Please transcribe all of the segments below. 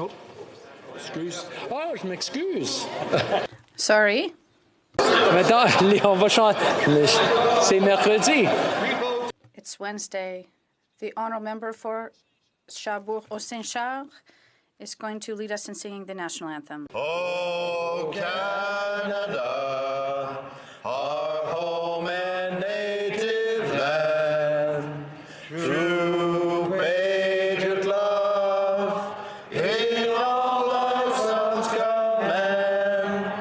Oh, excuse. Oh, je m'excuse. Sorry. Maintenant, on va chanter. C'est mercredi. It's Wednesday. The honourable member for Sherbrooke-Saint-Charles is going to lead us in singing the national anthem. Oh, Canada, our home and native land, true patriot love, in all thy sons command,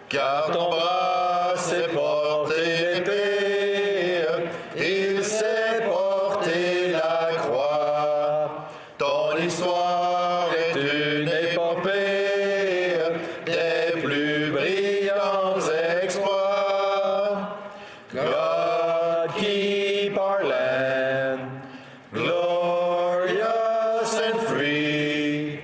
car ton bras s'est porté l'épée, il s'est porté la croix, ton histoire est une épopée des plus brillants exploits. God keep our land glorious and free.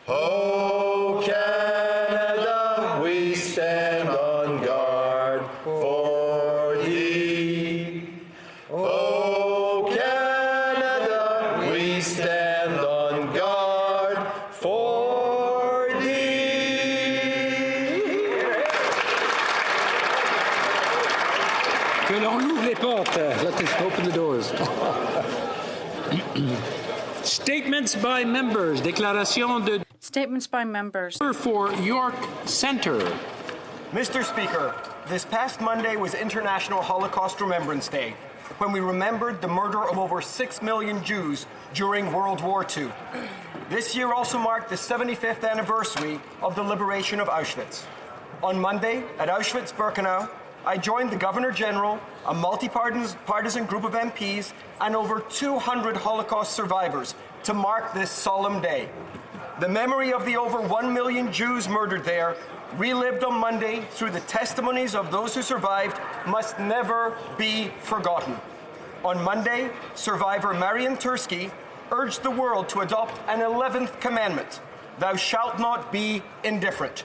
Oh, Canada, we stand on guard for thee. Oh, Canada, we stand on guard for thee. Que l'on ouvre les portes. Let us open the doors. Statements by members. Déclaration de Statements by members. for York Centre. Mr. Speaker, this past Monday was International Holocaust Remembrance Day, when we remembered the murder of over 6 million Jews during World War II. This year also marked the 75th anniversary of the liberation of Auschwitz. On Monday, at Auschwitz-Birkenau, I joined the Governor General, a multi-partisan group of MPs, and over 200 Holocaust survivors to mark this solemn day. The memory of the over 1 million Jews murdered there, relived on Monday through the testimonies of those who survived, must never be forgotten. On Monday, survivor Marian Tursky urged the world to adopt an 11th commandment: thou shalt not be indifferent.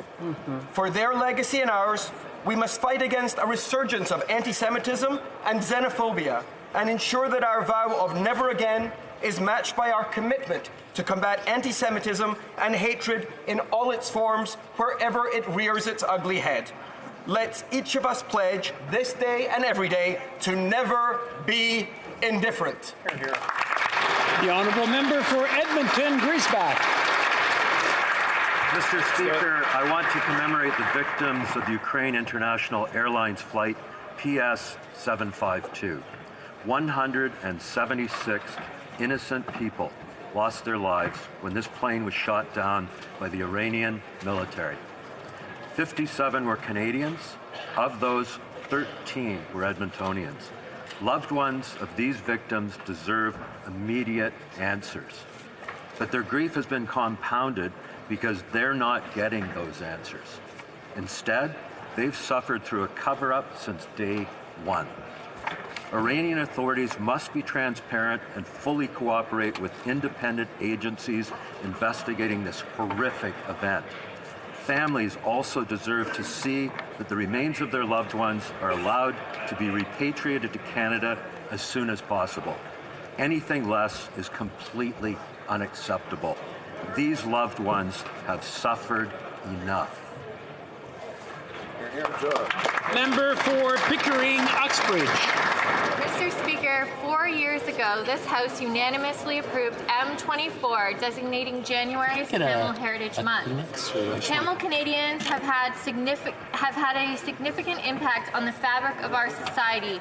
For their legacy and ours, we must fight against a resurgence of anti-Semitism and xenophobia and ensure that our vow of never again is matched by our commitment to combat anti-Semitism and hatred in all its forms wherever it rears its ugly head. Let's each of us pledge this day and every day to never be indifferent. The honourable member for Edmonton, Griesbach. Mr. Speaker, I want to commemorate the victims of the Ukraine International Airlines flight PS752. 176 innocent people lost their lives when this plane was shot down by the Iranian military. 57 were Canadians. Of those, 13 were Edmontonians. Loved ones of these victims deserve immediate answers. But their grief has been compounded because they're not getting those answers. Instead, they've suffered through a cover-up since day one. Iranian authorities must be transparent and fully cooperate with independent agencies investigating this horrific event. Families also deserve to see that the remains of their loved ones are allowed to be repatriated to Canada as soon as possible. Anything less is completely unacceptable. These loved ones have suffered enough. Member for Pickering, Uxbridge. Mr. Speaker, 4 years ago, this House unanimously approved M24, designating January as Tamil Heritage Month. Tamil Canadians have had a significant impact on the fabric of our society.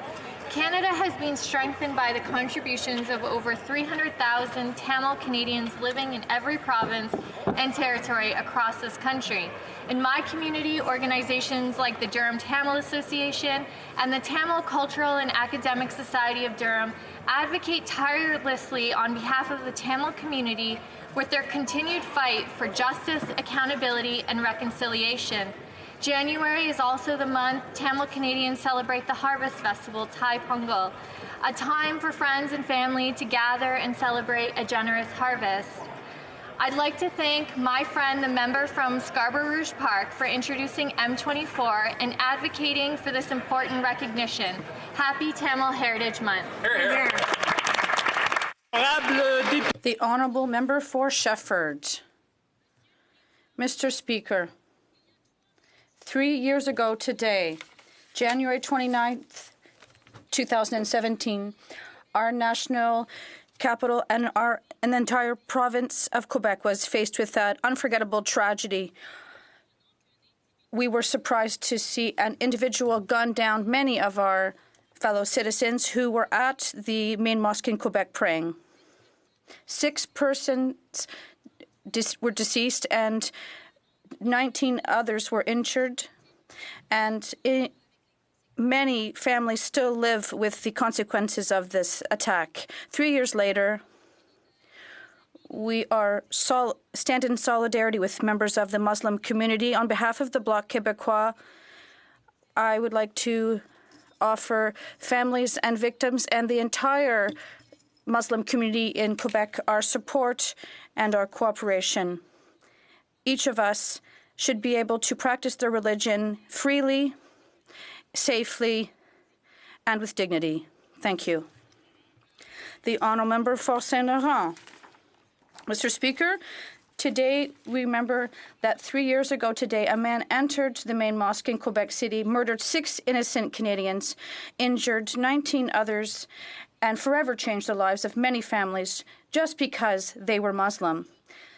Canada has been strengthened by the contributions of over 300,000 Tamil Canadians living in every province and territory across this country. In my community, organizations like the Durham Tamil Association and the Tamil Cultural and Academic Society of Durham advocate tirelessly on behalf of the Tamil community with their continued fight for justice, accountability, and reconciliation. January is also the month Tamil Canadians celebrate the Harvest Festival, Thai Pongal, a time for friends and family to gather and celebrate a generous harvest. I'd like to thank my friend, the member from Scarborough Rouge Park, for introducing M24 and advocating for this important recognition. Happy Tamil Heritage Month. Hear, hear. The honourable member for Shefford. Mr. Speaker, 3 years ago today, January 29th, 2017, our national capital and the entire province of Quebec was faced with that unforgettable tragedy. We were surprised to see an individual gun down many of our fellow citizens who were at the main mosque in Quebec praying. 6 persons were deceased and 19 others were injured, and many families still live with the consequences of this attack. 3 years later, we stand in solidarity with members of the Muslim community. On behalf of the Bloc Québécois, I would like to offer families and victims and the entire Muslim community in Quebec our support and our cooperation. Each of us should be able to practice their religion freely, safely, and with dignity. Thank you. The Honourable Member for Saint-Laurent. Mr. Speaker, today we remember that 3 years ago today, a man entered the main mosque in Quebec City, murdered 6 innocent Canadians, injured 19 others, and forever changed the lives of many families just because they were Muslim.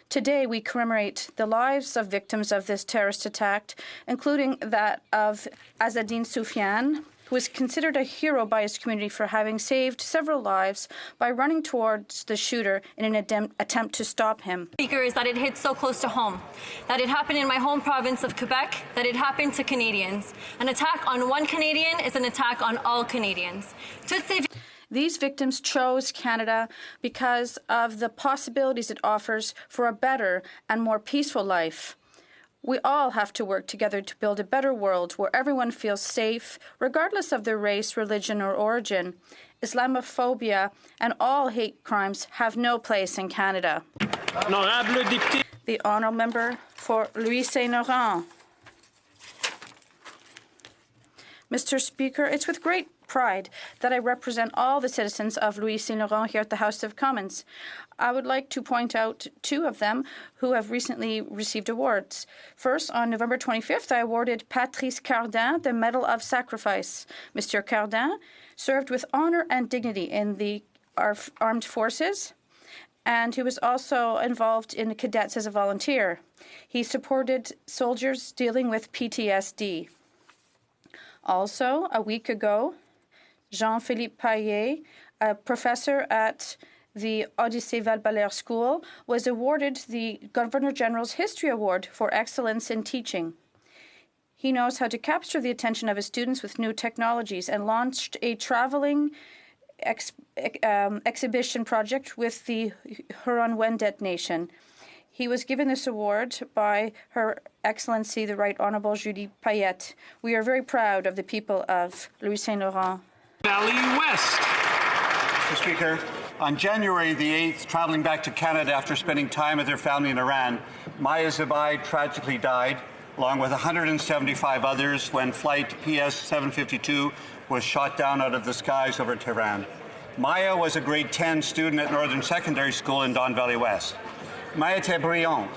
Today, we commemorate the lives of victims of this terrorist attack, including that of Azzedine Soufiane, who is considered a hero by his community for having saved several lives by running towards the shooter in an attempt to stop him. Speaker, is that it hits so close to home, that it happened in my home province of Quebec, that it happened to Canadians. An attack on one Canadian is an attack on all Canadians. These victims chose Canada because of the possibilities it offers for a better and more peaceful life. We all have to work together to build a better world where everyone feels safe, regardless of their race, religion, or origin. Islamophobia and all hate crimes have no place in Canada. The Honourable Member for Louis Saint-Laurent. Mr. Speaker, it's with great pride that I represent all the citizens of Louis Saint-Laurent here at the House of Commons. I would like to point out 2 of them who have recently received awards. First, on November 25th, I awarded Patrice Cardin the Medal of Sacrifice. Mr. Cardin served with honor and dignity in the armed forces, and he was also involved in the cadets as a volunteer. He supported soldiers dealing with PTSD. Also, a week ago, Jean-Philippe Paillet, a professor at the Odyssée Val-Belair School, was awarded the Governor-General's History Award for excellence in teaching. He knows how to capture the attention of his students with new technologies and launched a traveling exhibition project with the Huron-Wendat Nation. He was given this award by Her Excellency, the Right Honourable Julie Payette. We are very proud of the people of Louis Saint-Laurent. Valley West. Mr. Speaker, on January the 8th, traveling back to Canada after spending time with her family in Iran, Maya Zubaid tragically died, along with 175 others, when flight PS-752 was shot down out of the skies over Tehran. Maya was a grade 10 student at Northern Secondary School in Don Valley West. Maya était brillante.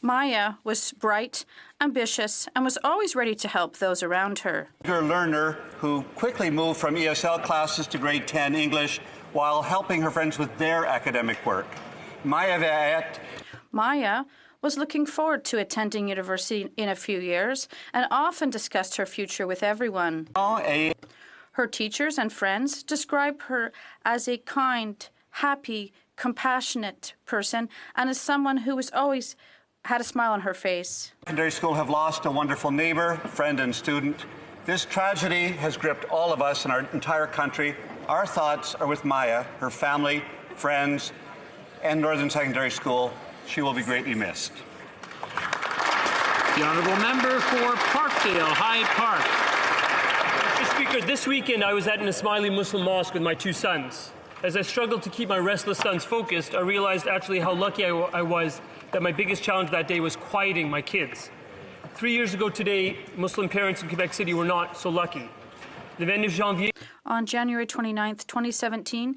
Maya was bright, ambitious, and was always ready to help those around her. A learner who quickly moved from ESL classes to grade 10 English while helping her friends with their academic work. Maya was looking forward to attending university in a few years and often discussed her future with everyone. Her teachers and friends describe her as a kind, happy, compassionate person and as someone who was always had a smile on her face. Secondary school have lost a wonderful neighbor, friend, and student. This tragedy has gripped all of us in our entire country. Our thoughts are with Maya, her family, friends, and Northern Secondary School. She will be greatly missed. The Honourable Member for Parkdale High Park. Mr. Speaker, this weekend I was at an Ismaili Muslim mosque with my 2 sons. As I struggled to keep my restless sons focused, I realized actually how lucky I was that my biggest challenge that day was quieting my kids. 3 years ago today, Muslim parents in Quebec City were not so lucky. On January 29th, 2017,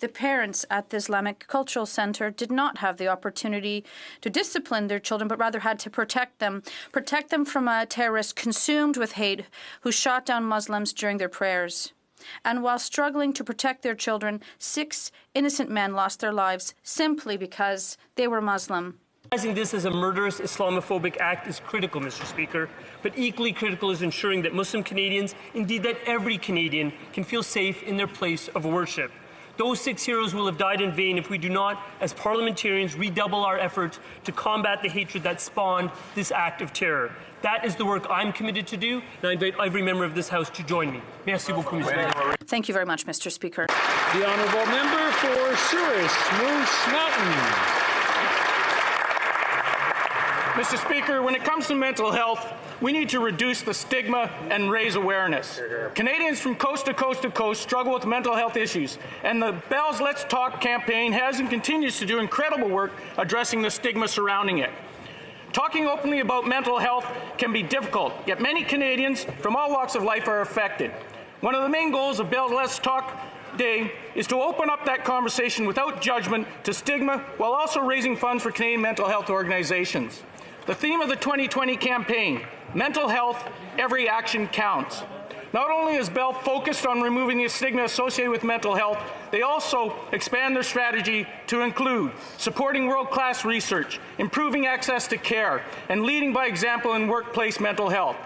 The parents at the Islamic Cultural Center did not have the opportunity to discipline their children, but rather had to protect them from a terrorist consumed with hate who shot down Muslims during their prayers. And while struggling to protect their children, 6 innocent men lost their lives simply because they were Muslim. Recognizing this as a murderous Islamophobic act is critical, Mr. Speaker, but equally critical is ensuring that Muslim Canadians, indeed that every Canadian, can feel safe in their place of worship. Those 6 heroes will have died in vain if we do not, as parliamentarians, redouble our efforts to combat the hatred that spawned this act of terror. That is the work I'm committed to do, and I invite every member of this House to join me. Merci beaucoup, Mr. Speaker. Thank you very much, Mr. Speaker. The honourable member for Souris Moose Mountain. Mr. Speaker, when it comes to mental health, we need to reduce the stigma and raise awareness. Canadians from coast to coast to coast struggle with mental health issues, and the Bell's Let's Talk campaign has and continues to do incredible work addressing the stigma surrounding it. Talking openly about mental health can be difficult, yet many Canadians from all walks of life are affected. One of the main goals of Bell's Let's Talk Day is to open up that conversation without judgment to stigma while also raising funds for Canadian mental health organizations. The theme of the 2020 campaign, mental health, every action counts. Not only is Bell focused on removing the stigma associated with mental health, they also expand their strategy to include supporting world-class research, improving access to care, and leading by example in workplace mental health.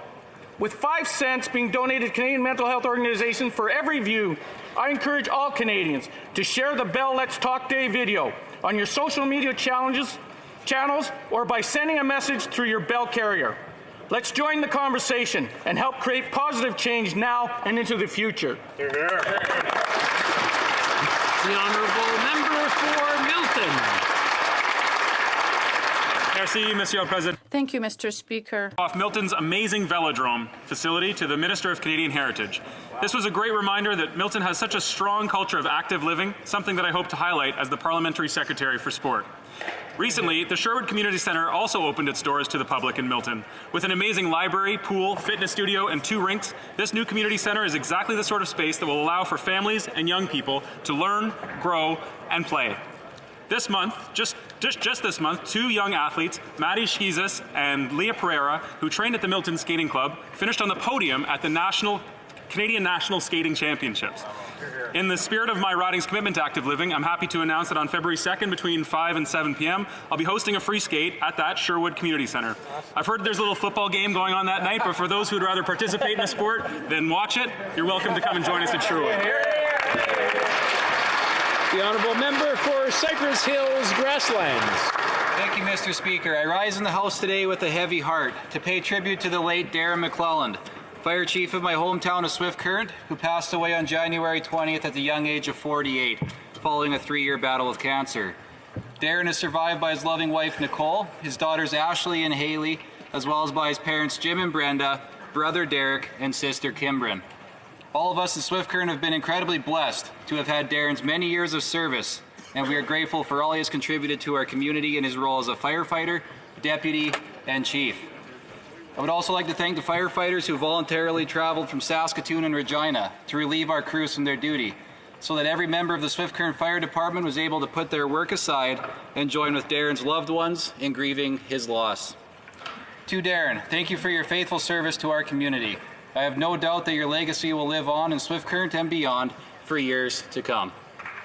With 5 cents being donated to Canadian mental health organizations for every view, I encourage all Canadians to share the Bell Let's Talk Day video on your social media channels or by sending a message through your Bell carrier. Let's join the conversation and help create positive change now and into the future. The honourable member for Milton. Merci, Monsieur le Président. Thank you, Mr. Speaker. Off Milton's amazing velodrome facility to the Minister of Canadian Heritage. This was a great reminder that Milton has such a strong culture of active living, something that I hope to highlight as the Parliamentary Secretary for Sport. Recently, the Sherwood Community Centre also opened its doors to the public in Milton. With an amazing library, pool, fitness studio, and 2 rinks, this new community centre is exactly the sort of space that will allow for families and young people to learn, grow, and play. This month, just this month, 2 young athletes, Maddie Schizas and Leah Pereira, who trained at the Milton Skating Club, finished on the podium at the Canadian National Skating Championships. In the spirit of my riding's commitment to active living, I'm happy to announce that on February 2nd between 5 and 7 p.m., I'll be hosting a free skate at that Sherwood Community Centre. I've heard there's a little football game going on that night, but for those who would rather participate in a sport than watch it, you're welcome to come and join us at Sherwood. The honourable member for Cypress Hills Grasslands. Thank you, Mr. Speaker. I rise in the House today with a heavy heart to pay tribute to the late Darren McClelland, Fire Chief of my hometown of Swift Current, who passed away on January 20th at the young age of 48, following a 3-year battle with cancer. Darren is survived by his loving wife, Nicole, his daughters, Ashley and Haley, as well as by his parents, Jim and Brenda, brother Derek, and sister Kimbrin. All of us in Swift Current have been incredibly blessed to have had Darren's many years of service, and we are grateful for all he has contributed to our community in his role as a firefighter, deputy, and chief. I would also like to thank the firefighters who voluntarily traveled from Saskatoon and Regina to relieve our crews from their duty, so that every member of the Swift Current Fire Department was able to put their work aside and join with Darren's loved ones in grieving his loss. To Darren, thank you for your faithful service to our community. I have no doubt that your legacy will live on in Swift Current and beyond for years to come.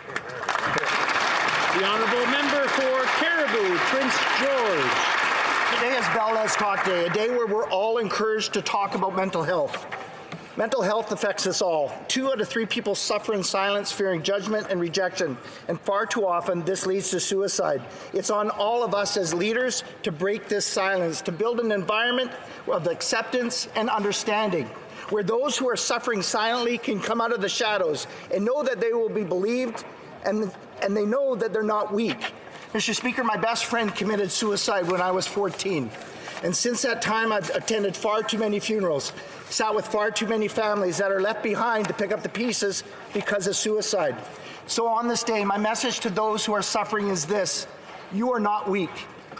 The honourable member for Caribou, Prince George. Today is Bell Let's Talk Day, a day where we're all encouraged to talk about mental health. Mental health affects us all. 2 out of 3 people suffer in silence, fearing judgment and rejection, and far too often this leads to suicide. It's on all of us as leaders to break this silence, to build an environment of acceptance and understanding, where those who are suffering silently can come out of the shadows and know that they will be believed, and they know that they're not weak. Mr. Speaker, my best friend committed suicide when I was 14. And since that time, I've attended far too many funerals, sat with far too many families that are left behind to pick up the pieces because of suicide. So on this day, my message to those who are suffering is this: you are not weak.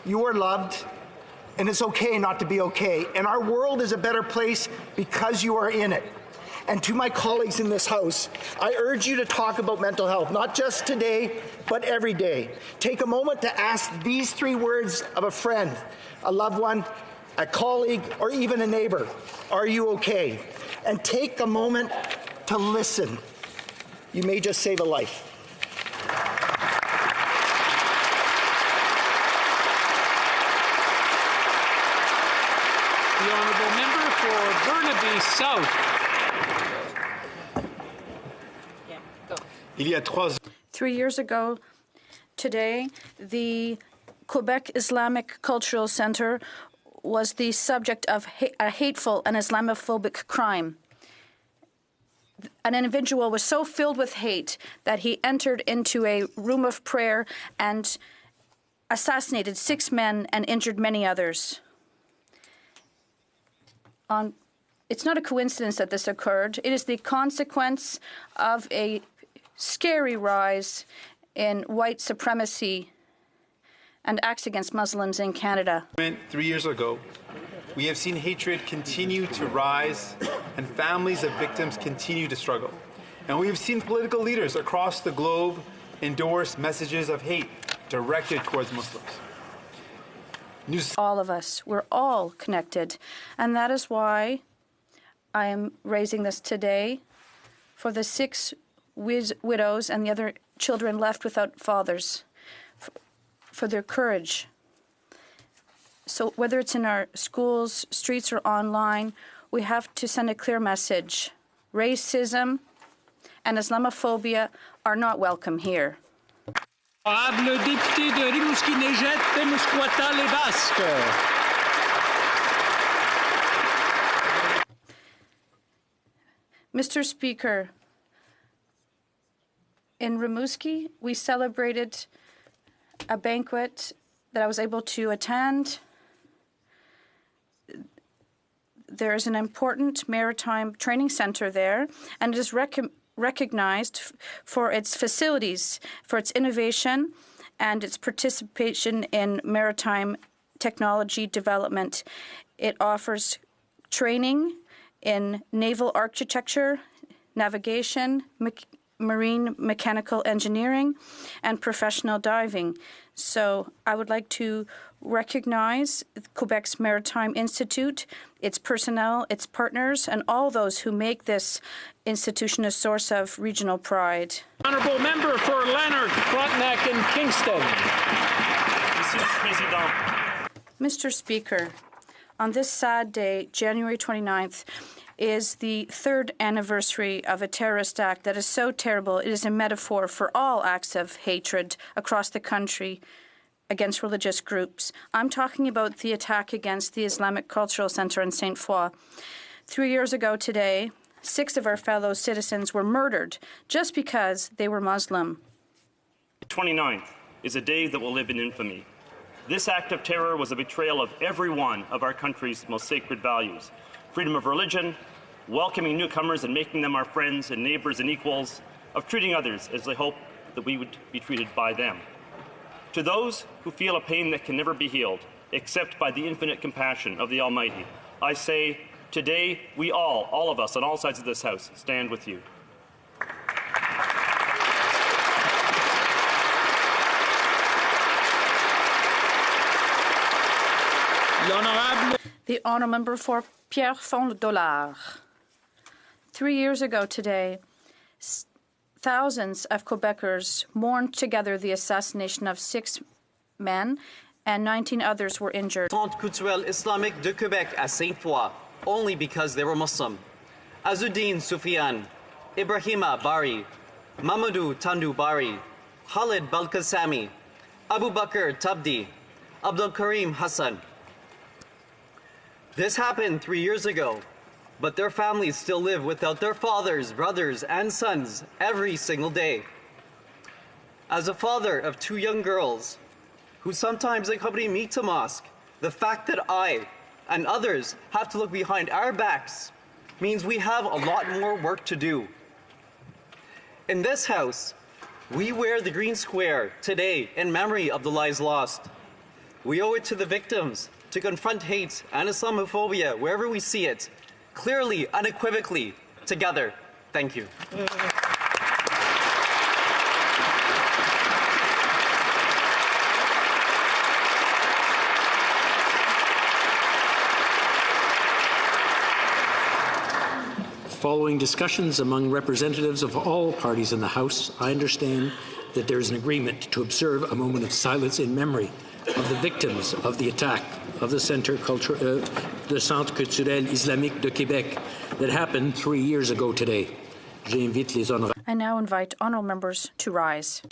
You are loved, and it's okay not to be okay. And our world is a better place because you are in it. And to my colleagues in this House, I urge you to talk about mental health, not just today, but every day. Take a moment to ask these 3 words of a friend, a loved one, a colleague, or even a neighbor. Are you okay? And take a moment to listen. You may just save a life. The honourable member for Burnaby South. 3 years ago today, the Quebec Islamic Cultural Centre was the subject of a hateful and Islamophobic crime. An individual was so filled with hate that he entered into a room of prayer and assassinated 6 men and injured many others. It's not a coincidence that this occurred. It is the consequence of a scary rise in white supremacy and acts against Muslims in Canada. 3 years ago, we have seen hatred continue to rise and families of victims continue to struggle. And we have seen political leaders across the globe endorse messages of hate directed towards Muslims. All of us, we're all connected. And that is why I am raising this today for the 6 widows and the other children left without fathers, for their courage. So whether it's in our schools, streets, or online, we have to send a clear message. Racism and Islamophobia are not welcome here. Honorable député de Rimouski-Neigette, Témiscouata-les-Basques. Mr. Speaker, in Rimouski, we celebrated a banquet that I was able to attend. There is an important maritime training center there, and it is recognized for its facilities, for its innovation, and its participation in maritime technology development. It offers training in naval architecture, navigation, marine mechanical engineering, and professional diving. So I would like to recognize Quebec's Maritime Institute, its personnel, its partners, and all those who make this institution a source of regional pride. Honourable member for Lanark, Frontenac, and Kingston. Mr. Speaker, on this sad day, January 29th, is the 3rd anniversary of a terrorist act that is so terrible it is a metaphor for all acts of hatred across the country against religious groups. I'm talking about the attack against the Islamic Cultural Centre in St. Foy. 3 years ago today, 6 of our fellow citizens were murdered just because they were Muslim. The 29th is a day that will live in infamy. This act of terror was a betrayal of every one of our country's most sacred values: freedom of religion, welcoming newcomers and making them our friends and neighbors and equals, of treating others as they hope that we would be treated by them. To those who feel a pain that can never be healed, except by the infinite compassion of the Almighty, I say, today we all of us on all sides of this House, stand with you. The honourable member for Pierre Fond-Dollard. 3 years ago today, thousands of Quebecers mourned together the assassination of 6 men and 19 others were injured. Centre culturel islamique de Québec à Sainte-Foy, only because they were Muslim. Azuddin Sufyan, Ibrahima Bari, Mamadou Tandu Bari, Khalid Balkasami, Abu Bakr Tabdi, Abdul Karim Hassan. This happened 3 years ago, but their families still live without their fathers, brothers, and sons every single day. As a father of 2 young girls who sometimes accompany me to mosque, the fact that I and others have to look behind our backs means we have a lot more work to do. In this House, we wear the green square today in memory of the lives lost. We owe it to the victims to confront hate and Islamophobia wherever we see it, clearly, unequivocally, together. Thank you. Following discussions among representatives of all parties in the House, I understand that there is an agreement to observe a moment of silence in memory of the victims of the attack of the Centre Culturel Islamique de Québec that happened 3 years ago today. I now invite honourable members to rise.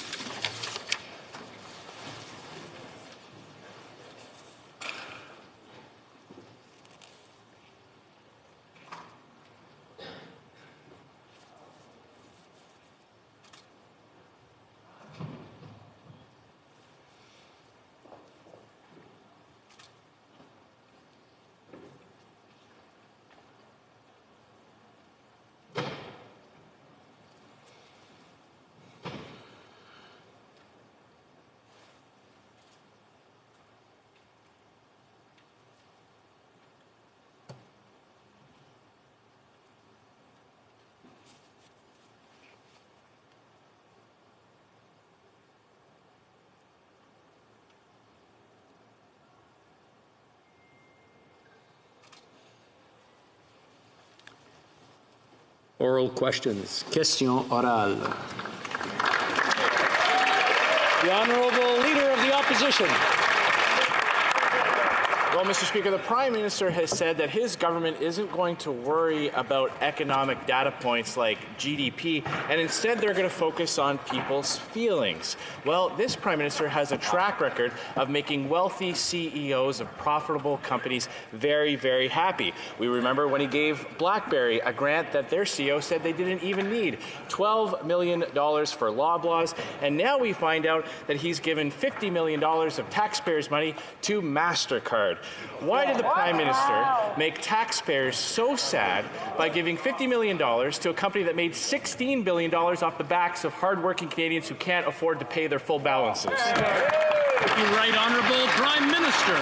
Oral questions. Question orale. The Honourable Leader of the Opposition. Well, Mr. Speaker, the Prime Minister has said that his government isn't going to worry about economic data points like GDP, and instead they're going to focus on people's feelings. Well, this Prime Minister has a track record of making wealthy CEOs of profitable companies very, very happy. We remember when he gave BlackBerry a grant that their CEO said they didn't even need, $12 million for Loblaws, and now we find out that he's given $50 million of taxpayers' money to MasterCard. Why did the Prime Minister make taxpayers so sad by giving $50 million to a company that made $16 billion off the backs of hardworking Canadians who can't afford to pay their full balances? Thank you, Right Honourable Prime Minister.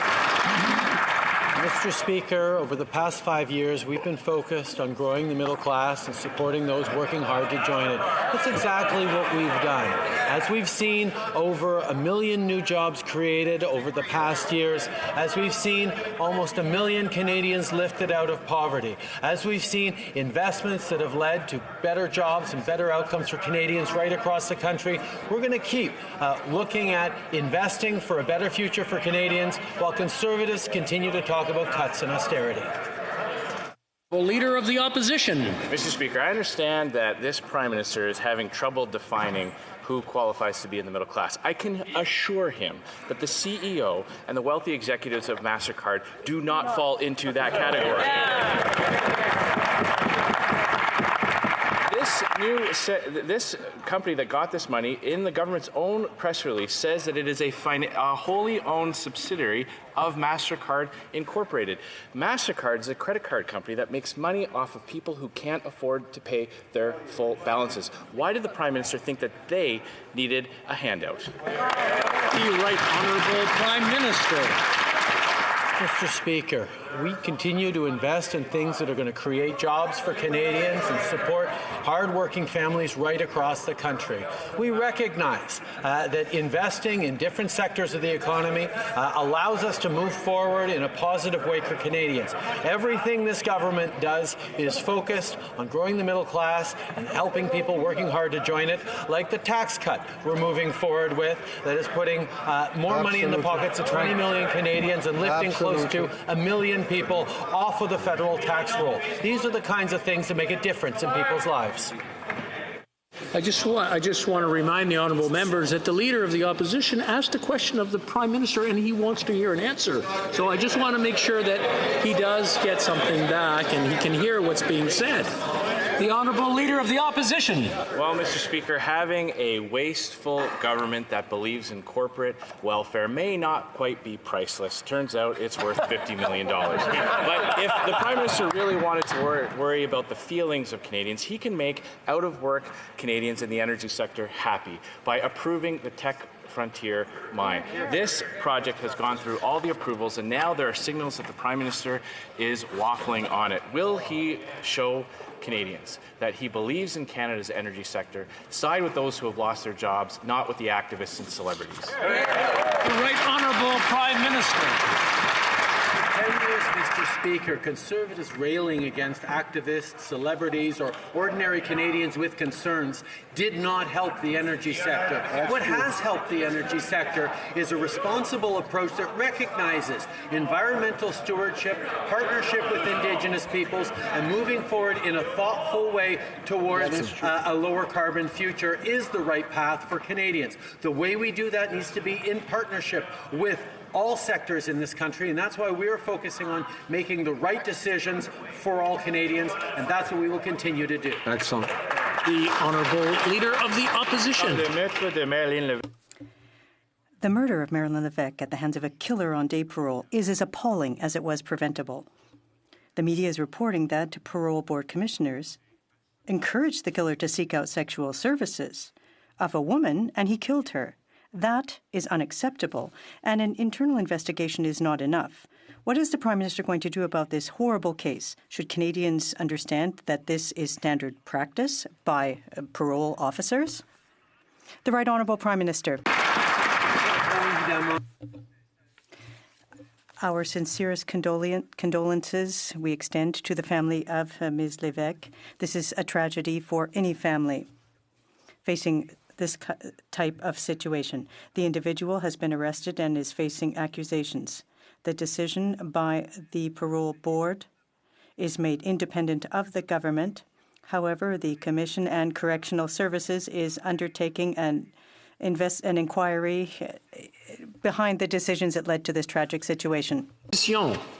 Mr. Speaker, over the past 5 years, we've been focused on growing the middle class and supporting those working hard to join it. That's exactly what we've done. As we've seen over 1 million new jobs created over the past years, as we've seen almost 1 million Canadians lifted out of poverty, as we've seen investments that have led to better jobs and better outcomes for Canadians right across the country, we're going to keep looking at investing for a better future for Canadians while Conservatives continue to talk about cuts and austerity. Well, Leader of the Opposition. Mr. Speaker, I understand that this Prime Minister is having trouble defining who qualifies to be in the middle class. I can assure him that the CEO and the wealthy executives of MasterCard do not fall into that category. This company that got this money, in the government's own press release, says that it is a wholly owned subsidiary of MasterCard Incorporated. MasterCard is a credit card company that makes money off of people who can't afford to pay their full balances. Why did the Prime Minister think that they needed a handout? The Right Honourable Prime Minister. Mr. Speaker, we continue to invest in things that are going to create jobs for Canadians and support hard-working families right across the country. We recognize that investing in different sectors of the economy allows us to move forward in a positive way for Canadians. Everything this government does is focused on growing the middle class and helping people working hard to join it, like the tax cut we're moving forward with that is putting more money in the pockets of 20 million Canadians and lifting close to 1 million people off of the federal tax roll. These are the kinds of things that make a difference in people's lives. I just want to remind the honourable members that the Leader of the Opposition asked a question of the Prime Minister and he wants to hear an answer. So I just want to make sure that he does get something back and he can hear what's being said. The Honourable Leader of the Opposition. Well, Mr. Speaker, having a wasteful government that believes in corporate welfare may not quite be priceless. Turns out it's worth $50 million. But if the Prime Minister really wanted to worry about the feelings of Canadians, he can make out-of-work Canadians in the energy sector happy by approving the tech Frontier mine. This project has gone through all the approvals, and now there are signals that the Prime Minister is waffling on it. Will he show Canadians that he believes in Canada's energy sector, side with those who have lost their jobs, not with the activists and celebrities? The Right Honourable Prime Minister. 10 years, Mr. Speaker, Conservatives railing against activists, celebrities, or ordinary Canadians with concerns did not help the energy sector. What has helped the energy sector is a responsible approach that recognizes environmental stewardship, partnership with Indigenous peoples, and moving forward in a thoughtful way towards a lower carbon future is the right path for Canadians. The way we do that needs to be in partnership with all sectors in this country, and that's why we are focusing on making the right decisions for all Canadians, and that's what we will continue to do. Excellent. The Honourable Leader of the Opposition. The murder of Marilyn Levesque at the hands of a killer on day parole is as appalling as it was preventable. The media is reporting that parole board commissioners encouraged the killer to seek out sexual services of a woman, and he killed her. That is unacceptable, and an internal investigation is not enough. What is the Prime Minister going to do about this horrible case? Should Canadians understand that this is standard practice by parole officers? The Right Honourable Prime Minister. Our sincerest condolences we extend to the family of Ms. Levesque. This is a tragedy for any family facing this type of situation. The individual has been arrested and is facing accusations. The decision by the parole board is made independent of the government. However, the Commission and Correctional Services is undertaking an inquiry behind the decisions that led to this tragic situation.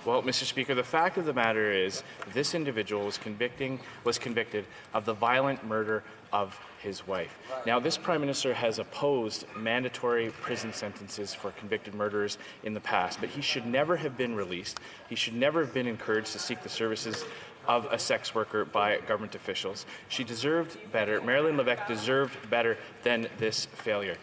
Well, Mr. Speaker, the fact of the matter is this individual was convicted of the violent murder of his wife. Now, this Prime Minister has opposed mandatory prison sentences for convicted murderers in the past, but he should never have been released. He should never have been encouraged to seek the services of a sex worker by government officials. She deserved better. Marilyn Levesque deserved better than this failure.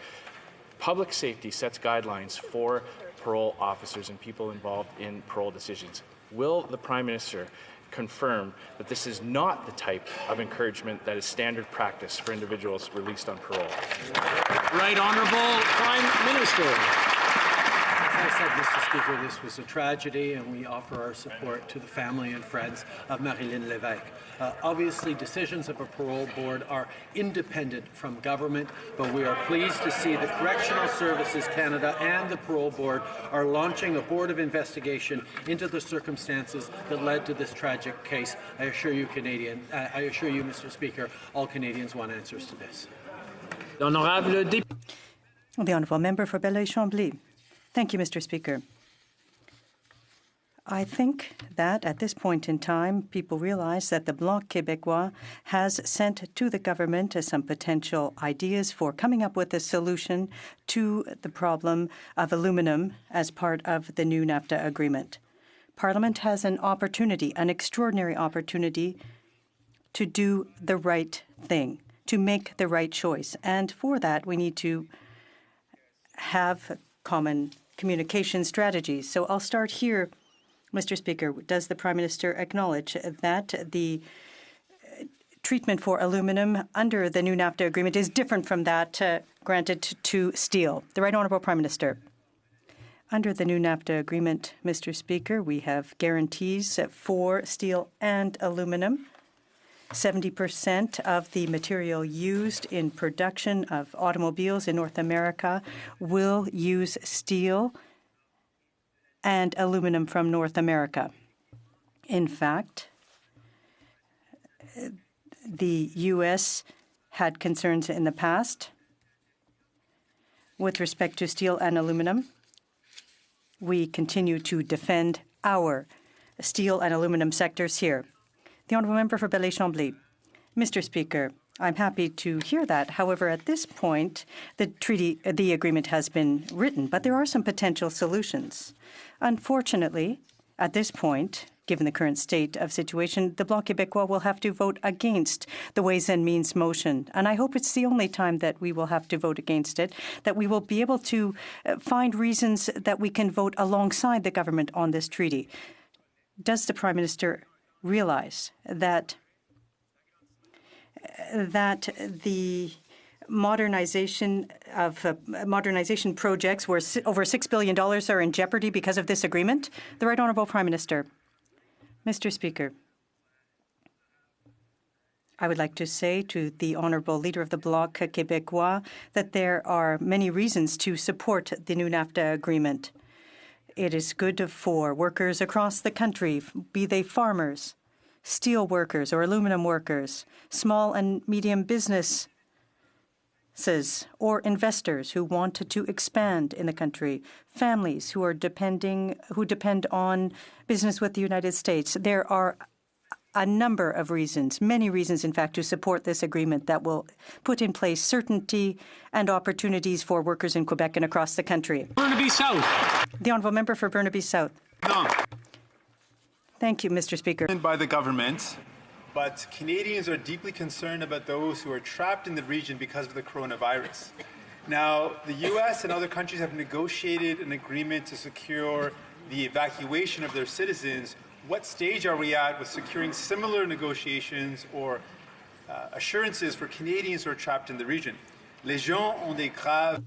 Public safety sets guidelines for parole officers and people involved in parole decisions. Will the Prime Minister confirm that this is not the type of encouragement that is standard practice for individuals released on parole? Right Honourable Prime Minister. As I said, Mr. Speaker, this was a tragedy, and we offer our support to the family and friends of Marilyn Levesque. Obviously, decisions of a parole board are independent from government, but we are pleased to see that Correctional Services Canada and the parole board are launching a board of investigation into the circumstances that led to this tragic case. I assure you, Mr. Speaker, all Canadians want answers to this. The Honourable Member for Belleuil-Chambly. Thank you, Mr. Speaker. I think that at this point in time, people realize that the Bloc Québécois has sent to the government some potential ideas for coming up with a solution to the problem of aluminum as part of the new NAFTA agreement. Parliament has an opportunity, an extraordinary opportunity, to do the right thing, to make the right choice. And for that, we need to have common communication strategies. So I'll start here, Mr. Speaker. Does the Prime Minister acknowledge that the treatment for aluminum under the new NAFTA agreement is different from that granted to steel? The Right Honourable Prime Minister. Under the new NAFTA agreement, Mr. Speaker, we have guarantees for steel and aluminum. 70% of the material used in production of automobiles in North America will use steel and aluminum from North America. In fact, the U.S. had concerns in the past with respect to steel and aluminum. We continue to defend our steel and aluminum sectors here. The Honourable Member for Belleuil-Chambly. Mr. Speaker, I'm happy to hear that. However, at this point, the agreement has been written, but there are some potential solutions. Unfortunately, at this point, Given the current state of situation, the Bloc Québécois will have to vote against the Ways and Means motion. And I hope it's the only time that we will have to vote against it, that we will be able to find reasons that we can vote alongside the government on this treaty. Does the Prime Minister realize that the modernization projects where over $6 billion are in jeopardy because of this agreement? The Right Honourable Prime Minister. Mr. Speaker, I would like to say to the Honourable Leader of the Bloc Québécois that there are many reasons to support the new NAFTA agreement. It is good for workers across the country, be they farmers, steel workers or aluminum workers, small and medium businesses, or investors who want to expand in the country, families who depend on business with the United States. There are a number of reasons, many reasons, in fact, to support this agreement that will put in place certainty and opportunities for workers in Quebec and across the country. Burnaby South. The Honourable Member for Burnaby South. No. Thank you, Mr. Speaker. By the government, but Canadians are deeply concerned about those who are trapped in the region because of the coronavirus. Now, the U.S. and other countries have negotiated an agreement to secure the evacuation of their citizens. What stage are we at with securing similar negotiations or assurances for Canadians who are trapped in the region? Les gens ont des graves.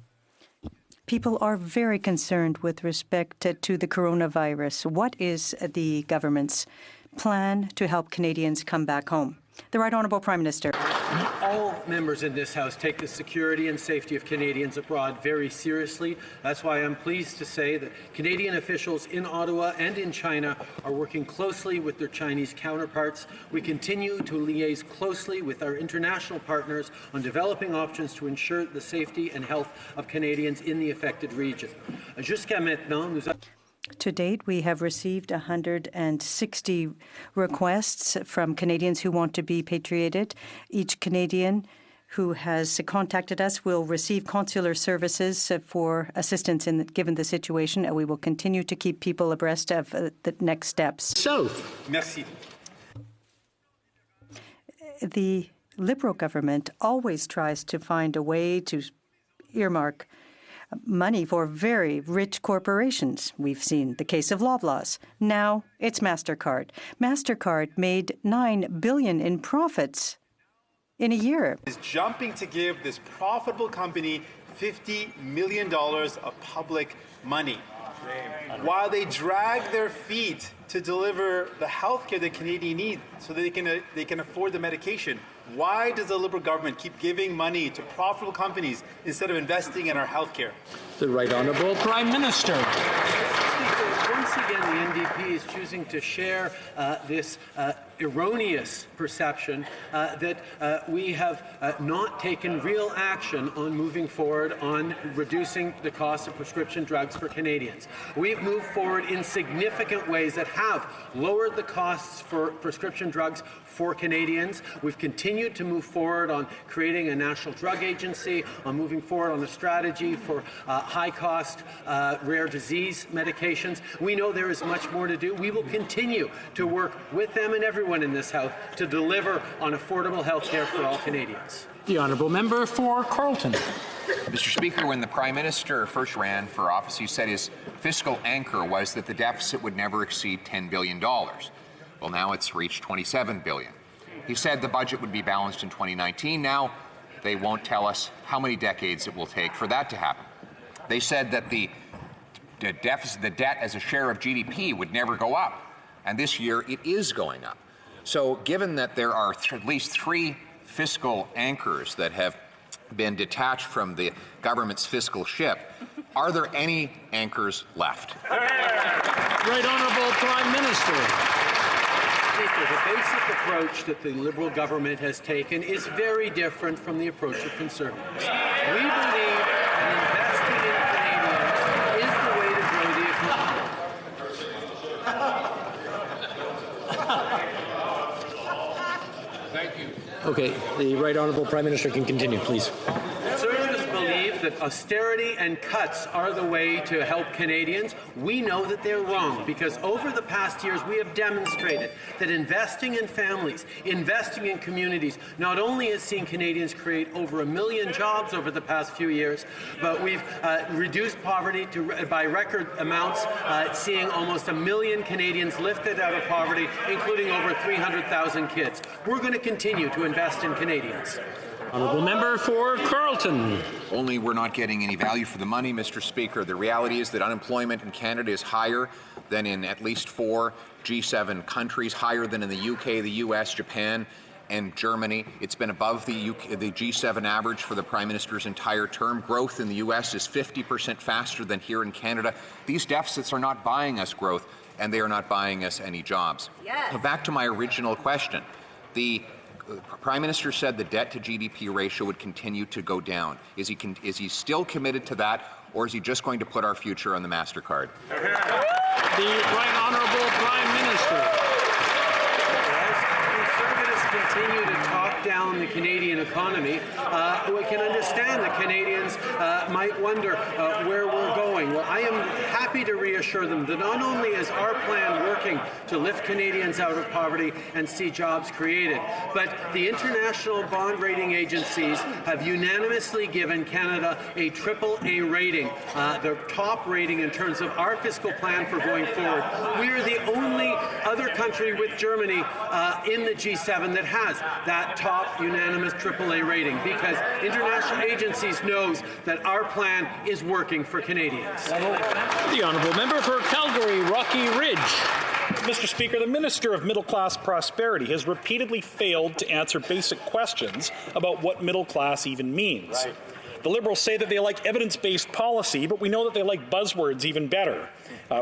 People are very concerned with respect to the coronavirus. What is the government's plan to help Canadians come back home? The Right Honourable Prime Minister. All members in this House take the security and safety of Canadians abroad very seriously. That's why I'm pleased to say that Canadian officials in Ottawa and in China are working closely with their Chinese counterparts. We continue to liaise closely with our international partners on developing options to ensure the safety and health of Canadians in the affected region. Jusqu'à maintenant, nous To date, we have received 160 requests from Canadians who want to be patriated. Each Canadian who has contacted us will receive consular services for assistance given the situation, and we will continue to keep people abreast of the next steps. Merci. The Liberal government always tries to find a way to earmark money for very rich corporations. We've seen the case of Loblaws. Now it's MasterCard. MasterCard made $9 billion in profits in a year. Is jumping to give this profitable company $50 million of public money while they drag their feet to deliver the health care that Canadians need so that they can afford the medication. Why does the Liberal government keep giving money to profitable companies instead of investing in our health care? The Right Honourable Prime Minister. Once again, the NDP is choosing to share this erroneous perception that we have not taken real action on moving forward on reducing the cost of prescription drugs for Canadians. We've moved forward in significant ways that have lowered the costs for prescription drugs for Canadians. We've continued to move forward on creating a national drug agency, on moving forward on a strategy for high-cost rare disease medications. We know there is much more to do. We will continue to work with them and everyone in this House to deliver on affordable health care for all Canadians. The Honourable Member for Carleton. Mr. Speaker, when the Prime Minister first ran for office, he said his fiscal anchor was that the deficit would never exceed $10 billion. Well, now it's reached $27 billion. He said the budget would be balanced in 2019. Now they won't tell us how many decades it will take for that to happen. They said that the debt as a share of GDP would never go up, and this year it is going up. So given that there are at least 3 fiscal anchors that have been detached from the government's fiscal ship, are there any anchors left? Right Honourable Prime Minister. The basic approach that the Liberal government has taken is very different from the approach of Conservatives. We believe that investing in Canadians is the way to grow the economy. Thank you. Okay, the Right Honourable Prime Minister can continue, please. Conservatives believe that austerity and cuts are the way to help Canadians, we know that they're wrong, because over the past years we have demonstrated that investing in families, investing in communities, not only has seen Canadians create over 1 million jobs over the past few years, but we've reduced poverty by record amounts, seeing almost 1 million Canadians lifted out of poverty, including over 300,000 kids. We're going to continue to invest in Canadians. Honourable Member for Carleton. Only we're not getting any value for the money, Mr. Speaker. The reality is that unemployment in Canada is higher than in at least 4 G7 countries, higher than in the UK, the US, Japan, and Germany. It's been above the G7 average for the Prime Minister's entire term. Growth in the US is 50% faster than here in Canada. These deficits are not buying us growth, and they are not buying us any jobs. Yes. Back to my original question. The Prime Minister said the debt to GDP ratio would continue to go down. Is he still committed to that, or is he just going to put our future on the MasterCard? The Right Honourable Prime Minister. Continue to talk down the Canadian economy, we can understand that Canadians might wonder where we're going. Well, I am happy to reassure them that not only is our plan working to lift Canadians out of poverty and see jobs created, but the international bond rating agencies have unanimously given Canada a AAA rating, the top rating in terms of our fiscal plan for going forward. We are the only other country with Germany in the G7 that has that top unanimous AAA rating, because international agencies knows that our plan is working for Canadians. The Honourable Member for Calgary, Rocky Ridge. Mr. Speaker, the Minister of Middle Class Prosperity has repeatedly failed to answer basic questions about what middle class even means. Right. The Liberals say that they like evidence-based policy, but we know that they like buzzwords even better.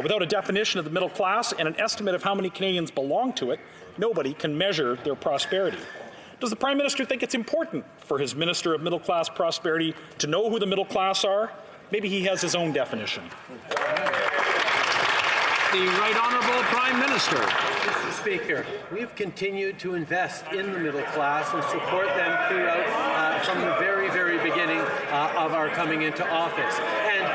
Without a definition of the middle class and an estimate of how many Canadians belong to it, nobody can measure their prosperity. Does the Prime Minister think it's important for his Minister of Middle Class Prosperity to know who the middle class are? Maybe he has his own definition. The Right Honourable Prime Minister. Mr. Speaker, we've continued to invest in the middle class and support them throughout from the very, very beginning of our coming into office. And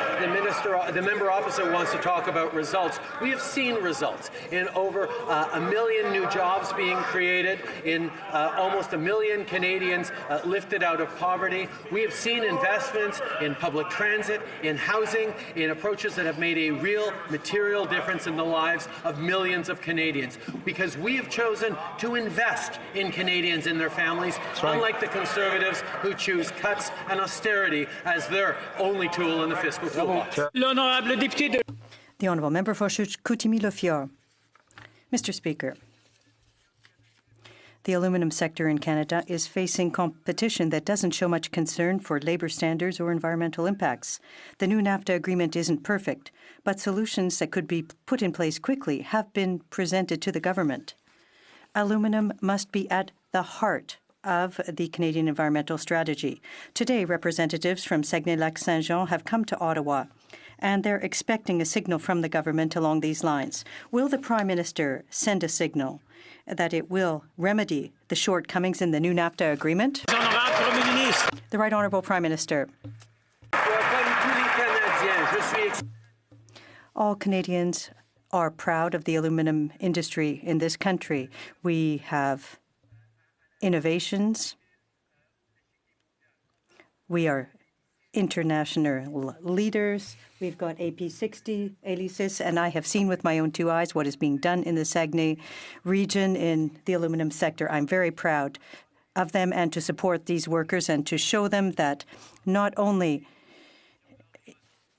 the member opposite wants to talk about results. We have seen results in over 1 million new jobs being created, in almost 1 million Canadians lifted out of poverty. We have seen investments in public transit, in housing, in approaches that have made a real material difference in the lives of millions of Canadians, because we have chosen to invest in Canadians and their families, unlike the Conservatives who choose cuts and austerity as their only tool in the fiscal toolbox. The Honourable Member for Chicoutimi-Le-Fjord. Mr. Speaker, the aluminium sector in Canada is facing competition that doesn't show much concern for labour standards or environmental impacts. The new NAFTA agreement isn't perfect, but solutions that could be put in place quickly have been presented to the government. Aluminium must be at the heart of the Canadian environmental strategy. Today, representatives from Saguenay-Lac-Saint-Jean have come to Ottawa, and they're expecting a signal from the government along these lines. Will the Prime Minister send a signal that it will remedy the shortcomings in the new NAFTA agreement? The Right Honourable Prime Minister. All Canadians are proud of the aluminium industry in this country. We have innovations. We are international leaders. We've got AP60, ELYSIS, and I have seen with my own 2 eyes what is being done in the Saguenay region in the aluminium sector. I'm very proud of them and to support these workers and to show them that not only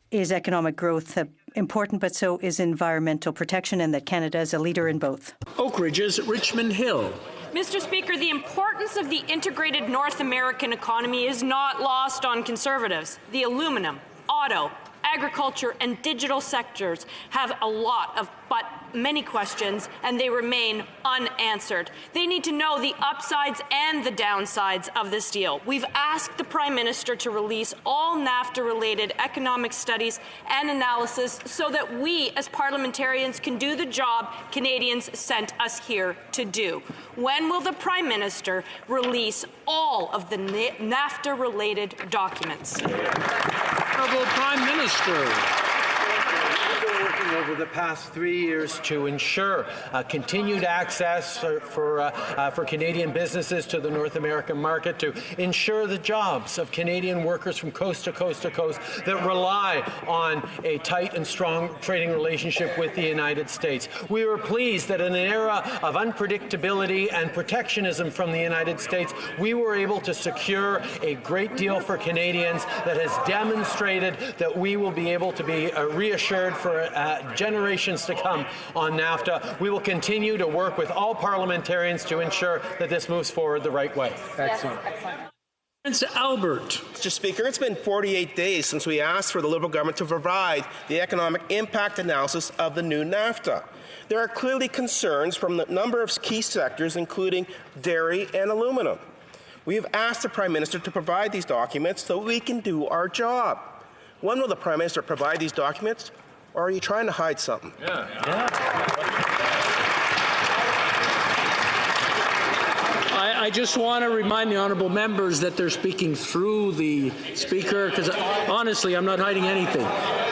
is economic growth important, but so is environmental protection, and that Canada is a leader in both. Oak Ridge's Richmond Hill. Mr. Speaker, the importance of the integrated North American economy is not lost on Conservatives. The aluminum, auto, agriculture, and digital sectors have a lot of many questions, and they remain unanswered. They need to know the upsides and the downsides of this deal. We've asked the Prime Minister to release all NAFTA-related economic studies and analysis so that we, as parliamentarians, can do the job Canadians sent us here to do. When will the Prime Minister release all of the NAFTA-related documents? Honourable Prime Minister. Over the past 3 years to ensure continued access for Canadian businesses to the North American market, to ensure the jobs of Canadian workers from coast to coast to coast that rely on a tight and strong trading relationship with the United States. We were pleased that in an era of unpredictability and protectionism from the United States, we were able to secure a great deal for Canadians that has demonstrated that we will be able to be reassured for generations to come on NAFTA. We will continue to work with all parliamentarians to ensure that this moves forward the right way. Excellent. Prince Albert. Mr. Speaker, it's been 48 days since we asked for the Liberal government to provide the economic impact analysis of the new NAFTA. There are clearly concerns from the number of key sectors, including dairy and aluminum. We have asked the Prime Minister to provide these documents so we can do our job. When will the Prime Minister provide these documents? Or are you trying to hide something? I just want to remind the honourable members that they're speaking through the Speaker, because honestly, I'm not hiding anything.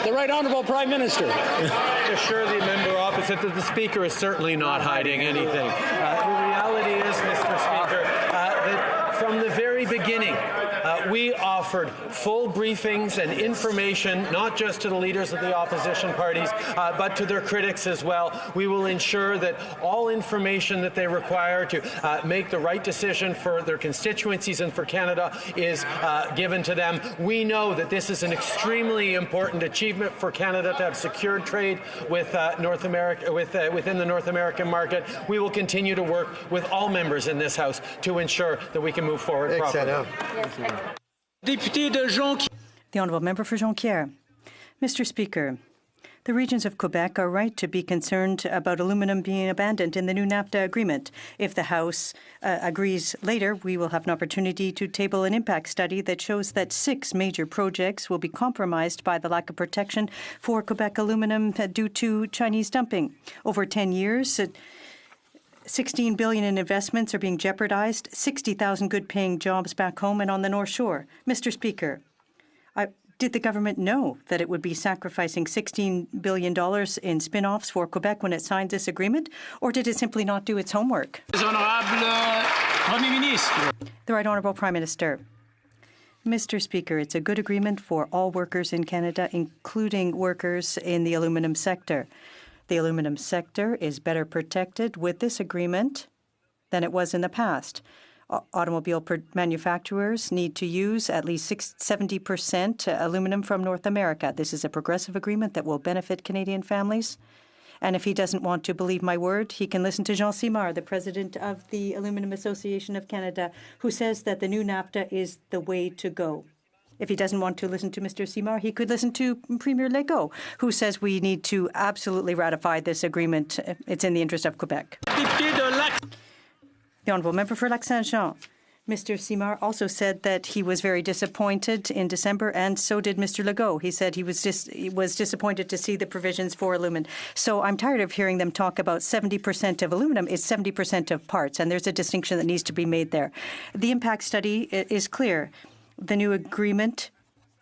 The Right Honourable Prime Minister. Assure the member opposite that the Speaker is certainly not hiding anything. The reality is, Mr. Speaker, that from the very beginning, we offered full briefings and information, not just to the leaders of the opposition parties, but to their critics as well. We will ensure that all information that they require to make the right decision for their constituencies and for Canada is given to them. We know that this is an extremely important achievement for Canada to have secured trade with North America, within the North American market. We will continue to work with all members in this House to ensure that we can move forward properly. The Honourable Member for Jonquière. Mr. Speaker, the regions of Quebec are right to be concerned about aluminum being abandoned in the new NAFTA agreement. If the House agrees later, we will have an opportunity to table an impact study that shows that 6 major projects will be compromised by the lack of protection for Quebec aluminum due to Chinese dumping. Over 10 years, $16 billion in investments are being jeopardized, 60,000 good-paying jobs back home and on the North Shore. Mr. Speaker, did the government know that it would be sacrificing $16 billion in spin-offs for Quebec when it signed this agreement, or did it simply not do its homework? The Right Honourable Prime Minister. Mr. Speaker, it's a good agreement for all workers in Canada, including workers in the aluminum sector. The aluminum sector is better protected with this agreement than it was in the past. Automobile manufacturers need to use at least 70% aluminum from North America. This is a progressive agreement that will benefit Canadian families. And if he doesn't want to believe my word, he can listen to Jean Simard, the president of the Aluminum Association of Canada, who says that the new NAFTA is the way to go. If he doesn't want to listen to Mr. Simard, he could listen to Premier Legault, who says we need to absolutely ratify this agreement. It's in the interest of Quebec. The Honourable Member for Lac-Saint-Jean. Mr. Simard also said that he was very disappointed in December, and so did Mr. Legault. He said he was disappointed to see the provisions for aluminum. So I'm tired of hearing them talk about 70% of aluminum. It's 70% of parts, and there's a distinction that needs to be made there. The impact study is clear. The new agreement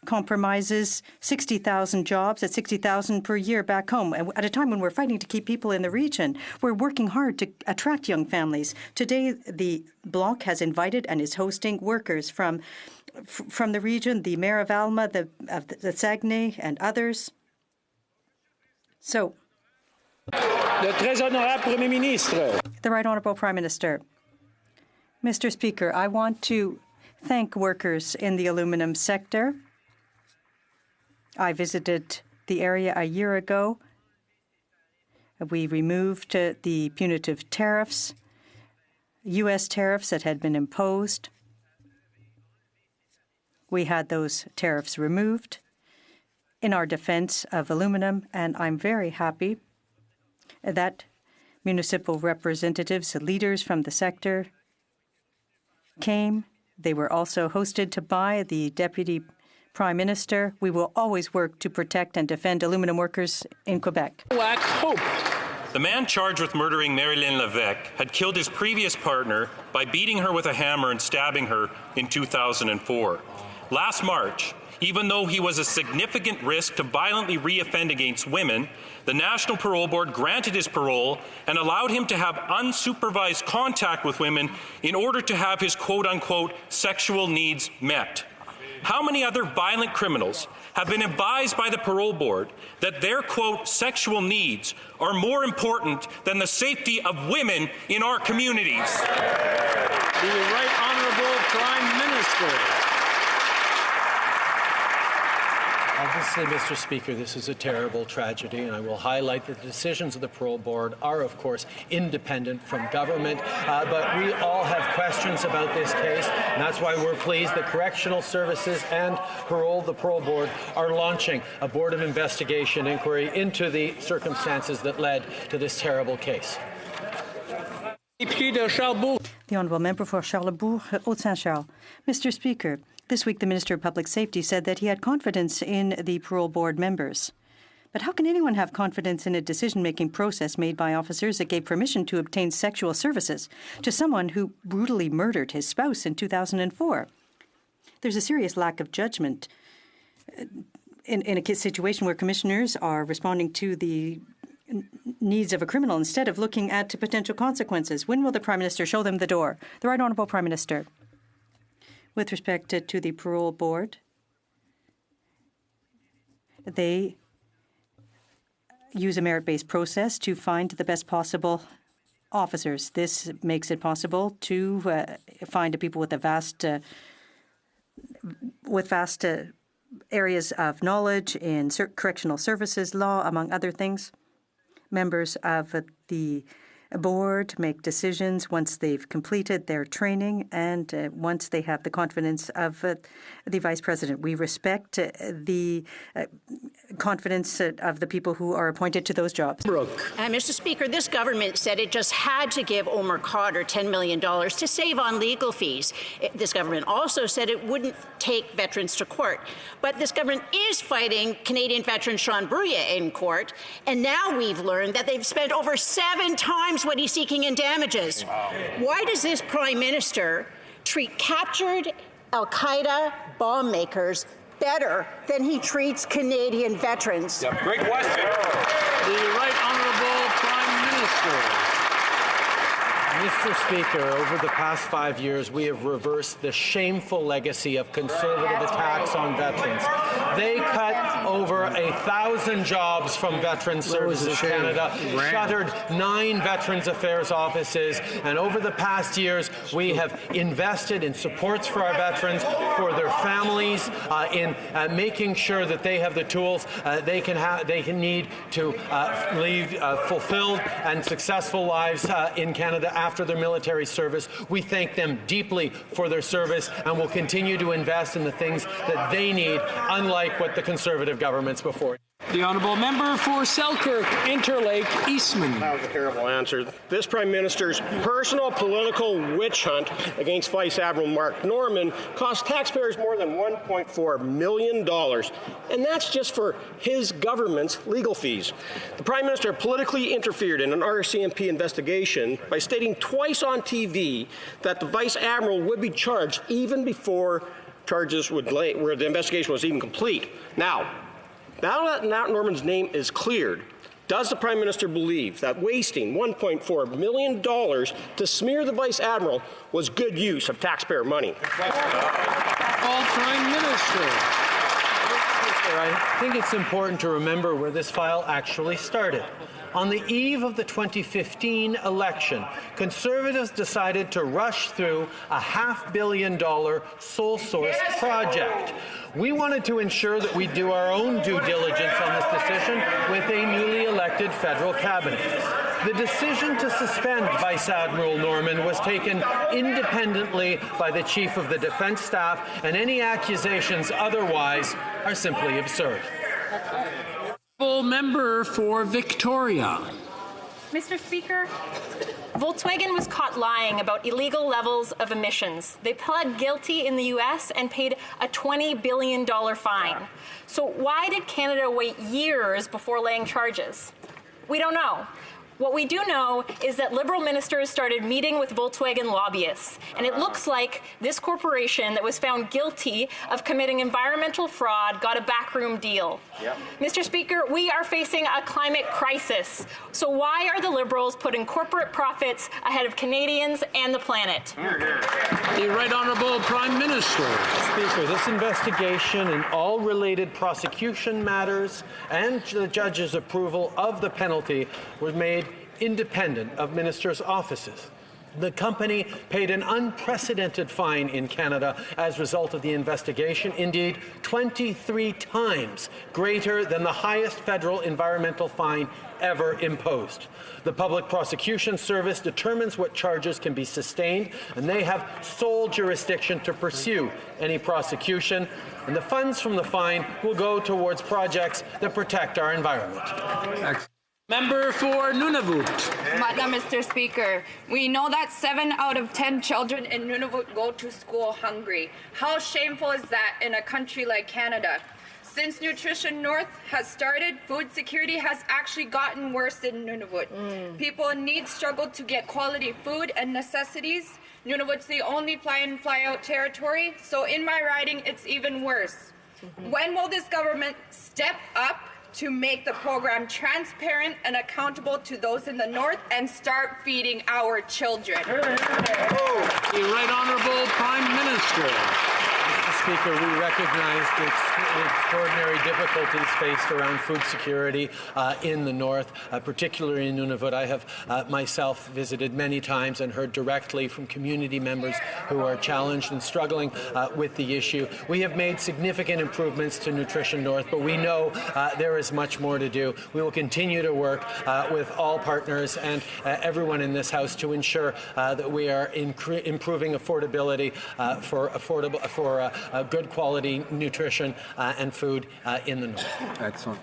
compromises 60,000 jobs at 60,000 per year back home. And at a time when we're fighting to keep people in the region, we're working hard to attract young families. Today, the Bloc has invited and is hosting workers from the region, the Mayor of Alma, the Saguenay, and others. So, Le très honorable Premier Ministre. The Right Honourable Prime Minister. Mr. Speaker, I want to thank workers in the aluminum sector. I visited the area a year ago. We removed the punitive tariffs, U.S. tariffs that had been imposed. We had those tariffs removed in our defense of aluminum, and I'm very happy That municipal representatives, leaders from the sector came. They were also hosted by the Deputy Prime Minister. We will always work to protect and defend aluminum workers in Quebec. Lack hope. The man charged with murdering Marilyn Levesque had killed his previous partner by beating her with a hammer and stabbing her in 2004. Last March, even though he was a significant risk to violently reoffend against women, the National Parole Board granted his parole and allowed him to have unsupervised contact with women in order to have his quote-unquote sexual needs met. How many other violent criminals have been advised by the parole board that their, quote, sexual needs are more important than the safety of women in our communities? The Right Honourable Prime Minister. Obviously, Mr. Speaker, this is a terrible tragedy, and I will highlight that the decisions of the parole board are, of course, independent from government, but we all have questions about this case, and that's why we're pleased that Correctional Services and the parole board are launching a board of investigation inquiry into the circumstances that led to this terrible case. The Honourable Member for Charlesbourg, Haute-Saint-Charles. Mr. Speaker, this week the Minister of Public Safety said that he had confidence in the parole board members. But how can anyone have confidence in a decision-making process made by officers that gave permission to obtain sexual services to someone who brutally murdered his spouse in 2004? There's a serious lack of judgment in a situation where commissioners are responding to the needs of a criminal instead of looking at potential consequences. When will the Prime Minister show them the door? The Right Honourable Prime Minister. With respect to the parole board, they use a merit-based process to find the best possible officers. This makes it possible to find people with vast areas of knowledge in correctional services law, among other things. Members of the board make decisions once they've completed their training and once they have the confidence of the Vice President. We respect the confidence of the people who are appointed to those jobs. Mr. Speaker, this government said it just had to give Omar Khadr $10 million to save on legal fees. This government also said it wouldn't take veterans to court. But this government is fighting Canadian veteran Sean Bruya in court, and now we've learned that they've spent over 7 times what he's seeking in damages. Wow. Why does this Prime Minister treat captured al-Qaeda bomb makers better than he treats Canadian veterans? Yep. Great question. The Right Honourable Prime Minister. Mr. Speaker, over the past 5 years, we have reversed the shameful legacy of conservative attacks on veterans. They cut over 1,000 jobs from Veterans Services Canada, shuttered 9 Veterans Affairs offices, and over the past years, we have invested in supports for our veterans, for their families, in making sure that they have the tools they can need to lead fulfilled and successful lives in Canada after their military service. We thank them deeply for their service and will continue to invest in the things that they need, unlike what the Conservative governments before. The Honourable Member for Selkirk, Interlake, Eastman. That was a terrible answer. This Prime Minister's personal political witch hunt against Vice Admiral Mark Norman cost taxpayers more than $1.4 million, and that's just for his government's legal fees. The Prime Minister politically interfered in an RCMP investigation by stating twice on TV that the Vice Admiral would be charged even before charges where the investigation was even complete. Now that Norman's name is cleared, does the Prime Minister believe that wasting $1.4 million to smear the Vice Admiral was good use of taxpayer money? All Prime Minister. I think it's important to remember where this file actually started. On the eve of the 2015 election, Conservatives decided to rush through a $500 million sole source project. We wanted to ensure that we do our own due diligence on this decision with a newly elected federal cabinet. The decision to suspend Vice Admiral Norman was taken independently by the Chief of the Defence Staff, and any accusations otherwise are simply absurd. Member for Victoria. Mr. Speaker, Volkswagen was caught lying about illegal levels of emissions. They pled guilty in the U.S. and paid a $20 billion fine. So why did Canada wait years before laying charges? We don't know. What we do know is that Liberal ministers started meeting with Volkswagen lobbyists, and it looks like this corporation that was found guilty of committing environmental fraud got a backroom deal. Yep. Mr. Speaker, we are facing a climate crisis. So why are the Liberals putting corporate profits ahead of Canadians and the planet? The Right Honourable Prime Minister. Speaker, this investigation and all related prosecution matters and the judge's approval of the penalty was made independent of ministers' offices. The company paid an unprecedented fine in Canada as a result of the investigation, indeed 23 times greater than the highest federal environmental fine ever imposed. The Public Prosecution Service determines what charges can be sustained, and they have sole jurisdiction to pursue any prosecution, and the funds from the fine will go towards projects that protect our environment. Member for Nunavut. Madam Mr. Speaker, we know that 7 out of 10 children in Nunavut go to school hungry. How shameful is that in a country like Canada? Since Nutrition North has started, food security has actually gotten worse in Nunavut. People in need struggle to get quality food and necessities. Nunavut's the only fly-in, fly-out territory, so in my riding, it's even worse. When will this government step up to make the program transparent and accountable to those in the North and start feeding our children? The Right Honourable Prime Minister. Mr. Speaker, we recognize the extraordinary difficulties faced around food security in the North, particularly in Nunavut. I have myself visited many times and heard directly from community members who are challenged and struggling with the issue. We have made significant improvements to Nutrition North, but we know there is much more to do. We will continue to work with all partners and everyone in this House to ensure that we are improving affordability for good quality nutrition and food in the North. Excellent.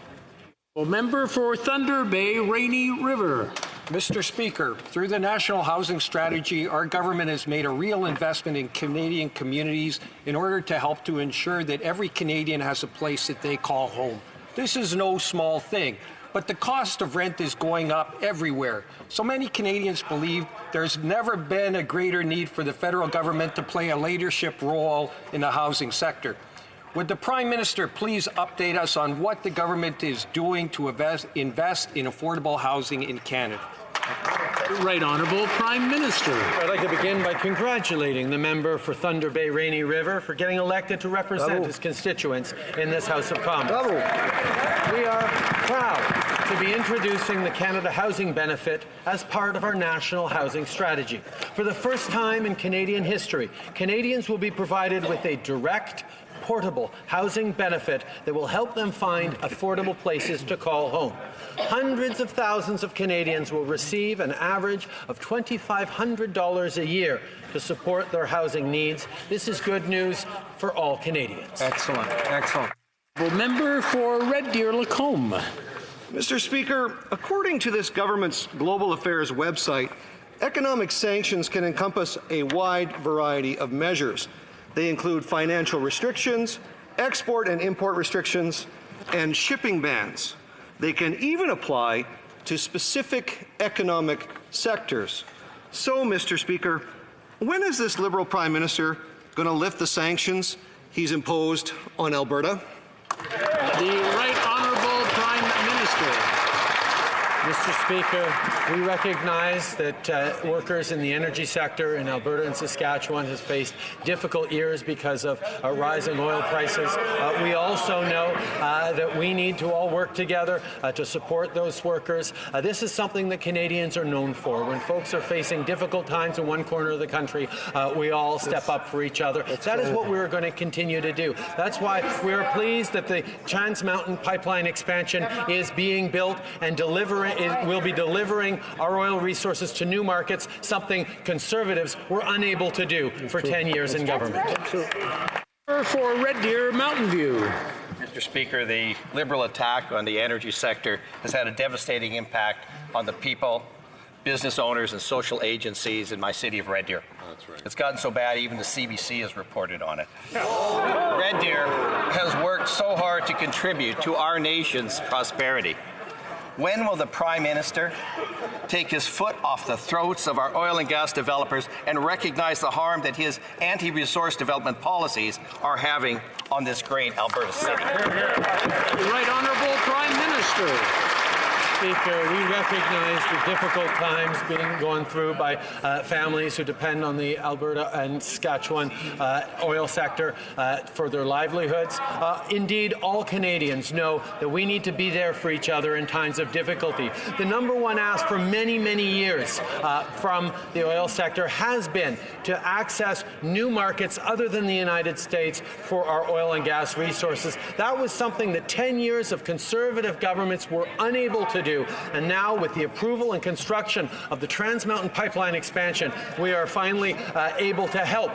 Well, member for Thunder Bay, Rainy River. Mr. Speaker, through the National Housing Strategy, our government has made a real investment in Canadian communities in order to help to ensure that every Canadian has a place that they call home. This is no small thing, but the cost of rent is going up everywhere. So many Canadians believe there's never been a greater need for the federal government to play a leadership role in the housing sector. Would the Prime Minister please update us on what the government is doing to invest in affordable housing in Canada? Right Honourable Prime Minister. I'd like to begin by congratulating the member for Thunder Bay Rainy River for getting elected to represent his constituents in this House of Commons. We are proud to be introducing the Canada Housing Benefit as part of our national housing strategy. For the first time in Canadian history, Canadians will be provided with a direct, portable housing benefit that will help them find affordable places to call home. Hundreds of thousands of Canadians will receive an average of $2,500 a year to support their housing needs. This is good news for all Canadians. Excellent. Excellent. Well, member for Red Deer Lacombe. Mr. Speaker, according to this government's Global Affairs website, economic sanctions can encompass a wide variety of measures. They include financial restrictions, export and import restrictions, and shipping bans. They can even apply to specific economic sectors. So, Mr. Speaker, when is this Liberal Prime Minister going to lift the sanctions he's imposed on Alberta? The Right Honourable Prime Minister. Mr. Speaker, we recognize that workers in the energy sector in Alberta and Saskatchewan has faced difficult years because of rising oil prices. We also know that we need to all work together to support those workers. This is something that Canadians are known for. When folks are facing difficult times in one corner of the country, we all step up for each other. That is what we're going to continue to do. That's why we're pleased that the Trans Mountain Pipeline expansion is being built and will be delivering our oil resources to new markets, something Conservatives were unable to do for 10 years in government. For Red Deer Mountain View. Mr. Speaker, the Liberal attack on the energy sector has had a devastating impact on the people business owners and social agencies in my city of Red Deer. That's right. It's gotten so bad even the CBC has reported on it. Red Deer has worked so hard to contribute to our nation's prosperity. When will the Prime Minister take his foot off the throats of our oil and gas developers and recognize the harm that his anti-resource development policies are having on this great Alberta city? Right Honourable Prime Minister. Speaker, we recognize the difficult times being gone through by families who depend on the Alberta and Saskatchewan oil sector for their livelihoods. Indeed, all Canadians know that we need to be there for each other in times of difficulty. The number one ask for many, many years from the oil sector has been to access new markets other than the United States for our oil and gas resources. That was something that 10 years of Conservative governments were unable to do. And now, with the approval and construction of the Trans Mountain Pipeline expansion, we are finally able to help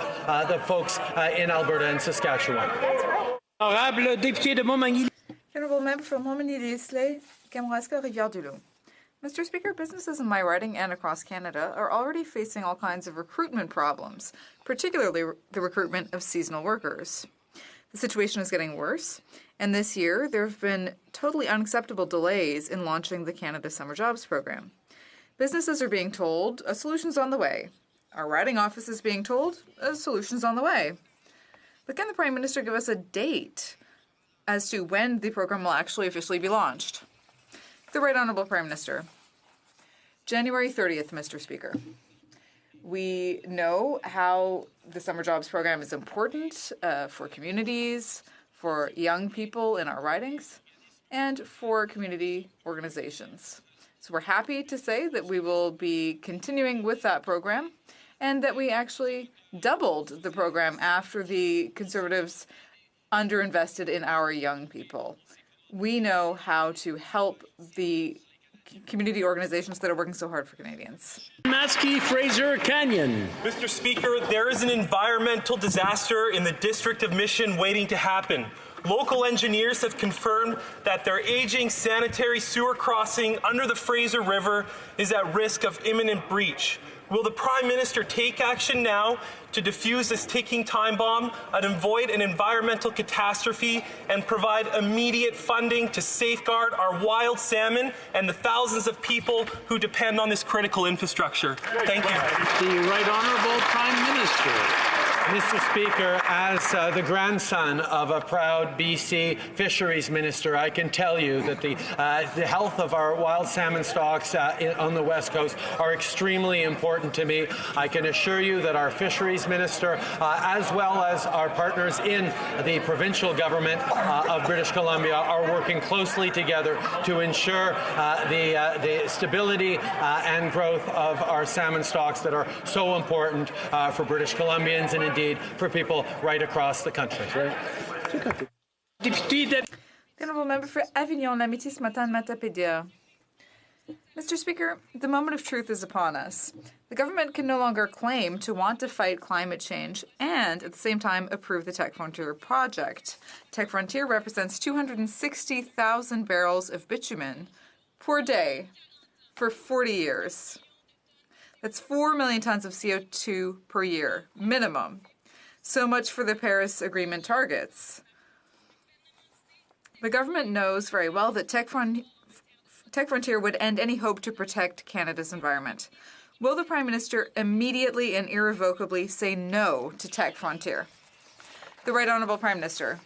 the folks in Alberta and Saskatchewan. Honorable Member for Montmagny-Listler, Kamouraska, Rivière-du-Loup. Mr. Speaker, businesses in my riding and across Canada are already facing all kinds of recruitment problems, particularly the recruitment of seasonal workers. The situation is getting worse, and this year there have been totally unacceptable delays in launching the Canada Summer Jobs Program. Businesses are being told a solution's on the way. Our riding office is being told a solution's on the way. But can the Prime Minister give us a date as to when the program will actually officially be launched? The Right Honourable Prime Minister. January 30th, Mr. Speaker. We know how the Summer Jobs Program is important for communities, for young people in our ridings, and for community organizations. So we're happy to say that we will be continuing with that program and that we actually doubled the program after the Conservatives underinvested in our young people. We know how to help the community organizations that are working so hard for Canadians. Matsky, Fraser, Canyon. Mr. Speaker, there is an environmental disaster in the District of Mission waiting to happen. Local engineers have confirmed that their aging sanitary sewer crossing under the Fraser River is at risk of imminent breach. Will the Prime Minister take action now to defuse this ticking time bomb and avoid an environmental catastrophe and provide immediate funding to safeguard our wild salmon and the thousands of people who depend on this critical infrastructure? Thank you. The Right Honourable Prime Minister. Mr. Speaker, as the grandson of a proud BC fisheries minister, I can tell you that the health of our wild salmon stocks on the West Coast are extremely important to me. I can assure you that our fisheries minister, as well as our partners in the provincial government of British Columbia, are working closely together to ensure the stability and growth of our salmon stocks that are so important for British Columbians and indeed for people right across the country. The Honourable Member for Avignon, Lamitis, Matane, Matapédia. Mr. Speaker, the moment of truth is upon us. The government can no longer claim to want to fight climate change and, at the same time, approve the Tech Frontier project. Tech Frontier represents 260,000 barrels of bitumen per day for 40 years. That's 4 million tons of CO2 per year, minimum. So much for the Paris Agreement targets. The government knows very well that Tech Frontier would end any hope to protect Canada's environment. Will the Prime Minister immediately and irrevocably say no to Tech Frontier? The Right Honourable Prime Minister.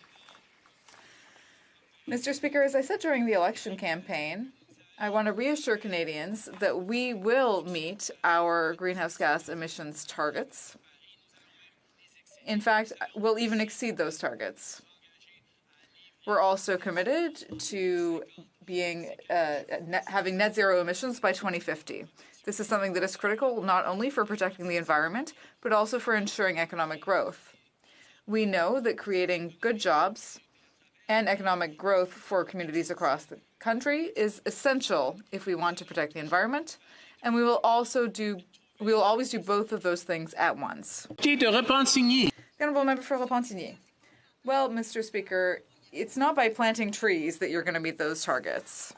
Mr. Speaker, as I said during the election campaign, I want to reassure Canadians that we will meet our greenhouse gas emissions targets. In fact, we'll even exceed those targets. We're also committed to being having net zero emissions by 2050. This is something that is critical not only for protecting the environment, but also for ensuring economic growth. We know that creating good jobs and economic growth for communities across the country is essential if we want to protect the environment, and we will always do both of those things at once. The Honourable Member for Repentigny. Well, Mr. Speaker, it's not by planting trees that you're going to meet those targets.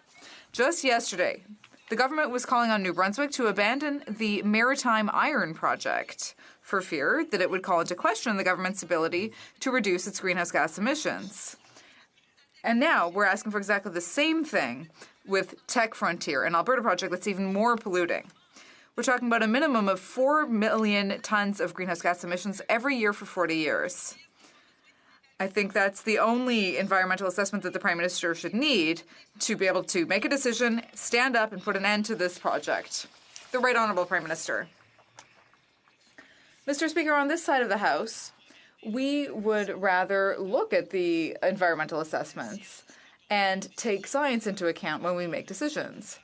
Just yesterday, The government was calling on New Brunswick to abandon the Maritime Iron Project for fear that it would call into question the government's ability to reduce its greenhouse gas emissions. And now we're asking for exactly the same thing with Tech Frontier, an Alberta project that's even more polluting. We're talking about a minimum of 4 million tons of greenhouse gas emissions every year for 40 years. I think that's the only environmental assessment that the Prime Minister should need to be able to make a decision, stand up, and put an end to this project. The Right Honourable Prime Minister. Mr. Speaker, on this side of the House, we would rather look at the environmental assessments and take science into account when we make decisions.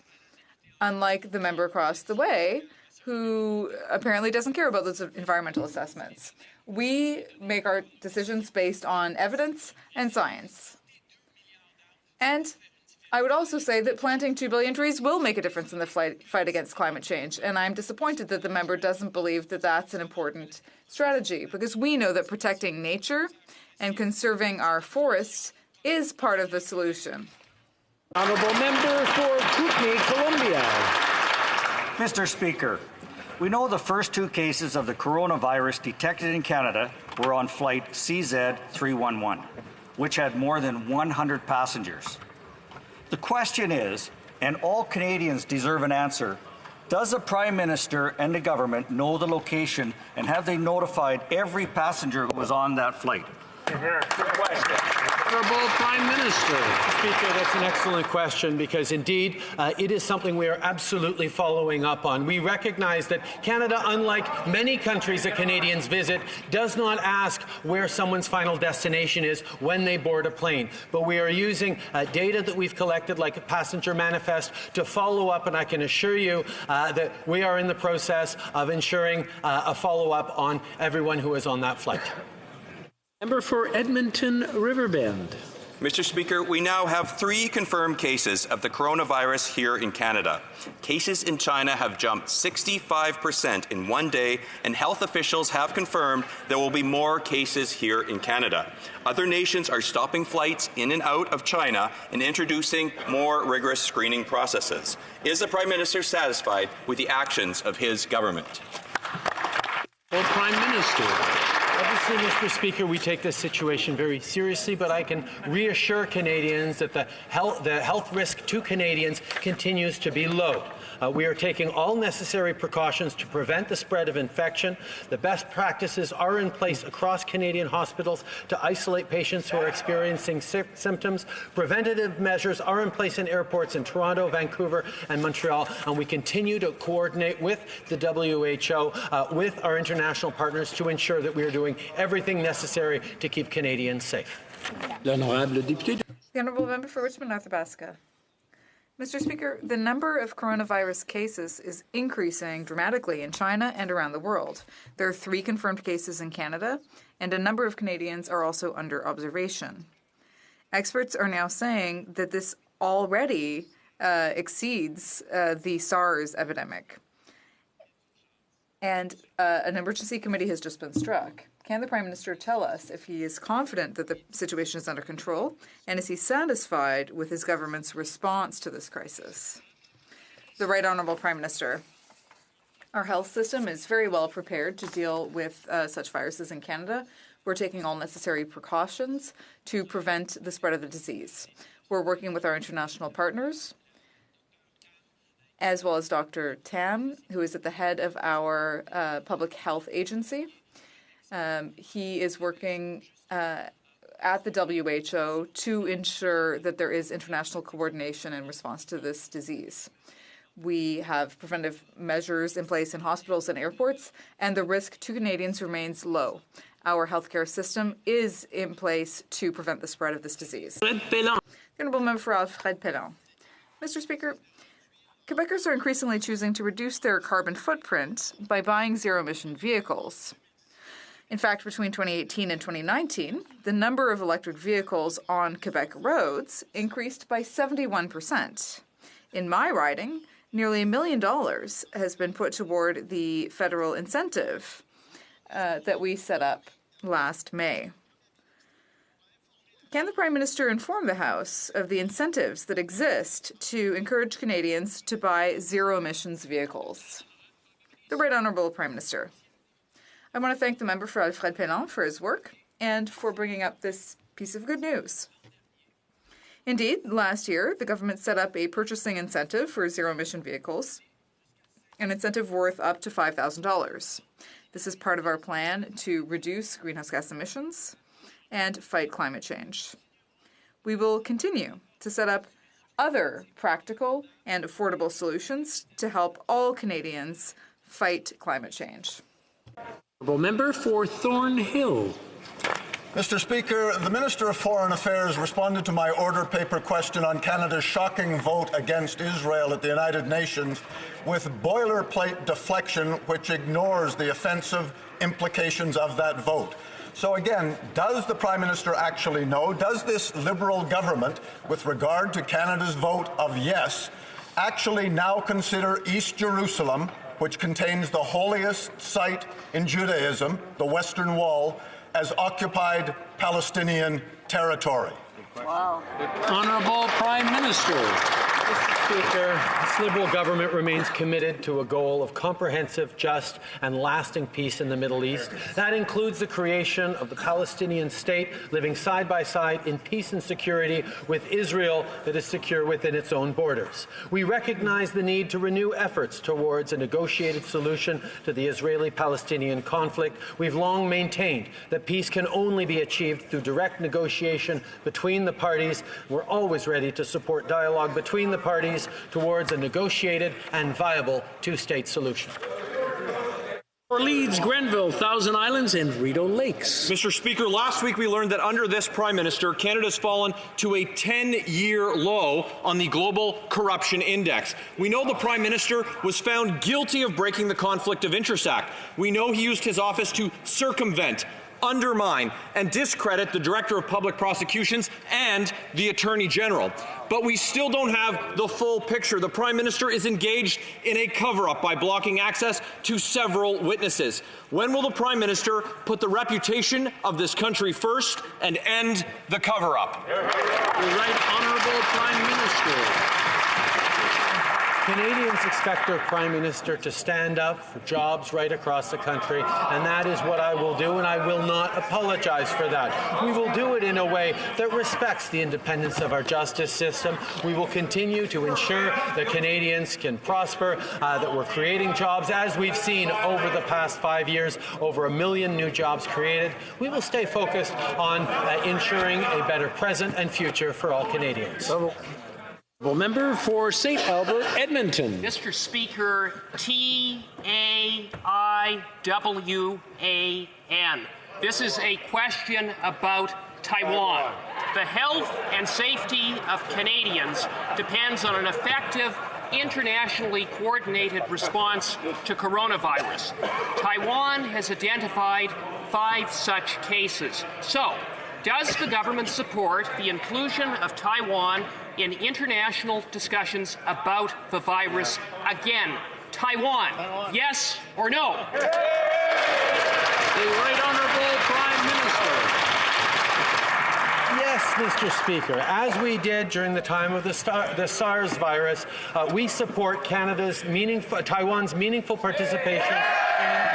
Unlike the member across the way, who apparently doesn't care about those environmental assessments. We make our decisions based on evidence and science. And I would also say that planting 2 billion trees will make a difference in the fight against climate change. And I'm disappointed that the member doesn't believe that that's an important strategy, because we know that protecting nature and conserving our forests is part of the solution. Honourable member for Kootenay, Columbia. Mr. Speaker, we know the first 2 cases of the coronavirus detected in Canada were on flight CZ311, which had more than 100 passengers. The question is, and all Canadians deserve an answer, does the Prime Minister and the government know the location, and have they notified every passenger who was on that flight? Good question. Honourable Prime Minister. Speaker, that's an excellent question, because indeed it is something we are absolutely following up on. We recognize that Canada, unlike many countries that Canadians visit, does not ask where someone's final destination is when they board a plane. But we are using data that we've collected, like a passenger manifest, to follow up, and I can assure you that we are in the process of ensuring a follow-up on everyone who is on that flight. Member for Edmonton Riverbend. Mr. Speaker, we now have 3 confirmed cases of the coronavirus here in Canada. Cases in China have jumped 65% in one day, and health officials have confirmed there will be more cases here in Canada. Other nations are stopping flights in and out of China and introducing more rigorous screening processes. Is the Prime Minister satisfied with the actions of his government? Well, Prime Minister. Obviously, Mr. Speaker, we take this situation very seriously, but I can reassure Canadians that the health risk to Canadians continues to be low. We are taking all necessary precautions to prevent the spread of infection. The best practices are in place across Canadian hospitals to isolate patients who are experiencing symptoms. Preventative measures are in place in airports in Toronto, Vancouver, and Montreal, and we continue to coordinate with the WHO, with our international partners, to ensure that we are doing everything necessary to keep Canadians safe. The Honourable Member for Richmond Athabasca. Mr. Speaker, the number of coronavirus cases is increasing dramatically in China and around the world. There are 3 confirmed cases in Canada, and a number of Canadians are also under observation. Experts are now saying that this already exceeds the SARS epidemic. And an emergency committee has just been struck. Can the Prime Minister tell us if he is confident that the situation is under control, and is he satisfied with his government's response to this crisis? The Right Honourable Prime Minister. Our health system is very well prepared to deal with such viruses in Canada. We're taking all necessary precautions to prevent the spread of the disease. We're working with our international partners, as well as Dr. Tam, who is at the head of our public health agency. He is working at the WHO to ensure that there is international coordination in response to this disease. We have preventive measures in place in hospitals and airports, and the risk to Canadians remains low. Our healthcare system is in place to prevent the spread of this disease. The Honourable Member for Alfred Pellan. Mr. Speaker, Quebecers are increasingly choosing to reduce their carbon footprint by buying zero-emission vehicles. In fact, between 2018 and 2019, the number of electric vehicles on Quebec roads increased by 71%. In my riding, nearly $1 million has been put toward the federal incentive that we set up last May. Can the Prime Minister inform the House of the incentives that exist to encourage Canadians to buy zero-emissions vehicles? The Right Honourable Prime Minister. I want to thank the member for Alfred Pellan for his work and for bringing up this piece of good news. Indeed, last year, the government set up a purchasing incentive for zero-emission vehicles, an incentive worth up to $5,000. This is part of our plan to reduce greenhouse gas emissions and fight climate change. We will continue to set up other practical and affordable solutions to help all Canadians fight climate change. Member for Thornhill. Mr. Speaker, the Minister of Foreign Affairs responded to my order paper question on Canada's shocking vote against Israel at the United Nations with boilerplate deflection, which ignores the offensive implications of that vote. So again, does the Prime Minister actually know? Does this Liberal government, with regard to Canada's vote of yes, actually now consider East Jerusalem, which contains the holiest site in Judaism, the Western Wall, as occupied Palestinian territory? Wow. Honourable Prime Minister. Mr. Speaker, this Liberal government remains committed to a goal of comprehensive, just, and lasting peace in the Middle East. That includes the creation of the Palestinian state, living side by side in peace and security with Israel that is secure within its own borders. We recognize the need to renew efforts towards a negotiated solution to the Israeli-Palestinian conflict. We've long maintained that peace can only be achieved through direct negotiation between the parties. We're always ready to support dialogue between the parties towards a negotiated and viable two-state solution. For Leeds, Grenville, Thousand Islands, and Rideau Lakes. Mr. Speaker, last week we learned that under this Prime Minister, Canada's fallen to a 10-year low on the Global Corruption Index. We know the Prime Minister was found guilty of breaking the Conflict of Interest Act. We know he used his office to circumvent, undermine, and discredit the Director of Public Prosecutions and the Attorney General. But we still don't have the full picture. The Prime Minister is engaged in a cover-up by blocking access to several witnesses. When will the Prime Minister put the reputation of this country first and end the cover-up? The Right Honourable Prime Minister. Canadians expect their Prime Minister to stand up for jobs right across the country, and that is what I will do, and I will not apologize for that. We will do it in a way that respects the independence of our justice system. We will continue to ensure that Canadians can prosper, that we're creating jobs, as we've seen over the past 5 years, over 1 million new jobs created. We will stay focused on ensuring a better present and future for all Canadians. Member for St. Albert, Edmonton. Mr. Speaker, T-A-I-W-A-N. This is a question about Taiwan. The health and safety of Canadians depends on an effective, internationally coordinated response to coronavirus. Taiwan has identified 5 such cases. So, does the government support the inclusion of Taiwan in international discussions about the virus? Again, Taiwan, yes or no? The Right Honourable Prime Minister. Yes, Mr. Speaker. As we did during the time of the SARS virus, we support Taiwan's meaningful participation in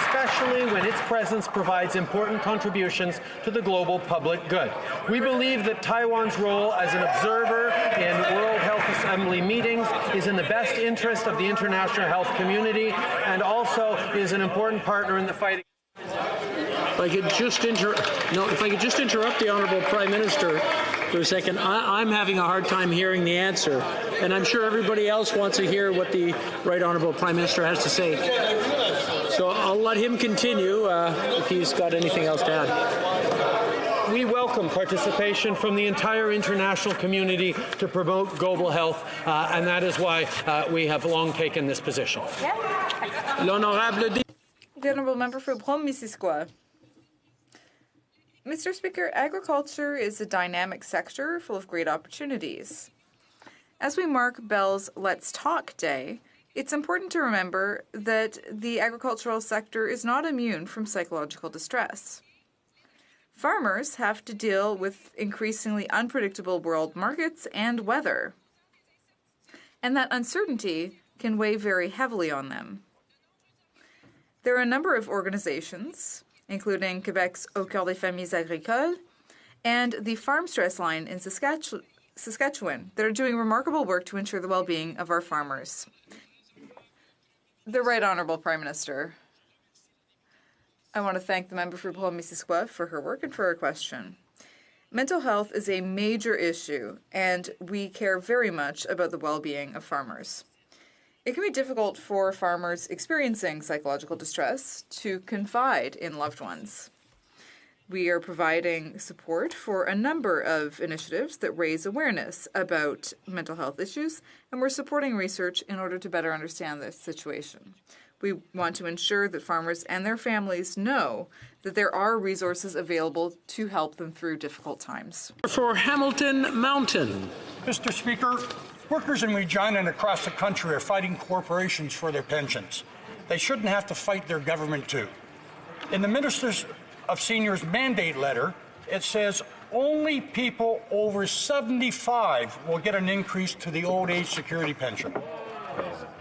especially when its presence provides important contributions to the global public good. We believe that Taiwan's role as an observer in World Health Assembly meetings is in the best interest of the international health community and also is an important partner in the fight. If I could just interrupt the Honourable Prime Minister for a second. I'm having a hard time hearing the answer, and I'm sure everybody else wants to hear what the Right Honourable Prime Minister has to say. So I'll let him continue if he's got anything else to add. We welcome participation from the entire international community to promote global health, and that is why we have long taken this position. The Honourable Member for Brome-Missisquoi. Mr. Speaker, agriculture is a dynamic sector full of great opportunities. As we mark Bell's Let's Talk Day, it's important to remember that the agricultural sector is not immune from psychological distress. Farmers have to deal with increasingly unpredictable world markets and weather, and that uncertainty can weigh very heavily on them. There are a number of organizations, including Quebec's Au Cœur des Familles Agricoles and the Farm Stress Line in Saskatchewan, that are doing remarkable work to ensure the well-being of our farmers. The Right Honourable Prime Minister. I want to thank the member for Paul-Missisquoi for her work and for her question. Mental health is a major issue, and we care very much about the well-being of farmers. It can be difficult for farmers experiencing psychological distress to confide in loved ones. We are providing support for a number of initiatives that raise awareness about mental health issues, and we're supporting research in order to better understand this situation. We want to ensure that farmers and their families know that there are resources available to help them through difficult times. For Hamilton Mountain. Mr. Speaker, workers in Regina and across the country are fighting corporations for their pensions. They shouldn't have to fight their government too. In the Ministers of Seniors mandate letter, it says only people over 75 will get an increase to the old age security pension.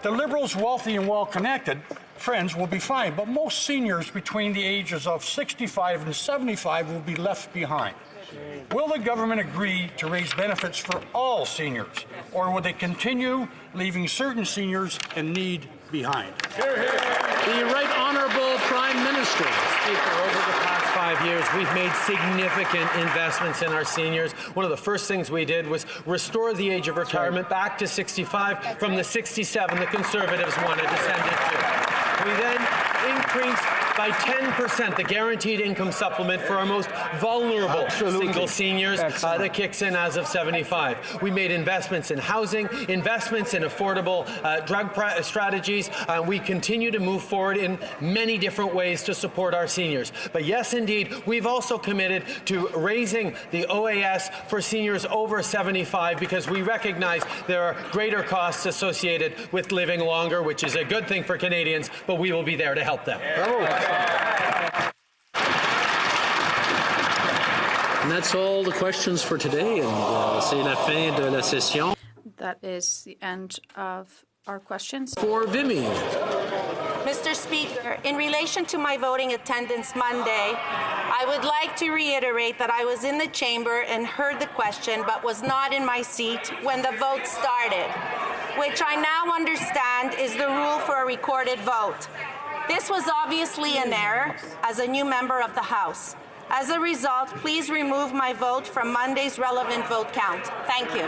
The Liberals' wealthy and well-connected friends will be fine, but most seniors between the ages of 65 and 75 will be left behind. Will the government agree to raise benefits for all seniors, or will they continue leaving certain seniors in need behind? The Right Honourable Prime Minister. Speaker, over the past 5 years, we've made significant investments in our seniors. One of the first things we did was restore the age of retirement back to 65 from the 67 the Conservatives wanted to send it to. We then increased by 10% the guaranteed income supplement for our most vulnerable single seniors that kicks in as of 75. We made investments in housing, investments in affordable drug strategies. We continue to move forward in many different ways to support our seniors. But yes, indeed, we've also committed to raising the OAS for seniors over 75 because we recognize there are greater costs associated with living longer, which is a good thing for Canadians, but we will be there to help them. And that's all the questions for today, and c'est la fin de la session. That is the end of our questions. For Vimy. Mr. Speaker, in relation to my voting attendance Monday, I would like to reiterate that I was in the chamber and heard the question, but was not in my seat when the vote started, which I now understand is the rule for a recorded vote. This was obviously an error as a new member of the House. As a result, please remove my vote from Monday's relevant vote count. Thank you.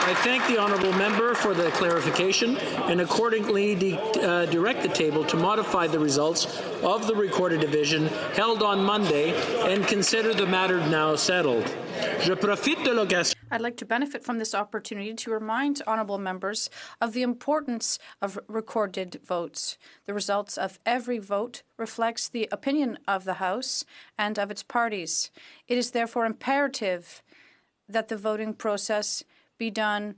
I thank the honourable member for the clarification and accordingly direct the table to modify the results of the recorded division held on Monday and consider the matter now settled. Je profite de l'occasion. I'd like to benefit from this opportunity to remind honourable members of the importance of recorded votes. The results of every vote reflects the opinion of the House and of its parties. It is therefore imperative that the voting process be done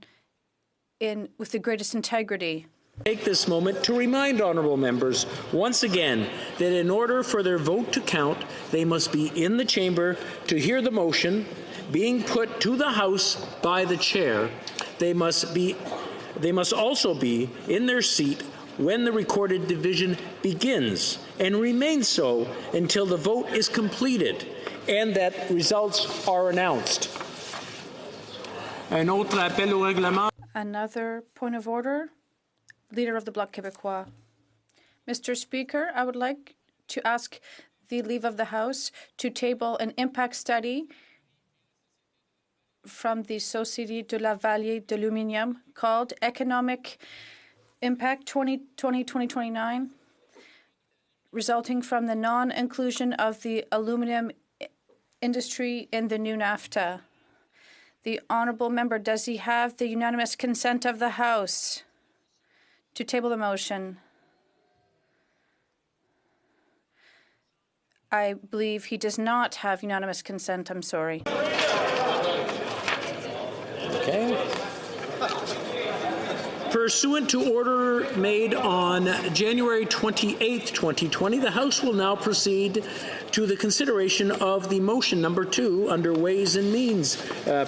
with the greatest integrity. Take this moment to remind honourable members once again that in order for their vote to count, they must be in the chamber to hear the motion being put to the House by the chair. They must also be in their seat when the recorded division begins and remain so until the vote is completed and that results are announced. Another point of order. Leader of the Bloc Québécois. Mr. Speaker, I would like to ask the leave of the House to table an impact study from the Société de la Vallée de l'Aluminium called Economic Impact 2020-2029, resulting from the non-inclusion of the aluminum industry in the new NAFTA. The honourable member, does he have the unanimous consent of the House to table the motion? I believe he does not have unanimous consent. I'm sorry. Okay. Per Pursuant to order made on January 28, 2020, the House will now proceed to the consideration of the motion number 2 under Ways and Means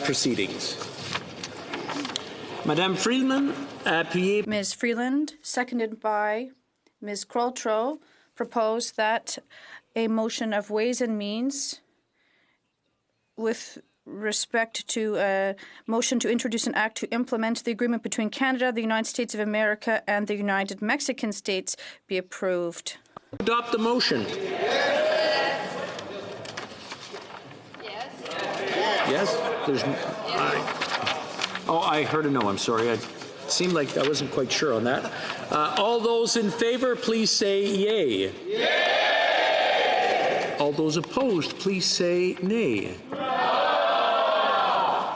proceedings. Madame Freeland, appuyée. Ms. Freeland, seconded by Ms. Qualtrough, proposed that a motion of Ways and Means with respect to a motion to introduce an act to implement the agreement between Canada, the United States of America, and the United Mexican States be approved. Adopt the motion. Yes? There's. I heard a no. I'm sorry. It seemed like I wasn't quite sure on that. All those in favor, please say yay. Yay! All those opposed, please say nay.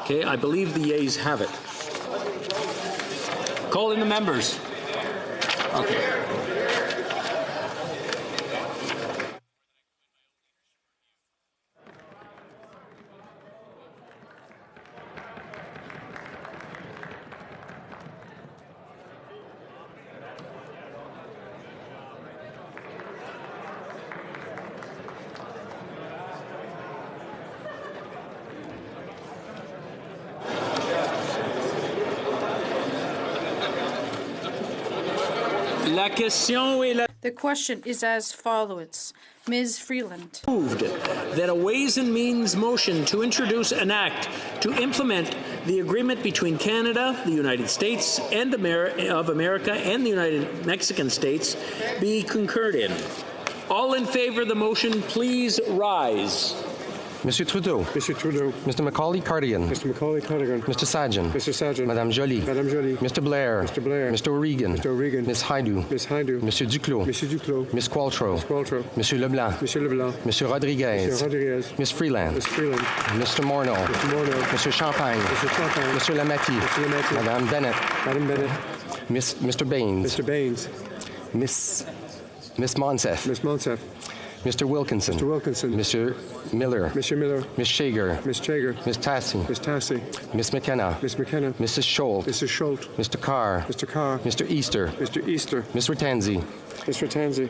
Okay, I believe the yeas have it. Call in the members. Okay. The question is as follows. Ms. Freeland. Moved that a Ways and Means motion to introduce an act to implement the agreement between Canada, the United States of America, and the United Mexican States be concurred in. All in favor of the motion, please rise. Monsieur Trudeau. Monsieur Trudeau. Mr. Macaulay Cardigan. Mr. Macaulay Cardigan. Mr. Sajjan. Mr. Sajjan. Madame Joly. Madame Joly. Mr. Blair. Mr. Blair. Mr. O'Regan. Mr. O'Regan. Ms. Haidu. Ms. Haidu. Monsieur Duclos. Monsieur Duclos. Ms. Qualtrough. Ms. Qualtrough. Monsieur Leblanc. Monsieur Leblanc. Monsieur Rodriguez. Monsieur Rodriguez. Ms. Freeland. Ms. Freeland. Mr. Morneau. Mr. Morneau. Monsieur Champagne. Mr. Champagne. Monsieur Lametti. Mr. Lametti. Madame Bennett. Madame Bennett. Mr. Baines. Mr. Baines. Miss Monsef. Ms. Monsef. Mr. Wilkinson. Mr. Wilkinson. Mr. Miller. Mr. Miller. Ms. Shager. Ms. Shager. Ms. Tassi. Ms. Tassi. Ms. McKenna. Ms. McKenna. Mrs. Scholt. Mrs. Scholt. Mr. Carr. Mr. Carr. Mr. Easter. Mr. Easter. Ms. Ratanzi. Mr. Ratanzi.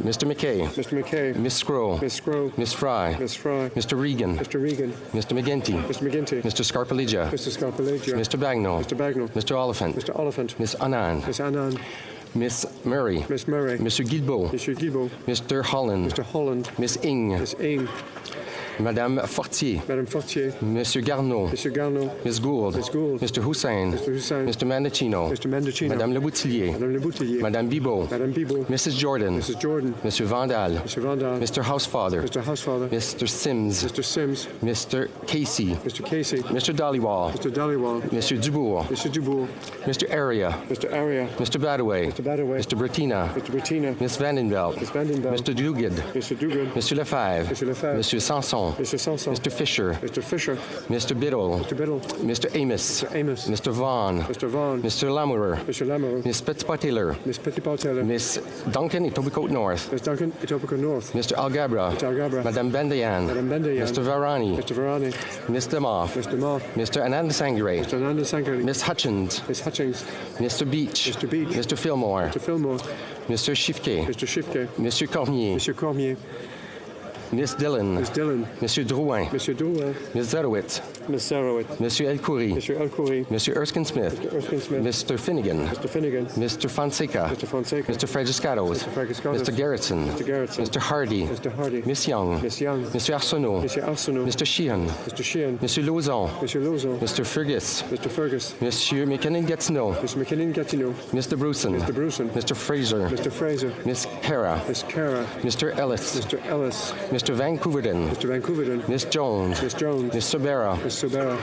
Mr. McKay. Mr. McKay. Ms. Scrow. Ms. Scrow. Ms. Fry. Ms. Fry. Mr. Regan. Mr. Regan. Mr. McGinty. Mr. McGinty. Mr. Scarpellegia. Mr. Scarpellegia. Mr. Bagnall. Mr. Bagnall. Mr. Oliphant. Mr. Oliphant. Ms. Anand. Ms. Anand. Miss Murray. Miss Murray. Mr. Guilbeault. Mr. Guilbeault. Mr. Holland. Mr. Holland. Miss Ing. Miss Ing. Madame Fortier. Madame Fortier. Monsieur Garneau. Monsieur Garneau. Ms. Gould. Ms. Gould. Mr. Hussain. Mr. Hussain. Mr. Mendocino. Mr. Mendocino. Madame Le Boutillier. Madame Le Boutillier. Madame Bibeau. Madame Bibeau. Mrs. Jordan. Mrs. Jordan. Monsieur Vandal. Mr. Vandal. Mr. Housefather. Mr. Housefather. Mr. Sims. Mr. Sims. Mr. Casey. Mr. Casey. Mr. Dollywall. Mr. Dollywall. Mr. Dubourg. Mr. Dubourg. Mr. Area. Mr. Area. Mr. Badaway. Mr. Badaway. Mr. Bertina. Mr. Bertina. Miss Vandenbelt. Miss Vandenbelt. Mr. Duguid. Mr. Duguid. Mr. Lefebvre. Mr. Lefebvre. Mr. Sanson. Mr. Sanson. Mr. Fisher. Mr. Fisher. Mr. Biddle. Mr. Biddle. Mr. Amos. Mr. Amos. Mr. Vaughan. Mr. Vaughan. Mr. Lamoureux. Mr. Lamoureux. Miss Petitpas-Taylor. Miss Petitpas-Taylor. Miss Duncan, Etobicoke North. Miss Duncan, Etobicoke North. Mr. Algabra. Mr. Algabra. Madame Bendayan. Madame Bendayan. Mr. Varani. Mr. Varani. Miss Demoff. Mr. Demoff. Mr. Ananda Sangre. Mr. Ananda Sangre. Miss Hutchins. Miss Hutchins. Mr. Beach. Mr. Beach. Mr. Fillmore. Mr. Fillmore. Mr. Shifke. Mr. Shifke. Monsieur Cormier. Monsieur Cormier. Miss Dillon. Miss Dillon. Monsieur Drouin. Monsieur Drouin. Miss Zerowitz. Miss Zerowitz. Monsieur Elkoury. Monsieur Elkoury. Monsieur Erskine Smith. Mr. Erskine Smith. Mr. Finnegan. Mr. Finnegan. Mr. Fonseca. Mr. Fonseca. Mr. Fredescatos. Mr. Fredescatos. Mr. Garretson. Mr. Garretson. Mr. Hardy. Mr. Hardy. Miss Young. Miss Young. Monsieur Arsenault. Monsieur Arsenault. Mr. Sheehan. Mr. Sheehan. Monsieur Lauzon. Monsieur Lauzon. Mr. Fergus. Mr. Fergus. Monsieur McKinnon-Gatineau. Mr. McKinnon-Gatineau. Mr. Bruson. Mr. Bruson. Mr. Fraser. Mr. Fraser. Miss Cara. Miss Cara. Mr. Ellis. Mr. Ellis. Mr. Vancouverden. Mr. Vancouverden. Miss Jones. Miss Jones. Miss Sobera. Miss Sobera.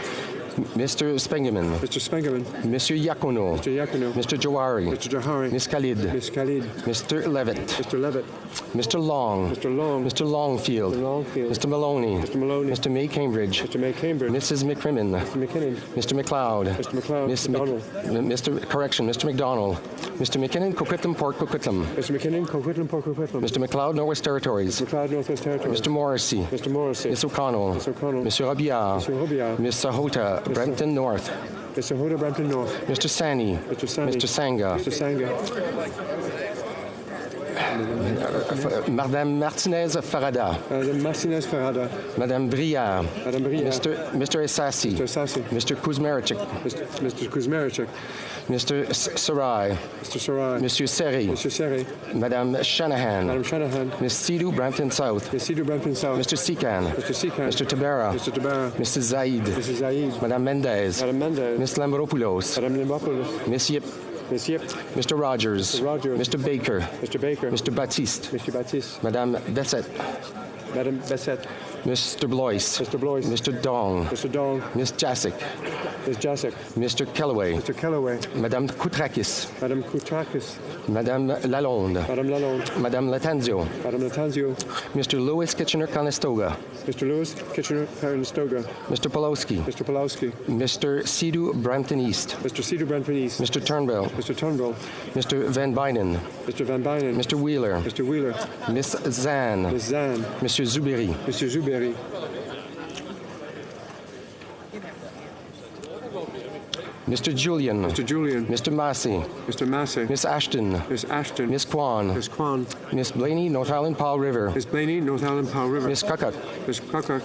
Mr. Spengeman. Mr. Spengeman. Monsieur Yacono. Mr. Yacono. Mr. Johari. Mr. Johari. Miss Khalid. Miss Khalid. Mr. Levitt. Mr. Levitt. Mr. Long. Mr. Long. Mr. Longfield. Mr. Longfield. Mr. Maloney. Mr. Maloney. Mr. May Cambridge. Mr. May Cambridge. Mrs. McCrimmon. Mr. McKinnon. Mr. McLeod. Mr. McLeod. Miss McDonald. Mr. McDonald. Mr. McKinnon, Coquitlam, Port Coquitlam. Mr. McKinnon, Coquitlam, Port Coquitlam. Mr. McLeod, Northwest Territories. Mr. McLeod, Northwest Territories. Mr. Morrissey. Mr. Morrissey. Ms. O'Connell. Mr. O'Connell. Mr. Robillard. Mr. Robillard. Ms. Sahota, Brampton North. Mr. Hoda, Brampton North. Mr. Sani. Mr. Sani. Mr. Sanga. Mr. Sanga. Madame Martinez Farada. Madame Martinez Farada. Madame Briard. Madame Briard. Mr. Esassi. Mr. Sassi. Mr. Kuzmerichik. Mr. Kuzmerichik. Mr. Sarai. Mr. Sarai. Monsieur Seri. Mr. Seri. Madame Shanahan. Madame Shanahan. Ms. Sidhu, Brampton South. Ms. Sidhu, Brampton South. Mr. Sikan. Mr. Sikan. Mr. Tabera. Mr. Tabera. Mrs. Zaid. Mrs. Zaid. Madame Mendez. Madame Mendez. Ms. Lambropoulos. Madame Lambropoulos. Miss Yip. Ms. Yip. Mr. Rogers. Mr. Rogers. Mr. Baker. Mr. Baker. Mr. Baptiste. Mr. Baptiste. Madame Bessette. Madame Bessette. Mr. Blois. Mr. Blois. Mr. Dong. Mr. Dong. Miss Jasic. Ms. Jasic. Mr. Kellaway. Mr. Kellaway. Madame Koutrakis. Madame Koutrakis. Madame Lalonde. Madame Lalonde. Madame Latanzio. Madame Latanzio. Mr. Lewis Kitchener-Conestoga. Mr. Lewis Kitchener-Conestoga. Mr. Pulowski. Mr. Pulowski. Mr. Sidhu Brampton East. Mr. Sidhu Brampton East. Mr. Turnbull. Mr. Turnbull. Mr. Van Bynen. Mr. Van Bynen. Mr. Wheeler. Mr. Wheeler. Miss Zan. Ms. Zan. Monsieur Zubiri. Monsieur Zuberi. Mr. Julian. Mr. Julian. Mr. Massey. Mr. Massey. Miss Ashton. Miss Ashton. Miss Kwan. Miss Kwan. Miss Blaney, North Island, Powell River. Miss Blaney, North Island, Powell River. Miss Cuckut. Miss Cuckut.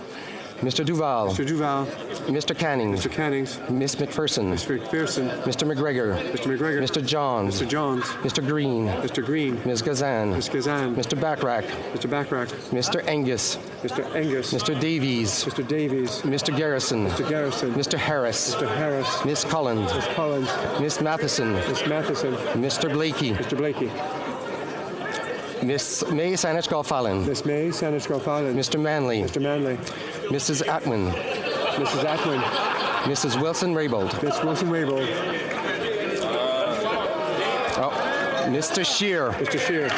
Mr. Duval. Mr. Duval. Mr. Canning. Mr. Cannings. Miss McPherson. Miss McPherson. Mr. McGregor. Mr. McGregor. Mr. Johns. Mr. Johns. Mr. Green. Mr. Green. Ms. Gazan. Miss Gazan. Mr. Backrack. Mr. Backrack. Mr. Angus. Mr. Angus. Mr. Davies. Mr. Davies. Mr. Garrison. Mr. Garrison. Mr. Harris. Mr. Harris. Miss Collins. Miss Collins. Miss Matheson. Miss Matheson. Mr. Blakey. Mr. Blakey. Miss May Sanych Golfallen. Miss May Sanych Golfallen. Mr. Manley. Mr. Manley. Mrs. Atwin. Mrs. Atwin. Mrs. Wilson Raybold. Miss Wilson Raybold. Oh, Mr. Shear. Mr. Shear.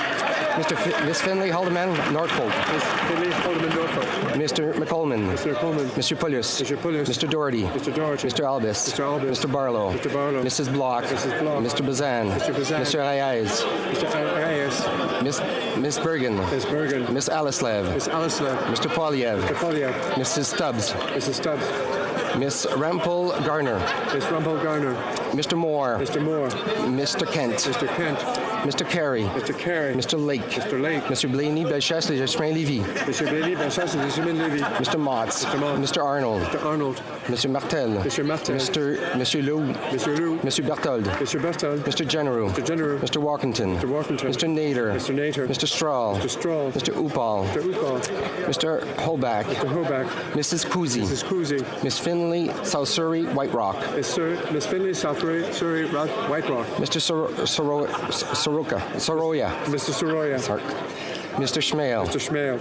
Miss Finley Haldeman, Norfolk. Miss Finley Haldeman, Norfolk. Mr. McColeman. Mr. McColeman. Mr. Pulius. Mr. Pulius. Mr. Doherty. Mr. Doherty. Mr. Albus. Mr. Albus. Mr. Barlow. Mr. Barlow. Mrs. Block. Mrs. Block. Mr. Bazan. Mr. Bazan. Mr. Ayaz. Mr. Reyes. Miss Bergen. Miss Bergen. Miss Alislev. Miss Alislev. Mr. Polyev. Mr. Polyev. Mrs. Stubbs. Mrs. Stubbs. Miss Rampel Garner. Miss Rumpel Garner. Mr. Moore. Mr. Moore. Mr. Kent. Mr. Kent. Mr. Carey. Mr. Carey. Mr. Lake. Mr. Lake. Mr. Blaney, Bellechasse, Desjardins-Lévis. Mr. Bailey, Bellechasse, Desjardins-Lévis. Mr. Motts. Mr. Motts. Mr. Arnold. Mr. Arnold. Mr. Martel. Mr. Martel. Monsieur Lou. Mr. Lou. Mr. Berthold. Mr. Berthold. Mr. General. Mr. General. Mr. Walkington. Mr. Walkington. Mr. Nader. Mr. Nader. Mr. Strahl. Mr. Strahl. Mr. Upal. Mr. Upal. Mr. Holback. Mr. Holback. Mrs. Cousy. Mrs. Cousy. Miss Finley, South Surrey, White Rock. Miss Finley, South Surrey, White Rock. Mr. Soroya. Mr. Soroya. Sorry. Mr. Schmale. Mr. Schmale.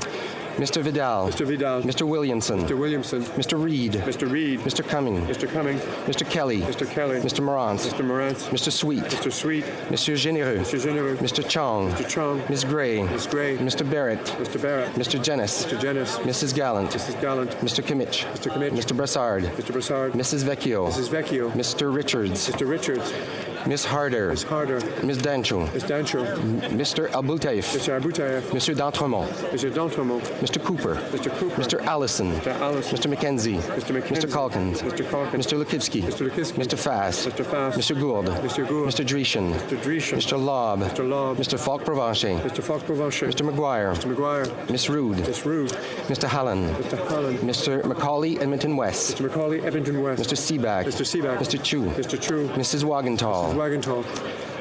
Mr. Vidal. Mr. Vidal. Mr. Williamson. Mr. Williamson. Mr. Reed. Mr. Reed. Mr. Cumming. Mr. Cumming. Mr. Kelly. Mr. Kelly. Mr. Morantz. Mr. Morantz. Mr. Sweet. Mr. Sweet. Mr. Genereux. Mr. Genereux. Mr. Chong. Mr. Chong. Miss Gray. Miss Gray. Mr. Barrett. Mr. Barrett. Mr. Jennis. Mr. Jennis. Mrs. Gallant. Mrs. Gallant. Mr. Kimmich. Mr. Kimmich. Mr. Brassard. Mr. Brassard. Mrs. Vecchio. Mrs. Vecchio. Mr. Richards. Mr. Richards. Miss Harder. Miss Harder. Miss Dancho. Miss Dancho. Mr. Alboutaif. Mr. Abutayev. Monsieur d'Entremont. Mr. D'Entremont. Mr. Cooper. Mr. Cooper. Mr. Allison. Mr. Allison. Mr. McKenzie. Mr. McKenzie. Mr. Calkins. Mr. Calkins. Mr. Lukivsky. Mr. Lukivsky. Mr. Fass. Mr. Fass. Mr. Gould. Mr. Gould. Mr. Dreeshen. Mr. Dreeshen. Mr. Lobb. Mr. Lobb. Mr. Falk Provencher. Mr. Falk Provencher. Mr. McGuire. Mr. McGuire. Miss Rude. Miss Rude. Mr. Hallen. Mr. Holland. Mr. Macaulay, Edmonton West. Mr. Macaulay, Edmonton West. Mr. Seaback. Mr. Seaback. Mr. Chu. Mr. Chu. Mrs. Wagenthal. Mrs. Wagenthal.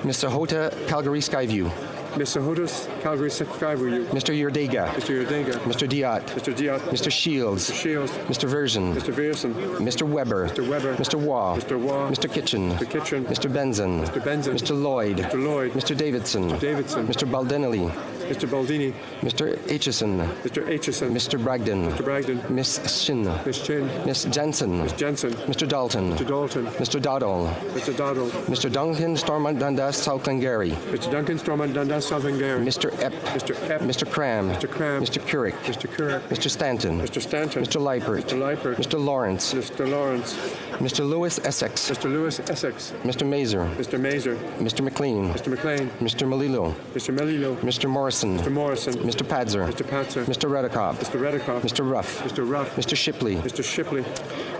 Mr. Hota, Calgary Skyview. Mr. Hodas, Calgary Skyview. Mr. Yurdega. Mr. Yurdega. Mr. Diot. Mr. Diot. Mr. Shields. Mr. Shields. Mr. Version. Mr. Vierson. Mr. Weber. Mr. Weber. Mr. Waugh. Mr. Waugh. Mr. Kitchen. Mr. Kitchen. Mr. Benson. Mr. Benson. Mr. Lloyd. Mr. Lloyd. Mr. Davidson. Mr. Davidson. Mr. Baldinelli. Mr. Baldini. Mr. Aitchison. Mr. Aitchison. Mr. Bragdon. Mr. Bragdon. Miss Shin. Miss Chin. Miss Jensen. Miss Jensen. Mr. Dalton. Mr. Dalton. Mr. Doddle. Mr. Doddle. Mr. Duncan Stormont Dundas South Glengarry. Mr. Duncan Stormont Dundas South Glengarry. Mr. Epp. Mr. Epp. Mr. Cram. Mr. Cram. Mr. Couric. Mr. Couric. Mr. Stanton. Mr. Stanton. Mr. Leipert. Mr. Leipert. Mr. Lawrence. Mr. Lawrence. Mr. Lewis Essex. Mr. Lewis Essex. Mr. Mazer. Mr. Mazer. Mr. McLean. Mr. McLean. Mr. Melillo. Mr. Melillo. Mr. Morrison. Mr. Morrison. Mr. Padzer. Mr. Patzer. Mr. Reddekopp. Mr. Reddekopp. Mr. Ruff. Mr. Ruff. Mr. Shipley. Mr. Shipley.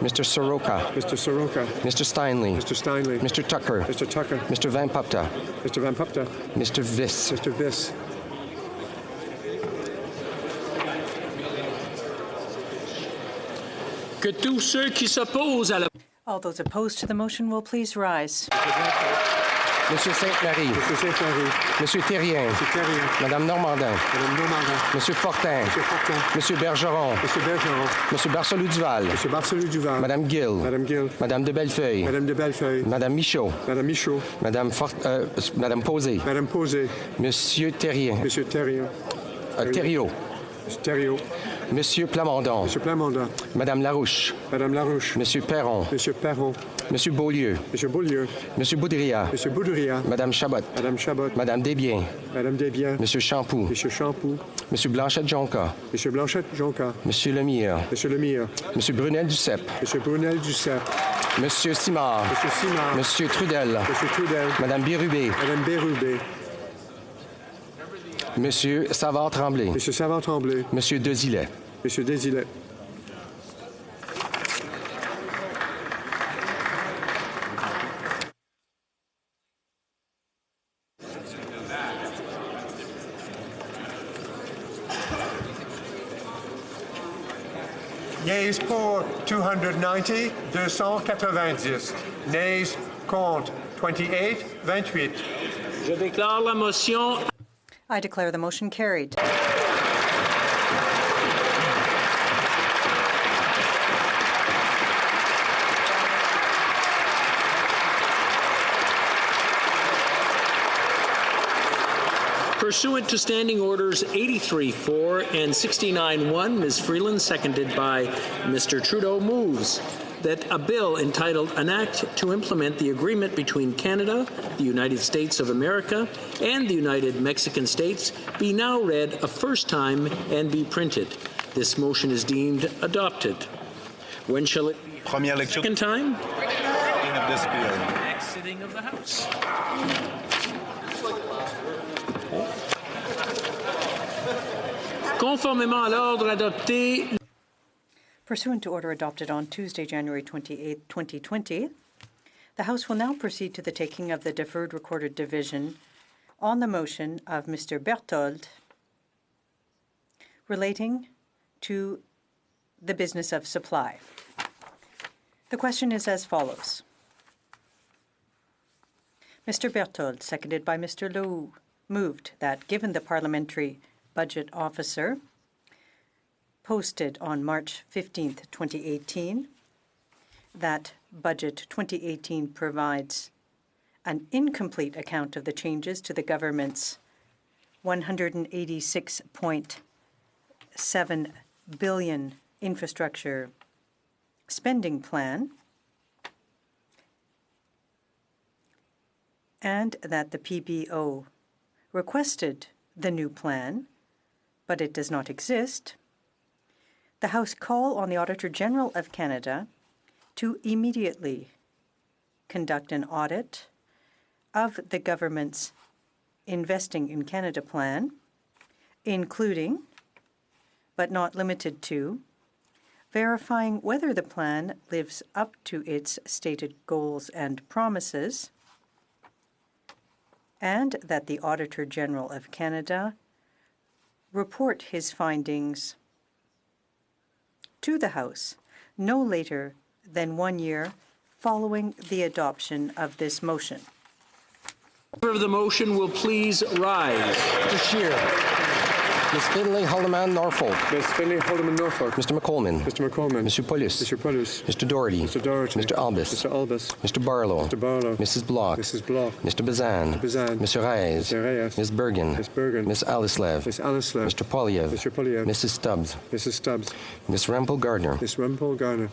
Mr. Soroka. Mr. Soroka. Mr. Steinley. Mr. Steinley. Mr. Tucker. Mr. Tucker. Mr. Van Pupta. Mr. Van Pupta. Mr. Viss. Mr. Viss. Que tous ceux qui s'opposent à la... All those opposed to the motion will please rise. Monsieur Sainte-Marie. Monsieur Sainte-Marie. Monsieur Thérien. Monsieur Thérien. Madame Normandin. Madame Normandin. Monsieur Fortin. Monsieur Fortin. Monsieur Bergeron. Monsieur Bergeron. Monsieur Barcelou-Duval. Monsieur Barcelou-Duval. Madame Gill. Madame Gill. Madame de Bellefeuille. Madame de Bellefeuille. Madame Michaud. Madame Michaud. Madame Posé. Madame Posé. Monsieur Thérien. Monsieur Thérien. Thériault. Monsieur Thériault. Monsieur Plamondon. Monsieur Plamondon. Madame Larouche. Madame Larouche. Monsieur Perron. Monsieur Perron. Monsieur Beaulieu. Monsieur Beaulieu. Monsieur Boudria. Monsieur Boudria. Madame Chabot. Madame Chabot. Madame Desbiens. Madame Desbiens. Monsieur Champoux. Monsieur Champoux. Monsieur Blanchette-Jonca. Monsieur Blanchette-Jonca. Monsieur Lemire. Monsieur Lemire. Monsieur Brunel-Duceppe. Monsieur Brunel-Duceppe. Monsieur Simard. Monsieur Simard. Monsieur Trudel. Monsieur Trudel. Madame Bérubé. Madame Bérubé. Monsieur Savard-Tremblay. Monsieur Savard-Tremblay. Monsieur Desilets. Monsieur Desilets. Yeas pour 290, 290. Nays contre 28, 28. Je déclare la motion. I declare the motion carried. Pursuant to Standing Orders 83-4 and 69-1, Ms. Freeland, seconded by Mr. Trudeau, moves that a bill entitled An Act to Implement the Agreement between Canada, the United States of America, and the United Mexican States be now read a first time and be printed. This motion is deemed adopted. When shall it be? Première lecture. Second time? Of this bill. Next sitting of the House. Conformément à l'ordre adopté. Pursuant to order adopted on Tuesday, January 28, 2020, the House will now proceed to the taking of the deferred recorded division on the motion of Mr. Berthold relating to the business of supply. The question is as follows. Mr. Berthold, seconded by Mr. Leroux, moved that given the parliamentary budget officer posted on March 15, 2018, that Budget 2018 provides an incomplete account of the changes to the government's $186.7 billion infrastructure spending plan, and that the PBO requested the new plan, but it does not exist, the House call on the Auditor General of Canada to immediately conduct an audit of the government's Investing in Canada plan, including, but not limited to, verifying whether the plan lives up to its stated goals and promises, and that the Auditor General of Canada report his findings to the House no later than 1 year following the adoption of this motion. The member of the motion will please rise. Mr. Scheer. Ms. Finley Holloman Norfolk. Ms. Finley Holloman Norfolk. Mr. McColman. Mr. McColman. Mr. Paulus. Mr. Paulus. Mr. Doherty. Mr. Doherty. Mr. Albus. Mr. Albus. Mr. Barlow. Mr. Barlow. Mrs. Block. Mrs. Block. Mr. Bazan. Mr. Bazan. Mr. Reyes. Mr. Reyes. Ms. Bergen. Ms. Bergen. Ms. Alislev. Ms. Alislev. Mr. Polyev. Mr. Polyev. Mrs. Stubbs. Mrs. Stubbs. Ms. Rempel Gardner. Ms. Rempel Gardner.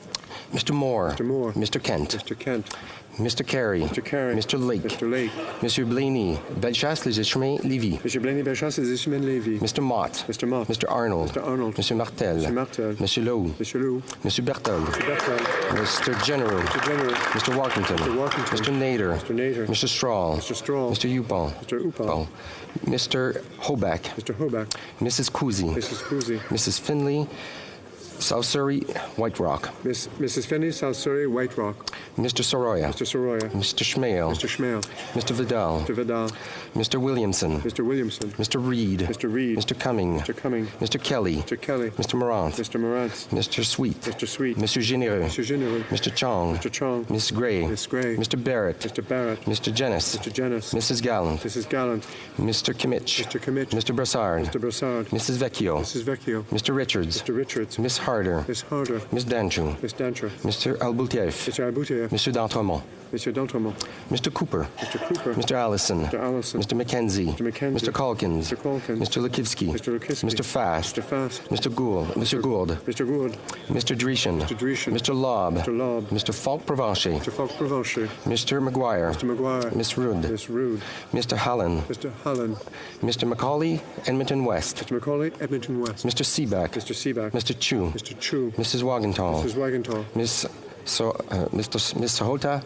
Mr. Moore. Mr. Moore. Mr. Kent. Mr. Kent. Mr. Carey. Mr. Carey. Mr. Lake. Mr. Lake. Monsieur Blaney. Bellechasse, Les Chemins, Lévis. Mr. Blaney Bellechasse, Les Chemins, Lévis. Mr. Mott. Mr. Mott. Mr. Arnold. Mr. Arnold. Monsieur Martel. Mr. Martel. Monsieur Lowe. Mr. Lowe. Monsieur Berthold. Mr. Berthold. Mr. General. Mr. General. Mr. Walkington. Mr. Walkington. Mr. Nader. Mr. Nader. Mr. Strahl. Mr. Strahl. Mr. Upal. Mr. Upal. Mr. Hoback. Mr. Hoback. Mrs. Cousy. Mrs. Cousy. Mrs. Finley. South Surrey, White Rock. Mrs. Finley, South Surrey, White Rock. Mr. Soroya. Mr. Soroya. Mr. Schmale. Mr. Schmale. Mr. Vidal. Mr. Vidal. Mr. Williamson. Mr. Williamson. Mr. Reed. Mr. Reed. Mr. Cumming. Mr. Cumming. Mr. Kelly. Mr. Kelly. Mr. Morant. Mr. Morant. Mr. Sweet. Mr. Sweet. Monsieur Généreux. Mr. Généreux. Mr. Chong. Mr. Chong. Miss Gray. Miss Gray. Mr. Barrett. Mr. Barrett. Mr. Jennis. Mr. Jennis. Mrs. Gallant. Mrs. Gallant. Mr. Kimmich. Mr. Kimmich. Mr. Brassard. Mr. Brassard. Mrs. Vecchio. Mrs. Vecchio. Mr. Richards. Mr. Richards. Miss Harder. Miss Harder. Miss Danchu. Miss Dancher. Mr. Alboutieff. Mr. Alboutieff. Monsieur d'Entremont. Monsieur d'Entremont. Mr. Cooper. Mr. Cooper. Mr. Allison. Mr. Allison. Mr. McKenzie. Mr. McKenzie. Mr. Calkins. Mr. Calkins. Mr. Lukivsky. Mr. Lukivsky. Mr. Fast. Mr. Fast. Mr. Gould. Mr. Gould. Mr. Gould. Mr. Dreeshen. Mr. Dreeshen. Mr. Lobb. Mr. Lobb. Mr. Falk Provencher. Mr. Falk Provencher. Mr. McGuire. Mr. McGuire. Miss Rood. Miss Rood. Mr. Hallen. Mr. Hallen. Mr. Macaulay, Edmonton West. Mr. Macaulay, Edmonton West. Mr. Seaback. Mr. Seaback. Mr. Chu. Mr. Chu. Mrs. Wagenthal. Mrs. Wagenthal. Miss Sahota,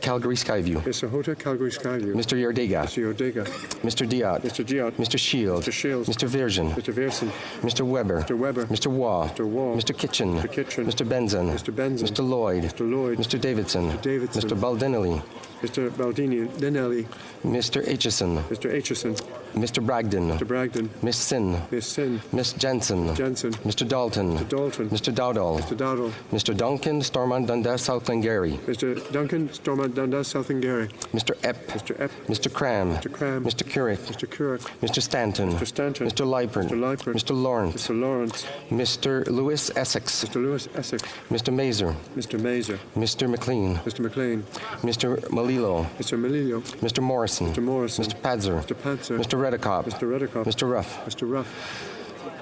Calgary Skyview. Miss Sahota, Calgary Skyview. Mr. Yordega. Mr. Yordega. Mr. Diot. Mr. Diot. Mr. Shield. Mr. Shields. Mr. Virgin. Mr. Virson. Mr. Weber. Mr. Weber. Mr. Waugh. Mr. Waugh. Mr. Kitchen. Mr. Kitchen. Mr. Benson. Mr. Benson. Mr. Lloyd. Mr. Lloyd. Mr. Davidson. Mr. Davidson. Mr. Baldinelli. Mr. Baldini. Denelli. Mr. Aitchison. Mr. Aitchison. Mr. Bragdon. Mr. Bragdon. Miss Sin. Miss Sin. Miss Jensen. Jensen. Mr. Dalton. Mr. Dalton. Mr. Dowdall. Mr. Dowdall. Mr. Duncan, Stormont, Dundas, South Glengarry. Mr. Duncan, Stormont, Dundas, South Glengarry. Mr. Epp. Mr. Epp. Mr. Cram. Mr. Cram. Mr. Currick. Mr. Currick. Mr. Stanton. Mr. Stanton. Mr. Leipert. Mr. Leipert. Mr. Lawrence. Mr. Lawrence. Mr. Lewis Essex. Mr. Lewis Essex. Mr. Mazer. Mr. Mazer. Mr. McLean. Mr. McLean. Mr. Malilo. Mr. Malillo. Mr. Morrison. Mr. Morrison. Mr. Padzer. Mr. Panzer. Mr. Redicop. Mr. Redicop. Mr. Ruff. Mr. Ruff.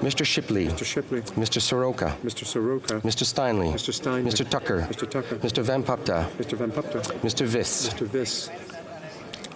Mr. Shipley. Mr. Shipley. Mr. Soroka. Mr. Soroka. Mr. Steinley. Mr. Steinley. Mr. Tucker. Mr. Tucker. Mr. Van Pupta. Mr. Van Pupta. Mr. Viss. Mr. Viss.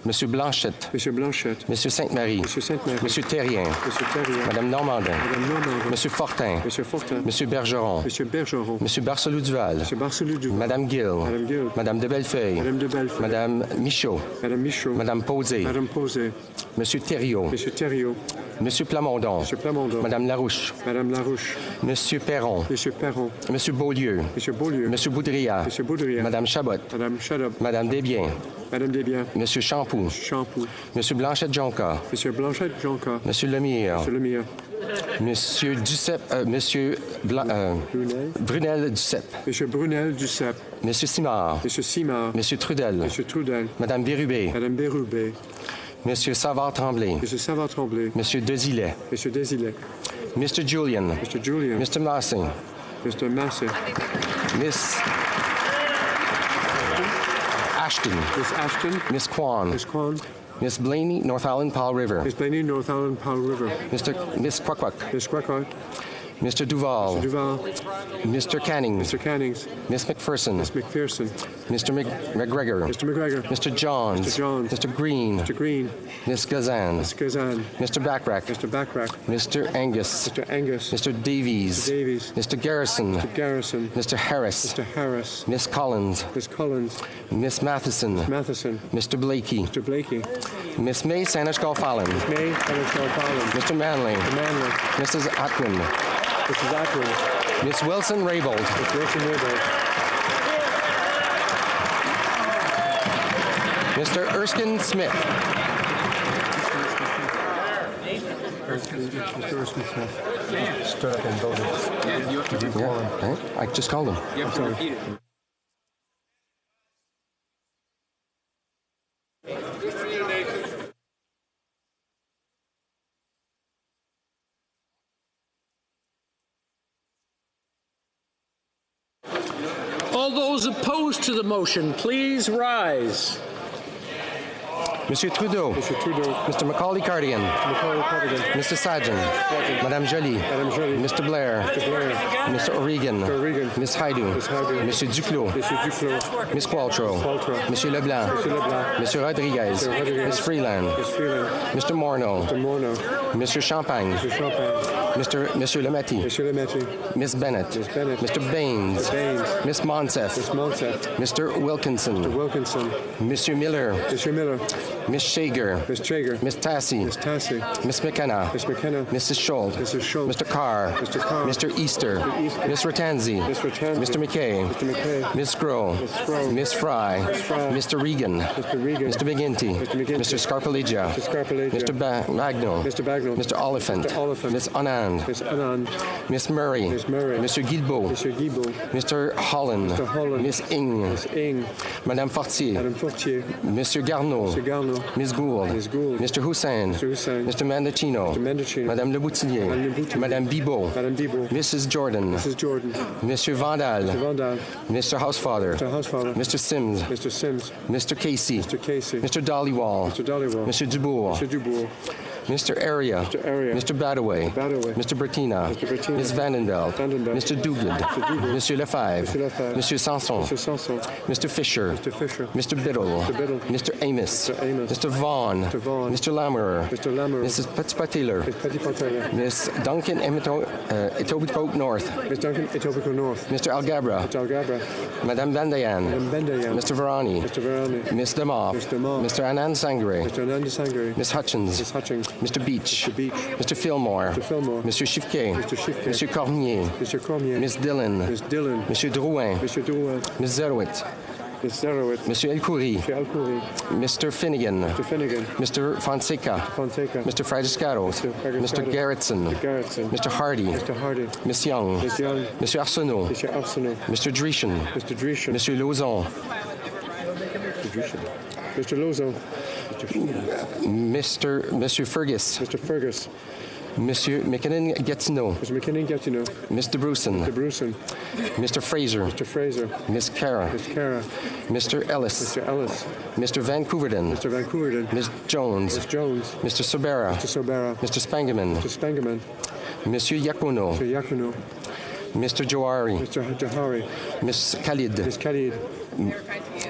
Monsieur Blanchette. Monsieur Blanchette. Monsieur Sainte-Marie. Monsieur Sainte-Marie. Monsieur Terrien. Monsieur Terrien. Madame Normandin. Madame Normandin. Monsieur Fortin. Monsieur Fortin. Monsieur Bergeron. Monsieur Bergeron. Monsieur Barcelou-Duval. Monsieur Barcelou-Duval. Madame Gill. Madame Gill. Madame de Bellefeuille. Madame de Bellefeuille. Madame Michaud. Madame Michaud. Madame Posé. Madame Posé. Monsieur Thériault. Monsieur Thériault. Monsieur Plamondon. Monsieur Plamondon. Madame Larouche. Madame Larouche. Monsieur Perron. Monsieur Perron. Monsieur Beaulieu. Monsieur Beaulieu. Monsieur Boudria. Monsieur Boudria. Madame Chabot. Madame Chabot. Madame Desbiens. Madame Desbiens. Monsieur Champoux. Champoux. Monsieur Blanchette-Jonca. Monsieur Blanchette-Jonca. Monsieur Lemire. Monsieur Lemire. Monsieur Duceppe. Monsieur Brunel Duceppe. Monsieur Brunel Duceppe. Monsieur Simard. Monsieur Simard. Monsieur Trudel. Monsieur Trudel. Madame Bérubé. Madame Bérubé. Monsieur Savard-Tremblay. Monsieur Savard-Tremblay. Monsieur Desilets. Monsieur Desilets. Mr. Julian. Mr. Julian. Mr. Massey. Mr. Massey. Miss Ashton. Miss Ashton. Miss Kwan. Miss Kwan. Miss Blaney, North Island, Powell River. Miss Blaney, North Island, Powell River. Miss Quacquac. Miss Quacquac. Mr. Duval. Mr. Duval. Mr. Cannings. Mr. Cannings. Miss McPherson. Miss McPherson. Mr. McGregor. Mr. McGregor. Mr. Johns. Mr. Johns. Mr. Green. Mr. Green. Miss Gazan. Miss Gazan. Mr. Backrack. Mr. Backrack. Mr. Angus. Mr. Angus. Mr. Davies. Mr. Davies. Mr. Garrison. Mr. Garrison. Mr. Harris. Mr. Harris. Miss Collins. Miss Collins. Miss Matheson. Matheson. Mr. Blakey. Mr. Blakey. Miss May Sanish Fallon. Miss May Sanish Fallon. Mr. Manley. Mr. Manley. Mrs. Atwin. Mrs. Atwin. Miss Wilson Raybould. Miss Wilson Raybould. Mr. Erskine Smith. Mr. Erskine Smith. Stood up and voted. Did you call him? I just called him. You have to repeat it. All those opposed to the motion, please rise. Monsieur Trudeau. Monsieur Trudeau. Mr. Macaulay Cardigan. Macaulay Cardigan. Mr. Sajjan. Madame Joly. Madame Joly. Mr. Blair. Mr. Blair. Mr. O'Regan. Mr. O'Regan. Ms. Haidu. Ms. Haidu. Monsieur Duclos. Monsieur Duclos. Ms. Qualtrough. Qualtrough. Monsieur Leblanc. Monsieur Leblanc. Monsieur Rodriguez. Monsieur Rodriguez. Ms. Freeland. Ms. Freeland. Mr. Morneau. Mr. Morneau. Monsieur Champagne. Monsieur Champagne. Monsieur Lametti. Monsieur Lametti. Ms. Bennett. Ms. Bennett. Mr. Baines. Mr. Baines. Ms. Monsef. Ms. Monsef. Mr. Wilkinson. Mr. Wilkinson. Monsieur Miller. Monsieur Miller. Ms. Shager. Ms. Chager. Ms. Tassie. Ms. Tassie. Ms. McKenna. Ms. McKenna. Mrs. Schultz. Mrs. Schultz. Mr. Carr. Mr. Carr. Mr. Easter. Mr. Easter. Ms. Ratanzi. Ms. Ratanzi. Mr. McKay. Mr. McKay. Ms. Groh. Ms. Groh. Ms. Fry. Ms. Fry. Mr. Regan. Mr. Regan. Mr. McGinty. Mr. McGinty. Mr. Scarpellegia. Mr. Scarpellegia. Mr. Bagnall. Mr. Bagnall. Mr. Oliphant. Mr. Oliphant. Ms. Anand. Ms. Anand. Miss Murray. Ms. Murray. Mr. Guilbeault. Mr. Guilbeault. Mr. Holland. Mr. Holland. Miss Ing. Ms. Ing. Madame Fortier. Madame Fortier. Monsieur Garneau. Mr. Garneau. Ms. Gould. Ms. Gould. Mr. Hussein. Mr. Hussein. Mr. Mendocino. Mr. Mendocino. Madame Le Boutillier. Madame Le Boutillier. Madame Bibeau. Madame Bibeau. Mrs. Jordan. Mrs. Jordan. Monsieur Vandal. Mr. Vandal. Mr. Housefather. Mr. Housefather. Mr. Sims. Mr. Sims. Mr. Casey. Mr. Casey. Mr. Dollywall. Mr. Dollywall. Mr. Dubourg. Mr. Dubourg. Mr. Area. Mr. Area. Mr. Badaway. Badaway. Mr. Bertina. Mr. Bertina. Ms. Vandenbelt. Vandenbelt. Mr. Duguid. Mr. Duguid. Monsieur Lefebvre. Mr. Lefebvre. Monsieur Sanson. Mr. Sanson. Mr. Fisher. Mr. Fisher. Mr. Biddle. Mr. Biddle. Mr. Amos. Mr. Amos. Mr. Vaughan. Mr. Vaughan. Mr. Lamoureux. Mr. Lamoureux. Mrs. Petitpataler. Ms. Petitpataler. Miss Duncan Etobicoke North. Ms. Duncan Etobicoke North. Mr. Algabra. Mr. Algabra. Madame Bandayan. Madame Bendayan. Mr. Varani. Mr. Varani. Miss Demov. Mr. Demov. Mr. Anand Sangre. Mr. Ananda Sangre. Miss Hutchins. Ms. Hutchings. Mr. Beach. Mr. Beach. Mr. Fillmore. Mr. Fillmore. Monsieur Chiffquet. Mr. Chiffquet. Monsieur Cormier. Mr. Cormier. Miss Dillon. Ms. Dillon. Monsieur Drouin. Mr. Drouin. Miss Zerowitz. Ms. Zerowitz. Monsieur Elkoury. Mr. Alcoury. Mr. Finnegan. Mr. Finnegan. Mr. Fonseca. Fonseca. Mr. Fradiscaros. Mr. Fradiscaros. Mr. Garretson. Mr. Garretson. Mr. Hardy. Mr. Hardy. Miss Young. Ms. Young. Monsieur Arsenault. Mr. Arsenault. Mr. Dreeshen. Mr. Dreeshen. Monsieur Lauzon. Mr. Lozo. Monsieur Fergus. Mr. Fergus. Monsieur McKinnon Gatineau. Mr. McKinnon Gatineau. Mr. Bruson. Mr. Bruson. Mr. Fraser. Mr. Fraser. Miss Cara. Ms. Cara. Mr. Ellis. Mr. Ellis. Mr. Vancouverden. Mr. Vancouverden. Miss Jones. Ms. Jones. Mr. Sobera. Mr. Sobera. Mr. Spangeman. Mr. Spangeman. Monsieur Yakuno. Mr. Yakuno. Mr. Johari. Mr. Johari. Miss Khalid. Ms. Khalid.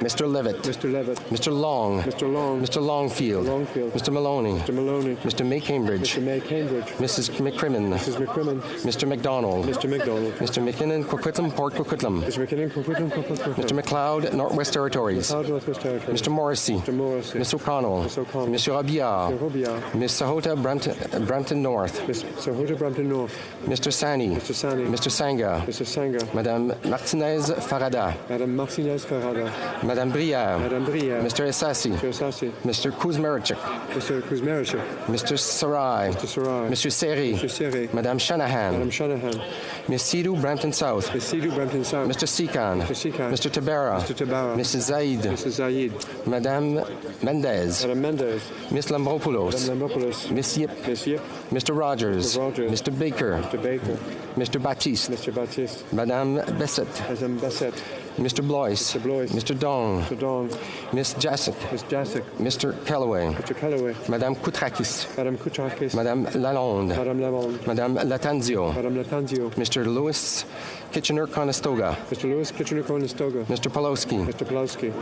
Mr. Levitt. Mr. Levitt. Mr. Long. Mr. Long. Mr. Longfield. Longfield. Mr. Maloney. Mr. Maloney. Mr. May Cambridge. Mr. May Cambridge. Mrs. McCrimmon. Mrs. McCrimmon. Mr. McDonald. Mr. McDonald. Mr. McKinnon Coquitlam Port Coquitlam. Mr. McKinnon Coquitlam. Mr. McLeod Northwest Territories. McLeod Northwest Territories. Mr. Morrissey. Mr. Morrissey. Miss O'Connell. Miss O'Connell. Monsieur Robillard. Mr. Robillard. Miss Sahota Brampton North. Miss Sahota Brampton North. Mr. Sani. Mr. Sani. Mr. Sanga. Mr. Sanga. Madame Martinez Farada. Madame Martinez Ferrada. Madame Brière. Madame Brière. Mr. Essassi. Mr. Essassi. Mr. Kuzmerichik. Mr. Kuzmerichik. Mr. Sarai. Mr. Sarai. Monsieur Seri. Mr. Seri. Madame Shanahan. Madame Shanahan. Miss Sidhu Brampton South. Miss Sidhu Brampton South. Mr. Sikan. Mr. Sikan. Mr. Tabara. Mr. Tabara. Mrs. Zaid. Mrs. Zaid. Madame Mendez. Madame Mendez. Miss Lambropoulos. Madame Lambropoulos. Miss Yip. Miss Yip. Mr. Rogers. Mr. Rogers. Mr. Baker. Mr. Baker. Mr. Baptiste. Mr. Baptiste. Madame Bessette. Madame Bassett. Mr. Blois. Mr. Blois. Mr. Dong. Mr. Dong. Miss Jasic. Miss Jasic. Mr. Calloway. Mr. Calloway. Madame Koutrakis. Madame Koutrakis. Madame Lalonde. Madame Lalonde. Madame Latanzio. Madame Latanzio. Mr. Louis Kitchener-Conestoga. Mr. Louis Kitchener-Conestoga. Mr. Pawlowski. Mr. Pawlowski.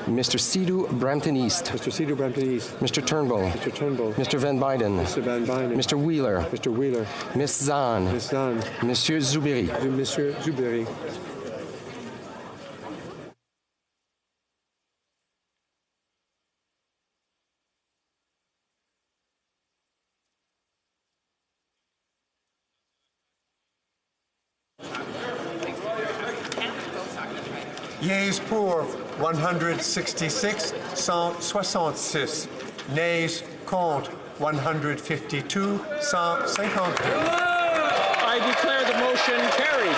Mr. Sidhu Brampton East. Mr. Sidhu Brampton East. Mr. Turnbull. Mr. Turnbull. Mr. Van Biden. Mr. Van Biden. Mr. Wheeler. Mr. Wheeler. Miss Zahn. Miss Zahn. Monsieur Zubiri. Monsieur Zubiri. Yeas pour 166, 166. Nays contre 152, 152. I declare the motion carried.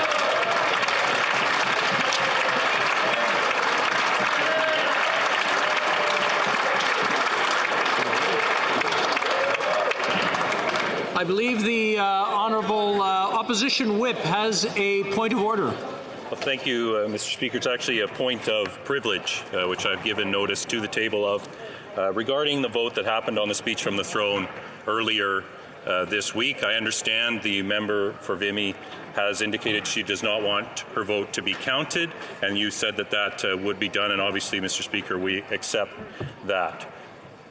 I believe the Honourable Opposition Whip has a point of order. Well, thank you, Mr. Speaker. It's actually a point of privilege, which I've given notice to the table of, regarding the vote that happened on the speech from the throne earlier this week. I understand the member for Vimy has indicated she does not want her vote to be counted, and you said that that would be done, and obviously, Mr. Speaker, we accept that.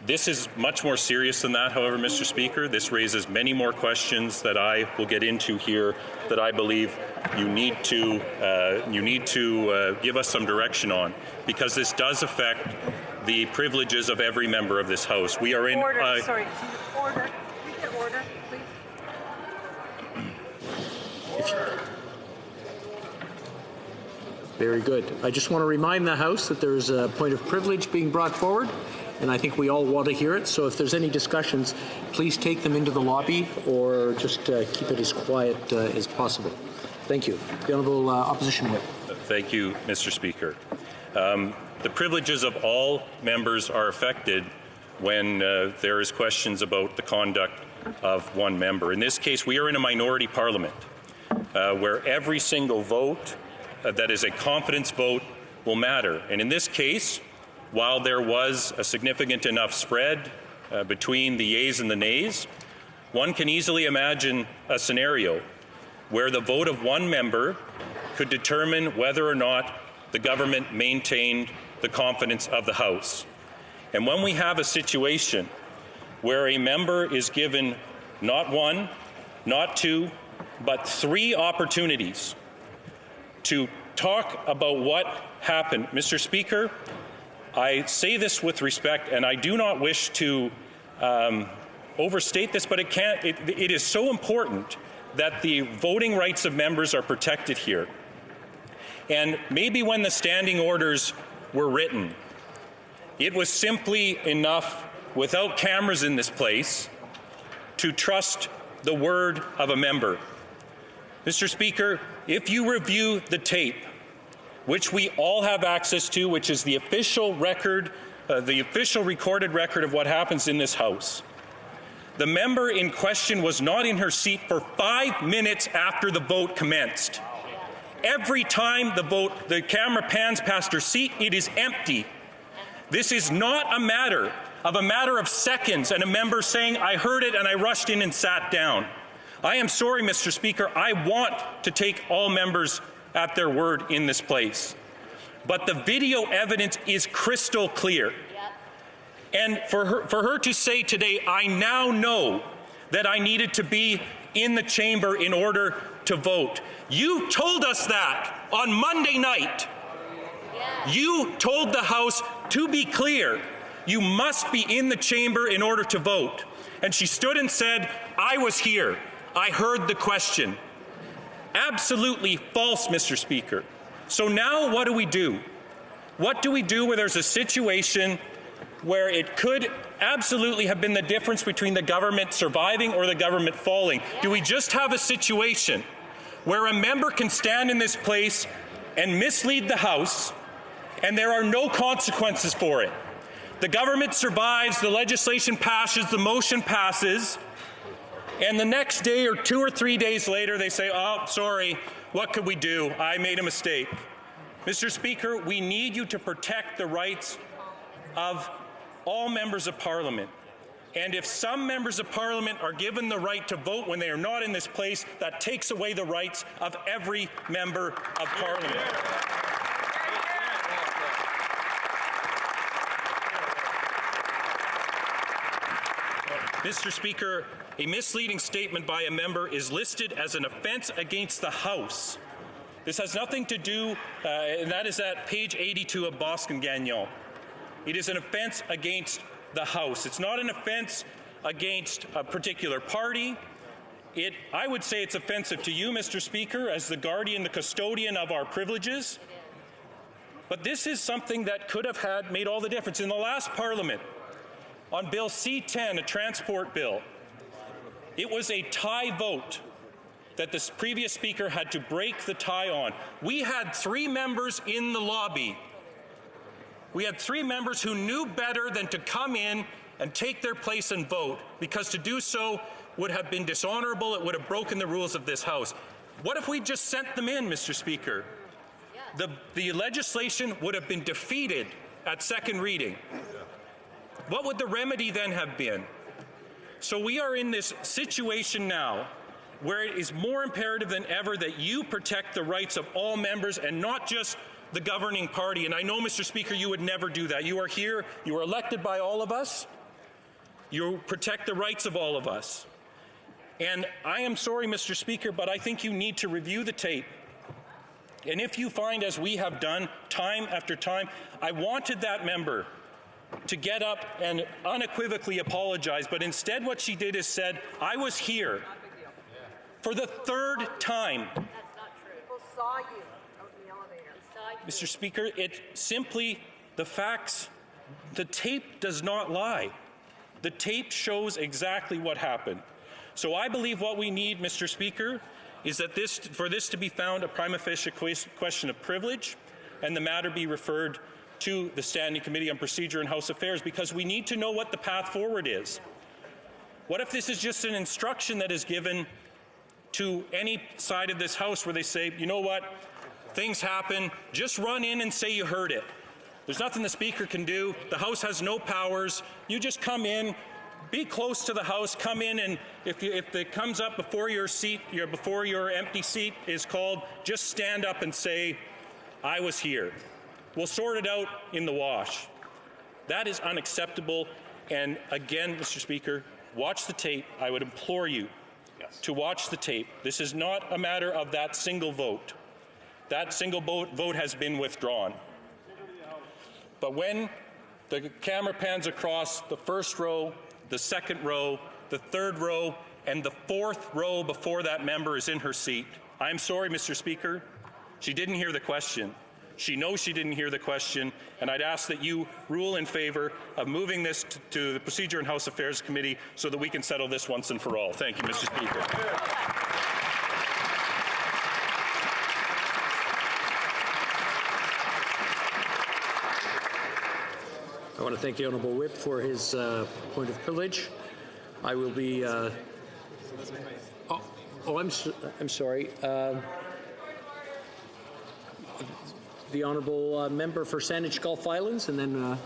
This is much more serious than that, however, Mr. Speaker. This raises many more questions that I will get into here that I believe you need to give us some direction on, because this does affect the privileges of every member of this House. We are in order. Sorry, order. Order, please. Very good. I just want to remind the House that there's a point of privilege being brought forward, and I think we all want to hear it. So if there's any discussions, please take them into the lobby or just keep it as quiet as possible. Thank you. The Honourable Opposition Whip. Thank you, Mr. Speaker. The privileges of all members are affected when there is questions about the conduct of one member. In this case, we are in a minority parliament where every single vote that is a confidence vote will matter. And in this case, while there was a significant enough spread between the yeas and the nays, one can easily imagine a scenario where the vote of one member could determine whether or not the government maintained the confidence of the House. And when we have a situation where a member is given not one, not two, but 3 opportunities to talk about what happened, Mr. Speaker, I say this with respect, and I do not wish to overstate this, but it is so important that the voting rights of members are protected here. And maybe when the standing orders were written, it was simply enough, without cameras in this place, to trust the word of a member. Mr. Speaker, if you review the tape, which we all have access to, which is the official record, the official recorded record of what happens in this House, the member in question was not in her seat for 5 minutes after the vote commenced. Every time the camera pans past her seat, it is empty. This is not a matter of seconds and a member saying, I heard it and I rushed in and sat down. I am sorry, Mr. Speaker, I want to take all members at their word in this place. But the video evidence is crystal clear. And for her to say today, I now know that I needed to be in the chamber in order to vote. You told us that on Monday night. You told the House, to be clear, you must be in the chamber in order to vote. And she stood and said, I was here. I heard the question. Absolutely false, Mr. Speaker. So now what do we do? What do we do where there's a situation where it could absolutely have been the difference between the government surviving or the government falling? Do we just have a situation where a member can stand in this place and mislead the House and there are no consequences for it? The government survives, the legislation passes, the motion passes, and the next day or 2 or 3 days later they say, oh, sorry, what could we do? I made a mistake. Mr. Speaker, we need you to protect the rights of all members of Parliament. And if some members of Parliament are given the right to vote when they are not in this place, that takes away the rights of every member of Parliament. Mr. Speaker, a misleading statement by a member is listed as an offence against the House. This has nothing to do, and that is at page 82 of Boston Gagnon. It is an offence against the House. It's not an offence against a particular party. I would say it's offensive to you, Mr. Speaker, as the guardian, the custodian of our privileges. But this is something that could have made all the difference. In the last Parliament, on Bill C-10, a transport bill, it was a tie vote that the previous Speaker had to break the tie on. We had 3 members in the lobby. We had 3 members who knew better than to come in and take their place and vote, because to do so would have been dishonorable. It would have broken the rules of this House. What if we just sent them in, Mr. Speaker? the legislation would have been defeated at second reading. What would the remedy then have been? So we are in this situation now where it is more imperative than ever that you protect the rights of all members and not just the governing party. And I know, Mr. Speaker, you would never do that. You are here, you are elected by all of us. You protect the rights of all of us. And I am sorry, Mr. Speaker, but I think you need to review the tape. And if you find, as we have done time after time, I wanted that member to get up and unequivocally apologize, but instead what she did is said, I was here for the third time. That's not true. People saw you out in the elevator. Mr. Speaker, it simply, the facts, the tape does not lie. The tape shows exactly what happened. So I believe what we need, Mr. Speaker, is that for this to be found a prima facie question of privilege and the matter be referred to the Standing Committee on Procedure and House Affairs, because we need to know what the path forward is. What if this is just an instruction that is given to any side of this House where they say, you know what, things happen, just run in and say you heard it. There's nothing the Speaker can do. The House has no powers. You just come in, be close to the House, come in, and if it comes up before your seat, before your empty seat is called, just stand up and say, I was here. We'll sort it out in the wash. That is unacceptable. And again, Mr. Speaker, watch the tape. I would implore you to watch the tape. This is not a matter of that single vote. That single vote has been withdrawn. But when the camera pans across the first row, the second row, the third row, and the fourth row before that member is in her seat, I'm sorry, Mr. Speaker, she didn't hear the question. She knows she didn't hear the question, and I'd ask that you rule in favor of moving this to the Procedure and House Affairs Committee so that we can settle this once and for all. Thank you, Mr. Speaker. I want to thank the Honourable Whip for his point of privilege. I will be. I'm sorry. The Honourable Member for Saanich Gulf Islands, and then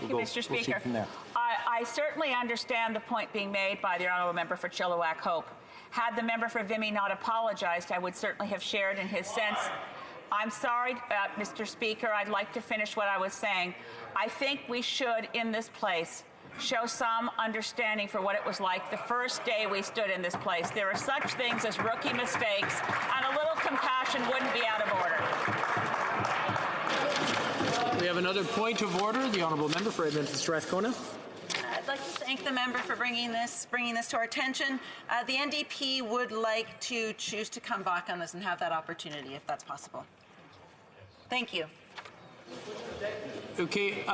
we'll Mr. Speaker. From there. I certainly understand the point being made by the Honourable Member for Chilliwack Hope. Had the member for Vimy not apologized, I would certainly have shared in his sense. I'm sorry, Mr. Speaker, I'd like to finish what I was saying. I think we should, in this place, show some understanding for what it was like the first day we stood in this place. There are such things as rookie mistakes, and a little compassion wouldn't be out of order. We have another point of order. The Honourable Member for Edmonton Strathcona. I'd like to thank the member for bringing this to our attention. The NDP would like to choose to come back on this and have that opportunity, if that's possible. Thank you. Okay.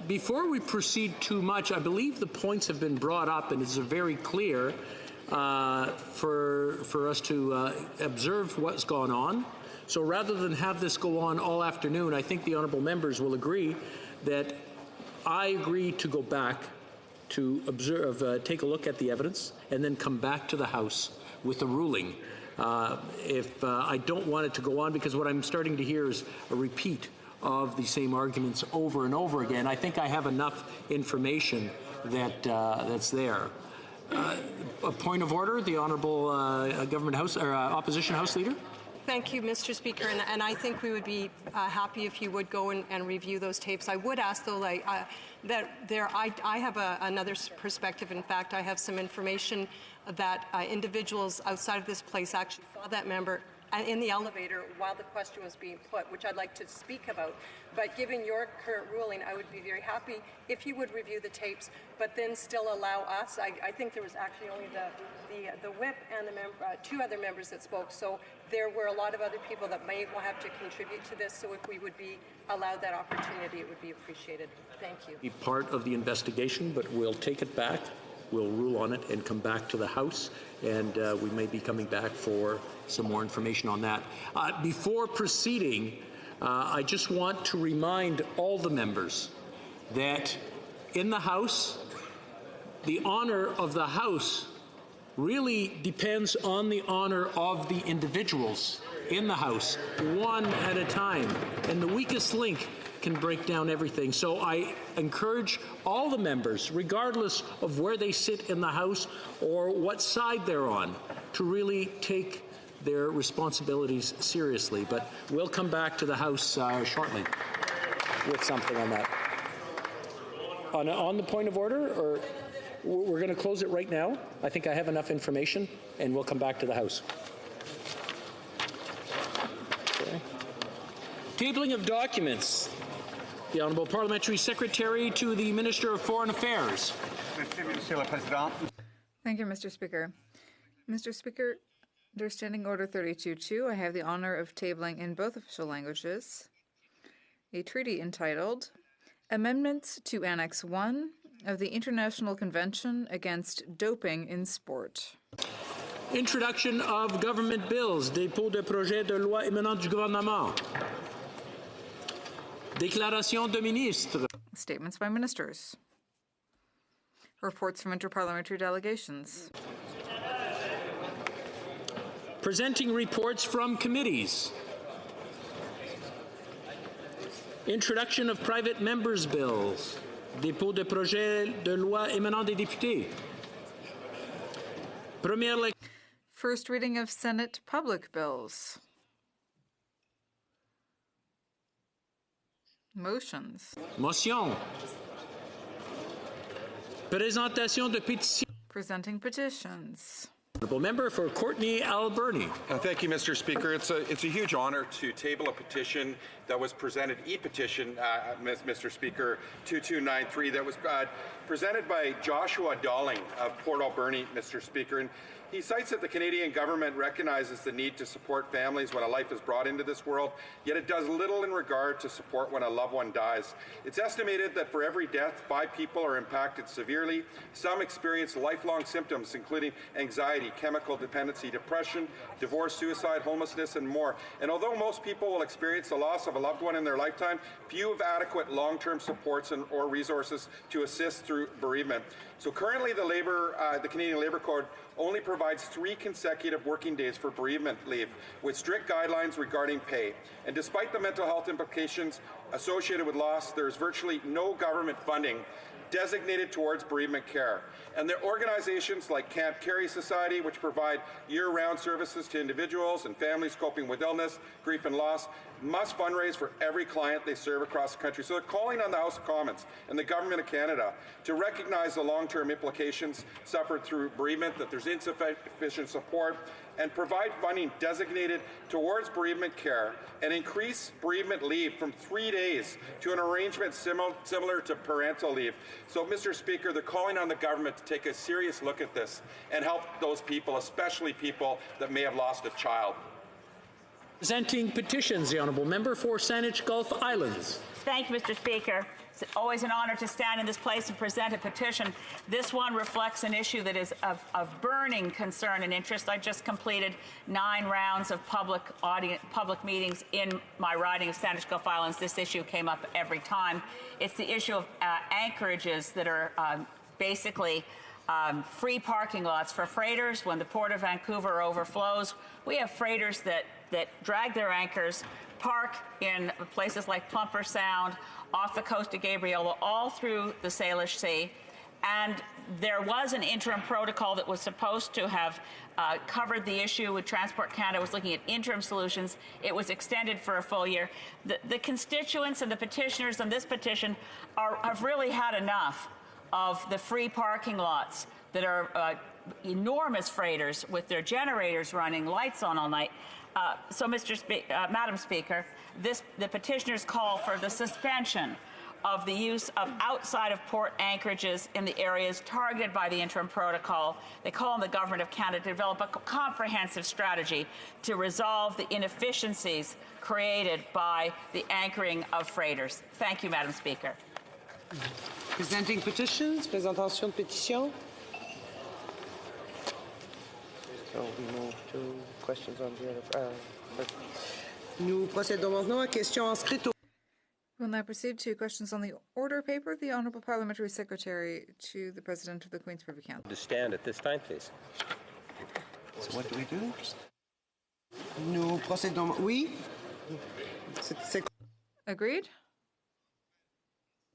Before we proceed too much, I believe the points have been brought up, and it's very clear for us to observe what's gone on. So rather than have this go on all afternoon, I think the honourable members will agree that I agree to go back to observe, take a look at the evidence, and then come back to the House with a ruling. If I don't want it to go on, because what I'm starting to hear is a repeat of the same arguments over and over again. I think I have enough information that that's there. A point of order, the Honourable Government House or Opposition House Leader. Thank you, Mr. Speaker, and I think we would be happy if you would go and review those tapes. I would ask, though, I have another perspective. In fact, I have some information that individuals outside of this place actually saw that member in the elevator while the question was being put, which I'd like to speak about. But given your current ruling, I would be very happy if you would review the tapes, but then still allow us. I think there was actually only the whip and the two other members that spoke. So there were a lot of other people that may have to contribute to this. So if we would be allowed that opportunity, it would be appreciated. Thank you. Be part of the investigation, but we'll take it back. We'll rule on it and come back to the House, and we may be coming back for some more information on that. Before proceeding, I just want to remind all the members that in the House, the honor of the House really depends on the honor of the individuals in the House, one at a time, and the weakest link can break down everything. So I encourage all the members, regardless of where they sit in the House or what side they're on, to really take their responsibilities seriously. But we'll come back to the House shortly with something on that. On the point of order, or we're going to close it right now? I think I have enough information, and we'll come back to the House. Okay. Tabling of documents. The Honourable Parliamentary Secretary to the Minister of Foreign Affairs. Thank you, Mr. Speaker. Mr. Speaker, under Standing Order 32.2, I have the honour of tabling in both official languages a treaty entitled Amendments to Annex 1 of the International Convention Against Doping in Sport. Introduction of government bills. Dépôt de projet de loi émanant du gouvernement. Déclaration de ministre. Statements by ministers. Reports from interparliamentary delegations. Presenting reports from committees. Introduction of private members' bills. Dépôt de projet de loi émanant des députés. Première lecture. First reading of Senate public bills. Motions. Motion. Présentation de pétitions. Presenting petitions. Honourable Member for Courtenay Alberni. Thank you, Mr. Speaker. It's a huge honour to table a petition that was presented, e-petition, Mr. Speaker, 2293, that was presented by Joshua Dalling of Port Alberni, Mr. Speaker. And he cites that the Canadian government recognizes the need to support families when a life is brought into this world, yet it does little in regard to support when a loved one dies. It's estimated that for every death, 5 people are impacted severely. Some experience lifelong symptoms, including anxiety, chemical dependency, depression, divorce, suicide, homelessness, and more. And although most people will experience the loss of a loved one in their lifetime, few have adequate long-term supports or resources to assist through bereavement. So currently the Canadian Labour Code only provides 3 consecutive working days for bereavement leave, with strict guidelines regarding pay. And despite the mental health implications associated with loss, there is virtually no government funding designated towards bereavement care. And there are organizations like Camp Carey Society, which provide year-round services to individuals and families coping with illness, grief, and loss, must fundraise for every client they serve across the country. So they're calling on the House of Commons and the Government of Canada to recognize the long-term implications suffered through bereavement, that there's insufficient support, and provide funding designated towards bereavement care and increase bereavement leave from 3 days to an arrangement similar to parental leave. So, Mr. Speaker, they're calling on the government to take a serious look at this and help those people, especially people that may have lost a child. Presenting petitions, the Honourable Member for Saanich Gulf Islands. Thank you, Mr. Speaker. It's always an honour to stand in this place and present a petition. This one reflects an issue that is of burning concern and interest. I just completed 9 rounds of public meetings in my riding of Saanich Gulf Islands. This issue came up every time. It's the issue of anchorages that are basically free parking lots for freighters. When the Port of Vancouver overflows, we have freighters that drag their anchors, park in places like Plumper Sound, off the coast of Gabriola, all through the Salish Sea. And there was an interim protocol that was supposed to have covered the issue with Transport Canada, was looking at interim solutions. It was extended for a full year. The constituents and the petitioners on this petition have really had enough of the free parking lots that are enormous freighters with their generators running, lights on all night. So, Madam Speaker, the petitioners call for the suspension of the use of outside of port anchorages in the areas targeted by the interim protocol. They call on the Government of Canada to develop a comprehensive strategy to resolve the inefficiencies created by the anchoring of freighters. Thank you, Madam Speaker. Presenting petitions, présentation de pétitions. So we move to questions on the other. Nous procédons maintenant à questions inscrites. We'll now proceed to questions on the order paper. The Honourable Parliamentary Secretary to the President of the Queen's Privy Council. To stand at this time, please. So what do we do? Nous procédons. Oui. Agreed?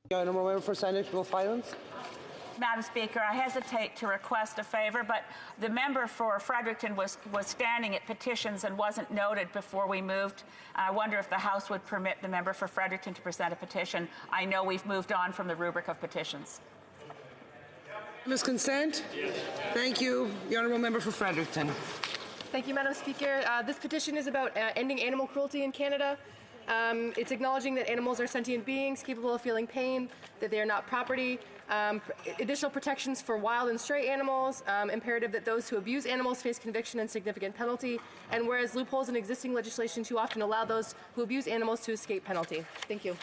The honourable member for Sandwich-Will Highlands. Madam Speaker, I hesitate to request a favor, but the member for Fredericton was standing at petitions and wasn't noted before we moved. I wonder if the House would permit the member for Fredericton to present a petition. I know we've moved on from the rubric of petitions. Ms. Consent? Yes. Thank you. The honourable member for Fredericton. Thank you, Madam Speaker. This petition is about ending animal cruelty in Canada. It's acknowledging that animals are sentient beings capable of feeling pain, that they are not property, additional protections for wild and stray animals, imperative that those who abuse animals face conviction and significant penalty, and whereas loopholes in existing legislation too often allow those who abuse animals to escape penalty. Thank you.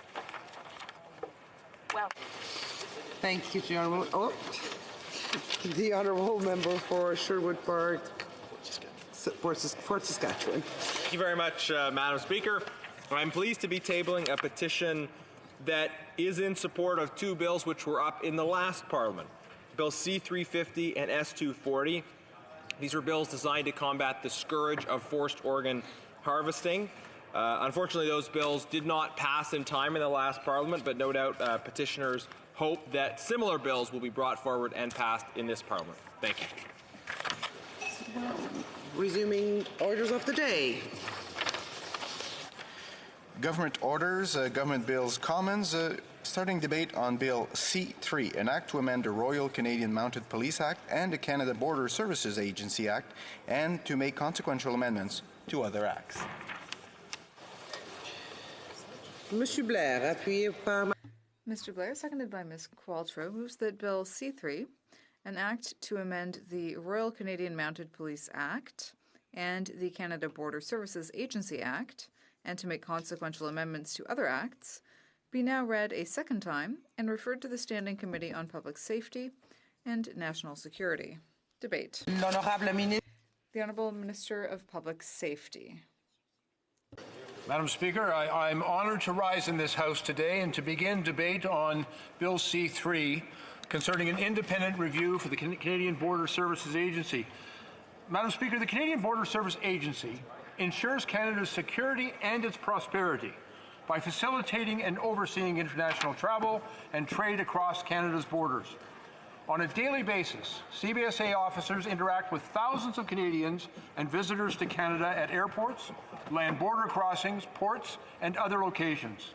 Well. Thank you, the honourable. The honourable member for Sherwood Park, Fort Saskatchewan. Thank you very much, Madam Speaker. I'm pleased to be tabling a petition that is in support of two bills which were up in the last Parliament, Bill C-350 and S-240. These were bills designed to combat the scourge of forced organ harvesting. Unfortunately, those bills did not pass in time in the last Parliament, but no doubt petitioners hope that similar bills will be brought forward and passed in this Parliament. Thank you. Resuming orders of the day. Government orders, Government Bills Commons, starting debate on Bill C-3, an act to amend the Royal Canadian Mounted Police Act and the Canada Border Services Agency Act, and to make consequential amendments to other acts. Monsieur Blair, appuyé par... Mr. Blair, seconded by Ms. Qualtrough, moves that Bill C-3, an act to amend the Royal Canadian Mounted Police Act and the Canada Border Services Agency Act, and to make consequential amendments to other acts, be now read a second time and referred to the Standing Committee on Public Safety and National Security. Debate. The Honourable Minister of Public Safety. Madam Speaker, I'm honoured to rise in this House today and to begin debate on Bill C-3 concerning an independent review for the Canadian Border Services Agency. Madam Speaker, the Canadian Border Service Agency ensures Canada's security and its prosperity by facilitating and overseeing international travel and trade across Canada's borders. On a daily basis, CBSA officers interact with thousands of Canadians and visitors to Canada at airports, land border crossings, ports, and other locations.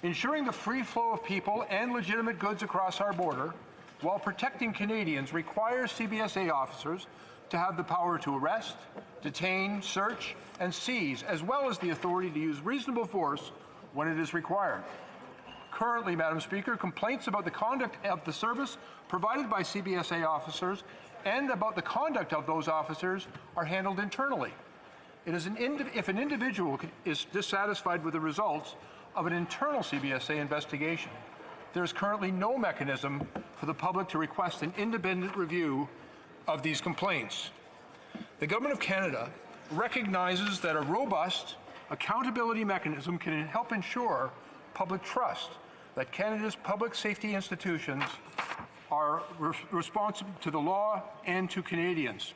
Ensuring the free flow of people and legitimate goods across our border while protecting Canadians requires CBSA officers to have the power to arrest, detain, search, and seize, as well as the authority to use reasonable force when it is required. Currently, Madam Speaker, complaints about the conduct of the service provided by CBSA officers and about the conduct of those officers are handled internally. It is if an individual is dissatisfied with the results of an internal CBSA investigation, there is currently no mechanism for the public to request an independent review of these complaints. The Government of Canada recognizes that a robust accountability mechanism can help ensure public trust that Canada's public safety institutions are responsive to the law and to Canadians.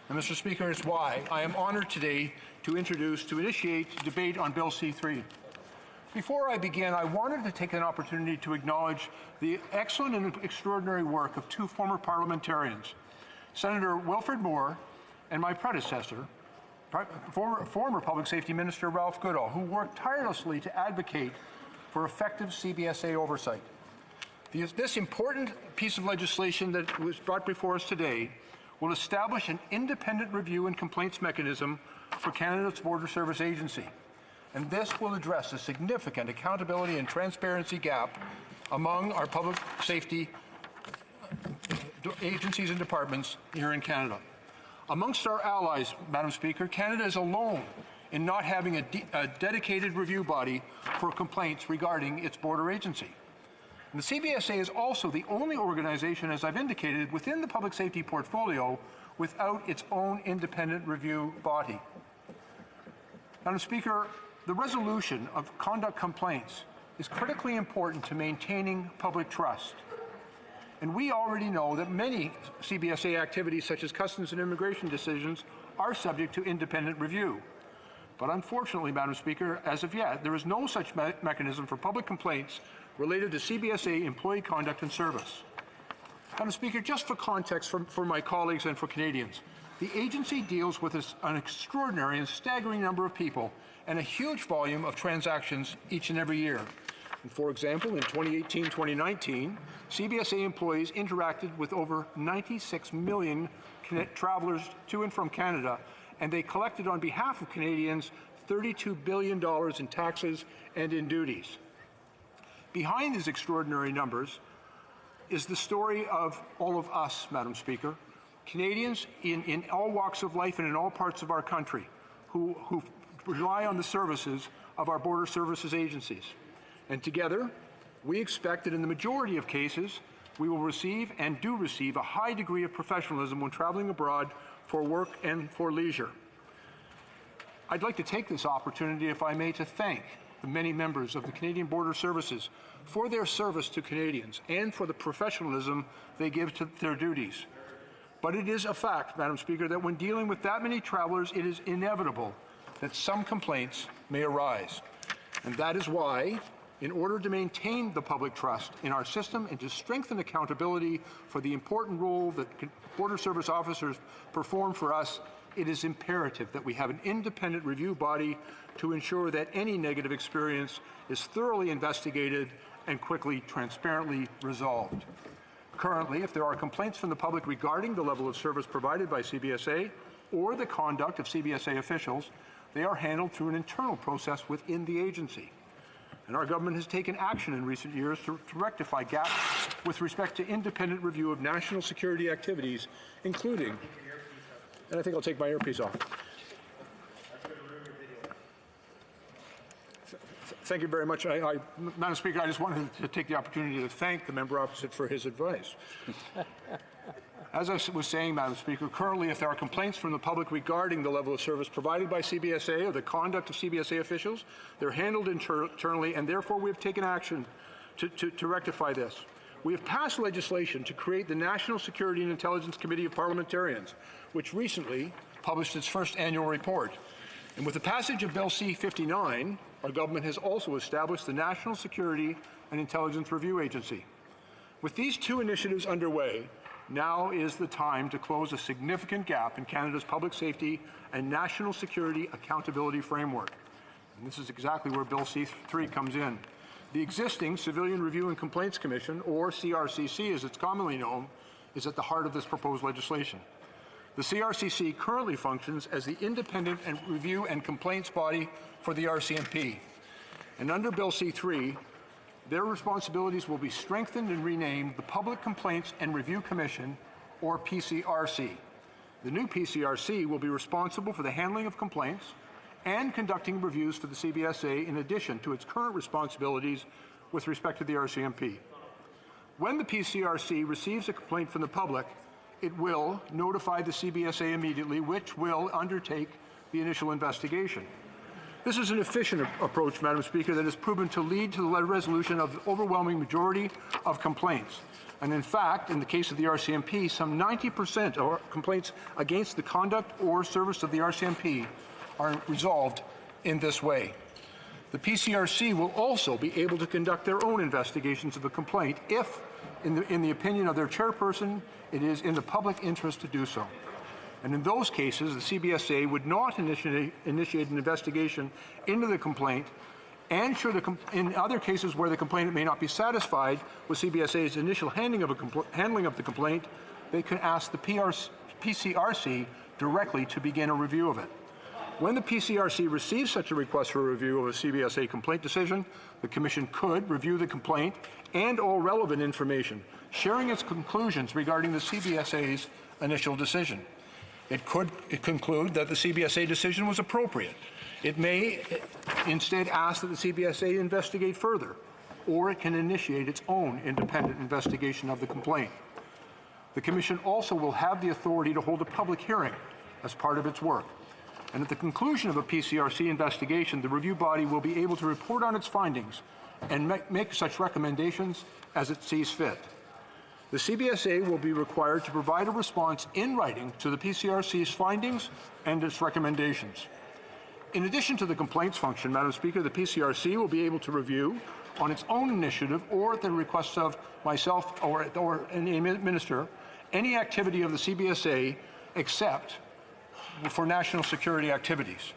And Mr. Speaker, it's why I am honoured today to initiate debate on Bill C-3. Before I begin, I wanted to take an opportunity to acknowledge the excellent and extraordinary work of two former parliamentarians, Senator Wilfred Moore and my predecessor, former Public Safety Minister Ralph Goodall, who worked tirelessly to advocate for effective CBSA oversight. This important piece of legislation that was brought before us today will establish an independent review and complaints mechanism for Canada's Border Service Agency. And this will address a significant accountability and transparency gap among our public safety agencies and departments here in Canada. Amongst our allies, Madam Speaker, Canada is alone in not having a dedicated review body for complaints regarding its border agency. And the CBSA is also the only organization, as I've indicated, within the public safety portfolio without its own independent review body. Madam Speaker, the resolution of conduct complaints is critically important to maintaining public trust. And we already know that many CBSA activities, such as customs and immigration decisions, are subject to independent review. But unfortunately, Madam Speaker, as of yet, there is no such mechanism for public complaints related to CBSA employee conduct and service. Madam Speaker, just for context for my colleagues and for Canadians, the agency deals with an extraordinary and staggering number of people and a huge volume of transactions each and every year. And for example, in 2018-2019, CBSA employees interacted with over 96 million travelers to and from Canada, and they collected on behalf of Canadians $32 billion in taxes and in duties. Behind these extraordinary numbers is the story of all of us, Madam Speaker, Canadians in all walks of life and in all parts of our country who rely on the services of our border services agencies. And together, we expect that in the majority of cases, we will receive and do receive a high degree of professionalism when traveling abroad for work and for leisure. I'd like to take this opportunity, if I may, to thank the many members of the Canadian Border Services for their service to Canadians and for the professionalism they give to their duties. But it is a fact, Madam Speaker, that when dealing with that many travelers, it is inevitable that some complaints may arise. And that is why, in order to maintain the public trust in our system and to strengthen accountability for the important role that Border Service officers perform for us, it is imperative that we have an independent review body to ensure that any negative experience is thoroughly investigated and quickly, transparently resolved. Currently, if there are complaints from the public regarding the level of service provided by CBSA or the conduct of CBSA officials, they are handled through an internal process within the agency. And our government has taken action in recent years to rectify gaps with respect to independent review of national security activities, including, and I think I'll take my earpiece off. Thank you very much. Madam Speaker, I just wanted to take the opportunity to thank the member opposite for his advice. As I was saying, Madam Speaker, currently if there are complaints from the public regarding the level of service provided by CBSA or the conduct of CBSA officials, they're handled internally, and therefore we have taken action to rectify this. We have passed legislation to create the National Security and Intelligence Committee of Parliamentarians, which recently published its first annual report. And with the passage of Bill C-59, our government has also established the National Security and Intelligence Review Agency. With these two initiatives underway, now is the time to close a significant gap in Canada's public safety and national security accountability framework. And this is exactly where Bill C-3 comes in. The existing Civilian Review and Complaints Commission, or CRCC as it's commonly known, is at the heart of this proposed legislation. The CRCC currently functions as the independent review and complaints body for the RCMP. And under Bill C-3, their responsibilities will be strengthened and renamed the Public Complaints and Review Commission, or PCRC. The new PCRC will be responsible for the handling of complaints and conducting reviews for the CBSA in addition to its current responsibilities with respect to the RCMP. When the PCRC receives a complaint from the public, it will notify the CBSA immediately, which will undertake the initial investigation. This is an efficient approach, Madam Speaker, that has proven to lead to the resolution of the overwhelming majority of complaints. And in fact, in the case of the RCMP, some 90% of complaints against the conduct or service of the RCMP are resolved in this way. The PCRC will also be able to conduct their own investigations of a complaint if, in the opinion of their chairperson, it is in the public interest to do so. And in those cases, the CBSA would not initiate an investigation into the complaint, and in other cases where the complainant may not be satisfied with CBSA's initial handling of the complaint, they can ask the PCRC directly to begin a review of it. When the PCRC receives such a request for a review of a CBSA complaint decision, the Commission could review the complaint and all relevant information, sharing its conclusions regarding the CBSA's initial decision. It could conclude that the CBSA decision was appropriate. It may instead ask that the CBSA investigate further, or it can initiate its own independent investigation of the complaint. The Commission also will have the authority to hold a public hearing as part of its work. And at the conclusion of a PCRC investigation, the review body will be able to report on its findings and make such recommendations as it sees fit. The CBSA will be required to provide a response in writing to the PCRC's findings and its recommendations. In addition to the complaints function, Madam Speaker, the PCRC will be able to review on its own initiative or at the request of myself or any minister any activity of the CBSA except for national security activities.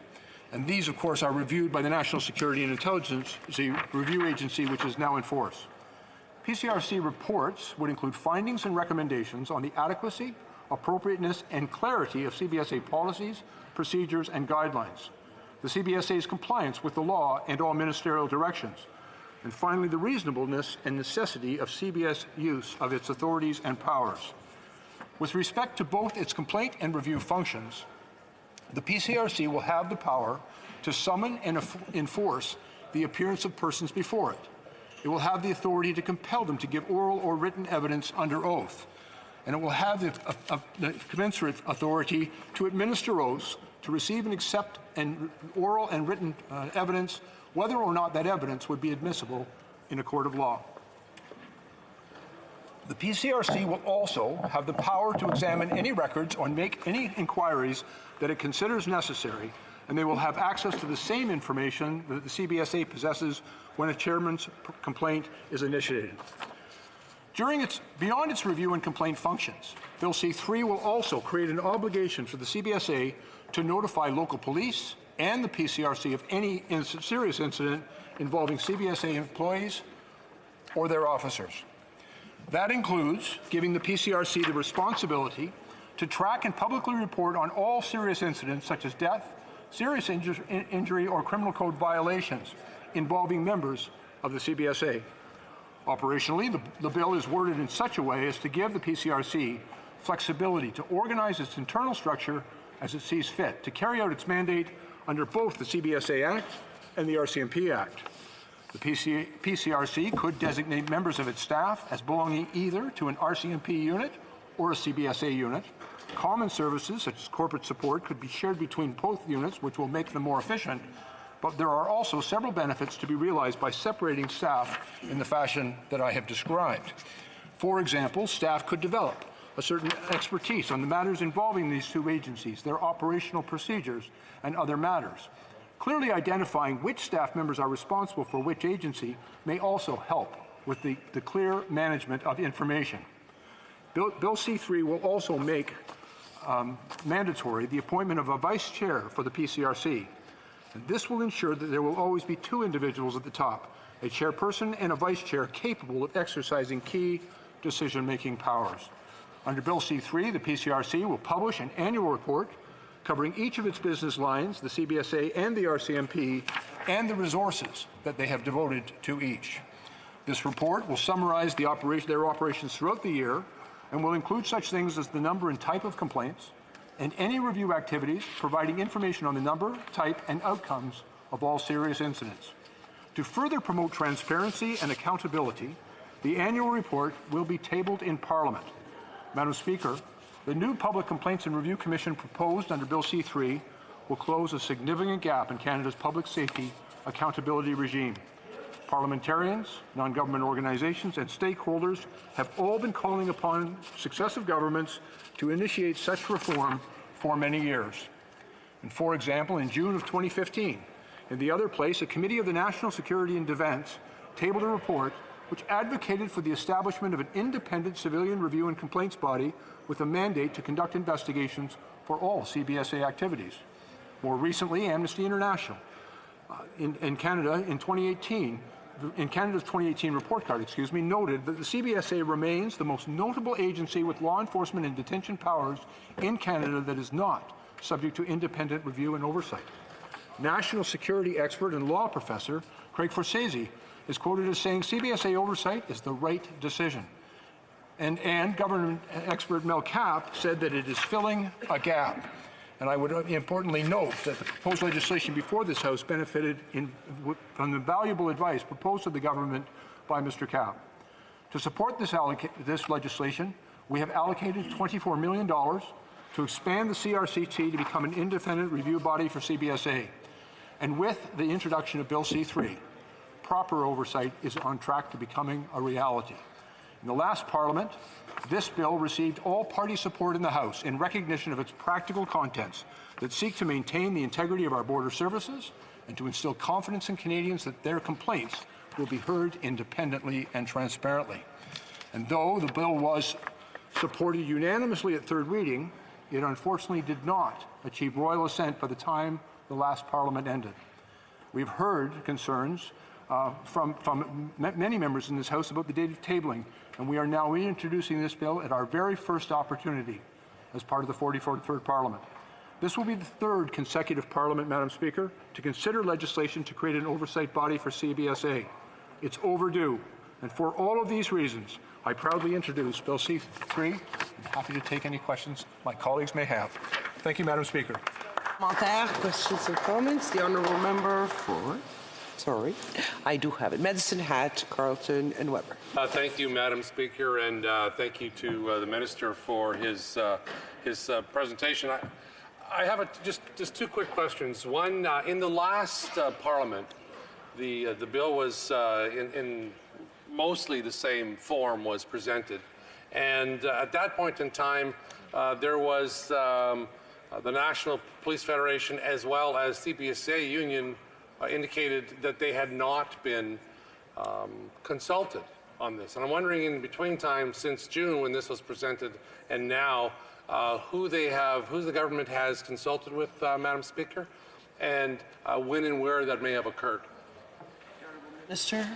And these, of course, are reviewed by the National Security and Intelligence Review Agency, which is now in force. PCRC reports would include findings and recommendations on the adequacy, appropriateness, and clarity of CBSA policies, procedures, and guidelines, the CBSA's compliance with the law and all ministerial directions, and finally, the reasonableness and necessity of CBS use of its authorities and powers. With respect to both its complaint and review functions, the PCRC will have the power to summon and enforce the appearance of persons before it. It will have the authority to compel them to give oral or written evidence under oath. And it will have the commensurate authority to administer oaths, to receive and accept oral and written evidence, whether or not that evidence would be admissible in a court of law. The PCRC will also have the power to examine any records or make any inquiries that it considers necessary, and they will have access to the same information that the CBSA possesses when a chairman's complaint is initiated. Beyond its review and complaint functions, Bill C-3 will also create an obligation for the CBSA to notify local police and the PCRC of any serious incident involving CBSA employees or their officers. That includes giving the PCRC the responsibility to track and publicly report on all serious incidents such as death, serious injury, or criminal code violations involving members of the CBSA. Operationally, the bill is worded in such a way as to give the PCRC flexibility to organize its internal structure as it sees fit, to carry out its mandate under both the CBSA Act and the RCMP Act. The PCRC could designate members of its staff as belonging either to an RCMP unit or a CBSA unit. Common services, such as corporate support, could be shared between both units, which will make them more efficient. But there are also several benefits to be realized by separating staff in the fashion that I have described. For example, staff could develop a certain expertise on the matters involving these two agencies, their operational procedures, and other matters. Clearly identifying which staff members are responsible for which agency may also help with the clear management of information. Bill C-3 will also make mandatory the appointment of a vice chair for the PCRC. And this will ensure that there will always be two individuals at the top, a chairperson and a vice chair capable of exercising key decision-making powers. Under Bill C-3, the PCRC will publish an annual report covering each of its business lines, the CBSA and the RCMP, and the resources that they have devoted to each. This report will summarize their operations throughout the year and will include such things as the number and type of complaints and any review activities, providing information on the number, type, and outcomes of all serious incidents. To further promote transparency and accountability, the annual report will be tabled in Parliament. Madam Speaker, the new Public Complaints and Review Commission proposed under Bill C-3 will close a significant gap in Canada's public safety accountability regime. Parliamentarians, non-government organizations, and stakeholders have all been calling upon successive governments to initiate such reform for many years. And for example, in June of 2015, in the other place, a committee of the National Security and Defence tabled a report which advocated for the establishment of an independent civilian review and complaints body with a mandate to conduct investigations for all CBSA activities. More recently, Amnesty International in Canada in 2018, in Canada's 2018 report card, noted that the CBSA remains the most notable agency with law enforcement and detention powers in Canada that is not subject to independent review and oversight. National security expert and law professor Craig Forsese is quoted as saying CBSA oversight is the right decision. And government expert Mel Kapp said that it is filling a gap. And I would importantly note that the proposed legislation before this House benefited from the valuable advice proposed to the government by Mr. Kapp. To support this legislation, we have allocated $24 million to expand the CRCT to become an independent review body for CBSA. And with the introduction of Bill C-3, proper oversight is on track to becoming a reality. In the last Parliament, this bill received all-party support in the House in recognition of its practical contents that seek to maintain the integrity of our border services and to instill confidence in Canadians that their complaints will be heard independently and transparently. And though the bill was supported unanimously at third reading, it unfortunately did not achieve royal assent by the time the last Parliament ended. We've heard concerns from many members in this House about the date of tabling, and we are now reintroducing this bill at our very first opportunity as part of the 43rd Parliament. This will be the third consecutive Parliament, Madam Speaker, to consider legislation to create an oversight body for CBSA. It's overdue, and for all of these reasons, I proudly introduce Bill C3. I'm happy to take any questions my colleagues may have. Thank you, Madam Speaker. Questions and comments? The honourable member for... Sorry, I do have it. Medicine Hat, Carleton and Weber. Thank you, Madam Speaker, and thank you to the Minister for his presentation. I have just two quick questions. One, in the last Parliament, the bill was in mostly the same form was presented, and at that point in time, there was the National Police Federation as well as CBSA Union indicated that they had not been consulted on this. And I'm wondering, in between time, since June when this was presented and now, who the government has consulted with, Madam Speaker, and when and where that may have occurred. Minister?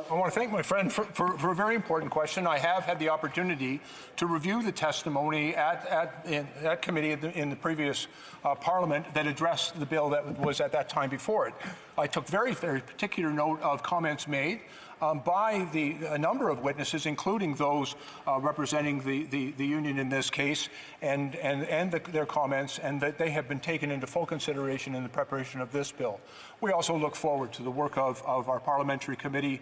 I want to thank my friend for a very important question. I have had the opportunity to review the testimony at committee in the previous Parliament that addressed the bill that was at that time before it. I took very, very particular note of comments made by a number of witnesses, including those representing the union in this case, and their comments, and that they have been taken into full consideration in the preparation of this bill. We also look forward to the work of our parliamentary committee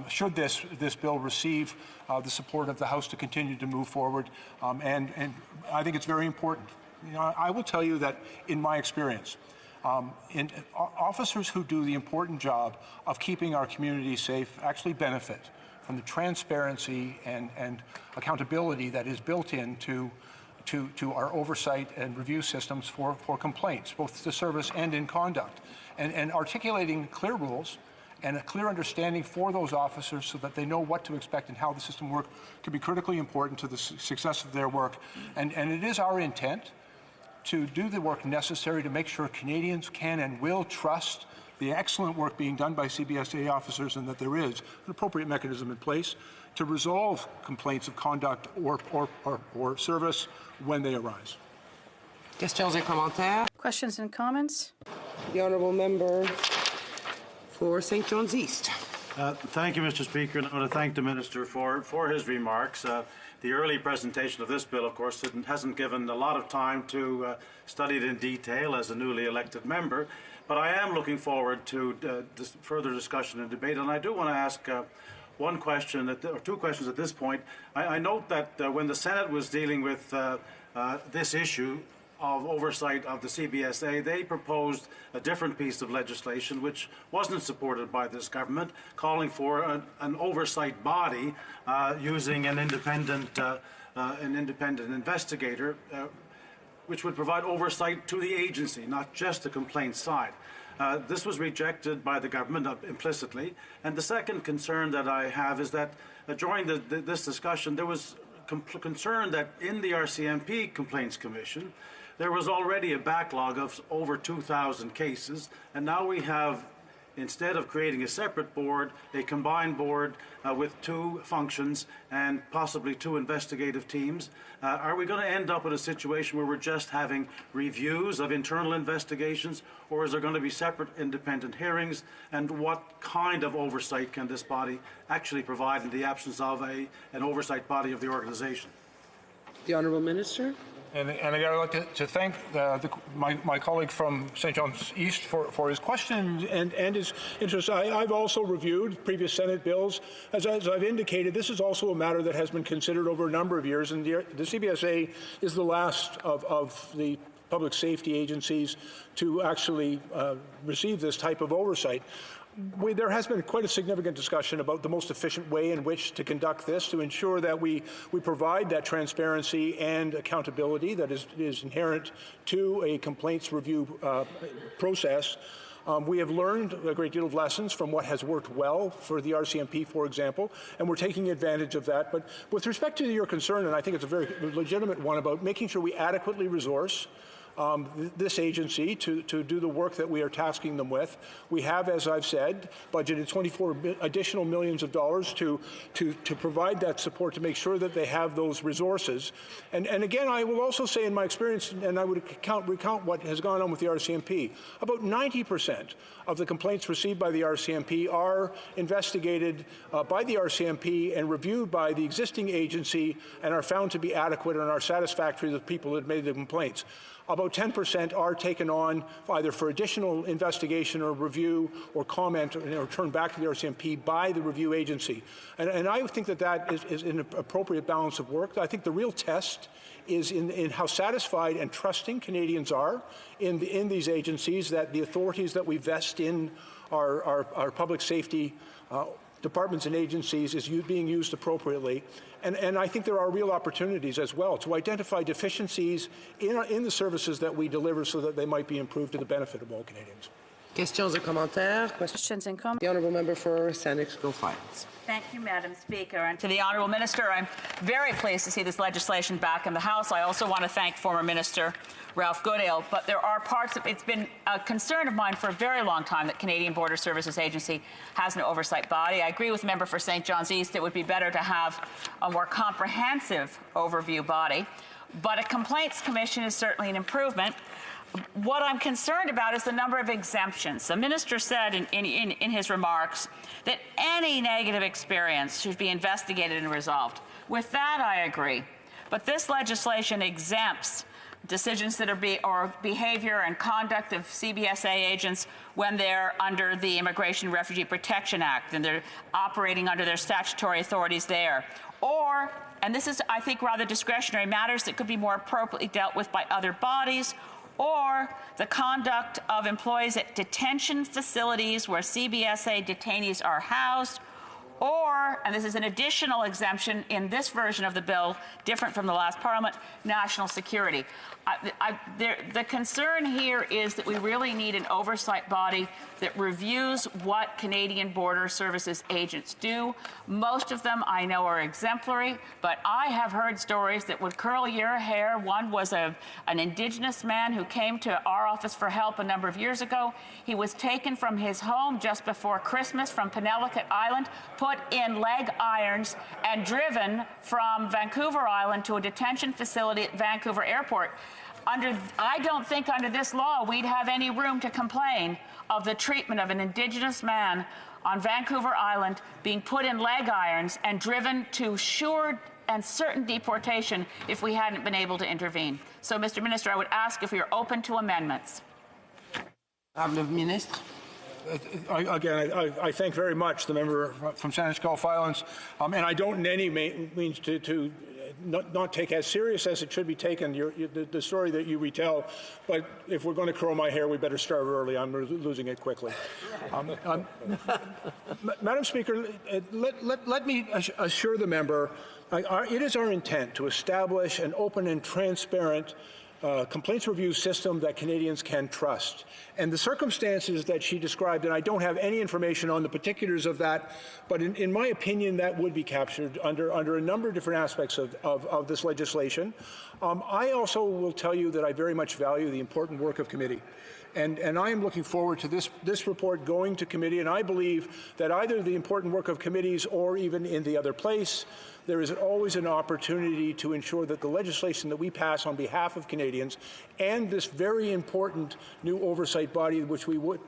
should this bill receive the support of the House to continue to move forward, and I think it's very important. You know, I will tell you that in my experience, officers who do the important job of keeping our community safe actually benefit from the transparency and accountability that is built into our oversight and review systems for complaints, both the service and in conduct, and articulating clear rules and a clear understanding for those officers so that they know what to expect and how the system works can be critically important to the success of their work. And it is our intent to do the work necessary to make sure Canadians can and will trust the excellent work being done by CBSA officers, and that there is an appropriate mechanism in place to resolve complaints of conduct or service when they arise. Questions et commentaires? Questions and comments? The honourable member for St. John's East. Thank you, Mr. Speaker, and I want to thank the Minister for his remarks. The early presentation of this bill, of course, hasn't given a lot of time to study it in detail as a newly elected member, but I am looking forward to further discussion and debate, and I do want to ask one question, or two questions at this point. I note that when the Senate was dealing with this issue of oversight of the CBSA, they proposed a different piece of legislation which wasn't supported by this government, calling for an oversight body using an independent investigator, which would provide oversight to the agency, not just the complaint side. This was rejected by the government implicitly. And the second concern that I have is that during this discussion, there was concern that in the RCMP Complaints Commission, there was already a backlog of over 2,000 cases, and now we have, instead of creating a separate board, a combined board with two functions and possibly two investigative teams. Are we going to end up in a situation where we're just having reviews of internal investigations, or is there going to be separate independent hearings? And what kind of oversight can this body actually provide in the absence of an oversight body of the organization? The Honourable Minister. And again, I'd like to thank my colleague from St. John's East for his question and his interest. I've also reviewed previous Senate bills. As I've indicated, this is also a matter that has been considered over a number of years, and the CBSA is the last of the public safety agencies to actually receive this type of oversight. There has been quite a significant discussion about the most efficient way in which to conduct this to ensure that we provide that transparency and accountability that is inherent to a complaints review process. We have learned a great deal of lessons from what has worked well for the RCMP, for example, and we're taking advantage of that. But with respect to your concern, and I think it's a very legitimate one, about making sure we adequately resource this agency to do the work that we are tasking them with. We have, as I've said, budgeted 24 additional millions of dollars to provide that support to make sure that they have those resources. And again, I will also say in my experience, and I would recount what has gone on with the RCMP, about 90% of the complaints received by the RCMP are investigated by the RCMP and reviewed by the existing agency and are found to be adequate and are satisfactory to the people that made the complaints. About 10% are taken on either for additional investigation or review or comment or returned back to the RCMP by the review agency. And I think that is an appropriate balance of work. I think the real test is in how satisfied and trusting Canadians are in these agencies, that the authorities that we vest in our public safety departments and agencies is being used appropriately. And I think there are real opportunities as well to identify deficiencies in the services that we deliver so that they might be improved to the benefit of all Canadians. Questions or commentaires? Questions and comments? The Honourable Member for Saanich Squamish Files. Thank you, Madam Speaker. And to the Honourable Minister, I'm very pleased to see this legislation back in the House. I also want to thank former Minister Ralph Goodale. But there are parts of it's been a concern of mine for a very long time that Canadian Border Services Agency has no oversight body. I agree with the member for St. John's East. It would be better to have a more comprehensive overview body. But a complaints commission is certainly an improvement. What I'm concerned about is the number of exemptions. The minister said in his remarks that any negative experience should be investigated and resolved. With that, I agree. But this legislation exempts decisions that are or behavior and conduct of CBSA agents when they're under the Immigration and Refugee Protection Act and they're operating under their statutory authorities there. Or, and this is, I think, rather discretionary, matters that could be more appropriately dealt with by other bodies, or the conduct of employees at detention facilities where CBSA detainees are housed, or, and this is an additional exemption in this version of the bill, different from the last Parliament, national security. The concern here is that we really need an oversight body that reviews what Canadian Border Services agents do. Most of them I know are exemplary, but I have heard stories that would curl your hair. One was an Indigenous man who came to our office for help a number of years ago. He was taken from his home just before Christmas from Penelakut Island, put in leg irons, and driven from Vancouver Island to a detention facility at Vancouver Airport. I don't think under this law we'd have any room to complain of the treatment of an Indigenous man on Vancouver Island being put in leg irons and driven to sure and certain deportation if we hadn't been able to intervene. So, Mr. Minister, I would ask if you're open to amendments. Ministre. Again, I thank very much the member from Saanich Gulf Islands, and I don't in any means to not take as serious as it should be taken, the story that you retell, but if we're going to curl my hair, we better start early. I'm losing it quickly. Madam Speaker, let me assure the member, it is our intent to establish an open and transparent complaints review system that Canadians can trust. And the circumstances that she described, and I don't have any information on the particulars of that, but in my opinion, that would be captured under a number of different aspects of this legislation. I also will tell you that I very much value the important work of committee. And I am looking forward to this report going to committee, and I believe that either the important work of committees or even in the other place, there is always an opportunity to ensure that the legislation that we pass on behalf of Canadians and this very important new oversight body which we would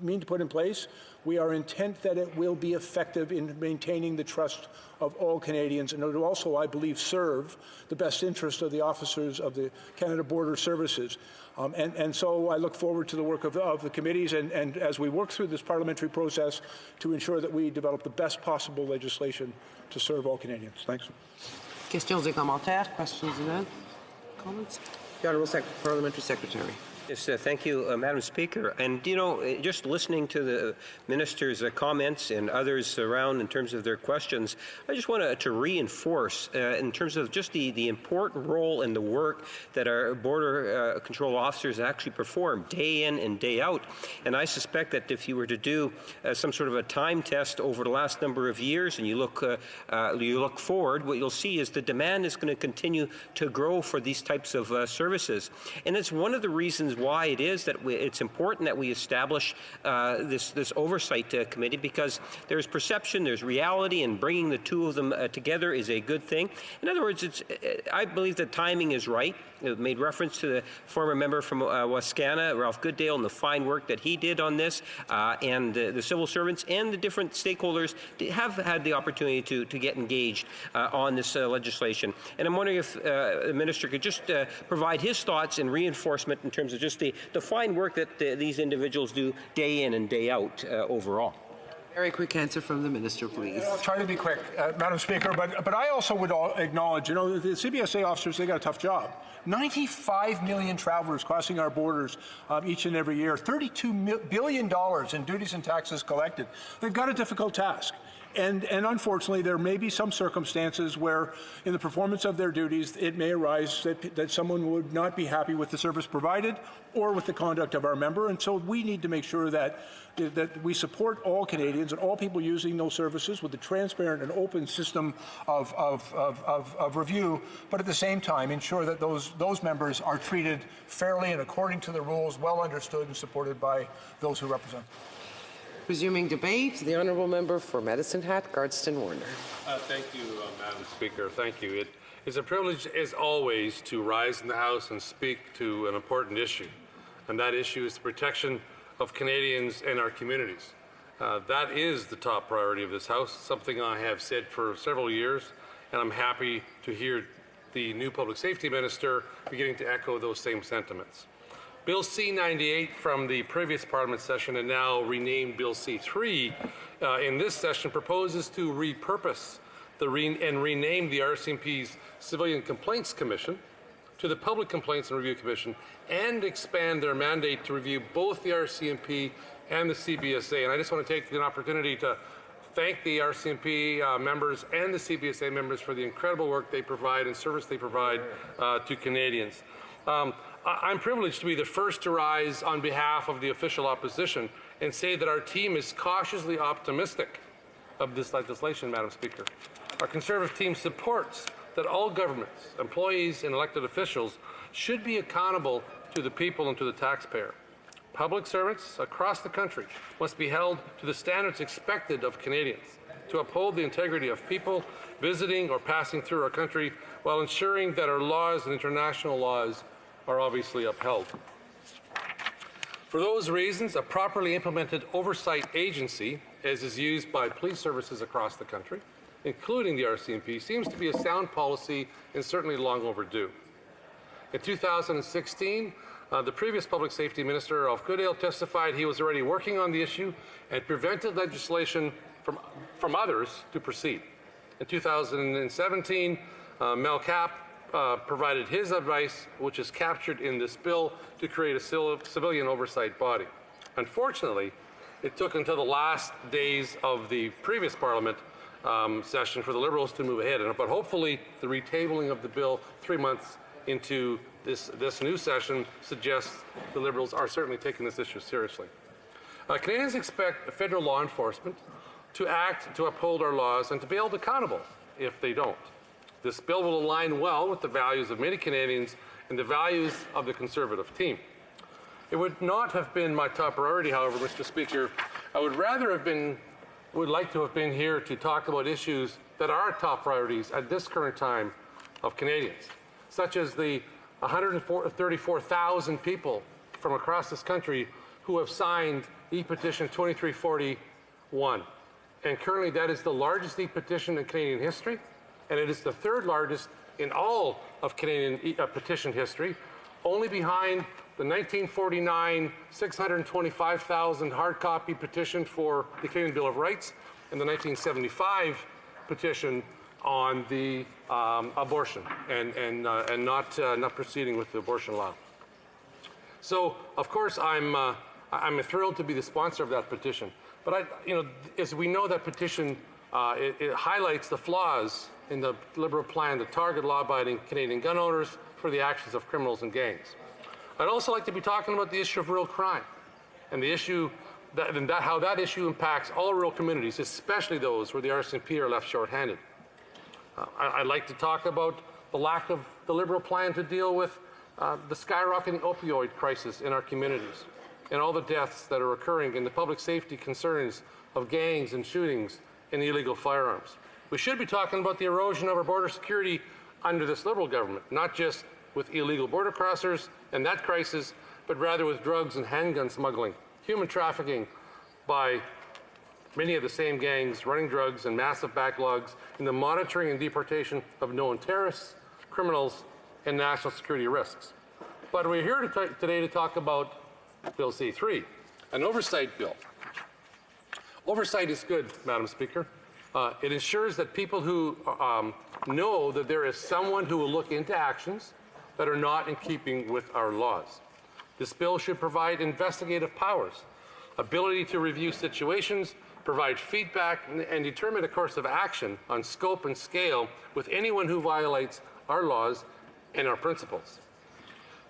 mean to put in place, we are intent that it will be effective in maintaining the trust of all Canadians, and it will also, I believe, serve the best interest of the officers of the Canada Border Services. And so I look forward to the work of the committees and as we work through this parliamentary process to ensure that we develop the best possible legislation to serve all Canadians. Thanks. Questions et commentaires? Questions and comments? The Honourable Parliamentary Secretary. Yes, thank you, Madam Speaker. And, you know, just listening to the minister's comments and others around in terms of their questions, I just want to reinforce in terms of just the important role and the work that our border control officers actually perform day in and day out. And I suspect that if you were to do some sort of a time test over the last number of years and you look forward, what you'll see is the demand is going to continue to grow for these types of services. And it's one of the reasons why it is that it's important that we establish this oversight committee, because there's perception, there's reality, and bringing the two of them together is a good thing. In other words, I believe the timing is right. It made reference to the former member from Wascana, Ralph Goodale, and the fine work that he did on this, and the civil servants and the different stakeholders have had the opportunity to get engaged on this legislation. And I'm wondering if the minister could just provide his thoughts and reinforcement in terms of just the fine work that these individuals do day in and day out overall. Very quick answer from the minister, please. I'll try to be quick, Madam Speaker, but I also would acknowledge, you know, the CBSA officers, they got a tough job. 95 million travelers crossing our borders each and every year, $32 billion in duties and taxes collected. They've got a difficult task. And unfortunately, there may be some circumstances where, in the performance of their duties, it may arise that someone would not be happy with the service provided or with the conduct of our member. And so we need to make sure that we support all Canadians and all people using those services with a transparent and open system of review, but at the same time ensure that those members are treated fairly and according to the rules, well understood and supported by those who represent them. Resuming debate, the Honourable Member for Medicine Hat, Guardston Warner. Thank you, Madam Speaker. Thank you. It is a privilege, as always, to rise in the House and speak to an important issue, and that issue is the protection of Canadians and our communities. That is the top priority of this House, something I have said for several years, and I'm happy to hear the new Public Safety Minister beginning to echo those same sentiments. Bill C-98 from the previous Parliament session and now renamed Bill C-3 in this session proposes to repurpose and rename the RCMP's Civilian Complaints Commission to the Public Complaints and Review Commission and expand their mandate to review both the RCMP and the CBSA. And I just want to take an opportunity to thank the RCMP members and the CBSA members for the incredible work they provide and service they provide to Canadians. I'm privileged to be the first to rise on behalf of the official opposition and say that our team is cautiously optimistic of this legislation, Madam Speaker. Our Conservative team supports that all governments, employees and elected officials should be accountable to the people and to the taxpayer. Public servants across the country must be held to the standards expected of Canadians to uphold the integrity of people visiting or passing through our country while ensuring that our laws and international laws are obviously upheld. For those reasons, a properly implemented oversight agency, as is used by police services across the country, including the RCMP, seems to be a sound policy and certainly long overdue. In 2016, the previous Public Safety Minister, Ralph Goodale, testified he was already working on the issue and prevented legislation from others to proceed. In 2017, Mel Kapp provided his advice, which is captured in this bill, to create a civilian oversight body. Unfortunately, it took until the last days of the previous Parliament session for the Liberals to move ahead. But hopefully, the retabling of the bill 3 months into this new session suggests the Liberals are certainly taking this issue seriously. Canadians expect federal law enforcement to act to uphold our laws and to be held accountable if they don't. This bill will align well with the values of many Canadians and the values of the Conservative team. It would not have been my top priority, however, Mr. Speaker. I would like to have been here to talk about issues that are top priorities at this current time of Canadians, such as the 134,000 people from across this country who have signed e-petition 2341. And currently that is the largest e-petition in Canadian history, and it is the third largest in all of Canadian petition history, only behind the 1949 625,000 hard copy petition for the Canadian Bill of Rights and the 1975 petition on the abortion and not proceeding with the abortion law. So, of course, I'm thrilled to be the sponsor of that petition. But as we know, that petition it highlights the flaws in the Liberal plan to target law-abiding Canadian gun owners for the actions of criminals and gangs. I'd also like to be talking about the issue of rural crime and the issue how that issue impacts all rural communities, especially those where the RCMP are left short-handed. I'd like to talk about the lack of the Liberal plan to deal with the skyrocketing opioid crisis in our communities and all the deaths that are occurring and the public safety concerns of gangs and shootings and illegal firearms. We should be talking about the erosion of our border security under this Liberal government, not just with illegal border crossers and that crisis, but rather with drugs and handgun smuggling, human trafficking by many of the same gangs running drugs and massive backlogs in the monitoring and deportation of known terrorists, criminals, and national security risks. But we're here today to talk about Bill C-3, an oversight bill. Oversight is good, Madam Speaker. It ensures that people who know that there is someone who will look into actions that are not in keeping with our laws. This bill should provide investigative powers, ability to review situations, provide feedback, and determine a course of action on scope and scale with anyone who violates our laws and our principles.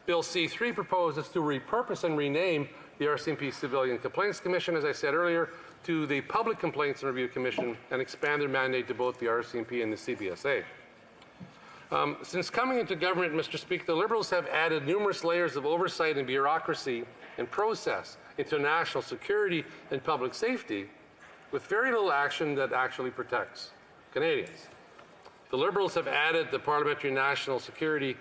Bill C-3 proposes to repurpose and rename the RCMP Civilian Complaints Commission, as I said earlier, to the Public Complaints and Review Commission and expand their mandate to both the RCMP and the CBSA. Since coming into government, Mr. Speaker, the Liberals have added numerous layers of oversight and bureaucracy and process into national security and public safety with very little action that actually protects Canadians. The Liberals have added the Parliamentary National Security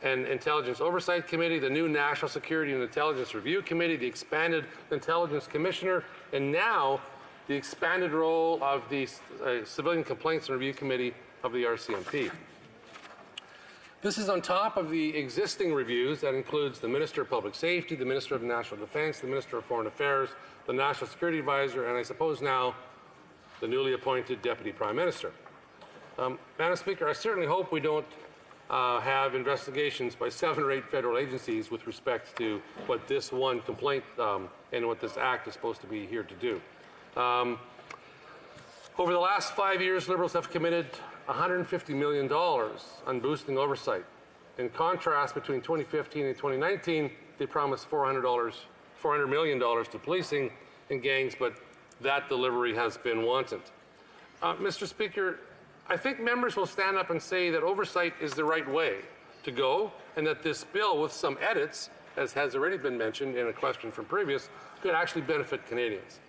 and Intelligence Oversight Committee, the new National Security and Intelligence Review Committee, the expanded Intelligence Commissioner, and now the expanded role of the Civilian Complaints and Review Committee of the RCMP. This is on top of the existing reviews that includes the Minister of Public Safety, the Minister of National Defence, the Minister of Foreign Affairs, the National Security Advisor, and I suppose now the newly appointed Deputy Prime Minister. Madam Speaker, I certainly hope we don't have investigations by 7 or 8 federal agencies with respect to what this one complaint and what this act is supposed to be here to do. Over the last 5 years, Liberals have committed $150 million on boosting oversight. In contrast, between 2015 and 2019, they promised $400 million to policing and gangs, but that delivery has been wanted. Mr. Speaker, I think members will stand up and say that oversight is the right way to go and that this bill, with some edits, as has already been mentioned in a question from previous, could actually benefit Canadians.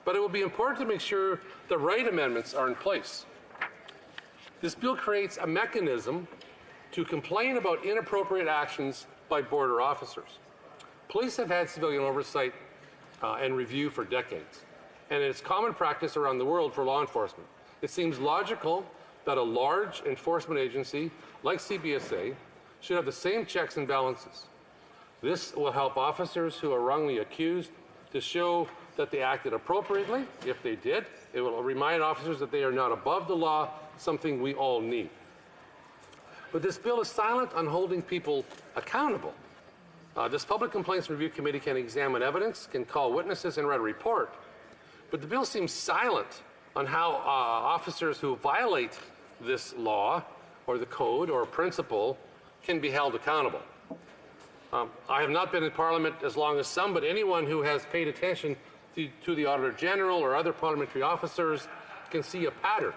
But it will be important to make sure the right amendments are in place. This bill creates a mechanism to complain about inappropriate actions by border officers. Police have had civilian oversight and review for decades, and it's common practice around the world for law enforcement. It seems logical that a large enforcement agency like CBSA should have the same checks and balances. This will help officers who are wrongly accused to show that they acted appropriately. If they did, it will remind officers that they are not above the law, something we all need. But this bill is silent on holding people accountable. This Public Complaints Review Committee can examine evidence, can call witnesses, and write a report. But the bill seems silent on how officers who violate this law or the code or principle can be held accountable. I have not been in Parliament as long as some, but anyone who has paid attention to the Auditor General or other parliamentary officers can see a pattern.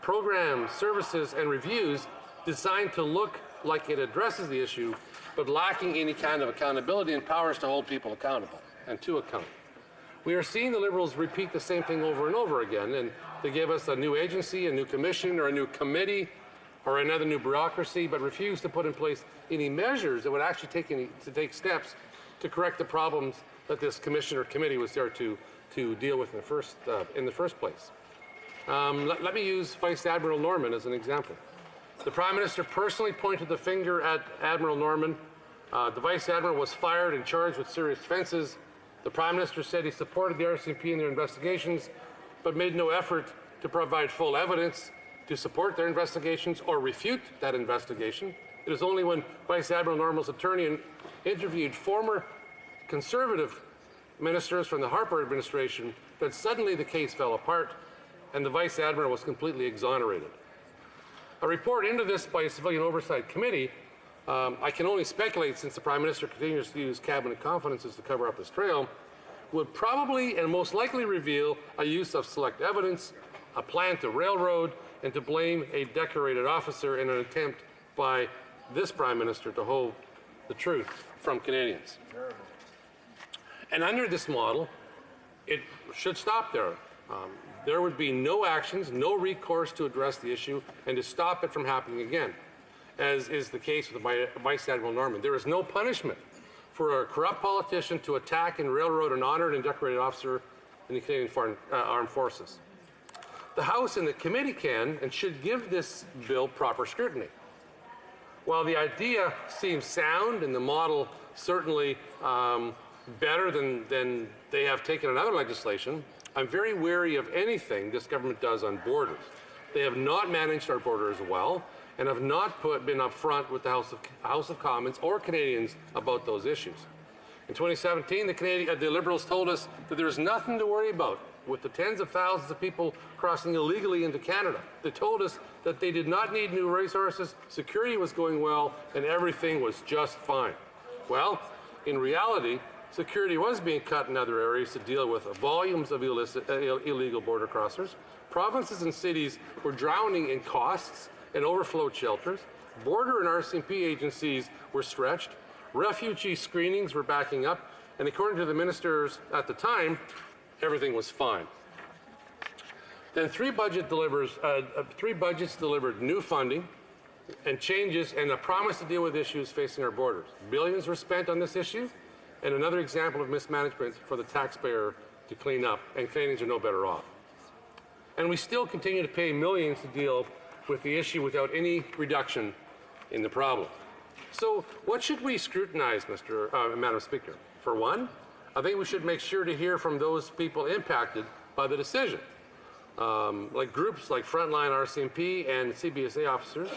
Programs, services, and reviews designed to look like it addresses the issue, but lacking any kind of accountability and powers to hold people accountable and to account. We are seeing the Liberals repeat the same thing over and over again, and they give us a new agency, a new commission, or a new committee, or another new bureaucracy, but refuse to put in place any measures that would actually take steps to correct the problems that this commission or committee was there to deal with in the first place. Let me use Vice Admiral Norman as an example. The Prime Minister personally pointed the finger at Admiral Norman. The Vice Admiral was fired and charged with serious offences. The Prime Minister said he supported the RCMP in their investigations, but made no effort to provide full evidence to support their investigations or refute that investigation. It is only when Vice Admiral Normal's attorney interviewed former Conservative ministers from the Harper administration that suddenly the case fell apart and the Vice Admiral was completely exonerated. A report into this by a Civilian Oversight Committee, I can only speculate since the Prime Minister continues to use cabinet confidences to cover up his trail, would probably and most likely reveal a use of select evidence, a plan to railroad, and to blame a decorated officer in an attempt by this Prime Minister to hold the truth from Canadians. And under this model, it should stop there. There would be no actions, no recourse to address the issue and to stop it from happening again, as is the case with Vice Admiral Norman. There is no punishment for a corrupt politician to attack and railroad an honored and decorated officer in the Canadian Armed Forces. The House and the committee can and should give this bill proper scrutiny. While the idea seems sound and the model certainly better than they have taken in other legislation, I'm very wary of anything this government does on borders. They have not managed our borders well and have not been upfront with the House of Commons or Canadians about those issues. In 2017, the Liberals told us that there's nothing to worry about with the tens of thousands of people crossing illegally into Canada. They told us that they did not need new resources, security was going well, and everything was just fine. Well, in reality, security was being cut in other areas to deal with volumes of illegal border crossers. Provinces and cities were drowning in costs and overflowed shelters. Border and RCMP agencies were stretched. Refugee screenings were backing up. And according to the ministers at the time, everything was fine. Then three budgets delivered new funding and changes and a promise to deal with issues facing our borders. Billions were spent on this issue, and another example of mismanagement for the taxpayer to clean up, and Canadians are no better off. And we still continue to pay millions to deal with the issue without any reduction in the problem. So what should we scrutinize, Madam Speaker? For one, I think we should make sure to hear from those people impacted by the decision, like groups like Frontline RCMP and CBSA officers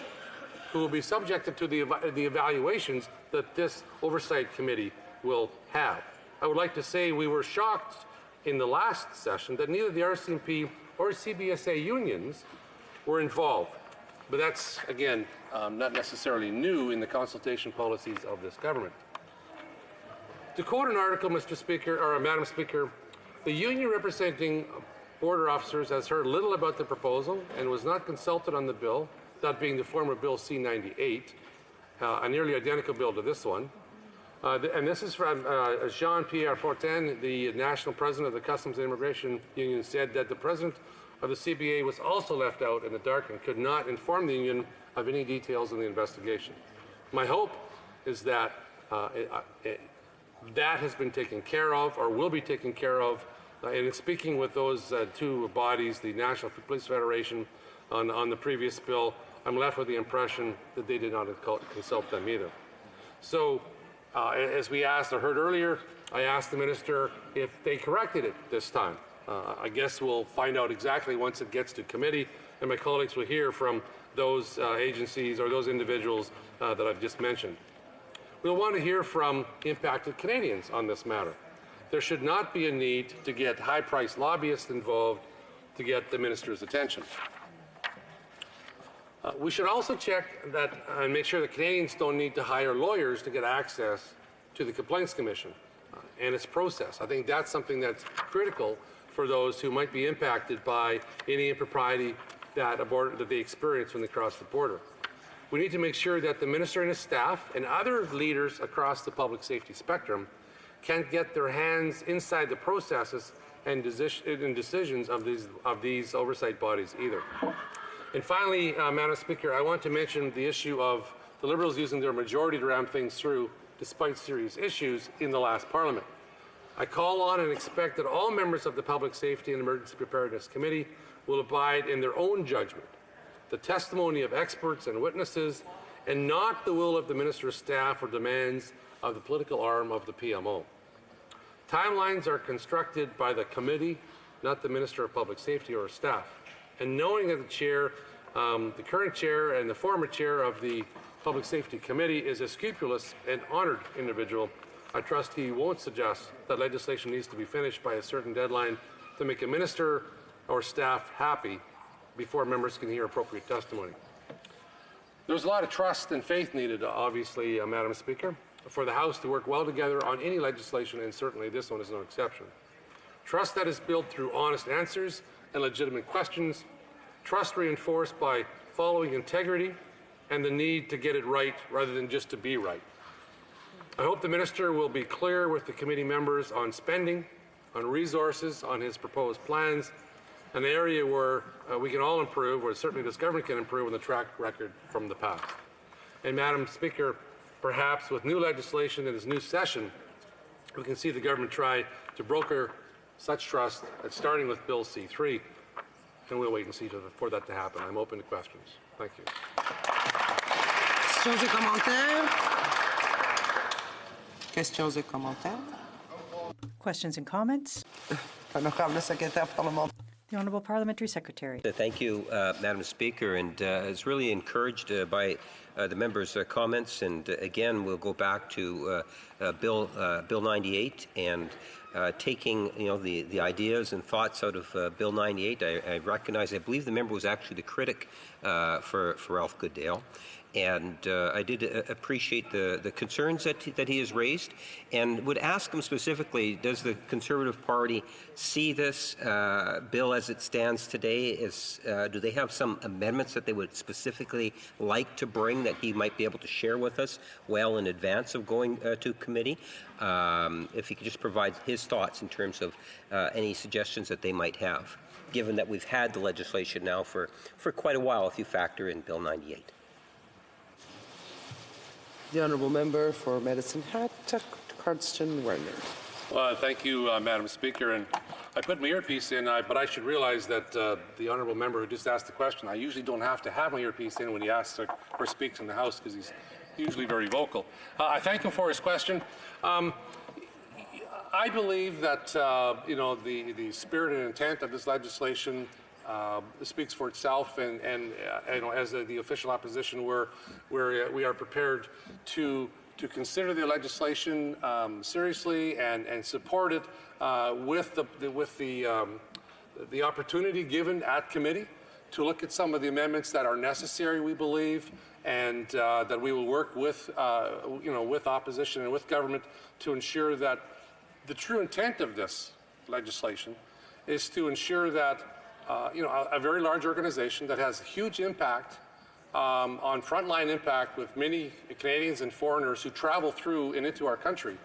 who will be subjected to the evaluations that this oversight committee will have. I would like to say we were shocked in the last session that neither the RCMP or CBSA unions were involved. But that's, again, not necessarily new in the consultation policies of this government. To quote an article, Madam Speaker, the union representing border officers has heard little about the proposal and was not consulted on the bill, that being the former Bill C-98, a nearly identical bill to this one. And this is from Jean-Pierre Fortin, the national president of the Customs and Immigration Union, said that the president of the CBA was also left out in the dark and could not inform the union of any details in the investigation. My hope is that that has been taken care of or will be taken care of. And in speaking with those two bodies, the National Police Federation on the previous bill, I'm left with the impression that they did not consult them either. So as we asked or heard earlier, I asked the minister if they corrected it this time. I guess we'll find out exactly once it gets to committee, and my colleagues will hear from those agencies or those individuals that I've just mentioned. We'll want to hear from impacted Canadians on this matter. There should not be a need to get high-priced lobbyists involved to get the minister's attention. We should also check that and make sure that Canadians don't need to hire lawyers to get access to the Complaints Commission and its process. I think that's something that's critical for those who might be impacted by any impropriety that they experience when they cross the border. We need to make sure that the minister and his staff and other leaders across the public safety spectrum can't get their hands inside the processes and decisions of these oversight bodies either. And finally, Madam Speaker, I want to mention the issue of the Liberals using their majority to ram things through despite serious issues in the last Parliament. I call on and expect that all members of the Public Safety and Emergency Preparedness Committee will abide in their own judgment, the testimony of experts and witnesses, and not the will of the minister's staff or demands of the political arm of the PMO. Timelines are constructed by the committee, not the Minister of Public Safety or his staff. And knowing that the chair The current chair and the former chair of the Public Safety Committee is a scrupulous and honored individual. I trust he won't suggest that legislation needs to be finished by a certain deadline to make a minister or staff happy before members can hear appropriate testimony. There's a lot of trust and faith needed, obviously, Madam Speaker, for the House to work well together on any legislation, and certainly this one is no exception. Trust that is built through honest answers and legitimate questions, trust reinforced by following integrity and the need to get it right rather than just to be right. I hope the Minister will be clear with the committee members on spending, on resources, on his proposed plans, an area where we can all improve, where certainly this government can improve on the track record from the past. And Madam Speaker, perhaps with new legislation in this new session, we can see the government try to broker such trust, starting with Bill C-3, and we'll wait and see for that to happen. I'm open to questions. Thank you. Questions et commentaires? Questions et commentaires? Questions and comments? Honorable Secrétaire parlementaire. The Honourable Parliamentary Secretary. Thank you, Madam Speaker, and is really encouraged by the members' comments. And again, we'll go back to Bill 98 and taking the ideas and thoughts out of Bill 98. I recognize, I believe the member was actually the critic for Ralph Goodale. And I did appreciate the concerns that he has raised, and would ask him specifically, does the Conservative Party see this bill as it stands today? Do they have some amendments that they would specifically like to bring that he might be able to share with us well in advance of going to committee? If he could just provide his thoughts in terms of any suggestions that they might have, given that we've had the legislation now for quite a while if you factor in Bill 98. The Honourable Member for Medicine Hat, Cardston Werner. Well, thank you, Madam Speaker. And I put my earpiece in, but I should realize that the Honourable Member who just asked the question, I usually don't have to have my earpiece in when he asks or speaks in the House because he's usually very vocal. I thank him for his question. I believe that the spirit and intent of this legislation speaks for itself, and as the official opposition, we are prepared to consider the legislation seriously and support it with the opportunity given at committee to look at some of the amendments that are necessary, we believe, and that we will work with with opposition and with government to ensure that the true intent of this legislation is to ensure that a very large organization that has huge impact on frontline impact with many Canadians and foreigners who travel through and into our country,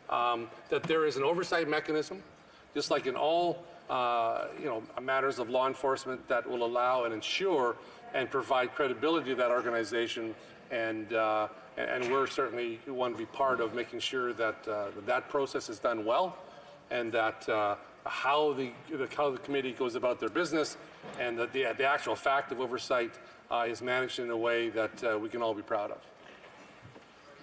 that there is an oversight mechanism, just like in all matters of law enforcement, that will allow and ensure and provide credibility to that organization, and we're certainly want to be part of making sure that that process is done well, and that how the committee goes about their business, and that the actual fact of oversight is managed in a way that we can all be proud of.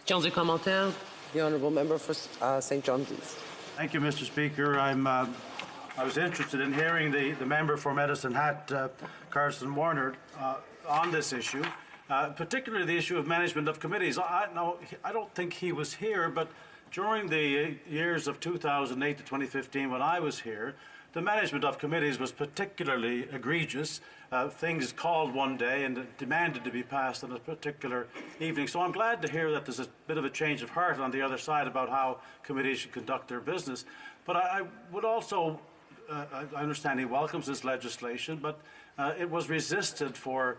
Questions et commentaires? The Honourable Member for St. John's East. Thank you, Mr. Speaker. I was interested in hearing the member for Medicine Hat, Cardston Werner, on this issue, particularly the issue of management of committees. I don't think he was here, but during the years of 2008 to 2015, when I was here, the management of committees was particularly egregious. Things called one day and demanded to be passed on a particular evening. So I'm glad to hear that there's a bit of a change of heart on the other side about how committees should conduct their business. But I would also, I understand he welcomes this legislation, but it was resisted for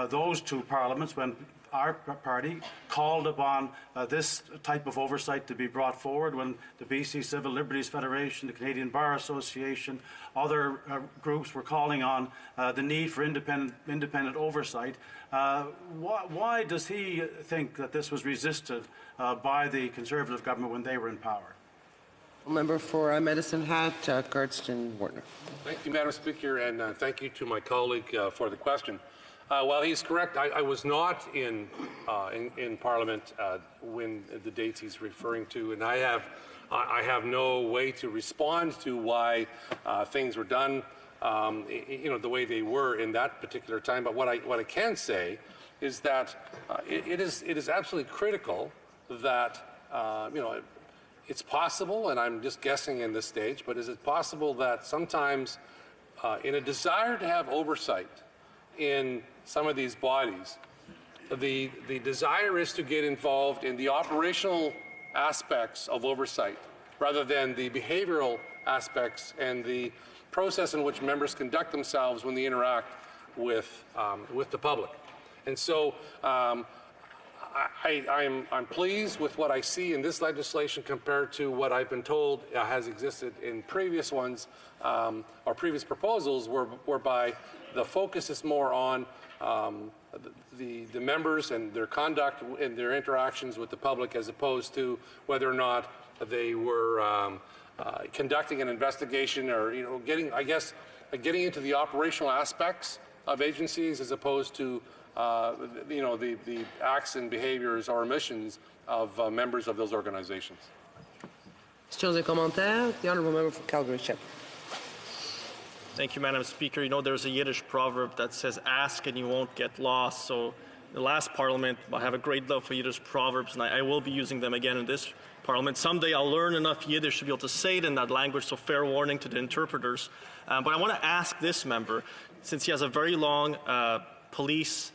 those two parliaments when our party called upon this type of oversight to be brought forward, when the BC Civil Liberties Federation, the Canadian Bar Association, other groups were calling on the need for independent oversight. Why does he think that this was resisted by the Conservative government when they were in power? Member for Medicine Hat, Cardston Werner. Thank you, Madam Speaker, and thank you to my colleague for the question. While he's correct, I was not in Parliament when the dates he's referring to, and I have no way to respond to why things were done the way they were in that particular time. But what I can say is that it is absolutely critical that it's possible, and I'm just guessing in this stage, but is it possible that sometimes in a desire to have oversight in some of these bodies, the desire is to get involved in the operational aspects of oversight rather than the behavioral aspects and the process in which members conduct themselves when they interact with the public. And so I'm pleased with what I see in this legislation compared to what I've been told has existed in previous ones or previous proposals, whereby the focus is more on the members and their conduct and their interactions with the public, as opposed to whether or not they were conducting an investigation or getting into the operational aspects of agencies, as opposed to the acts and behaviors or omissions of members of those organizations. Questions et commentaires? The honourable member for Calgary-Shep. Thank you, Madam Speaker. You know, there's a Yiddish proverb that says, ask and you won't get lost. So the last Parliament, I have a great love for Yiddish proverbs, and I will be using them again in this Parliament. Someday I'll learn enough Yiddish to be able to say it in that language, so fair warning to the interpreters. But I want to ask this member, since he has a very long police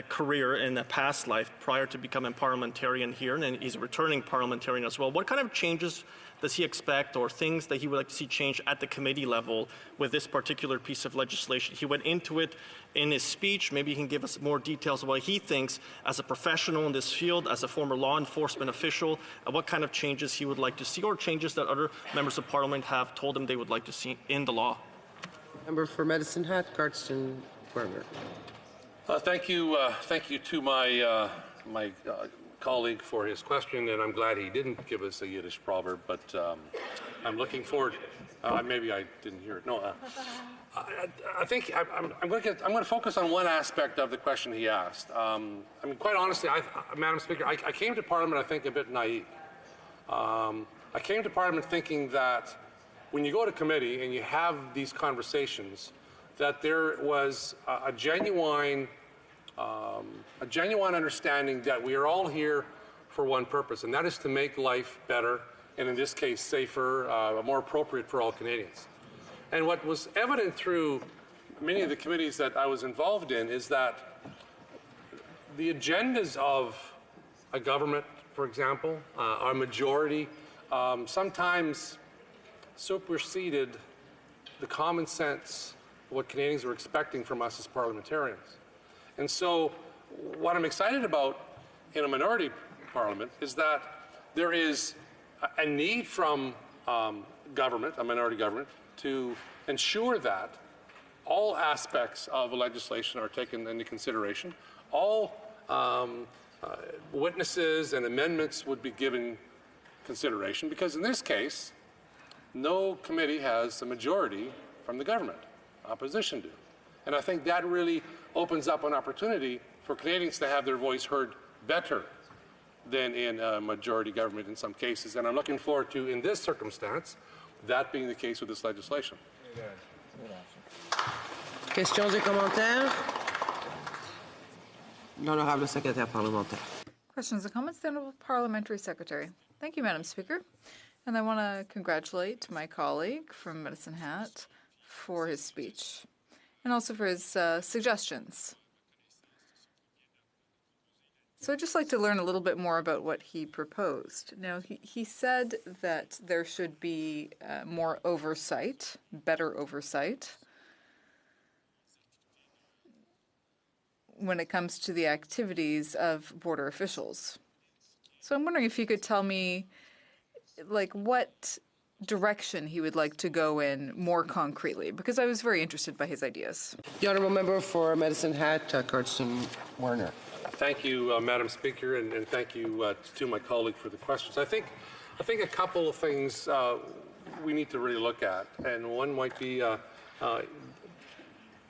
career in a past life prior to becoming parliamentarian here, and he's a returning parliamentarian as well, what kind of changes does he expect, or things that he would like to see changed at the committee level with this particular piece of legislation? He went into it in his speech. Maybe he can give us more details of what he thinks as a professional in this field, as a former law enforcement official, what kind of changes he would like to see, or changes that other members of Parliament have told him they would like to see in the law. Member for Medicine Hat, Garston Werner. Thank you to my colleague for his question, and I'm glad he didn't give us a Yiddish proverb, but I'm looking forward. Maybe I didn't hear it. No, I think I'm going to focus on one aspect of the question he asked. I mean, quite honestly, Madam Speaker, I came to Parliament, I think, a bit naive. I came to Parliament thinking that when you go to committee and you have these conversations, that there was a genuine understanding that we are all here for one purpose, and that is to make life better, and in this case, safer, more appropriate for all Canadians. And what was evident through many of the committees that I was involved in is that the agendas of a government, for example, our majority, sometimes superseded the common sense of what Canadians were expecting from us as parliamentarians. And so what I'm excited about in a minority parliament is that there is a need from government, a minority government, to ensure that all aspects of legislation are taken into consideration. All witnesses and amendments would be given consideration, because in this case, no committee has a majority from the government. Opposition do. And I think that really opens up an opportunity for Canadians to have their voice heard better than in a majority government in some cases. And I'm looking forward to, in this circumstance, that being the case with this legislation. Questions et commentaires? L'honorable secrétaire parlementaire. Questions and comments, the Honourable Parliamentary Secretary. Thank you, Madam Speaker. And I want to congratulate my colleague from Medicine Hat for his speech and also for his suggestions. So I'd just like to learn a little bit more about what he proposed. Now, he said that there should be more oversight, better oversight, when it comes to the activities of border officials. So I'm wondering if you could tell me, like, what direction he would like to go in more concretely, because I was very interested by his ideas. The honourable member for Medicine Hat, Garston Werner. Thank you, Madam Speaker, and thank you to my colleague for the questions. I think a couple of things we need to really look at, and one might be,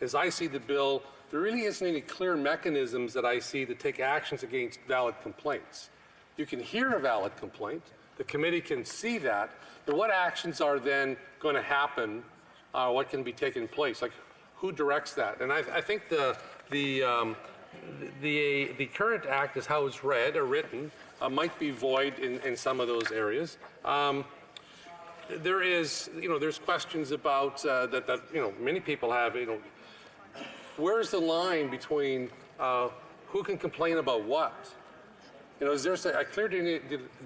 as I see the bill, there really isn't any clear mechanisms that I see to take actions against valid complaints. You can hear a valid complaint, the committee can see that, but what actions are then going to happen what can be taking place? Like, who directs that? And I think the current act, is how it's read or written, might be void in some of those areas. There is, there's questions about that many people have. Where's the line between who can complain about what? Is there a clear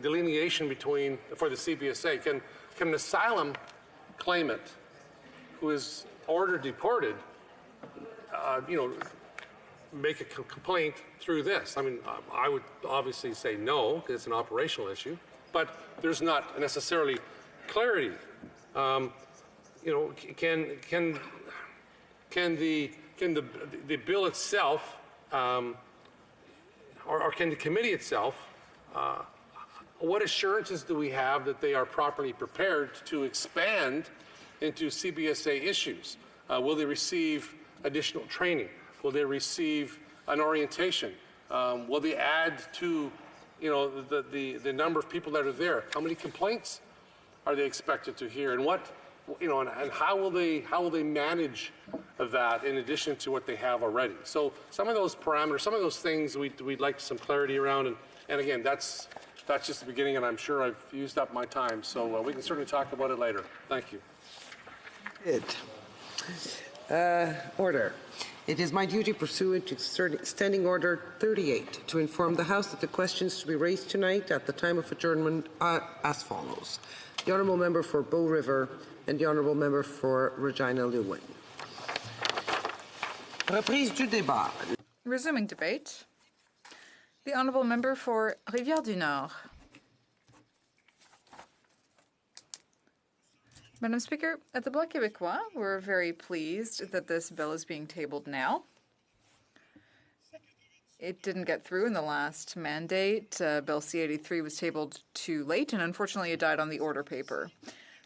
delineation between, for the CBSA, can an asylum claimant who is ordered deported, make a complaint through this? I mean, I would obviously say no, because it's an operational issue, but there's not necessarily clarity. Can the bill itself, or can the committee itself, what assurances do we have that they are properly prepared to expand into CBSA issues? Will they receive additional training? Will they receive an orientation? Will they add to, the number of people that are there? How many complaints are they expected to hear? And what, and how will they manage that in addition to what they have already? So some of those parameters, some of those things we'd like some clarity around. And again, that's just the beginning, and I'm sure I've used up my time. So we can certainly talk about it later. Thank you. Good. Order. It is my duty pursuant to Standing Order 38 to inform the House that the questions to be raised tonight at the time of adjournment are as follows. The Honourable Member for Bow River and the Honourable Member for Regina Lewin. Reprise du débat. Resuming debate. The Honourable Member for Rivière-du-Nord. Madam Speaker, at the Bloc Québécois, we're very pleased that this bill is being tabled now. It didn't get through in the last mandate. Bill C-83 was tabled too late, and unfortunately it died on the order paper.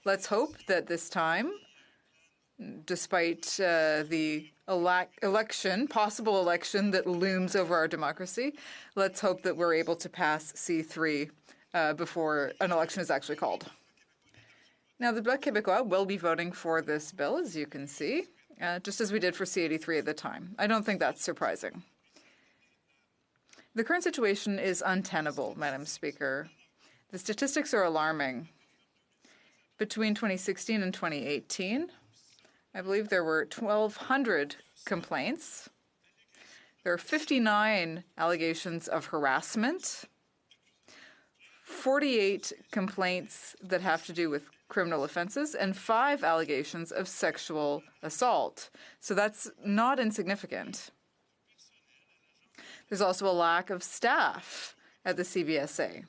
Let's hope that this time, despite the possible election that looms over our democracy, let's hope that we're able to pass C-3 before an election is actually called. Now, the Bloc Québécois will be voting for this bill, as you can see, just as we did for C-83 at the time. I don't think that's surprising. The current situation is untenable, Madam Speaker. The statistics are alarming. Between 2016 and 2018, I believe there were 1,200 complaints. There are 59 allegations of harassment, 48 complaints that have to do with criminal offenses, and 5 allegations of sexual assault. So that's not insignificant. There's also a lack of staff at the CBSA.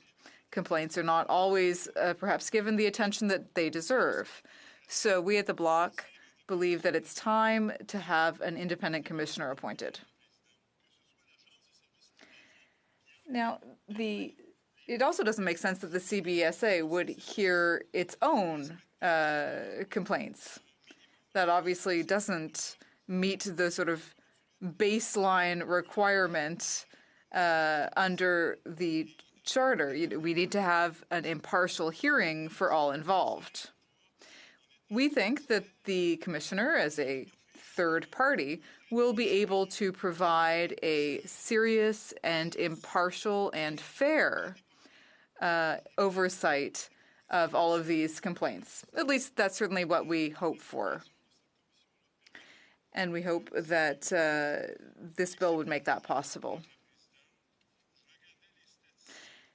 Complaints are not always perhaps given the attention that they deserve. So we at the Bloc believe that it's time to have an independent commissioner appointed. Now, it also doesn't make sense that the CBSA would hear its own complaints. That obviously doesn't meet the sort of baseline requirement under the Charter. We need to have an impartial hearing for all involved. We think that the commissioner, as a third party, will be able to provide a serious and impartial and fair oversight of all of these complaints. At least that's certainly what we hope for. And we hope that this bill would make that possible.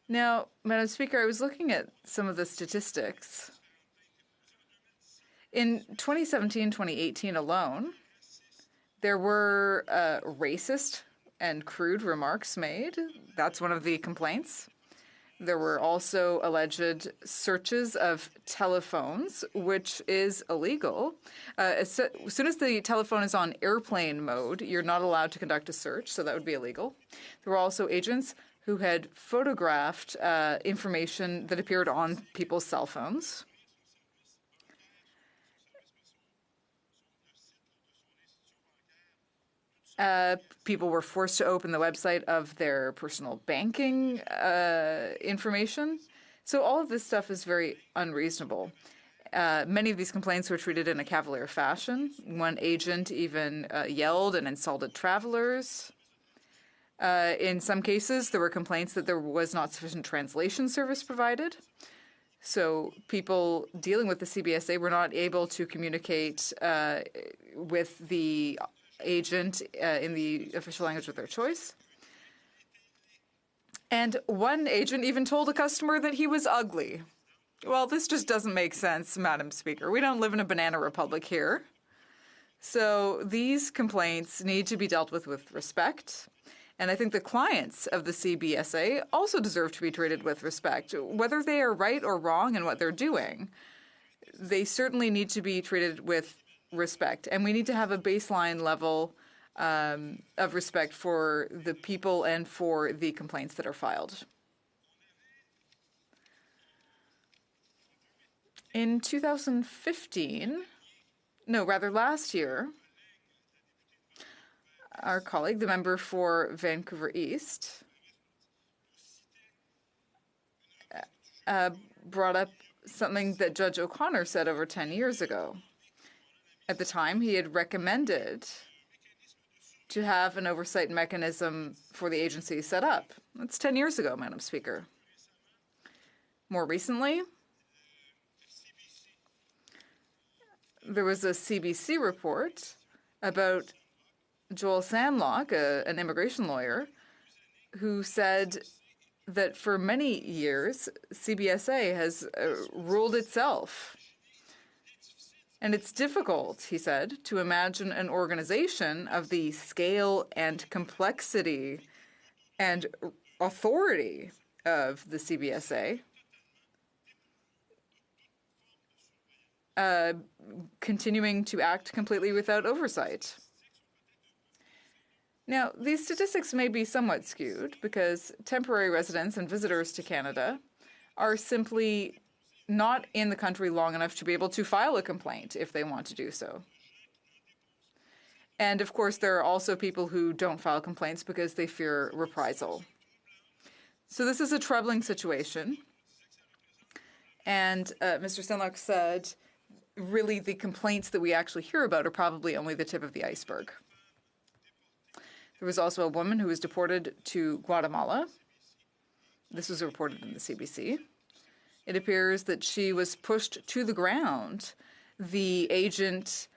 Now, Madam Speaker, I was looking at some of the statistics. In 2017-2018 alone, there were racist and crude remarks made. That's one of the complaints. There were also alleged searches of telephones, which is illegal. As soon as the telephone is on airplane mode, you're not allowed to conduct a search, so that would be illegal. There were also agents who had photographed information that appeared on people's cell phones. People were forced to open the website of their personal banking information. So all of this stuff is very unreasonable. Many of these complaints were treated in a cavalier fashion. One agent even yelled and insulted travelers. In some cases, there were complaints that there was not sufficient translation service provided. So people dealing with the CBSA were not able to communicate with the agent in the official language of their choice. And one agent even told a customer that he was ugly. Well, this just doesn't make sense, Madam Speaker. We don't live in a banana republic here. So these complaints need to be dealt with respect. And I think the clients of the CBSA also deserve to be treated with respect. Whether they are right or wrong in what they're doing, they certainly need to be treated with respect. And we need to have a baseline level of respect for the people and for the complaints that are filed. In 2015, no, rather last year, our colleague, the member for Vancouver East, brought up something that Judge O'Connor said over 10 years ago. At the time, he had recommended to have an oversight mechanism for the agency set up. That's 10 years ago, Madam Speaker. More recently, there was a CBC report about Joel Sandlock, an immigration lawyer, who said that for many years, CBSA has ruled itself. And it's difficult, he said, to imagine an organization of the scale and complexity and authority of the CBSA continuing to act completely without oversight. Now, these statistics may be somewhat skewed because temporary residents and visitors to Canada are simply not in the country long enough to be able to file a complaint if they want to do so. And of course, there are also people who don't file complaints because they fear reprisal. So this is a troubling situation. And Mr. Sandlock said, really, the complaints that we actually hear about are probably only the tip of the iceberg. There was also a woman who was deported to Guatemala. This was reported in the CBC. It appears that she was pushed to the ground. The agent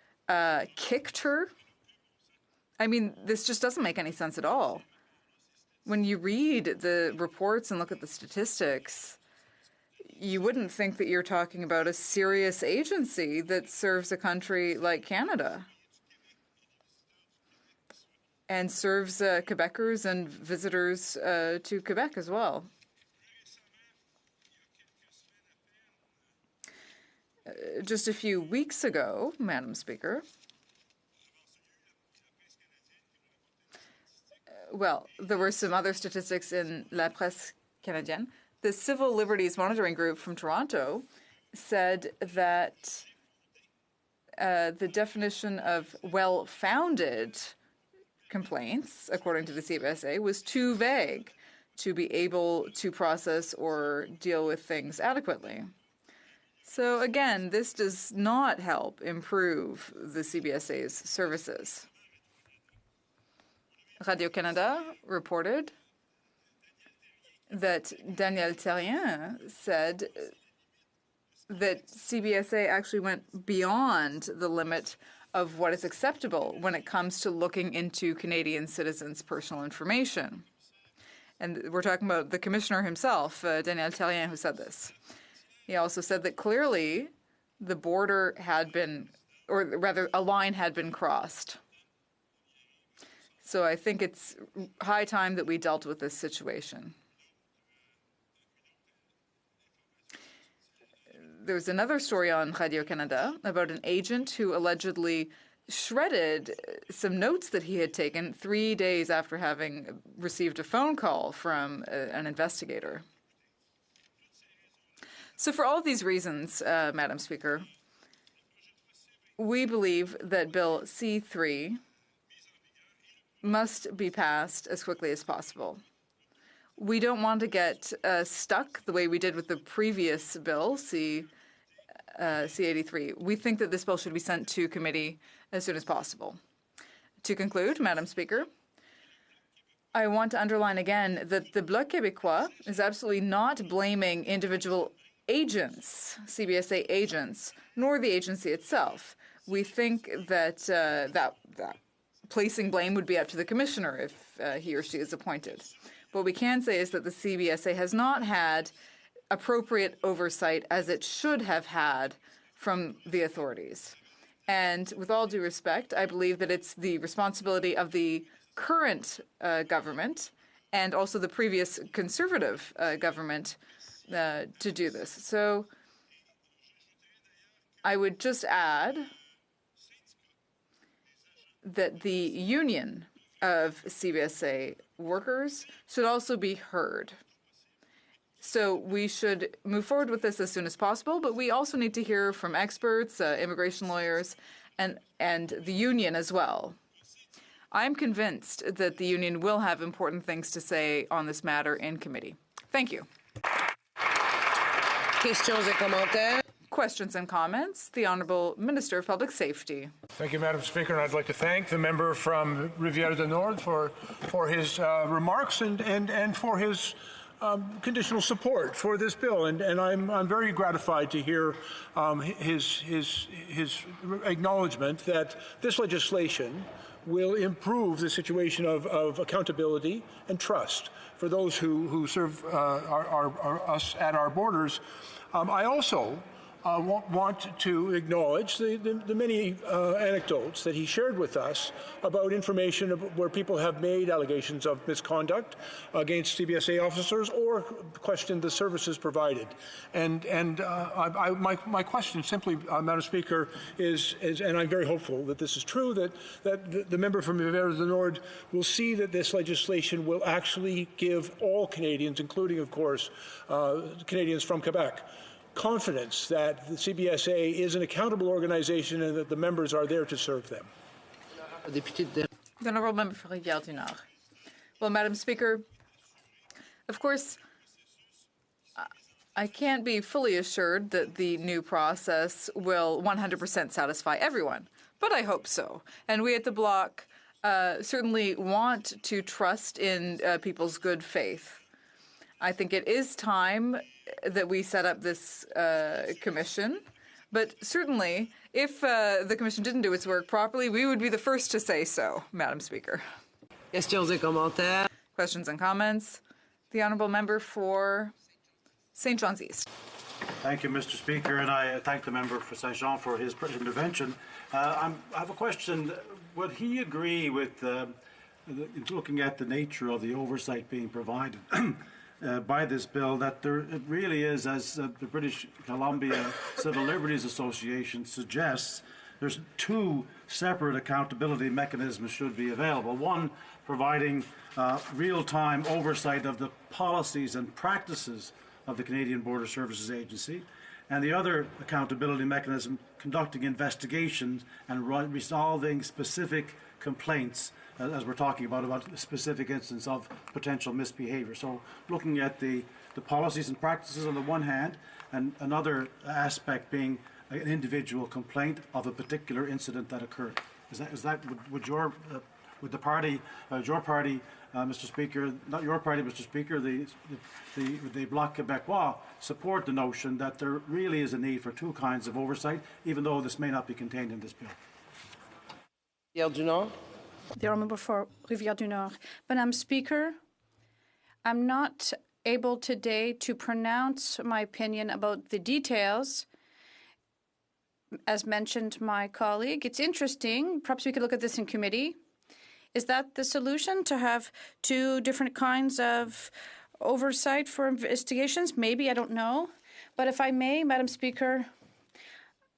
kicked her. I mean, this just doesn't make any sense at all. When you read the reports and look at the statistics, you wouldn't think that you're talking about a serious agency that serves a country like Canada and serves Quebecers and visitors to Quebec as well. Just a few weeks ago, Madam Speaker, well, there were some other statistics in La Presse Canadienne. The Civil Liberties Monitoring Group from Toronto said that the definition of well-founded complaints, according to the CBSA, was too vague to be able to process or deal with things adequately. So again, this does not help improve the CBSA's services. Radio-Canada reported that Daniel Therrien said that CBSA actually went beyond the limit of what is acceptable when it comes to looking into Canadian citizens' personal information. And we're talking about the commissioner himself, Daniel Therrien, who said this. He also said that clearly the border had been, or rather a line had been crossed. So I think it's high time that we dealt with this situation. There's another story on Radio-Canada about an agent who allegedly shredded some notes that he had taken 3 days after having received a phone call from an investigator. So for all of these reasons, Madam Speaker, we believe that Bill C-3 must be passed as quickly as possible. We don't want to get stuck the way we did with the previous bill, C-2, C-83. We think that this bill should be sent to committee as soon as possible. To conclude, Madam Speaker, I want to underline again that the Bloc Québécois is absolutely not blaming individual agents, CBSA agents, nor the agency itself. We think that that placing blame would be up to the commissioner if he or she is appointed. What we can say is that the CBSA has not had appropriate oversight as it should have had from the authorities. And with all due respect, I believe that it's the responsibility of the current government and also the previous Conservative government to do this. So I would just add that the union of CBSA workers should also be heard. So we should move forward with this as soon as possible, but we also need to hear from experts, immigration lawyers, and the union as well. I'm convinced that the union will have important things to say on this matter in committee. Thank you. Questions and comments? The Honourable Minister of Public Safety. Thank you, Madam Speaker. And I'd like to thank the member from Rivière-du-Nord for his remarks and for his conditional support for this bill. And I'm very gratified to hear his acknowledgement that this legislation will improve the situation of accountability and trust for those who serve us at our borders. I also want to acknowledge the many anecdotes that he shared with us about information where people have made allegations of misconduct against CBSA officers or questioned the services provided. And my question simply, Madam Speaker, is, and I'm very hopeful that this is true, that the member from Rivière-du-Nord will see that this legislation will actually give all Canadians, including, of course, Canadians from Quebec, confidence that the CBSA is an accountable organization and that the members are there to serve them. The Honourable Member for Rivière-du-Nord. Well, Madam Speaker, of course, I can't be fully assured that the new process will 100% satisfy everyone, but I hope so. And we at the Bloc certainly want to trust in people's good faith. I think it is time that we set up this commission, but certainly if the commission didn't do its work properly, we would be the first to say so, Madam Speaker. Questions and comments? The Honourable Member for St. John's East. Thank you, Mr. Speaker, and I thank the member for St. Jean for his intervention. I have a question. Would he agree with looking at the nature of the oversight being provided by this bill, that it really is, as the British Columbia Civil Liberties Association suggests, there's two separate accountability mechanisms should be available. One, providing real-time oversight of the policies and practices of the Canadian Border Services Agency, and the other accountability mechanism conducting investigations and resolving specific complaints, as we're talking about a specific instance of potential misbehavior. So looking at the policies and practices on the one hand, and another aspect being an individual complaint of a particular incident that occurred. Would the party, your party, Mr. Speaker, not your party, Mr. Speaker, the Bloc Québécois support the notion that there really is a need for two kinds of oversight, even though this may not be contained in this bill? The Honourable for Rivière-du-Nord. Madam Speaker, I'm not able today to pronounce my opinion about the details. As mentioned my colleague, it's interesting. Perhaps we could look at this in committee. Is that the solution, to have two different kinds of oversight for investigations? Maybe, I don't know. But if I may, Madam Speaker,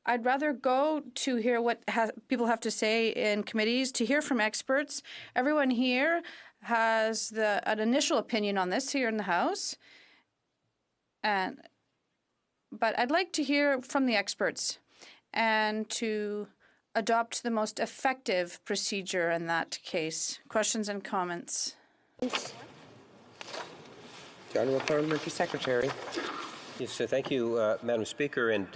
I'd rather go to hear what people have to say in committees, to hear from experts. Everyone here has an initial opinion on this here in the House. But I'd like to hear from the experts and to adopt the most effective procedure in that case. Questions and comments? The Honourable Parliamentary Secretary. Yes, so thank you, Madam Speaker. And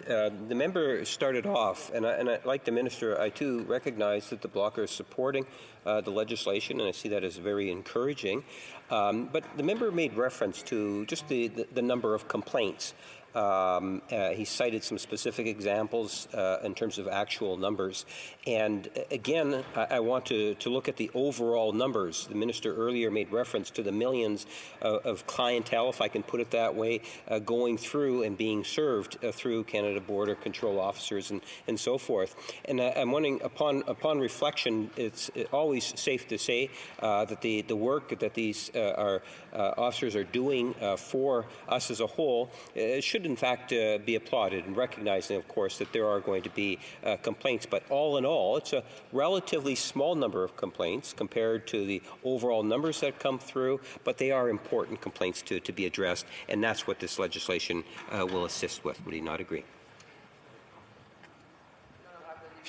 the member started off, and like the minister, I too recognize that the Bloc are supporting the legislation, and I see that as very encouraging. But the member made reference to just the number of complaints. He cited some specific examples in terms of actual numbers. And again, I want to look at the overall numbers. The minister earlier made reference to the millions of clientele, if I can put it that way, going through and being served through Canada Border Control officers and so forth. And I'm wondering, upon reflection, it's always safe to say that the work that these officers are doing for us as a whole should in fact be applauded, and recognizing, of course, that there are going to be complaints. But all in all, it's a relatively small number of complaints compared to the overall numbers that come through, but they are important complaints to be addressed, and that's what this legislation will assist with. Would you not agree?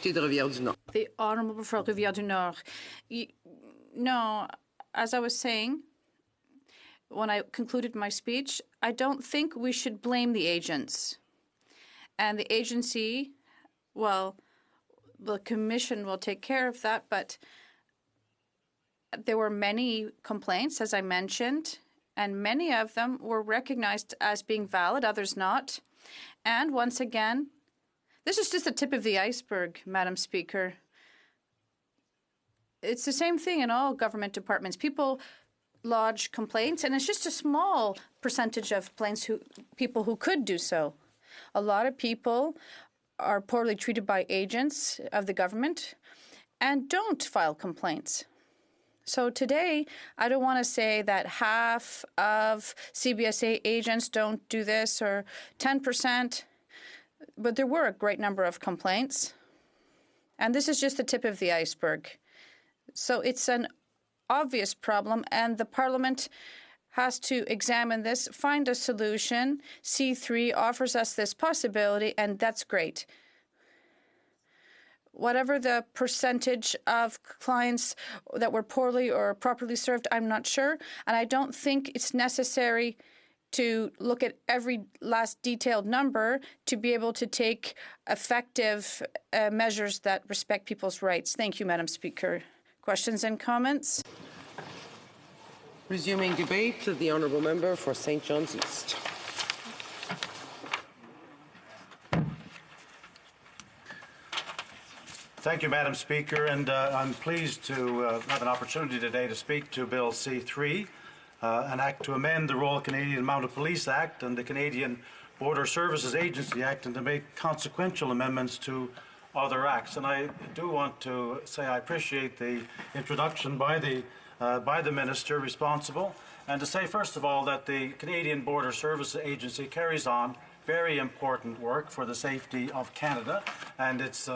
The Honourable for Rivière-du-Nord. No, as I was saying, when I concluded my speech, I don't think we should blame the agents. And the agency, well, the Commission will take care of that, but there were many complaints, as I mentioned, and many of them were recognized as being valid, others not. And once again, this is just the tip of the iceberg, Madam Speaker. It's the same thing in all government departments. People lodge complaints, and it's just a small percentage of people who could do so. A lot of people are poorly treated by agents of the government and don't file complaints. So today, I don't want to say that half of CBSA agents don't do this or 10%, but there were a great number of complaints. And this is just the tip of the iceberg. So it's an obvious problem, and the Parliament has to examine this, find a solution. C3 offers us this possibility, and that's great. Whatever the percentage of clients that were poorly or properly served, I'm not sure, and I don't think it's necessary to look at every last detailed number to be able to take effective measures that respect people's rights. Thank you, Madam Speaker. Questions and comments? Resuming debate, the Honourable Member for St. John's East. Thank you, Madam Speaker, and I'm pleased to have an opportunity today to speak to Bill C3, an act to amend the Royal Canadian Mounted Police Act and the Canadian Border Services Agency Act, and to make consequential amendments to other acts. And I do want to say I appreciate the introduction by the minister responsible, and to say first of all that the Canadian Border Services Agency carries on very important work for the safety of Canada and its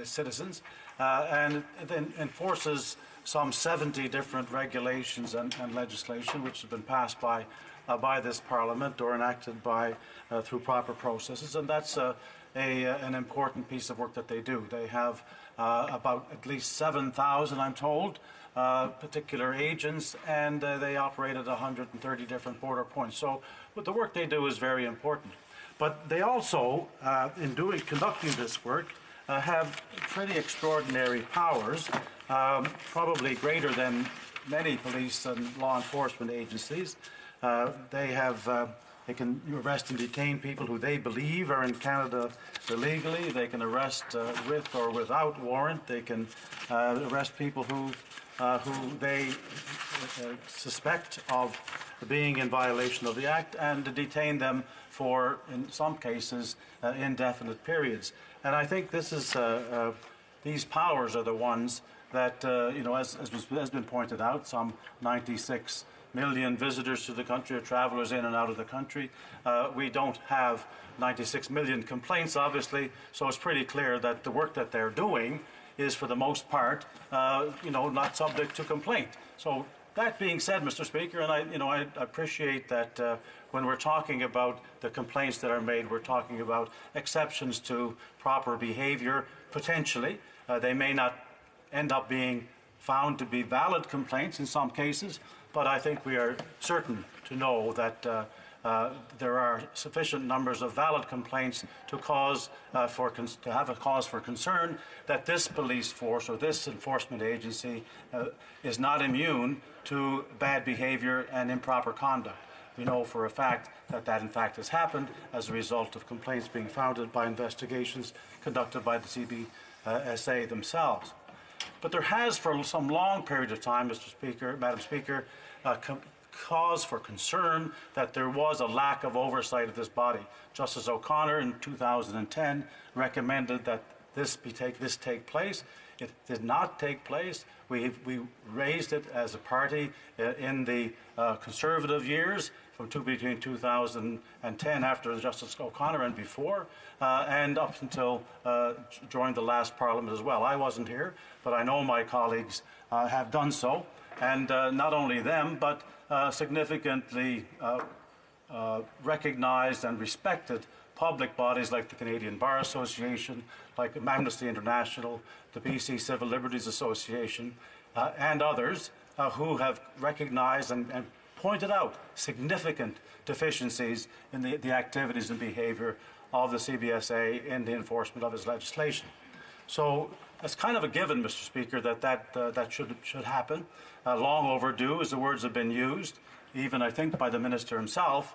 citizens, and it enforces some 70 different regulations and legislation which have been passed by this Parliament or enacted through proper processes, and that's an important piece of work that they do. They have about at least 7,000, I'm told, particular agents, and they operate at 130 different border points. So the work they do is very important. But they also, in conducting this work, have pretty extraordinary powers, probably greater than many police and law enforcement agencies. They can arrest and detain people who they believe are in Canada illegally. They can arrest with or without warrant. They can arrest people who they suspect of being in violation of the Act, and to detain them for, in some cases, indefinite periods. And I think this is these powers are the ones that, as been pointed out, some 96 million visitors to the country, or travelers in and out of the country. We don't have 96 million complaints, obviously, so it's pretty clear that the work that they're doing is, for the most part, not subject to complaint. So that being said, Mr. Speaker, and I appreciate that when we're talking about the complaints that are made, we're talking about exceptions to proper behavior, potentially. They may not end up being found to be valid complaints in some cases, but I think we are certain to know that there are sufficient numbers of valid complaints to have a cause for concern that this police force or this enforcement agency is not immune to bad behavior and improper conduct. We know for a fact that in fact has happened as a result of complaints being founded by investigations conducted by the CBSA themselves. But there has, for some long period of time, Mr. Speaker, Madam Speaker, cause for concern that there was a lack of oversight of this body. Justice O'Connor in 2010 recommended that this take place. It did not take place. We raised it as a party in the Conservative years between 2010 after Justice O'Connor and before, and up until during the last Parliament as well. I wasn't here, but I know my colleagues have done so, and not only them, but significantly recognized and respected public bodies like the Canadian Bar Association, like Amnesty International, the BC Civil Liberties Association, and others who have recognized and pointed out significant deficiencies in the activities and behavior of the CBSA in the enforcement of its legislation. So it's kind of a given, Mr. Speaker, that should happen. Long overdue, as the words have been used, even I think by the Minister himself,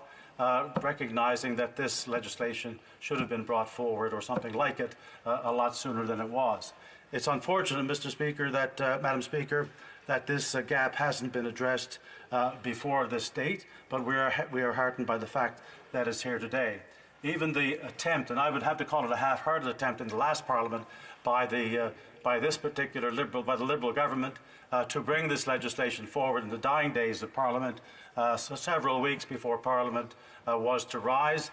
recognizing that this legislation should have been brought forward or something like it a lot sooner than it was. It's unfortunate, Mr. Speaker, that Madam Speaker, that this gap hasn't been addressed before this date, but we are heartened by the fact that it's here today. Even the attempt, and I would have to call it a half-hearted attempt in the last Parliament by the Liberal government to bring this legislation forward in the dying days of Parliament, so several weeks before Parliament was to rise,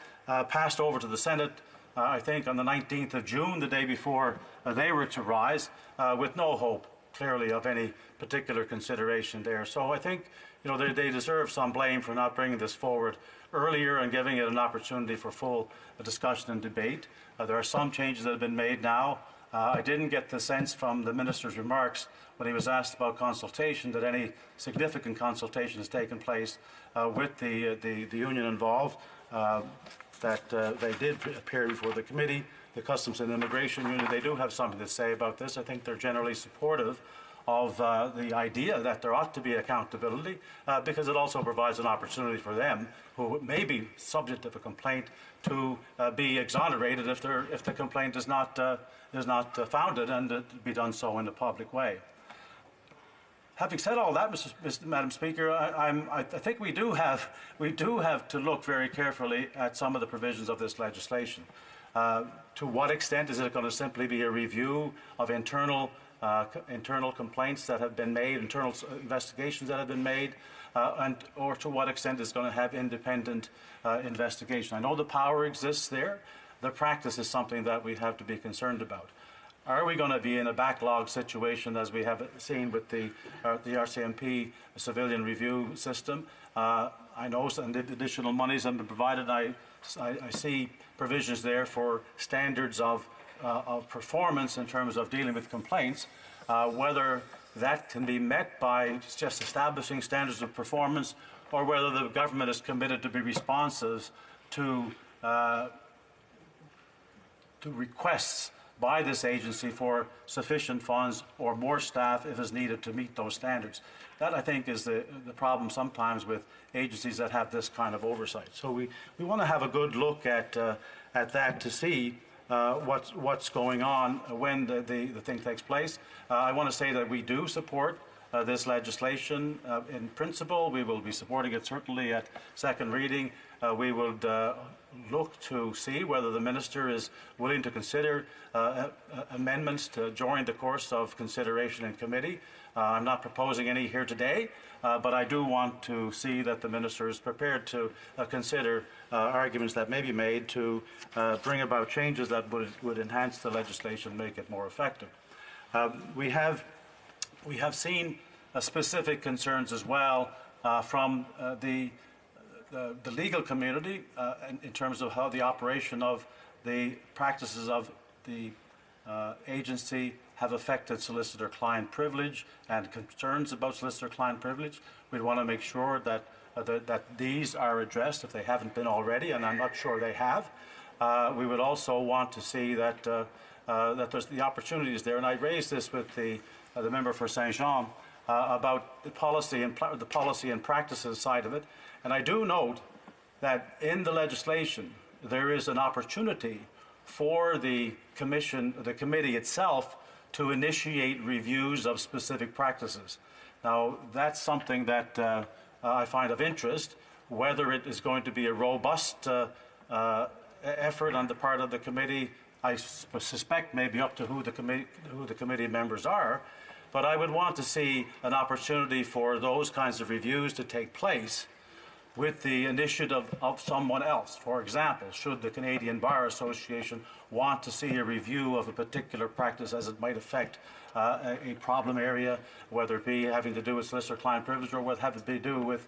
passed over to the Senate, I think on the 19th of June, the day before they were to rise, with no hope, clearly, of any particular consideration there. So I think they deserve some blame for not bringing this forward earlier and giving it an opportunity for full discussion and debate. There are some changes that have been made now. I didn't get the sense from the Minister's remarks when he was asked about consultation that any significant consultation has taken place with the union involved, that they did appear before the committee. The Customs and Immigration Union, they do have something to say about this. I think they're generally supportive of the idea that there ought to be accountability because it also provides an opportunity for them who may be subject of a complaint to be exonerated if the complaint is not founded, and to be done so in a public way. Having said all that, Madam Speaker, I think we do have to look very carefully at some of the provisions of this legislation. To what extent is it going to simply be a review of internal complaints that have been made, internal investigations that have been made, or to what extent is going to have independent investigation? I know the power exists there. The practice is something that we have to be concerned about. Are we going to be in a backlog situation as we have seen with the RCMP civilian review system? I know some additional monies have been provided. I see provisions there for standards of performance in terms of dealing with complaints. Whether that can be met by just establishing standards of performance, or whether the government is committed to be responsive to requests by this agency for sufficient funds or more staff if is needed to meet those standards. That, I think, is the problem sometimes with agencies that have this kind of oversight. So we want to have a good look at that to see what's going on when the thing takes place. I want to say that we do support this legislation in principle. We will be supporting it certainly at second reading. We would look to see whether the Minister is willing to consider amendments during the course of consideration in committee. I'm not proposing any here today, but I do want to see that the Minister is prepared to consider arguments that may be made to bring about changes that would enhance the legislation, make it more effective. We have seen specific concerns as well from the legal community in terms of how the operation of the practices of the agency have affected solicitor-client privilege and concerns about solicitor-client privilege. We want to make sure that that these are addressed if they haven't been already, and I'm not sure they have. We would also want to see that that there's the opportunities there, and I raised this with the member for Saint Jean about the policy and practices side of it. And I do note that in the legislation there is an opportunity for the committee itself to initiate reviews of specific practices. Now, that's something that I find of interest. Whether it is going to be a robust effort on the part of the committee, I suspect maybe up to who the committee members are. But I would want to see an opportunity for those kinds of reviews to take place with the initiative of someone else. For example, should the Canadian Bar Association want to see a review of a particular practice as it might affect a problem area, whether it be having to do with solicitor-client privilege or what have it to do with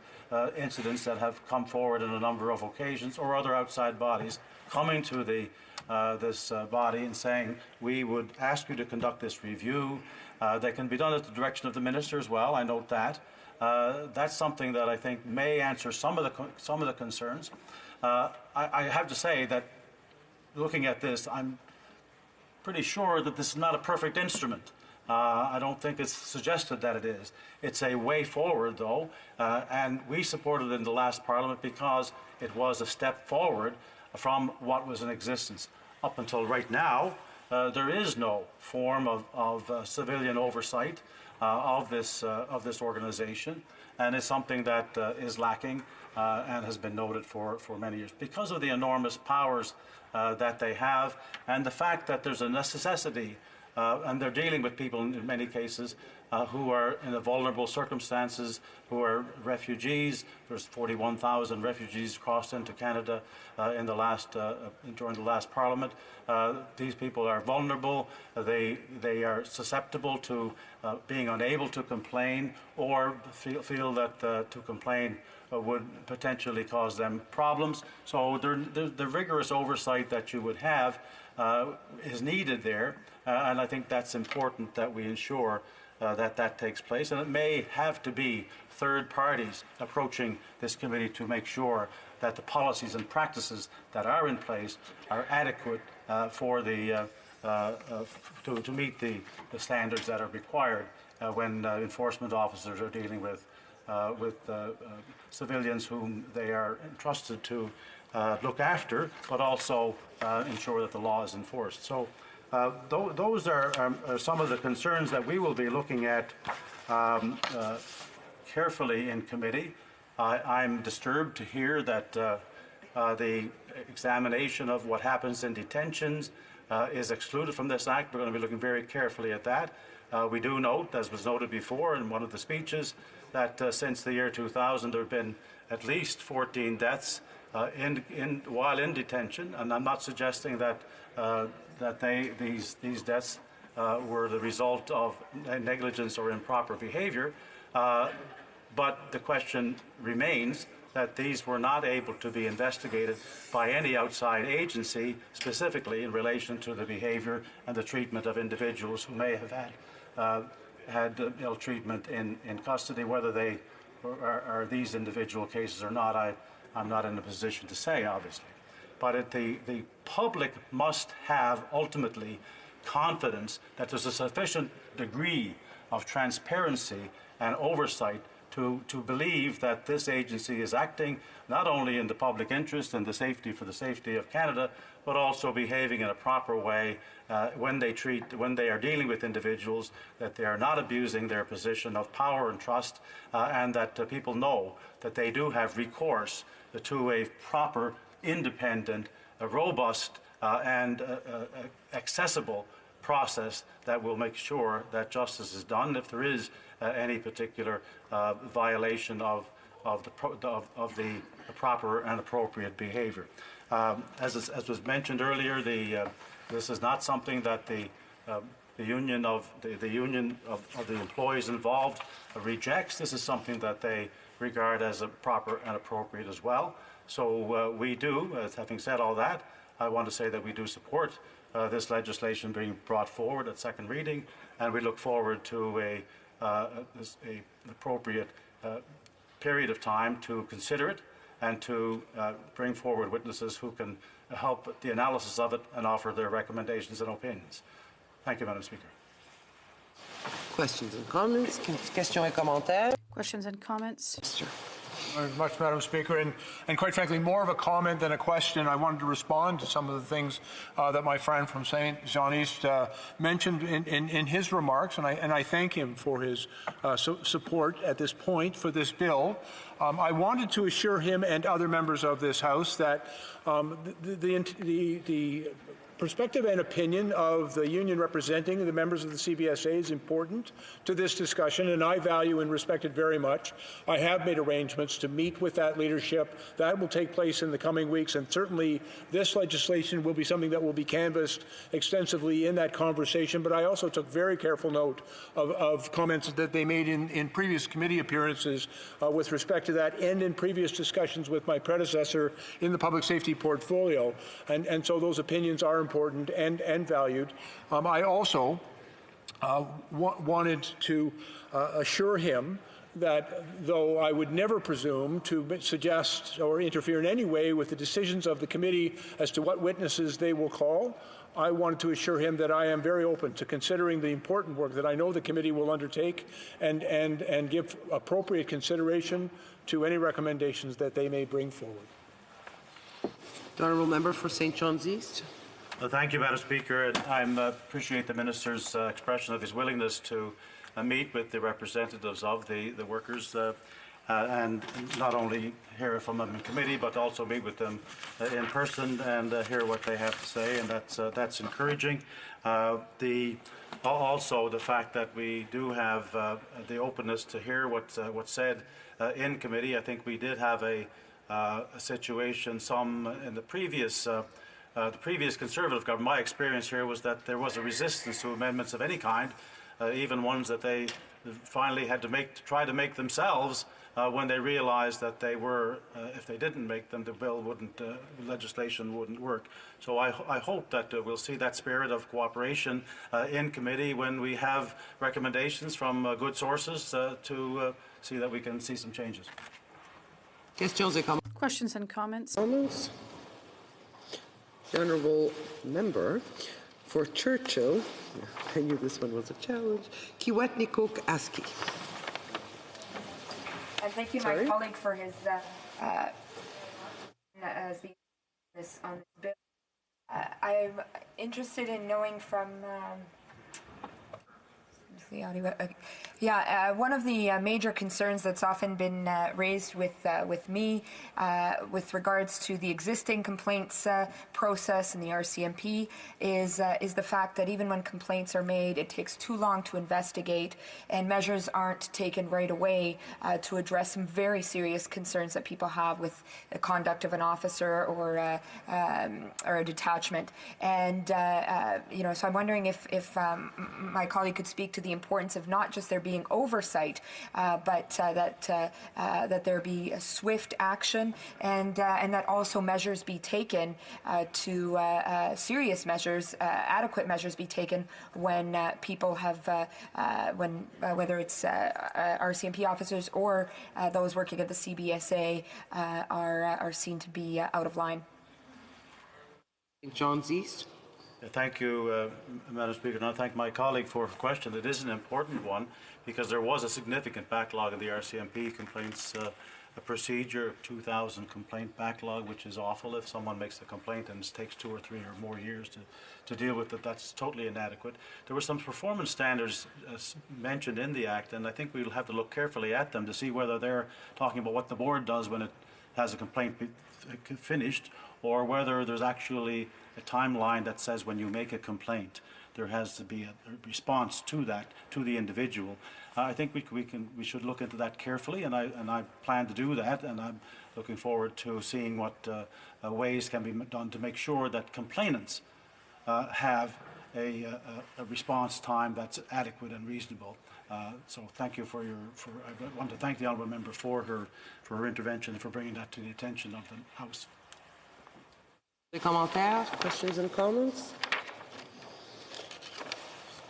incidents that have come forward in a number of occasions, or other outside bodies coming to this body and saying, we would ask you to conduct this review. They can be done at the direction of the minister as well, I note that. That's something that I think may answer some of the concerns. I have to say that looking at this, I'm pretty sure that this is not a perfect instrument. I don't think it's suggested that it is. It's a way forward, though, and we supported it in the last Parliament because it was a step forward from what was in existence. Up until right now, there is no form of civilian oversight of this organization, and it's something that is lacking and has been noted for many years because of the enormous powers that they have, and the fact that there's a necessity, and they're dealing with people in many cases who are in vulnerable circumstances, who are refugees. There's 41,000 refugees crossed into Canada during the last Parliament. These people are vulnerable. They are susceptible to being unable to complain, or feel that to complain would potentially cause them problems. So the rigorous oversight that you would have is needed there, and I think that's important that we ensure that takes place. And it may have to be third parties approaching this committee to make sure that the policies and practices that are in place are adequate for to meet the standards that are required when enforcement officers are dealing with civilians whom they are entrusted to look after, but also ensure that the law is enforced. So those are some of the concerns that we will be looking at carefully in committee. I'm disturbed to hear that the examination of what happens in detentions is excluded from this Act. We're going to be looking very carefully at that. We do note, as was noted before in one of the speeches, that since the year 2000 there have been at least 14 deaths while in detention, and I'm not suggesting that these deaths were the result of negligence or improper behavior, but the question remains that these were not able to be investigated by any outside agency, specifically in relation to the behavior and the treatment of individuals who may have had ill treatment in custody. Whether they are these individual cases or not, I'm not in a position to say, obviously. But the public must have ultimately confidence that there's a sufficient degree of transparency and oversight to believe that this agency is acting not only in the public interest and the safety of Canada, but also behaving in a proper way when they are dealing with individuals, that they are not abusing their position of power and trust, and that people know that they do have recourse to a proper, independent, robust, and accessible process that will make sure that justice is done if there is any particular violation of the proper and appropriate behavior. As was mentioned earlier, this is not something that the union of the employees involved rejects. This is something that they regard as proper and appropriate as well. So we do, having said all that, I want to say that we do support this legislation being brought forward at second reading, and we look forward to an appropriate period of time to consider it and to bring forward witnesses who can help the analysis of it and offer their recommendations and opinions. Thank you, Madam Speaker. Questions and comments? Questions et commentaires? Questions and comments? Sir. Very much, Madam Speaker, and quite frankly, more of a comment than a question. I wanted to respond to some of the things that my friend from St. Jean East mentioned in his remarks, and I thank him for his support at this point for this bill. I wanted to assure him and other members of this House that the perspective and opinion of the union representing the members of the CBSA is important to this discussion, and I value and respect it very much. I have made arrangements to meet with that leadership. That will take place in the coming weeks, and certainly this legislation will be something that will be canvassed extensively in that conversation. But I also took very careful note of comments that they made in previous committee appearances with respect to that, and in previous discussions with my predecessor in the public safety portfolio. And so those opinions are important and valued. I also wanted to assure him that though I would never presume to suggest or interfere in any way with the decisions of the committee as to what witnesses they will call, I wanted to assure him that I am very open to considering the important work that I know the committee will undertake and give appropriate consideration to any recommendations that they may bring forward. The Honourable Member for St. John's East. Thank you, Madam Speaker. And I appreciate the Minister's expression of his willingness to meet with the representatives of the workers and not only hear from them in committee, but also meet with them in person and hear what they have to say, and that's encouraging. Also, the fact that we do have the openness to hear what's said in committee. I think we did have a situation in the previous Conservative government. My experience here was that there was a resistance to amendments of any kind, even ones that they finally had to try to make themselves when they realized that they were, if they didn't make them, the legislation wouldn't work. So I hope that we'll see that spirit of cooperation in committee when we have recommendations from good sources to see that we can see some changes. Questions and comments? The Honourable Member for Churchill, I knew this one was a challenge, Kiwetnikok Aski. And thank you, my colleague, for his speaking on this bill. I'm interested in knowing from the audio. One of the major concerns that's often been raised with me with regards to the existing complaints process in the RCMP is the fact that even when complaints are made, it takes too long to investigate, and measures aren't taken right away to address some very serious concerns that people have with the conduct of an officer or a detachment. And so I'm wondering if my colleague could speak to the importance of not just there being oversight, but that there be a swift action, and that also measures be taken to serious measures, adequate measures be taken when people have whether it's RCMP officers or those working at the CBSA are seen to be out of line. John's East. Thank you, Madam Speaker, and I thank my colleague for her question. It is an important one because there was a significant backlog of the RCMP complaints, a procedure, 2,000 complaint backlog, which is awful. If someone makes a complaint and it takes 2 or 3 or more years to deal with it, that's totally inadequate. There were some performance standards mentioned in the Act, and I think we'll have to look carefully at them to see whether they're talking about what the board does when it has a complaint finished, or whether there's actually a timeline that says when you make a complaint, there has to be a response to that, to the individual. I think we should look into that carefully, and I plan to do that, and I'm looking forward to seeing what ways can be done to make sure that complainants have a response time that's adequate and reasonable. So thank you I want to thank the Honourable Member for her intervention and for bringing that to the attention of the House. Commentaires, questions and comments?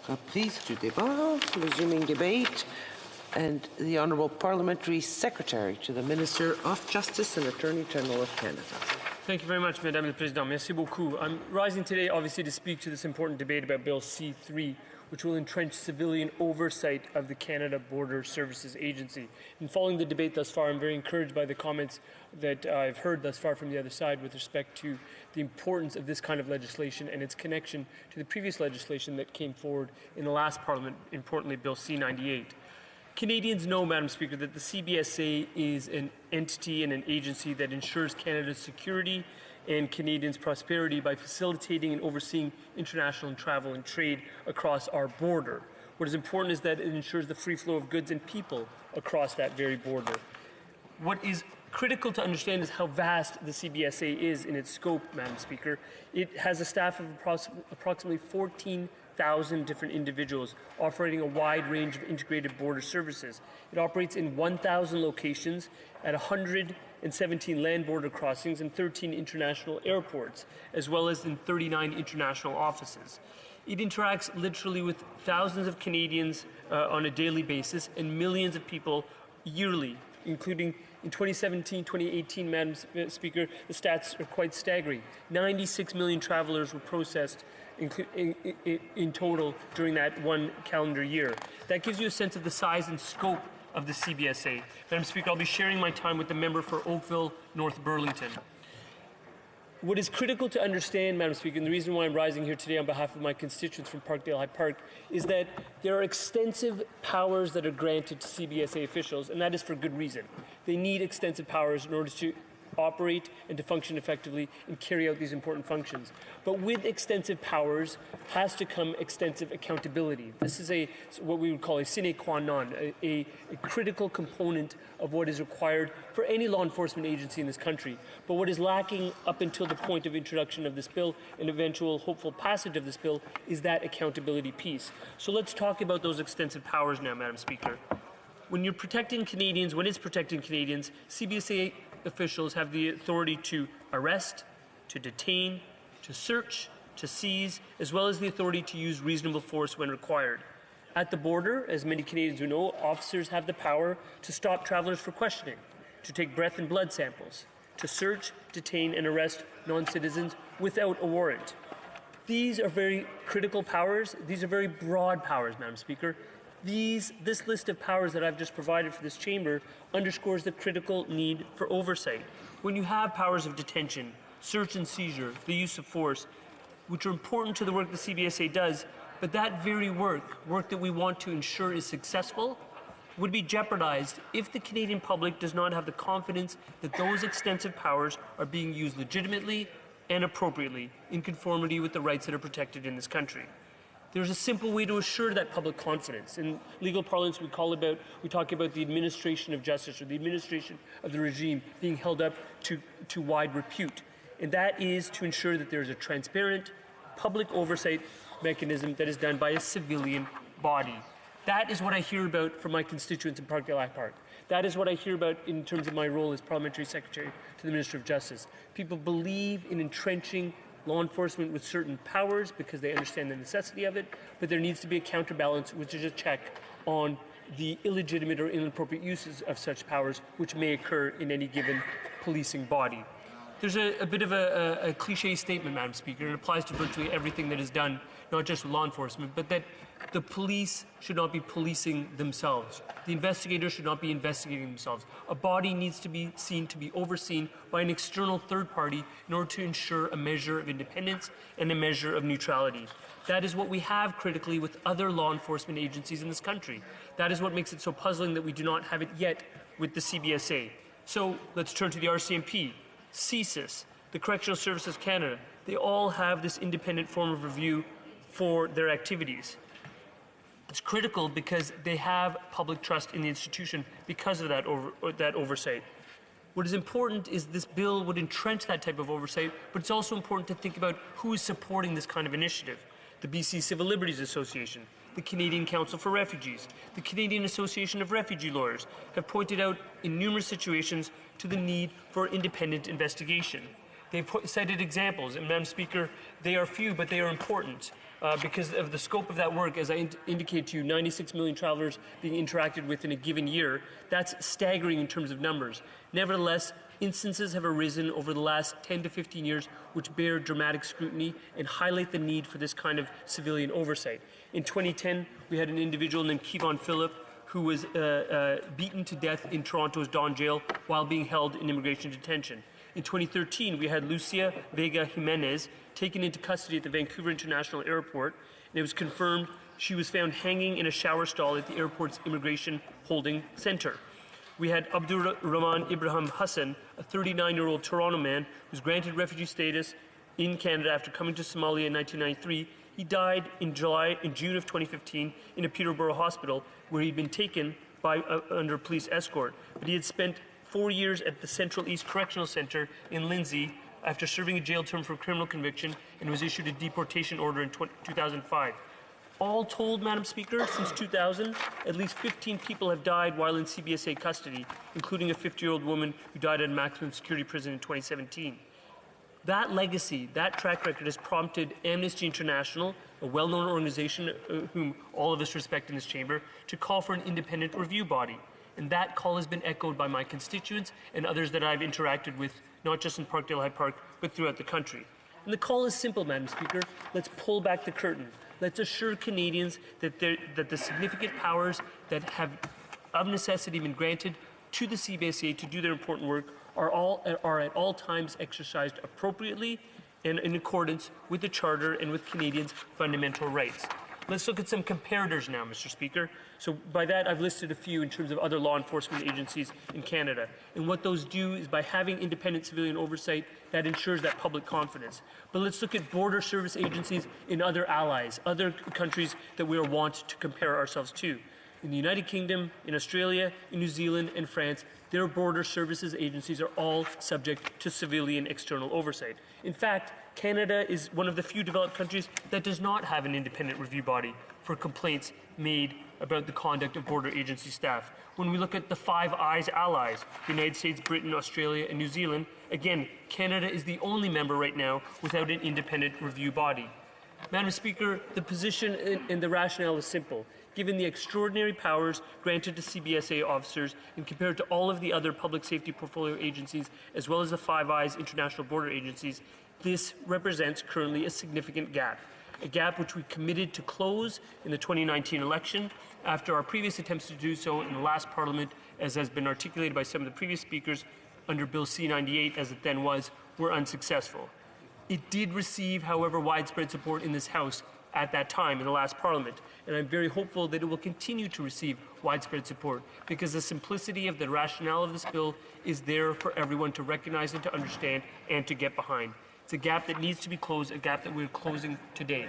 Reprise du débat, resuming debate, and the Honourable Parliamentary Secretary to the Minister of Justice and Attorney General of Canada. Thank you very much, Madame la Présidente. Merci beaucoup. I'm rising today, obviously, to speak to this important debate about Bill C-3, which will entrench civilian oversight of the Canada Border Services Agency. In following the debate thus far, I'm very encouraged by the comments that I've heard thus far from the other side with respect to the importance of this kind of legislation and its connection to the previous legislation that came forward in the last Parliament, importantly Bill C-98. Canadians know, Madam Speaker, that the CBSA is an entity and an agency that ensures Canada's security and Canadians' prosperity by facilitating and overseeing international travel and trade across our border. What is important is that it ensures the free flow of goods and people across that very border. What is critical to understand is how vast the CBSA is in its scope, Madam Speaker. It has a staff of approximately 14,000 different individuals operating a wide range of integrated border services. It operates in 1,000 locations at 117 land border crossings and 13 international airports, as well as in 39 international offices. It interacts literally with thousands of Canadians on a daily basis and millions of people yearly, including in 2017, 2018, Madam Speaker, the stats are quite staggering. 96 million travelers were processed in total during that one calendar year. That gives you a sense of the size and scope of the CBSA. Madam Speaker, I'll be sharing my time with the member for Oakville, North Burlington. What is critical to understand, Madam Speaker, and the reason why I'm rising here today on behalf of my constituents from Parkdale High Park, is that there are extensive powers that are granted to CBSA officials, and that is for good reason. They need extensive powers in order to operate and to function effectively and carry out these important functions. But with extensive powers has to come extensive accountability. This is what we would call a sine qua non, a critical component of what is required for any law enforcement agency in this country. But what is lacking up until the point of introduction of this bill and eventual hopeful passage of this bill is that accountability piece. So let's talk about those extensive powers now, Madam Speaker. When you're protecting Canadians, when it's protecting Canadians, CBSA officials have the authority to arrest, to detain, to search, to seize, as well as the authority to use reasonable force when required. At the border, as many Canadians will know, officers have the power to stop travelers for questioning, to take breath and blood samples, to search, detain, and arrest non-citizens without a warrant. These are very critical powers. These are very broad powers, Madam Speaker. This list of powers that I've just provided for this chamber underscores the critical need for oversight. When you have powers of detention, search and seizure, the use of force, which are important to the work the CBSA does, but that very work that we want to ensure is successful, would be jeopardized if the Canadian public does not have the confidence that those extensive powers are being used legitimately and appropriately in conformity with the rights that are protected in this country. There's a simple way to assure that public confidence. In legal parlance, we talk about the administration of justice or the administration of the regime being held up to wide repute. And that is to ensure that there's a transparent public oversight mechanism that is done by a civilian body. That is what I hear about from my constituents in Parkdale High Park. That is what I hear about in terms of my role as Parliamentary Secretary to the Minister of Justice. People believe in entrenching law enforcement with certain powers because they understand the necessity of it, but there needs to be a counterbalance, which is a check on the illegitimate or inappropriate uses of such powers which may occur in any given policing body. There's a bit of a cliche statement, Madam Speaker. It applies to virtually everything that is done, not just with law enforcement, but that the police should not be policing themselves. The investigators should not be investigating themselves. A body needs to be seen to be overseen by an external third party in order to ensure a measure of independence and a measure of neutrality. That is what we have critically with other law enforcement agencies in this country. That is what makes it so puzzling that we do not have it yet with the CBSA. So let's turn to the RCMP, CSIS, the Correctional Services Canada. They all have this independent form of review for their activities. It's critical because they have public trust in the institution because of that oversight. What is important is this bill would entrench that type of oversight, but it's also important to think about who is supporting this kind of initiative. The BC Civil Liberties Association, the Canadian Council for Refugees, the Canadian Association of Refugee Lawyers have pointed out in numerous situations to the need for independent investigation. They've cited examples, and Madam Speaker, they are few, but they are important because of the scope of that work. As I indicated to you, 96 million travelers being interacted with in a given year. That's staggering in terms of numbers. Nevertheless, instances have arisen over the last 10 to 15 years which bear dramatic scrutiny and highlight the need for this kind of civilian oversight. In 2010, we had an individual named Kevon Phillip who was beaten to death in Toronto's Don Jail while being held in immigration detention. In 2013, we had Lucia Vega Jimenez taken into custody at the Vancouver International Airport, and it was confirmed she was found hanging in a shower stall at the airport's immigration holding center. We had Abdur Rahman Ibrahim Hassan, a 39-year-old Toronto man who was granted refugee status in Canada after coming to Somalia in 1993. He died in June of 2015 in a Peterborough hospital where he'd been taken under police escort. But he had spent 4 years at the Central East Correctional Center in Lindsay after serving a jail term for criminal conviction and was issued a deportation order in 2005. All told, Madam Speaker, since 2000, at least 15 people have died while in CBSA custody, including a 50-year-old woman who died at a maximum security prison in 2017. That legacy, that track record has prompted Amnesty International, a well-known organization whom all of us respect in this chamber, to call for an independent review body. And that call has been echoed by my constituents and others that I've interacted with, not just in Parkdale High Park, but throughout the country. And the call is simple, Madam Speaker. Let's pull back the curtain. Let's assure Canadians that the significant powers that have of necessity been granted to the CBSA to do their important work are at all times exercised appropriately and in accordance with the Charter and with Canadians' fundamental rights. Let's look at some comparators now, Mr. Speaker. So by that, I've listed a few in terms of other law enforcement agencies in Canada. And what those do is by having independent civilian oversight, that ensures that public confidence. But let's look at border service agencies in other allies, other countries that we are wont to compare ourselves to. In the United Kingdom, in Australia, in New Zealand, and France, their border services agencies are all subject to civilian external oversight. In fact, Canada is one of the few developed countries that does not have an independent review body for complaints made about the conduct of border agency staff. When we look at the Five Eyes allies, the United States, Britain, Australia, and New Zealand, again, Canada is the only member right now without an independent review body. Madam Speaker, the position and the rationale is simple. Given the extraordinary powers granted to CBSA officers and compared to all of the other public safety portfolio agencies, as well as the Five Eyes international border agencies, this represents currently a significant gap. A gap which we committed to close in the 2019 election after our previous attempts to do so in the last Parliament, as has been articulated by some of the previous speakers under Bill C-98 as it then was, were unsuccessful. It did receive, however, widespread support in this House at that time in the last Parliament, and I'm very hopeful that it will continue to receive widespread support because the simplicity of the rationale of this bill is there for everyone to recognize and to understand and to get behind. It's a gap that needs to be closed, a gap that we're closing today.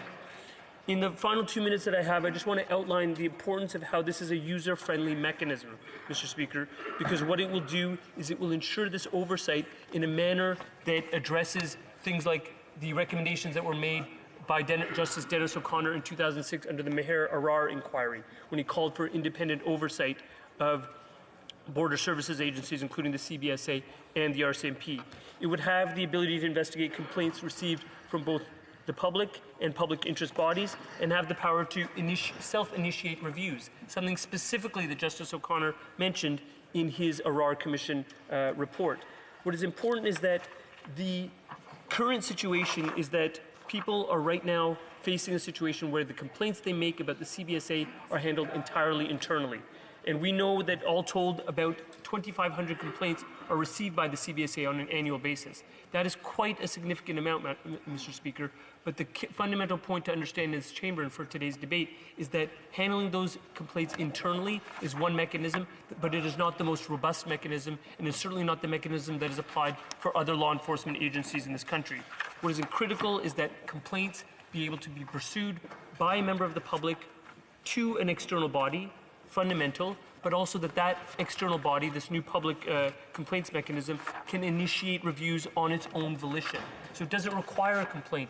In the final 2 minutes that I have, I just want to outline the importance of how this is a user-friendly mechanism, Mr. Speaker, because what it will do is it will ensure this oversight in a manner that addresses things like the recommendations that were made by Justice Dennis O'Connor in 2006 under the Meher Arar inquiry, when he called for independent oversight of border services agencies, including the CBSA and the RCMP. It would have the ability to investigate complaints received from both the public and public interest bodies and have the power to self-initiate reviews, something specifically that Justice O'Connor mentioned in his Arar Commission report. What is important is that the current situation is that people are right now facing a situation where the complaints they make about the CBSA are handled entirely internally. And we know that all told about 2,500 complaints are received by the CBSA on an annual basis. That is quite a significant amount, Mr. Speaker, but the fundamental point to understand in this chamber and for today's debate is that handling those complaints internally is one mechanism, but it is not the most robust mechanism, and is certainly not the mechanism that is applied for other law enforcement agencies in this country. What is critical is that complaints be able to be pursued by a member of the public to an external body, fundamental, but also that external body, this new public complaints mechanism, can initiate reviews on its own volition. So it doesn't require a complaint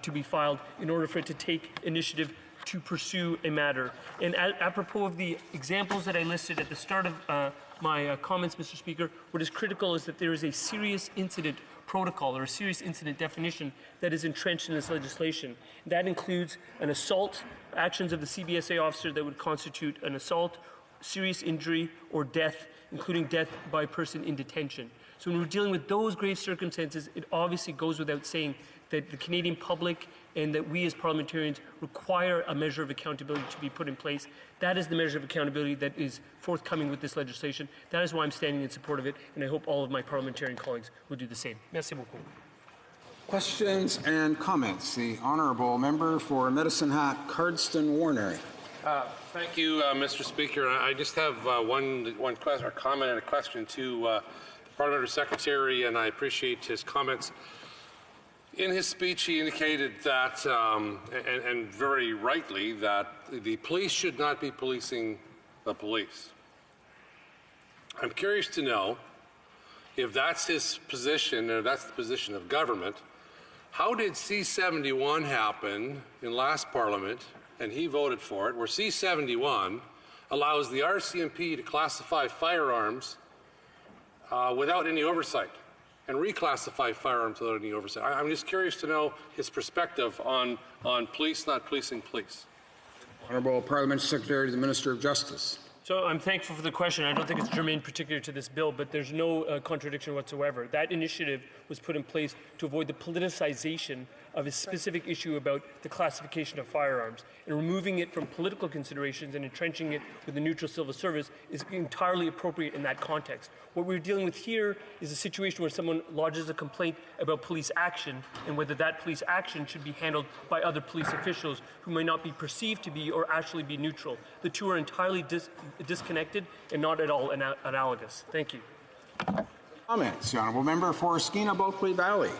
to be filed in order for it to take initiative to pursue a matter. And apropos of the examples that I listed at the start of my comments, Mr. Speaker, what is critical is that there is a serious incident protocol or a serious incident definition that is entrenched in this legislation. That includes an assault, actions of the CBSA officer that would constitute an assault, serious injury, or death, including death by a person in detention. So when we're dealing with those grave circumstances, it obviously goes without saying that the Canadian public and that we as parliamentarians require a measure of accountability to be put in place. That is the measure of accountability that is forthcoming with this legislation. That is why I'm standing in support of it, and I hope all of my parliamentarian colleagues will do the same. Merci beaucoup. Questions and comments. The Honourable Member for Medicine Hat, Cardston Warner. Thank you, Mr. Speaker. I just have one question, or comment and a question to the Parliamentary Secretary, and I appreciate his comments. In his speech, he indicated that, and very rightly, that the police should not be policing the police. I'm curious to know if that's his position, or that's the position of government. How did C-71 happen in last Parliament, and he voted for it, where C-71 allows the RCMP to classify firearms without any oversight, and reclassify firearms without any oversight? I'm just curious to know his perspective on police not policing police. Honourable Parliamentary Secretary to the Minister of Justice. So I'm thankful for the question. I don't think it's germane particular to this bill, but there's no contradiction whatsoever. That initiative was put in place to avoid the politicization of a specific issue about the classification of firearms. And removing it from political considerations and entrenching it with the neutral civil service is entirely appropriate in that context. What we're dealing with here is a situation where someone lodges a complaint about police action and whether that police action should be handled by other police officials who may not be perceived to be or actually be neutral. The two are entirely disconnected and not at all analogous. Thank you. Comments. The Honourable Member for Skeena-Bulkley Valley.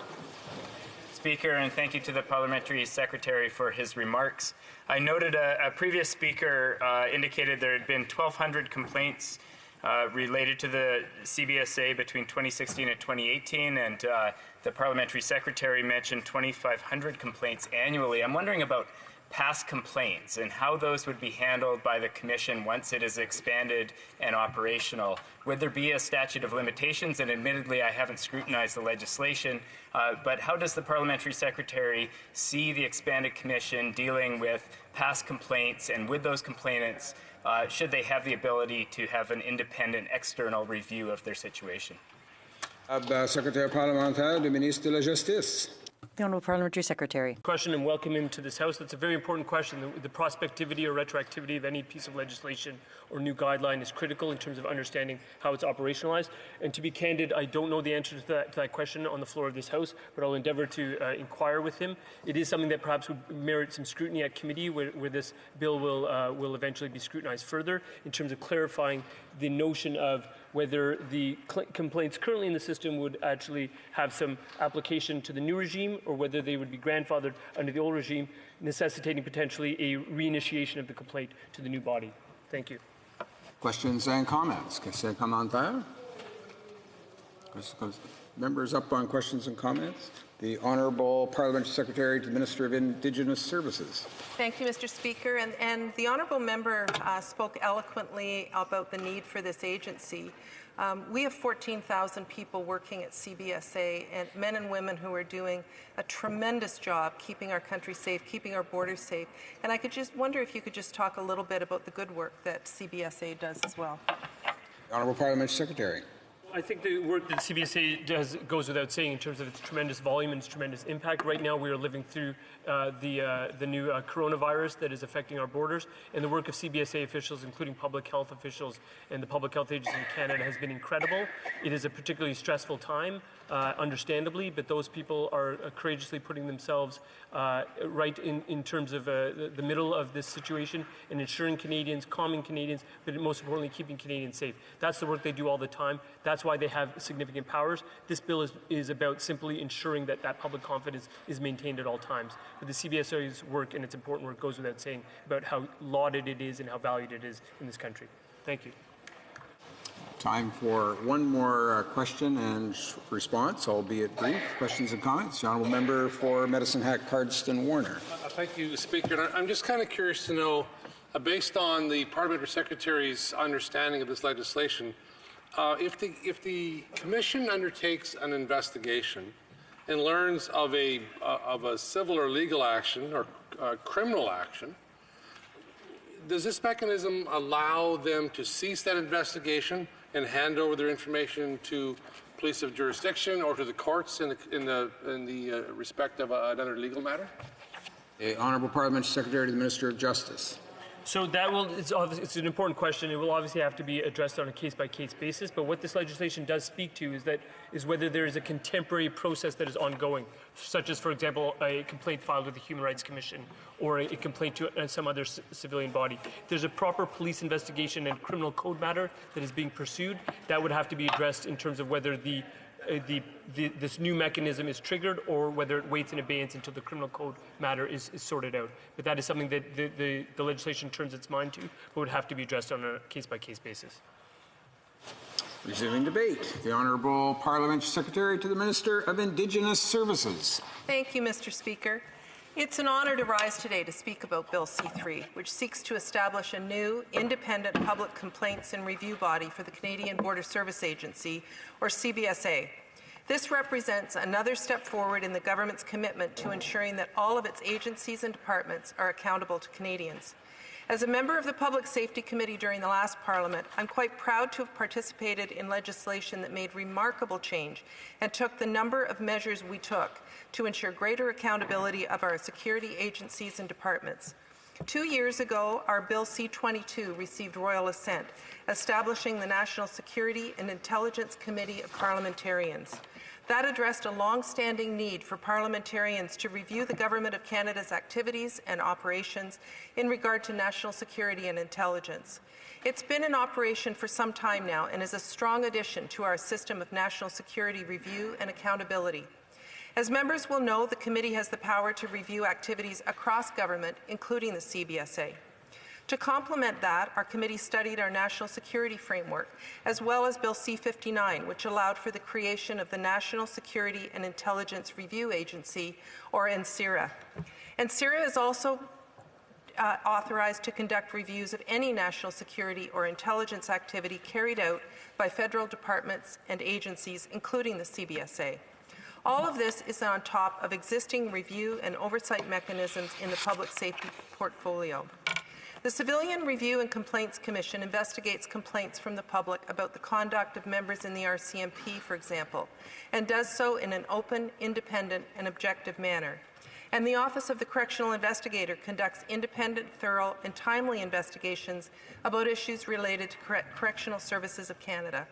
Speaker, and thank you to the Parliamentary Secretary for his remarks. I noted a previous speaker indicated there had been 1,200 complaints related to the CBSA between 2016 and 2018, and the Parliamentary Secretary mentioned 2,500 complaints annually. I'm wondering about past complaints and how those would be handled by the Commission once it is expanded and operational. Would there be a statute of limitations? And admittedly, I haven't scrutinized the legislation, but how does the Parliamentary Secretary see the expanded Commission dealing with past complaints, and with those complainants, should they have the ability to have an independent external review of their situation? Secrétaire parlementaire du ministre de la Justice. The Honourable Parliamentary Secretary. Question and welcome him to this House. That's a very important question. The prospectivity or retroactivity of any piece of legislation or new guideline is critical in terms of understanding how it's operationalized. And to be candid, I don't know the answer to that question on the floor of this House, but I'll endeavor to inquire with him. It is something that perhaps would merit some scrutiny at committee, where this bill will eventually be scrutinized further in terms of clarifying the notion of whether the complaints currently in the system would actually have some application to the new regime, or whether they would be grandfathered under the old regime, necessitating potentially a reinitiation of the complaint to the new body. Thank you. Questions and comments. Questions et commentaires? Members up on questions and comments. The Honourable Parliamentary Secretary to the Minister of Indigenous Services. Thank you, Mr. Speaker. And the Honourable Member spoke eloquently about the need for this agency. We have 14,000 people working at CBSA, and men and women who are doing a tremendous job keeping our country safe, keeping our borders safe. And I could just wonder if you could just talk a little bit about the good work that CBSA does as well. The Honourable Parliamentary Secretary. I think the work that CBSA does goes without saying in terms of its tremendous volume and its tremendous impact. Right now, we are living through the new coronavirus that is affecting our borders, and the work of CBSA officials, including public health officials and the Public Health Agency in Canada, has been incredible. It is a particularly stressful time, understandably, but those people are courageously putting themselves right in terms of the middle of this situation and ensuring Canadians, calming Canadians, but most importantly, keeping Canadians safe. That's the work they do all the time. That's why they have significant powers. This bill is about simply ensuring that public confidence is maintained at all times. But the CBSA's work and its important work goes without saying about how lauded it is and how valued it is in this country. Thank you. Time for one more question and response, albeit brief. Questions and comments? The Honourable Member for Medicine Hat, Cardston Warner. Thank you, Speaker. I'm just kind of curious to know, based on the Parliamentary Secretary's understanding of this legislation, if the Commission undertakes an investigation and learns of a civil or legal action or criminal action, does this mechanism allow them to cease that investigation and hand over their information to police of jurisdiction or to the courts in the respect of another legal matter? The Honourable Parliamentary Secretary to the Minister of Justice. So that will, it's an important question. It will obviously have to be addressed on a case-by-case basis, but what this legislation does speak to is whether there is a contemporary process that is ongoing, such as, for example, a complaint filed with the Human Rights Commission or a complaint to some other civilian body. If there's a proper police investigation and criminal code matter that is being pursued, that would have to be addressed in terms of whether this new mechanism is triggered or whether it waits in abeyance until the criminal code matter is sorted out. But that is something that the legislation turns its mind to, but would have to be addressed on a case-by-case basis. Resuming debate. The Honourable Parliamentary Secretary to the Minister of Indigenous Services. Thank you, Mr. Speaker. It's an honour to rise today to speak about Bill C3, which seeks to establish a new independent public complaints and review body for the Canadian Border Service Agency, or CBSA. This represents another step forward in the government's commitment to ensuring that all of its agencies and departments are accountable to Canadians. As a member of the Public Safety Committee during the last Parliament, I'm quite proud to have participated in legislation that made remarkable change and took the number of measures we took to ensure greater accountability of our security agencies and departments. 2 years ago, our Bill C-22 received royal assent, establishing the National Security and Intelligence Committee of Parliamentarians. That addressed a long-standing need for parliamentarians to review the Government of Canada's activities and operations in regard to national security and intelligence. It's been in operation for some time now and is a strong addition to our system of national security review and accountability. As members will know, the committee has the power to review activities across government, including the CBSA. To complement that, our committee studied our national security framework, as well as Bill C-59, which allowed for the creation of the National Security and Intelligence Review Agency, or NSIRA. NSIRA is also authorized to conduct reviews of any national security or intelligence activity carried out by federal departments and agencies, including the CBSA. All of this is on top of existing review and oversight mechanisms in the public safety portfolio. The Civilian Review and Complaints Commission investigates complaints from the public about the conduct of members in the RCMP, for example, and does so in an open, independent, and objective manner. And the Office of the Correctional Investigator conducts independent, thorough, and timely investigations about issues related to Correctional Services of Canada.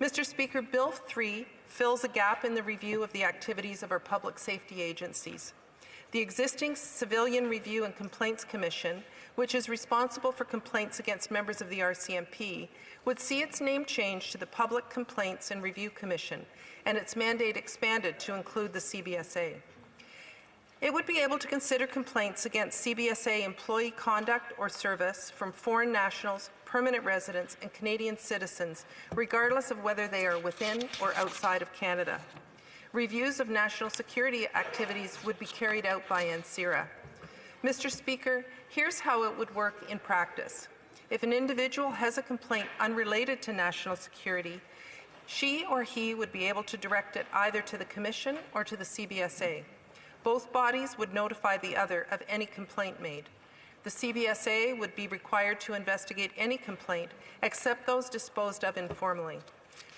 Mr. Speaker, Bill 3 fills a gap in the review of the activities of our public safety agencies. The existing Civilian Review and Complaints Commission, which is responsible for complaints against members of the RCMP, would see its name changed to the Public Complaints and Review Commission and its mandate expanded to include the CBSA. It would be able to consider complaints against CBSA employee conduct or service from foreign nationals, permanent residents, and Canadian citizens, regardless of whether they are within or outside of Canada. Reviews of national security activities would be carried out by NSIRA. Mr. Speaker, here's how it would work in practice. If an individual has a complaint unrelated to national security, she or he would be able to direct it either to the Commission or to the CBSA. Both bodies would notify the other of any complaint made. The CBSA would be required to investigate any complaint except those disposed of informally.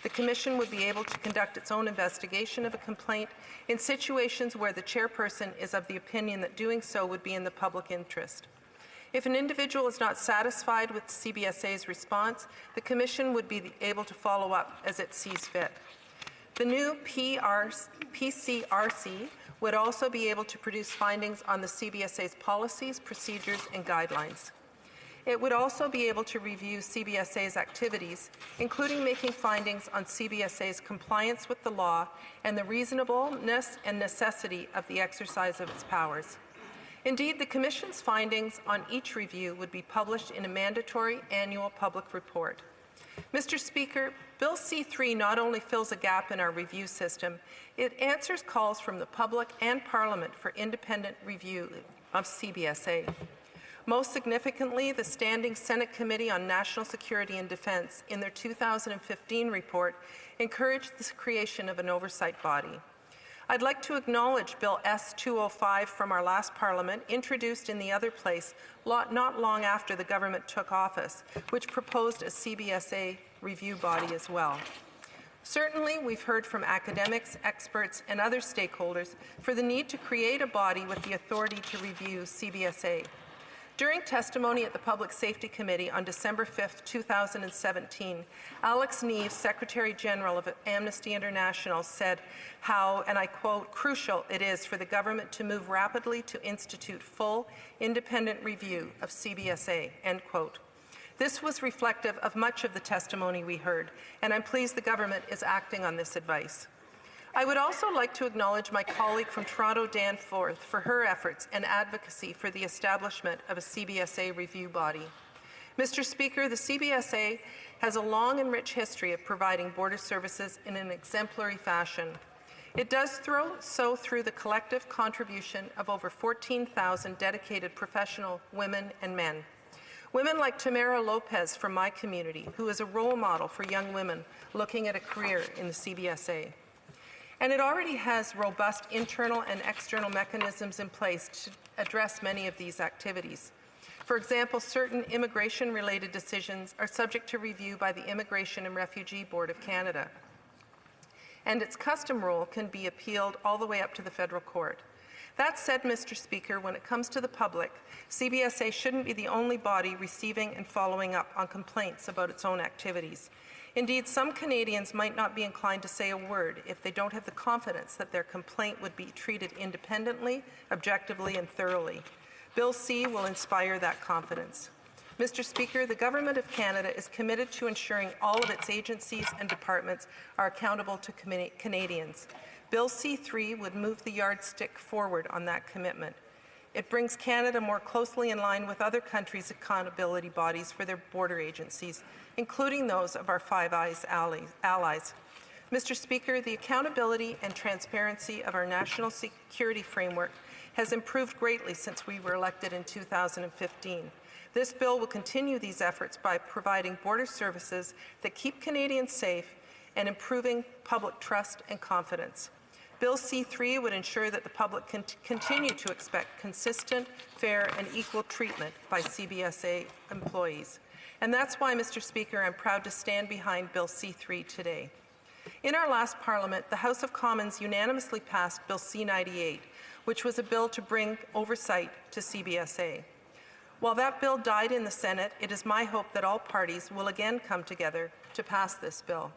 The Commission would be able to conduct its own investigation of a complaint in situations where the chairperson is of the opinion that doing so would be in the public interest. If an individual is not satisfied with CBSA's response, the Commission would be able to follow up as it sees fit. The new PCRC would also be able to produce findings on the CBSA's policies, procedures, and guidelines. It would also be able to review CBSA's activities, including making findings on CBSA's compliance with the law and the reasonableness and necessity of the exercise of its powers. Indeed, the Commission's findings on each review would be published in a mandatory annual public report. Mr. Speaker, Bill C-3 not only fills a gap in our review system, it answers calls from the public and Parliament for independent review of CBSA. Most significantly, the Standing Senate Committee on National Security and Defense, in their 2015 report, encouraged the creation of an oversight body. I'd like to acknowledge Bill S-205 from our last Parliament, introduced in the other place not long after the government took office, which proposed a CBSA review body as well. Certainly, we've heard from academics, experts, and other stakeholders for the need to create a body with the authority to review CBSA. During testimony at the Public Safety Committee on December 5, 2017, Alex Neves, Secretary General of Amnesty International, said how, and I quote, "crucial it is for the government to move rapidly to institute full, independent review of CBSA," end quote. This was reflective of much of the testimony we heard, and I'm pleased the government is acting on this advice. I would also like to acknowledge my colleague from Toronto, Dan Forth, for her efforts and advocacy for the establishment of a CBSA review body. Mr. Speaker, the CBSA has a long and rich history of providing border services in an exemplary fashion. It does so through the collective contribution of over 14,000 dedicated professional women and men. Women like Tamara Lopez from my community, who is a role model for young women looking at a career in the CBSA. And it already has robust internal and external mechanisms in place to address many of these activities. For example, certain immigration-related decisions are subject to review by the Immigration and Refugee Board of Canada. And its custom rule can be appealed all the way up to the federal court. That said, Mr. Speaker, when it comes to the public, CBSA shouldn't be the only body receiving and following up on complaints about its own activities. Indeed, some Canadians might not be inclined to say a word if they don't have the confidence that their complaint would be treated independently, objectively, and thoroughly. Bill C will inspire that confidence. Mr. Speaker, the Government of Canada is committed to ensuring all of its agencies and departments are accountable to Canadians. Bill C-3 would move the yardstick forward on that commitment. It brings Canada more closely in line with other countries' accountability bodies for their border agencies, including those of our Five Eyes allies. Mr. Speaker, the accountability and transparency of our national security framework has improved greatly since we were elected in 2015. This bill will continue these efforts by providing border services that keep Canadians safe and improving public trust and confidence. Bill C-3 would ensure that the public can continue to expect consistent, fair, and equal treatment by CBSA employees. And that's why, Mr. Speaker, I'm proud to stand behind Bill C-3 today. In our last Parliament, the House of Commons unanimously passed Bill C-98, which was a bill to bring oversight to CBSA. While that bill died in the Senate, it is my hope that all parties will again come together to pass this bill.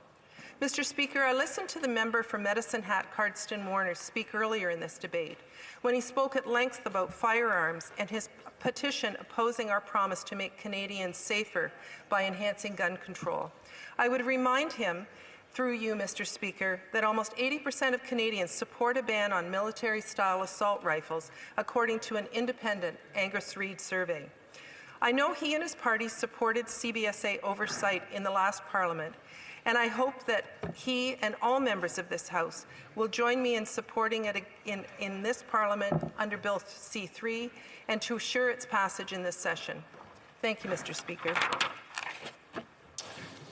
Mr. Speaker, I listened to the member for Medicine Hat Cardston Warner speak earlier in this debate when he spoke at length about firearms and his petition opposing our promise to make Canadians safer by enhancing gun control. I would remind him, through you, Mr. Speaker, that almost 80% of Canadians support a ban on military-style assault rifles, according to an independent Angus Reid survey. I know he and his party supported CBSA oversight in the last Parliament, and I hope that he and all members of this House will join me in supporting it in this Parliament under Bill C-3 and to assure its passage in this session. Thank you, Mr. Speaker.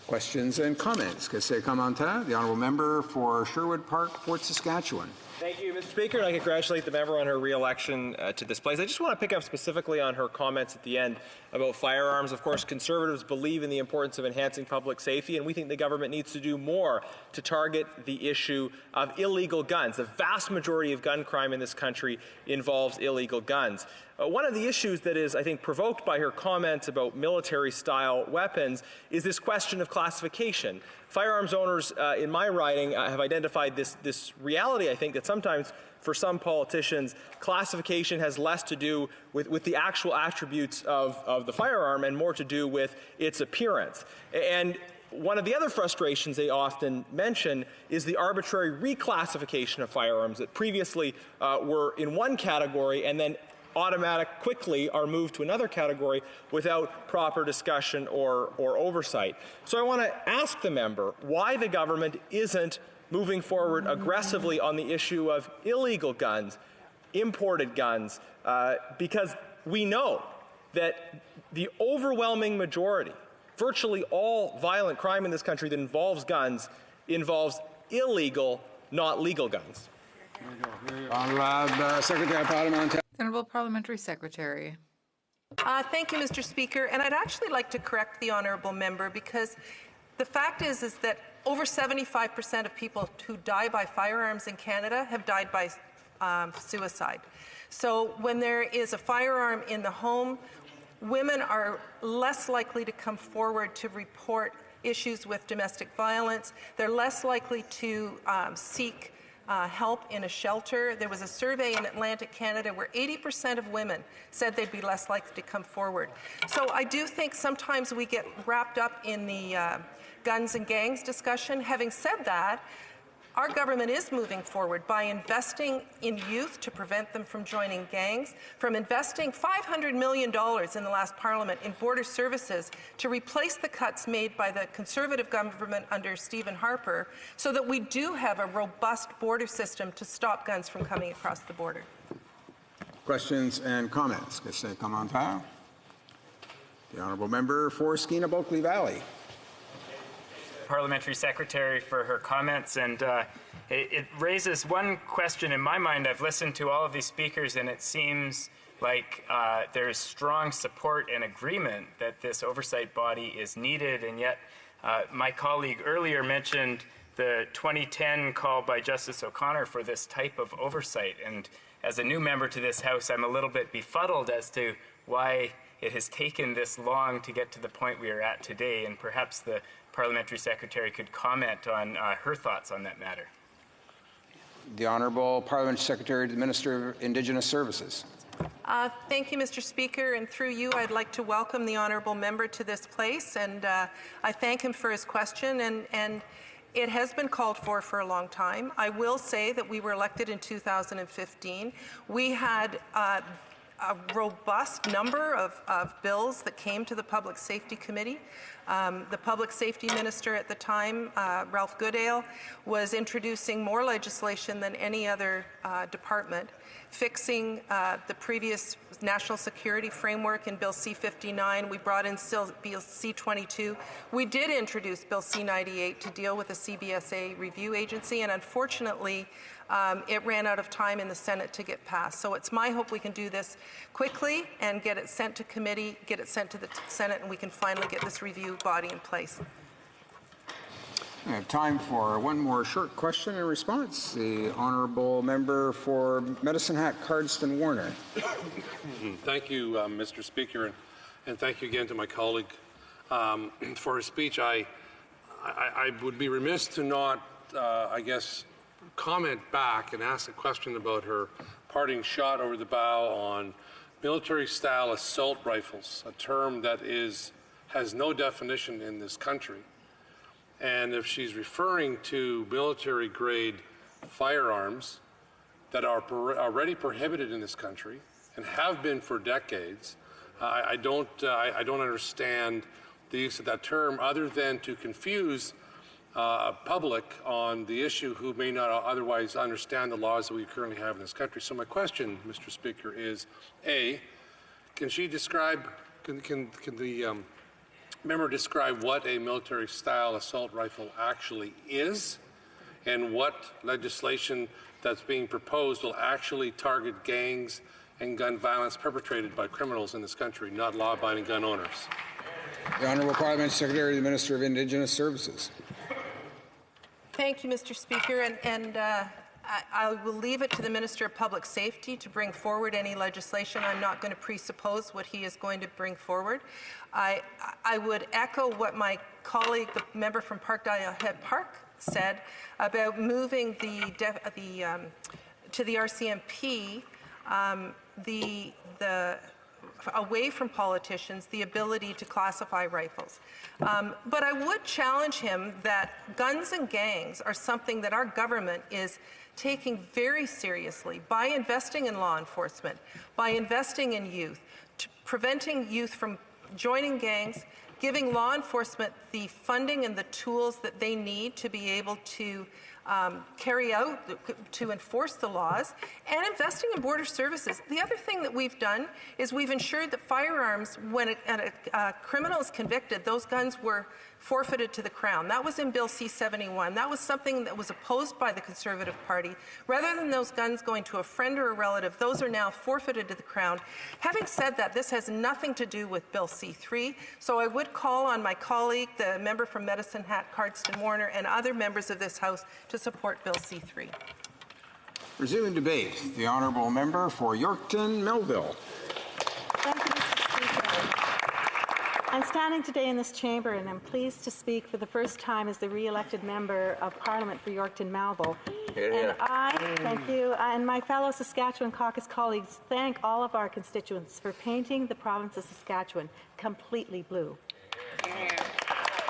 Questions and comments? Question commentaire. The honourable member for Sherwood Park, Fort Saskatchewan. Thank you, Mr. Speaker. I congratulate the member on her re-election to this place. I just want to pick up specifically on her comments at the end about firearms. Of course, Conservatives believe in the importance of enhancing public safety, and we think the government needs to do more to target the issue of illegal guns. The vast majority of gun crime in this country involves illegal guns. One of the issues that is, I think, provoked by her comments about military-style weapons is this question of classification. Firearms owners in my riding have identified this reality, I think, that sometimes for some politicians, classification has less to do with the actual attributes of the firearm and more to do with its appearance. And one of the other frustrations they often mention is the arbitrary reclassification of firearms that previously were in one category and then quickly are moved to another category without proper discussion or oversight. So I want to ask the member why the government isn't moving forward aggressively on the issue of illegal guns, imported guns, because we know that the overwhelming majority, virtually all violent crime in this country that involves guns, involves illegal, not legal guns. Honourable Secretary of Parliament. Honourable Parliamentary Secretary. Thank you, Mr. Speaker. And I'd actually like to correct the honourable member, because the fact is that over 75% of people who die by firearms in Canada have died by suicide. So when there is a firearm in the home, women are less likely to come forward to report issues with domestic violence. They're less likely to seek help in a shelter. There was a survey in Atlantic Canada where 80% of women said they'd be less likely to come forward. So I do think sometimes we get wrapped up in the guns and gangs discussion. Having said that, our government is moving forward by investing in youth to prevent them from joining gangs, from investing $500 million in the last Parliament in border services to replace the cuts made by the Conservative government under Stephen Harper, so that we do have a robust border system to stop guns from coming across the border. Questions and comments? Question commentaire. The honourable member for Skeena-Bulkley Valley. Parliamentary Secretary for her comments, and it raises one question in my mind. I've listened to all of these speakers, and it seems like there's strong support and agreement that this oversight body is needed, and yet my colleague earlier mentioned the 2010 call by Justice O'Connor for this type of oversight, and as a new member to this House, I'm a little bit befuddled as to why it has taken this long to get to the point we are at today, and perhaps the Parliamentary Secretary could comment on her thoughts on that matter. The Honourable Parliamentary Secretary to the Minister of Indigenous Services. Thank you, Mr. Speaker, and through you, I'd like to welcome the honourable member to this place, and I thank him for his question, and it has been called for a long time. I will say that we were elected in 2015. We had a robust number of bills that came to the Public Safety Committee. The Public Safety Minister at the time, Ralph Goodale, was introducing more legislation than any other department, fixing the previous national security framework in Bill C-59. We brought in Bill C-22. We did introduce Bill C-98 to deal with the CBSA review agency, and unfortunately, it ran out of time in the Senate to get passed. So it's my hope we can do this quickly and get it sent to committee, get it sent to the Senate, and we can finally get this review body in place. We have time for one more short question and response. The honourable member for Medicine Hat, Cardston Warner. Thank you, Mr. Speaker, and thank you again to my colleague for his speech. I would be remiss to not, I guess, comment back and ask a question about her parting shot over the bow on military-style assault rifles, a term that has no definition in this country. And if she's referring to military-grade firearms that are already prohibited in this country and have been for decades, I don't understand the use of that term other than to confuse public on the issue who may not otherwise understand the laws that we currently have in this country. So my question, Mr. Speaker, is A, can she describe, can the member describe what a military-style assault rifle actually is, and what legislation that's being proposed will actually target gangs and gun violence perpetrated by criminals in this country, not law-abiding gun owners? The Honourable Parliamentary Secretary to the Minister of Indigenous Services. Thank you, Mr. Speaker, and I will leave it to the Minister of Public Safety to bring forward any legislation. I'm not going to presuppose what he is going to bring forward. I would echo what my colleague, the member from Parkdale Head Park, said about moving to the RCMP the away from politicians the ability to classify rifles. But I would challenge him that guns and gangs are something that our government is taking very seriously by investing in law enforcement, by investing in youth, preventing youth from joining gangs, giving law enforcement the funding and the tools that they need to be able to carry out, to enforce the laws, and investing in border services. The other thing that we've done is we've ensured that firearms, when a criminal is convicted, those guns were forfeited to the Crown. That was in Bill C-71. That was something that was opposed by the Conservative Party. Rather than those guns going to a friend or a relative, those are now forfeited to the Crown. Having said that, this has nothing to do with Bill C-3, so I would call on my colleague, the member from Medicine Hat, Cardston Warner, and other members of this House to support Bill C-3. Resuming debate, the honourable member for Yorkton Melville. Thank you, Mr. Speaker. I'm standing today in this chamber and I'm pleased to speak for the first time as the re-elected member of Parliament for Yorkton Melville. And I, thank you, and my fellow Saskatchewan caucus colleagues thank all of our constituents for painting the province of Saskatchewan completely blue.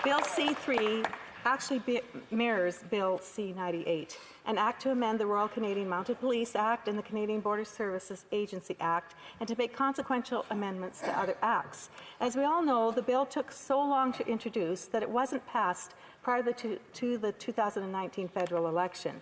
Bill C-3 actually mirrors Bill C-98, an act to amend the Royal Canadian Mounted Police Act and the Canadian Border Services Agency Act, and to make consequential amendments to other acts. As we all know, the bill took so long to introduce that it wasn't passed prior to the 2019 federal election.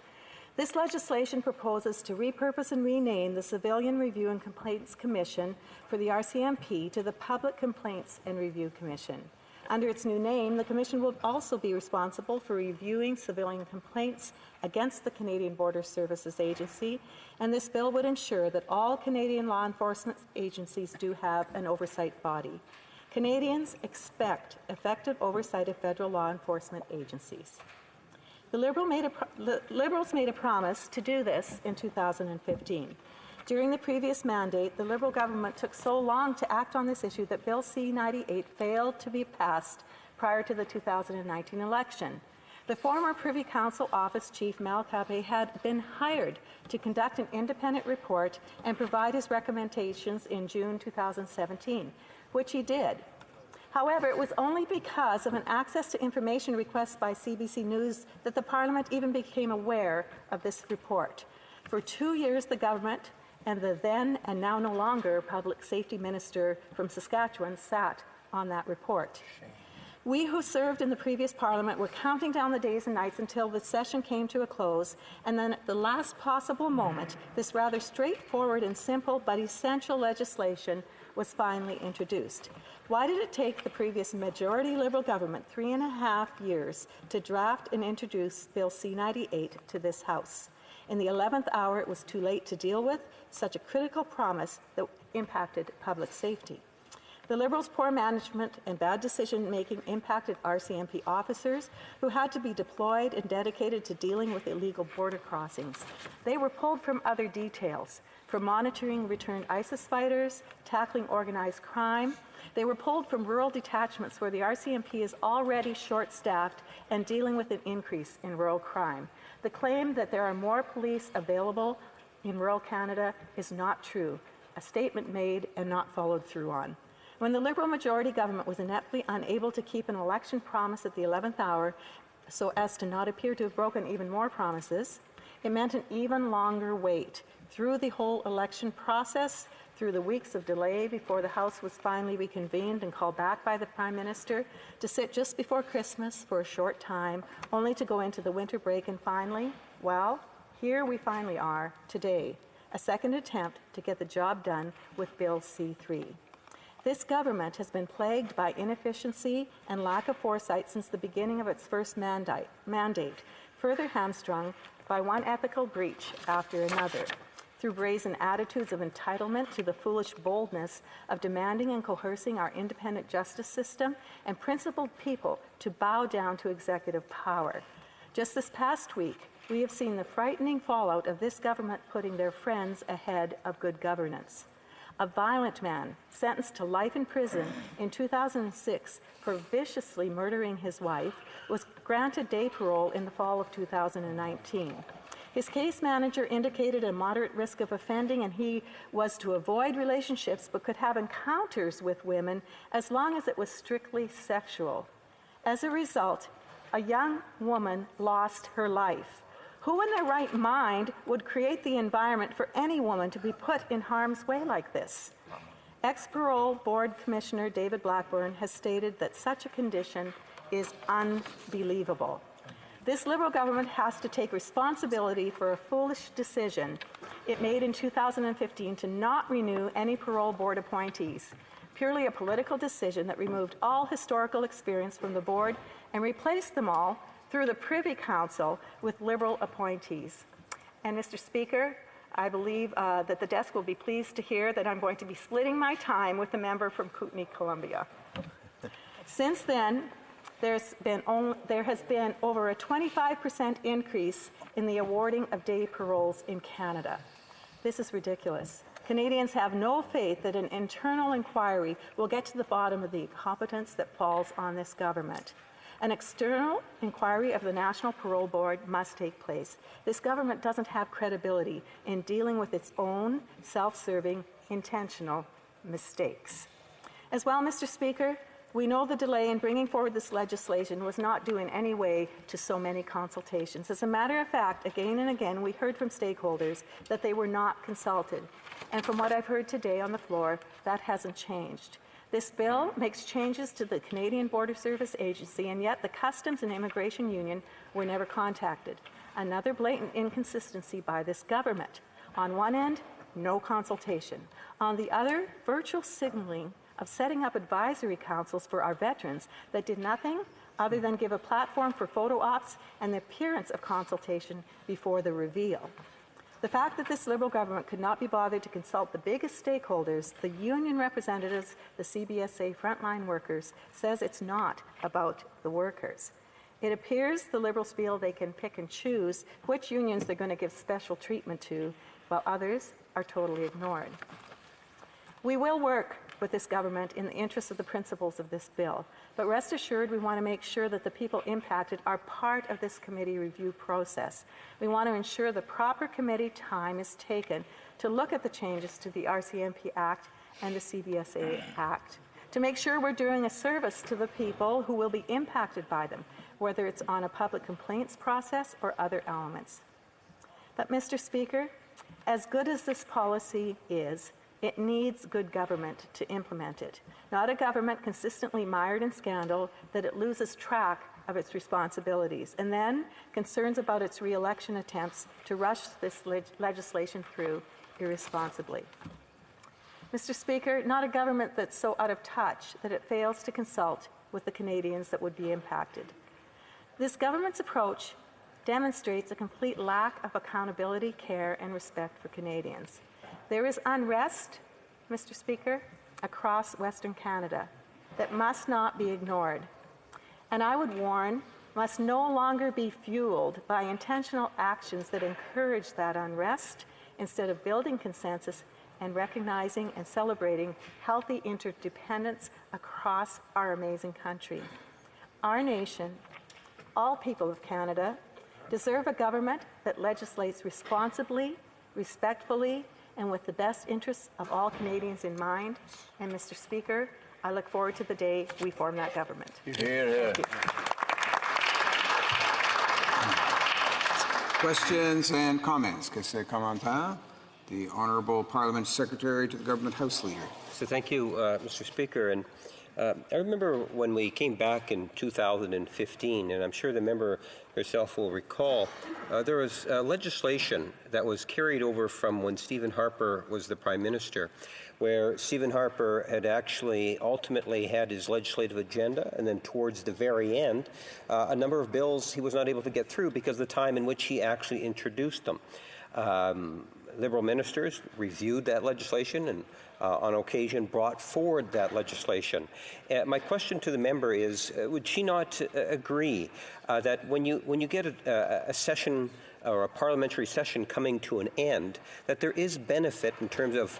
This legislation proposes to repurpose and rename the Civilian Review and Complaints Commission for the RCMP to the Public Complaints and Review Commission. Under its new name, the Commission will also be responsible for reviewing civilian complaints against the Canadian Border Services Agency, and this bill would ensure that all Canadian law enforcement agencies do have an oversight body. Canadians expect effective oversight of federal law enforcement agencies. The Liberals made a promise to do this in 2015. During the previous mandate, the Liberal government took so long to act on this issue that Bill C-98 failed to be passed prior to the 2019 election. The former Privy Council Office Chief Mel Capet had been hired to conduct an independent report and provide his recommendations in June 2017, which he did. However, it was only because of an access to information request by CBC News that the Parliament even became aware of this report. For 2 years, the government and the then and now no longer Public Safety Minister from Saskatchewan sat on that report. We who served in the previous Parliament were counting down the days and nights until the session came to a close, and then at the last possible moment, this rather straightforward and simple but essential legislation was finally introduced. Why did it take the previous majority Liberal government 3.5 years to draft and introduce Bill C-98 to this House? In the 11th hour, it was too late to deal with such a critical promise that impacted public safety. The Liberals' poor management and bad decision-making impacted RCMP officers who had to be deployed and dedicated to dealing with illegal border crossings. They were pulled from other details, from monitoring returned ISIS fighters, tackling organized crime. They were pulled from rural detachments where the RCMP is already short-staffed and dealing with an increase in rural crime. The claim that there are more police available in rural Canada is not true, a statement made and not followed through on. When the Liberal majority government was ineptly unable to keep an election promise at the 11th hour so as to not appear to have broken even more promises, it meant an even longer wait through the whole election process, through the weeks of delay before the House was finally reconvened and called back by the Prime Minister, to sit just before Christmas for a short time, only to go into the winter break, and finally, well, here we finally are today, a second attempt to get the job done with Bill C-3. This government has been plagued by inefficiency and lack of foresight since the beginning of its first mandate, further hamstrung by one ethical breach after another, through brazen attitudes of entitlement to the foolish boldness of demanding and coercing our independent justice system and principled people to bow down to executive power. Just this past week, we have seen the frightening fallout of this government putting their friends ahead of good governance. A violent man sentenced to life in prison in 2006 for viciously murdering his wife was granted day parole in the fall of 2019. His case manager indicated a moderate risk of offending, and he was to avoid relationships but could have encounters with women as long as it was strictly sexual. As a result, a young woman lost her life. Who in their right mind would create the environment for any woman to be put in harm's way like this? Ex-parole board commissioner David Blackburn has stated that such a condition is unbelievable. This Liberal government has to take responsibility for a foolish decision it made in 2015 to not renew any parole board appointees. Purely a political decision that removed all historical experience from the board and replaced them all through the Privy Council with Liberal appointees. And Mr. Speaker, I believe that the desk will be pleased to hear that I'm going to be splitting my time with the member from Kootenay, Columbia. Since then, there has been over a 25% increase in the awarding of day paroles in Canada. This is ridiculous. Canadians have no faith that an internal inquiry will get to the bottom of the incompetence that falls on this government. An external inquiry of the National Parole Board must take place. This government doesn't have credibility in dealing with its own self-serving, intentional mistakes. As well, Mr. Speaker, we know the delay in bringing forward this legislation was not due in any way to so many consultations. As a matter of fact, again and again, we heard from stakeholders that they were not consulted. And from what I've heard today on the floor, that hasn't changed. This bill makes changes to the Canadian Border Service Agency, and yet the Customs and Immigration Union were never contacted. Another blatant inconsistency by this government. On one end, no consultation. On the other, virtual signaling of setting up advisory councils for our veterans that did nothing other than give a platform for photo ops and the appearance of consultation before the reveal. The fact that this Liberal government could not be bothered to consult the biggest stakeholders, the union representatives, the CBSA frontline workers, says it's not about the workers. It appears the Liberals feel they can pick and choose which unions they're going to give special treatment to, while others are totally ignored. We will work with this government in the interest of the principles of this bill, but rest assured we want to make sure that the people impacted are part of this committee review process. We want to ensure the proper committee time is taken to look at the changes to the RCMP Act and the CBSA Act, to make sure we're doing a service to the people who will be impacted by them, whether it's on a public complaints process or other elements. But Mr. Speaker, as good as this policy is, it needs good government to implement it, not a government consistently mired in scandal that it loses track of its responsibilities, and then concerns about its re-election attempts to rush this legislation through irresponsibly. Mr. Speaker, not a government that's so out of touch that it fails to consult with the Canadians that would be impacted. This government's approach demonstrates a complete lack of accountability, care, and respect for Canadians. There is unrest, Mr. Speaker, across Western Canada that must not be ignored. And I would warn, must no longer be fueled by intentional actions that encourage that unrest instead of building consensus and recognizing and celebrating healthy interdependence across our amazing country. Our nation, all people of Canada, deserve a government that legislates responsibly, respectfully, and with the best interests of all Canadians in mind. And Mr. Speaker, I look forward to the day we form that government. Thank you. Questions and comments? Question commentaire. The Honourable Parliament Secretary to the Government House Leader. So thank you, Mr. Speaker. And I remember when we came back in 2015, and I'm sure the member herself will recall, there was legislation that was carried over from when Stephen Harper was the Prime Minister, where Stephen Harper had actually ultimately had his legislative agenda, and then towards the very end, a number of bills he was not able to get through because of the time in which he actually introduced them. Liberal ministers reviewed that legislation and on occasion brought forward that legislation. My question to the member is, would she not agree that when you get a session or a parliamentary session coming to an end, that there is benefit in terms of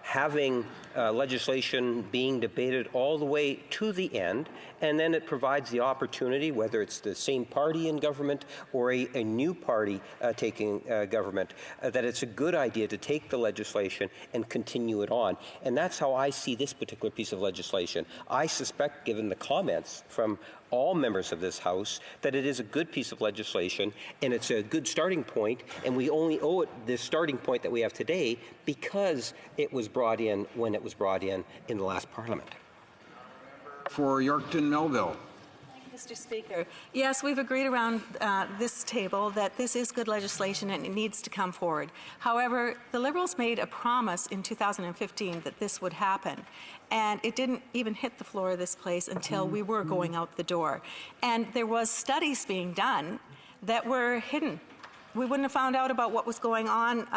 having legislation being debated all the way to the end, and then it provides the opportunity, whether it's the same party in government or a new party taking government, that it's a good idea to take the legislation and continue it on. And that's how I see this particular piece of legislation. I suspect, given the comments from all members of this House, that it is a good piece of legislation and it's a good starting point, and we only owe it this starting point that we have today because it was brought in when it was brought in the last Parliament. For Yorkton Melville. Mr. Speaker, yes, we've agreed around this table that this is good legislation and it needs to come forward. However, the Liberals made a promise in 2015 that this would happen, and it didn't even hit the floor of this place until we were going out the door. And there was studies being done that were hidden. We wouldn't have found out about what was going on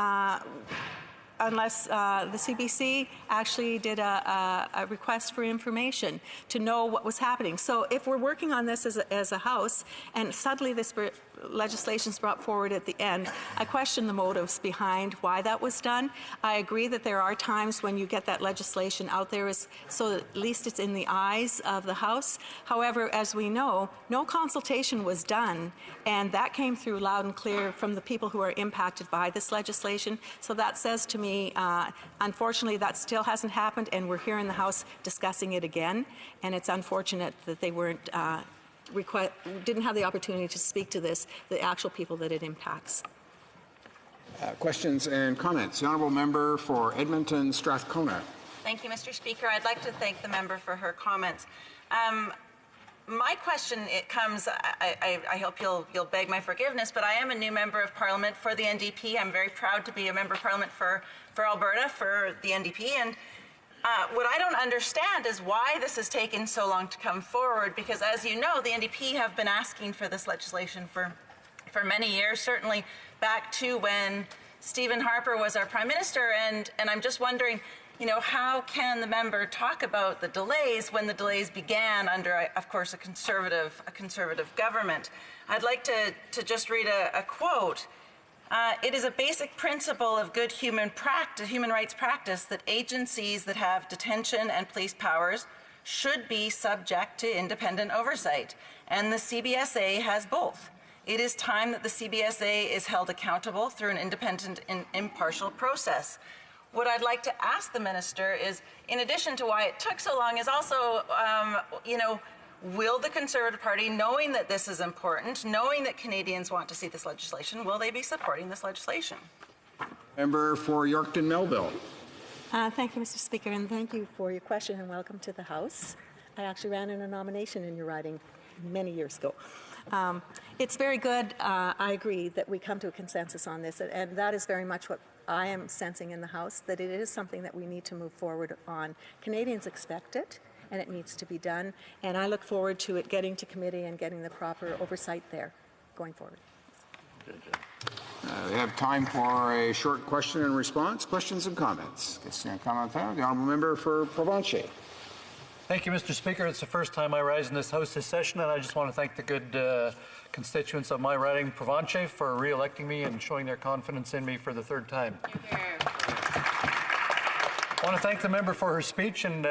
unless the CBC actually did a request for information to know what was happening. So if we're working on this as a House and suddenly this legislation is brought forward at the end, I question the motives behind why that was done. I agree that there are times when you get that legislation out there so that at least it's in the eyes of the House. However, as we know, no consultation was done, and that came through loud and clear from the people who are impacted by this legislation. So that says to me, unfortunately, that still hasn't happened, and we're here in the House discussing it again, and it's unfortunate that they weren't didn't have the opportunity to speak to this, the actual people that it impacts. Questions and comments. The Honourable Member for Edmonton Strathcona. Thank you, Mr. Speaker. I'd like to thank the member for her comments. My question, it comes, I hope you'll beg my forgiveness, but I am a new member of Parliament for the NDP. I'm very proud to be a member of Parliament for Alberta, for the NDP, and what I don't understand is why this has taken so long to come forward, because as you know, the NDP have been asking for this legislation for many years, certainly back to when Stephen Harper was our Prime Minister, and I'm just wondering, you know, how can the member talk about the delays when the delays began under, of course, a conservative government? I'd like to just read a quote. It is a basic principle of good human rights practice that agencies that have detention and police powers should be subject to independent oversight, and the CBSA has both. It is time that the CBSA is held accountable through an independent and impartial process. What I'd like to ask the minister is, in addition to why it took so long, is also, you know, will the Conservative Party, knowing that this is important, knowing that Canadians want to see this legislation, will they be supporting this legislation? Member for Yorkton Melville. Thank you, Mr. Speaker, and thank you for your question, and welcome to the House. I actually ran in a nomination in your riding many years ago. It's very good, I agree, that we come to a consensus on this, and that is very much what I am sensing in the House, that it is something that we need to move forward on. Canadians expect it, and it needs to be done, and I look forward to it getting to committee and getting the proper oversight there going forward. We have time for a short question and response. Questions and comments. The Honourable Member for Provencher. Thank you, Mr. Speaker. It's the first time I rise in this House this session, and I just want to thank the good constituents of my riding, Provencher, for re-electing me and showing their confidence in me for the third time. I want to thank the member for her speech, and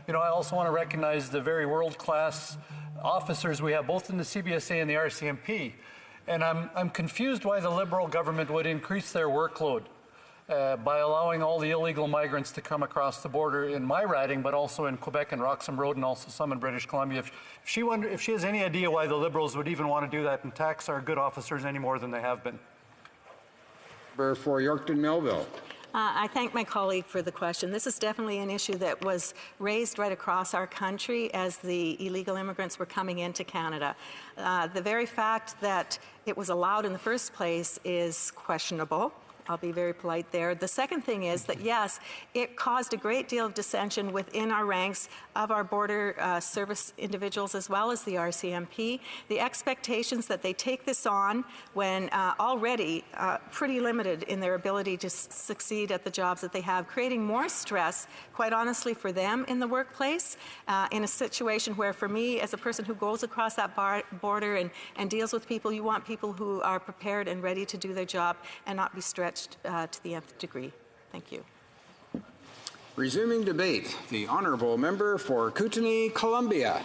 you know, I also want to recognize the very world-class officers we have both in the CBSA and the RCMP. And I'm confused why the Liberal government would increase their workload by allowing all the illegal migrants to come across the border in my riding, but also in Quebec and Roxham Road, and also some in British Columbia. If she has any idea why the Liberals would even want to do that and tax our good officers any more than they have been. For Yorkton Melville. I thank my colleague for the question. This is definitely an issue that was raised right across our country as the illegal immigrants were coming into Canada. The very fact that it was allowed in the first place is questionable. I'll be very polite there. The second thing is that, yes, it caused a great deal of dissension within our ranks of our border service individuals as well as the RCMP. The expectations that they take this on when already pretty limited in their ability to succeed at the jobs that they have, creating more stress, quite honestly, for them in the workplace, in a situation where, for me, as a person who goes across that border and deals with people, you want people who are prepared and ready to do their job and not be stretched to the nth degree. Thank you. Resuming debate, the honourable member for Kootenay, Columbia.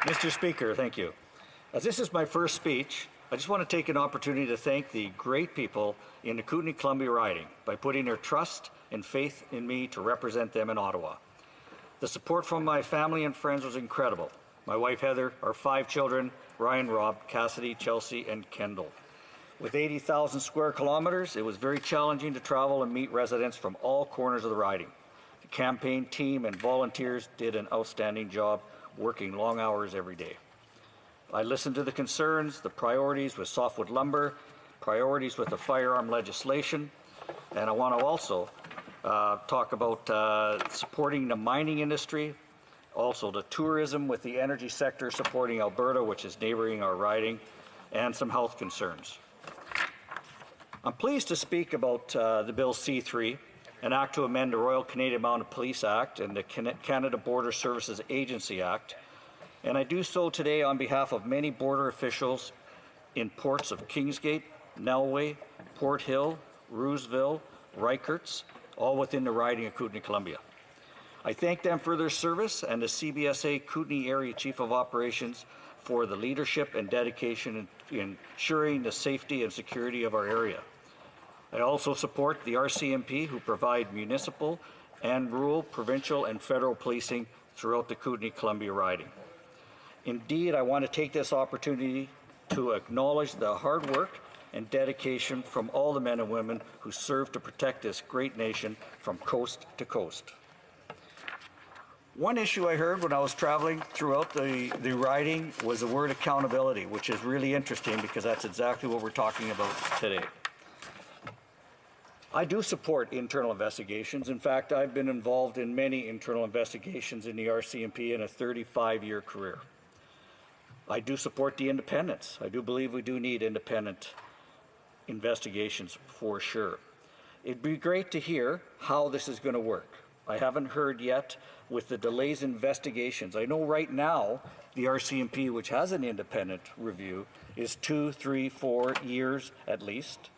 Mr. Speaker, thank you. As this is my first speech, I just want to take an opportunity to thank the great people in the Kootenay Columbia riding by putting their trust and faith in me to represent them in Ottawa. The support from my family and friends was incredible. My wife Heather, our 5 children, Ryan, Rob, Cassidy, Chelsea, and Kendall. With 80,000 square kilometers, it was very challenging to travel and meet residents from all corners of the riding. The campaign team and volunteers did an outstanding job, working long hours every day. I listened to the concerns, the priorities with softwood lumber, priorities with the firearm legislation, and I want to also talk about supporting the mining industry, also the tourism with the energy sector supporting Alberta, which is neighboring our riding, and some health concerns. I'm pleased to speak about the Bill C3, an act to amend the Royal Canadian Mounted Police Act and the Canada Border Services Agency Act, and I do so today on behalf of many border officials in ports of Kingsgate, Nelway, Port Hill, Rooseville, Reichertz, all within the riding of Kootenay, Columbia. I thank them for their service and the CBSA Kootenay Area Chief of Operations for the leadership and dedication in ensuring the safety and security of our area. I also support the RCMP, who provide municipal and rural, provincial, and federal policing throughout the Kootenay Columbia riding. Indeed, I want to take this opportunity to acknowledge the hard work and dedication from all the men and women who serve to protect this great nation from coast to coast. One issue I heard when I was traveling throughout the riding was the word accountability, which is really interesting because that's exactly what we're talking about today. I do support internal investigations. In fact, I've been involved in many internal investigations in the RCMP in a 35-year career. I do support the independence. I do believe we do need independent investigations for sure. It'd be great to hear how this is going to work. I haven't heard yet with the delays in investigations. I know right now the RCMP, which has an independent review, is 2, 3, 4 years at least.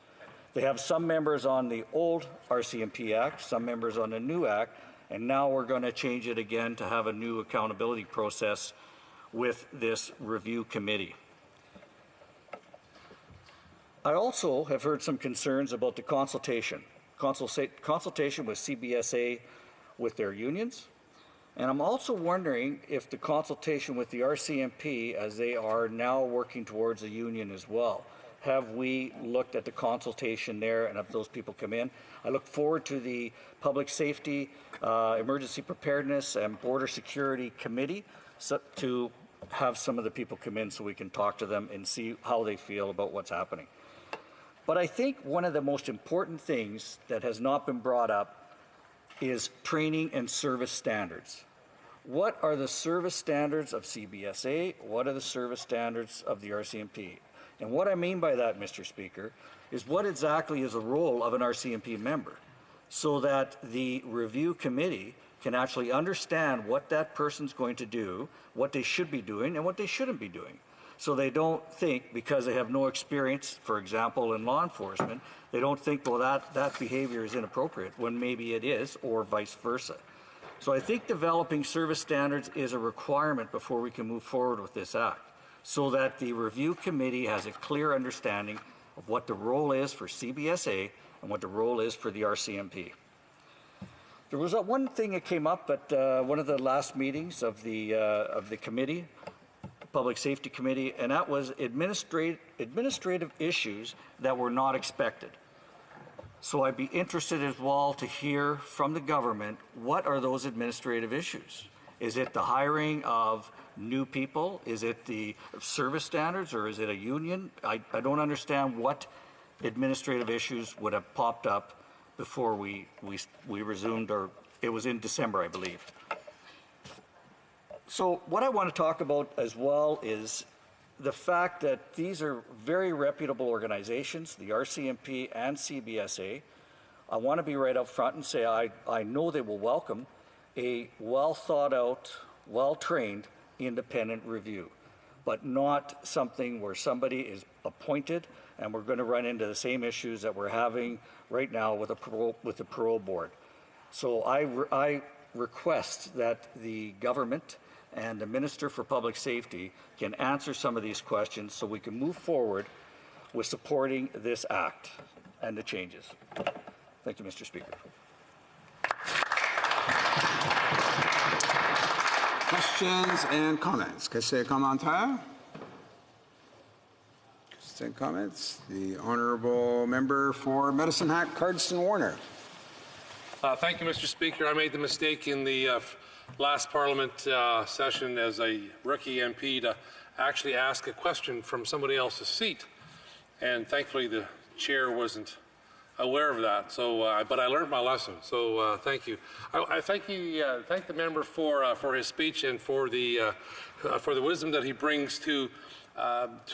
They have some members on the old RCMP Act, some members on the new Act, and now we're going to change it again to have a new accountability process with this review committee. I also have heard some concerns about the consultation with CBSA with their unions, and I'm also wondering if the consultation with the RCMP, as they are now working towards a union as well, have we looked at the consultation there and have those people come in? I look forward to the Public Safety, Emergency Preparedness and Border Security Committee to have some of the people come in so we can talk to them and see how they feel about what's happening. But I think one of the most important things that has not been brought up is training and service standards. What are the service standards of CBSA? What are the service standards of the RCMP? And what I mean by that, Mr. Speaker, is what exactly is the role of an RCMP member so that the review committee can actually understand what that person's going to do, what they should be doing, and what they shouldn't be doing. So they don't think, because they have no experience, for example, in law enforcement, they don't think, well, that behavior is inappropriate, when maybe it is, or vice versa. So I think developing service standards is a requirement before we can move forward with this act, so that the review committee has a clear understanding of what the role is for CBSA and what the role is for the RCMP. There was one thing that came up at one of the last meetings of the committee, Public Safety Committee, and that was administrative issues that were not expected. So I'd be interested as well to hear from the government, what are those administrative issues? Is it the hiring of new people? Is it the service standards, or is it a union? I don't understand what administrative issues would have popped up before we resumed, or it was in December, I believe. So what I want to talk about as well is the fact that these are very reputable organizations, the RCMP and CBSA. I want to be right up front and say I know they will welcome a well thought out, well trained independent review, but not something where somebody is appointed and we're going to run into the same issues that we're having right now with the parole board. So I request that the government and the Minister for Public Safety can answer some of these questions so we can move forward with supporting this act and the changes. Thank you, Mr. Speaker. Questions and comments? Questions et commentaires? Questions and comments? The Honourable Member for Medicine Hat, Cardston Warner. Thank you, Mr. Speaker. I made the mistake in the last Parliament session as a rookie MP to actually ask a question from somebody else's seat, and thankfully the chair wasn't aware of that. So, but I learned my lesson. So, thank you. I thank the member for his speech and for the wisdom that he brings to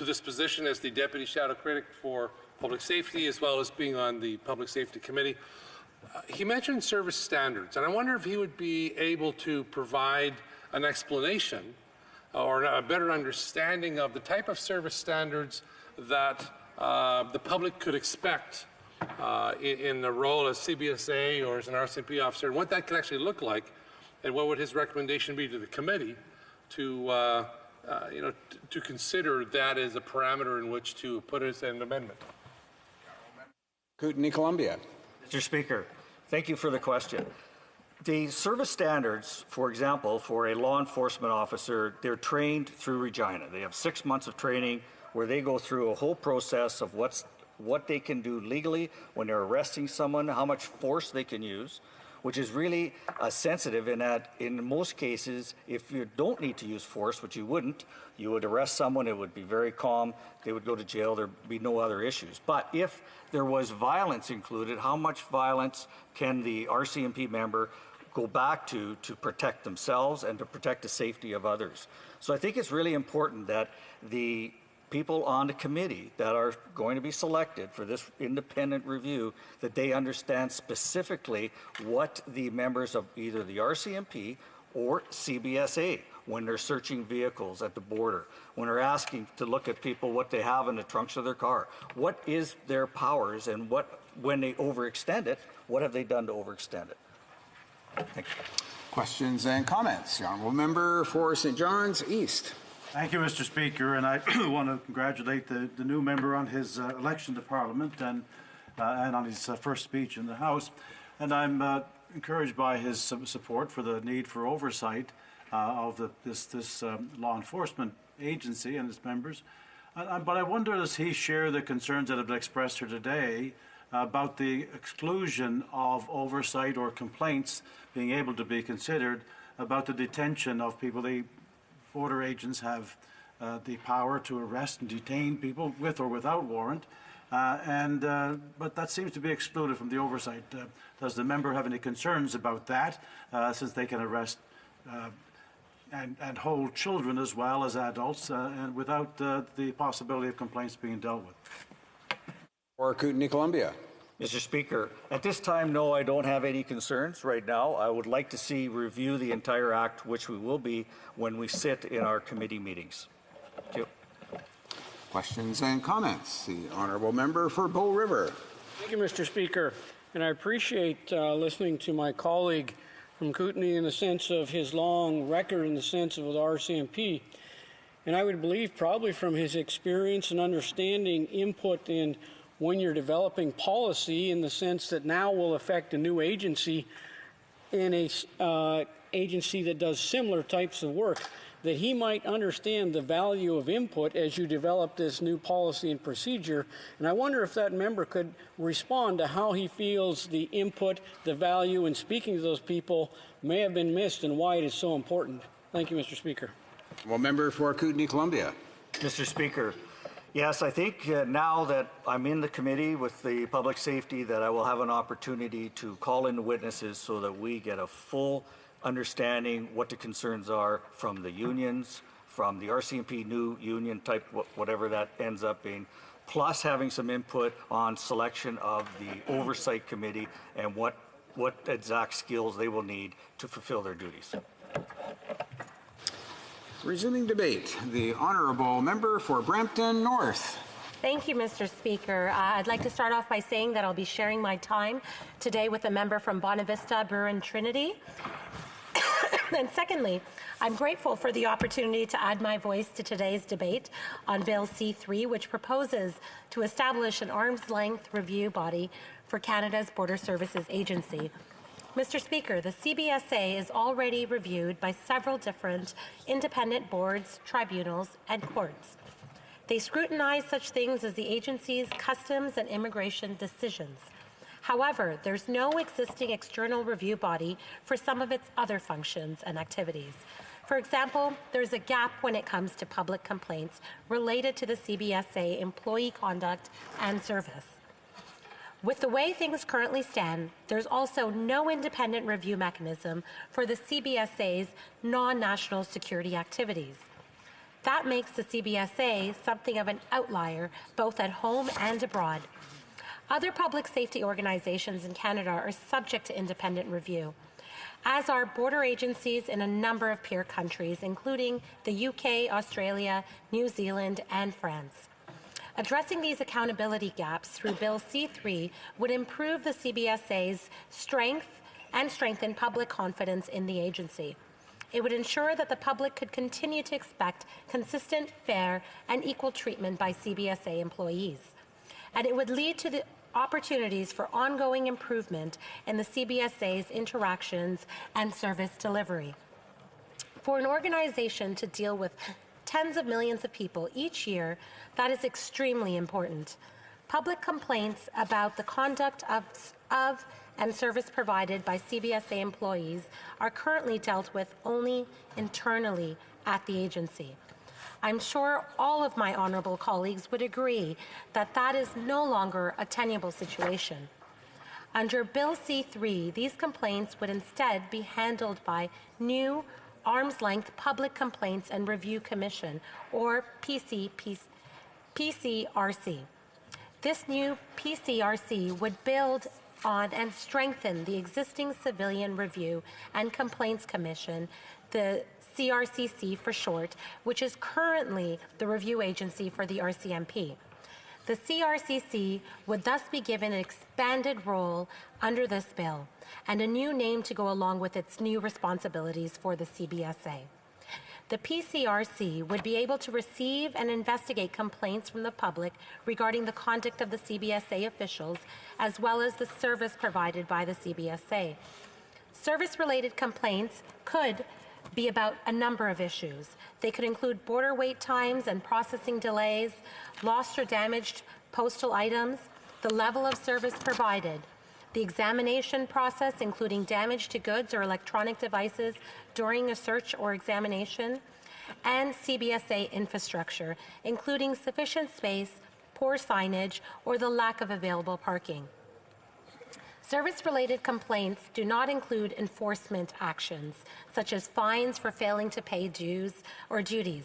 this position as the Deputy Shadow Critic for Public Safety, as well as being on the Public Safety Committee. He mentioned service standards, and I wonder if he would be able to provide an explanation or a better understanding of the type of service standards that the public could expect in the role as CBSA or as an RCMP officer, and what that could actually look like, and what would his recommendation be to the committee to, to consider that as a parameter in which to put as an amendment. Kootenay, Columbia. Mr. Speaker, thank you for the question. The service standards, for example, for a law enforcement officer, they're trained through Regina. They have 6 months of training where they go through a whole process of what they can do legally when they're arresting someone, how much force they can use, which is really sensitive in that in most cases, if you don't need to use force, which you wouldn't, you would arrest someone, it would be very calm, they would go to jail, there'd be no other issues. But if there was violence included, how much violence can the RCMP member go back to protect themselves and to protect the safety of others? So I think it's really important that the people on the committee that are going to be selected for this independent review, that they understand specifically what the members of either the RCMP or CBSA, when they're searching vehicles at the border, when they're asking to look at people, what they have in the trunks of their car, what is their powers, and what, when they overextend it, what have they done to overextend it? Thank you. Questions and comments? The Honourable Member for St. John's East. Thank you, Mr. Speaker, and I want to congratulate the new member on his election to Parliament and on his first speech in the House. And I'm encouraged by his support for the need for oversight of this law enforcement agency and its members. But I wonder, does he share the concerns that have been expressed here today about the exclusion of oversight or complaints being able to be considered about the detention of people? The border agents have the power to arrest and detain people with or without warrant, but that seems to be excluded from the oversight. Does the member have any concerns about that, since they can arrest and hold children as well as adults, and without the possibility of complaints being dealt with? Or Kootenay, Columbia. Mr. Speaker, at this time, no, I don't have any concerns right now. I would like to see review the entire act, which we will be when we sit in our committee meetings. Thank you. Questions and comments? The Honourable Member for Bow River. Thank you, Mr. Speaker. And I appreciate listening to my colleague from Kootenay in the sense of his long record in the sense of the RCMP. And I would believe probably from his experience and understanding input in when you're developing policy in the sense that now will affect a new agency in a agency that does similar types of work, that he might understand the value of input as you develop this new policy and procedure. And I wonder if that member could respond to how he feels the input, the value in speaking to those people may have been missed and why it is so important. Thank you, Mr. Speaker. Well, member for Kootenay-Columbia. Mr. Speaker, yes, I think now that I'm in the committee with the public safety that I will have an opportunity to call in the witnesses so that we get a full understanding what the concerns are from the unions, from the RCMP new union type, whatever that ends up being, plus having some input on selection of the oversight committee and what exact skills they will need to fulfill their duties. Resuming debate, the honourable member for Brampton North. Thank you, Mr. Speaker. I'd like to start off by saying that I'll be sharing my time today with a member from Bonavista, Bruin Trinity. And secondly, I'm grateful for the opportunity to add my voice to today's debate on Bill C3, which proposes to establish an arm's-length review body for Canada's Border Services Agency. Mr. Speaker, the CBSA is already reviewed by several different independent boards, tribunals, and courts. They scrutinize such things as the agency's customs and immigration decisions. However, there's no existing external review body for some of its other functions and activities. For example, there's a gap when it comes to public complaints related to the CBSA employee conduct and service. With the way things currently stand, there's also no independent review mechanism for the CBSA's non-national security activities. That makes the CBSA something of an outlier, both at home and abroad. Other public safety organizations in Canada are subject to independent review, as are border agencies in a number of peer countries, including the UK, Australia, New Zealand, and France. Addressing these accountability gaps through Bill C3 would improve the CBSA's strength and strengthen public confidence in the agency. It would ensure that the public could continue to expect consistent, fair, and equal treatment by CBSA employees. And it would lead to the opportunities for ongoing improvement in the CBSA's interactions and service delivery. For an organization to deal with tens of millions of people each year, that is extremely important. Public complaints about the conduct of and service provided by CBSA employees are currently dealt with only internally at the agency. I'm sure all of my honourable colleagues would agree that that is no longer a tenable situation. Under Bill C3, these complaints would instead be handled by new Arm's-Length Public Complaints and Review Commission, or PCRC. This new PCRC would build on and strengthen the existing Civilian Review and Complaints Commission, the CRCC for short, which is currently the review agency for the RCMP. The CRCC would thus be given an expanded role under this bill and a new name to go along with its new responsibilities for the CBSA. The PCRC would be able to receive and investigate complaints from the public regarding the conduct of the CBSA officials, as well as the service provided by the CBSA. Service-related complaints could be about a number of issues. They could include border wait times and processing delays, lost or damaged postal items, the level of service provided, the examination process, including damage to goods or electronic devices during a search or examination, and CBSA infrastructure, including sufficient space, poor signage, or the lack of available parking. Service-related complaints do not include enforcement actions, such as fines for failing to pay dues or duties,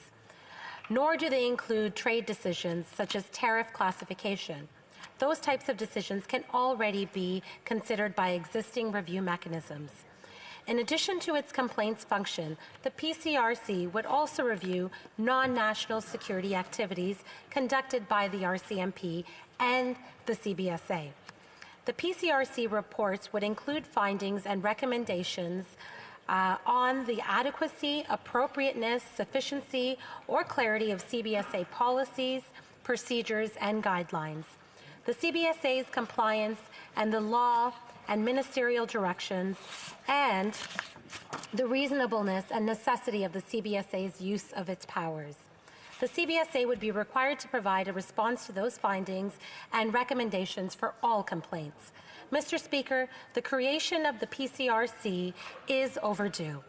nor do they include trade decisions, such as tariff classification. Those types of decisions can already be considered by existing review mechanisms. In addition to its complaints function, the PCRC would also review non-national security activities conducted by the RCMP and the CBSA. The PCRC reports would include findings and recommendations on the adequacy, appropriateness, sufficiency, or clarity of CBSA policies, procedures, and guidelines. The CBSA's compliance and the law and ministerial directions, and the reasonableness and necessity of the CBSA's use of its powers. The CBSA would be required to provide a response to those findings and recommendations for all complaints. Mr. Speaker, the creation of the PCRC is overdue.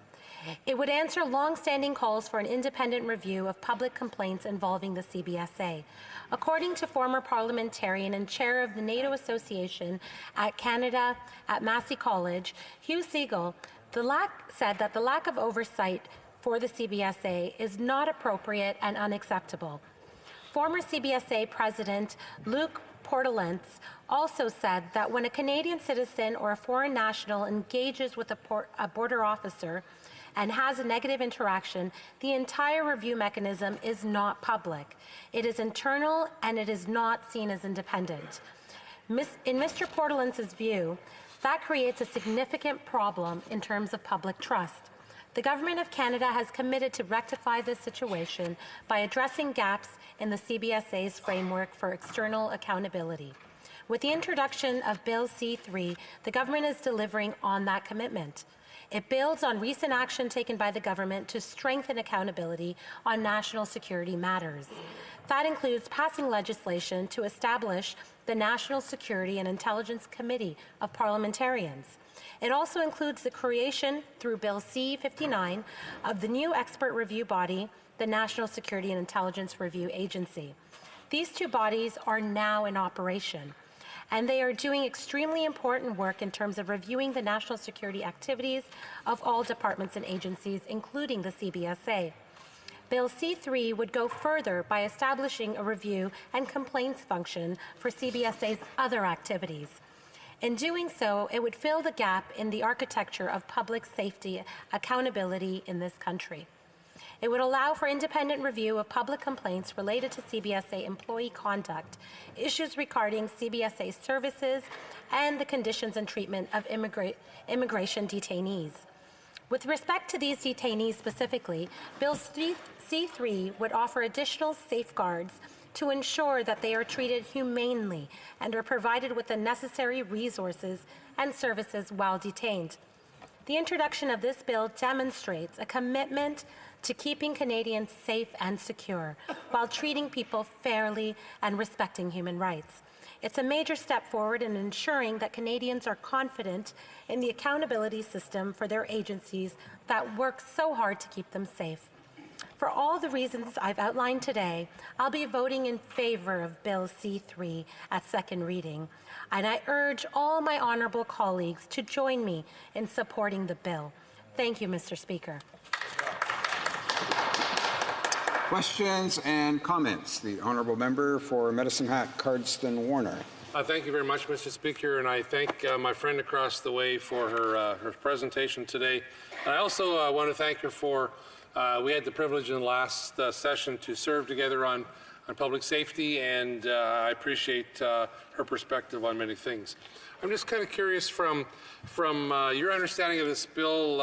It would answer long-standing calls for an independent review of public complaints involving the CBSA. According to former parliamentarian and chair of the NATO Association at Canada at Massey College, Hugh Siegel, said that the lack of oversight for the CBSA is not appropriate and unacceptable. Former CBSA President Luc Portelance also said that when a Canadian citizen or a foreign national engages with a border officer and has a negative interaction, the entire review mechanism is not public. It is internal and it is not seen as independent. In Mr. Portelance's view, that creates a significant problem in terms of public trust. The Government of Canada has committed to rectify this situation by addressing gaps in the CBSA's framework for external accountability. With the introduction of Bill C-3, the government is delivering on that commitment. It builds on recent action taken by the government to strengthen accountability on national security matters. That includes passing legislation to establish the National Security and Intelligence Committee of Parliamentarians. It also includes the creation, through Bill C-59, of the new expert review body, the National Security and Intelligence Review Agency. These two bodies are now in operation, and they are doing extremely important work in terms of reviewing the national security activities of all departments and agencies, including the CBSA. Bill C-3 would go further by establishing a review and complaints function for CBSA's other activities. In doing so, it would fill the gap in the architecture of public safety accountability in this country. It would allow for independent review of public complaints related to CBSA employee conduct, issues regarding CBSA services, and the conditions and treatment of immigration detainees. With respect to these detainees specifically, Bill C-3 would offer additional safeguards to ensure that they are treated humanely and are provided with the necessary resources and services while detained. The introduction of this bill demonstrates a commitment to keeping Canadians safe and secure while treating people fairly and respecting human rights. It's a major step forward in ensuring that Canadians are confident in the accountability system for their agencies that work so hard to keep them safe. For all the reasons I've outlined today, I'll be voting in favor of Bill C-3 at second reading, and I urge all my honourable colleagues to join me in supporting the bill. Thank you, Mr. Speaker. Questions and comments. The honourable member for Medicine Hat, Cardston Warner. Thank you very much, Mr. Speaker, and I thank my friend across the way for her presentation today. And I also want to thank her for we had the privilege in the last session to serve together on public safety, and I appreciate her perspective on many things. I'm just kind of curious from your understanding of this bill,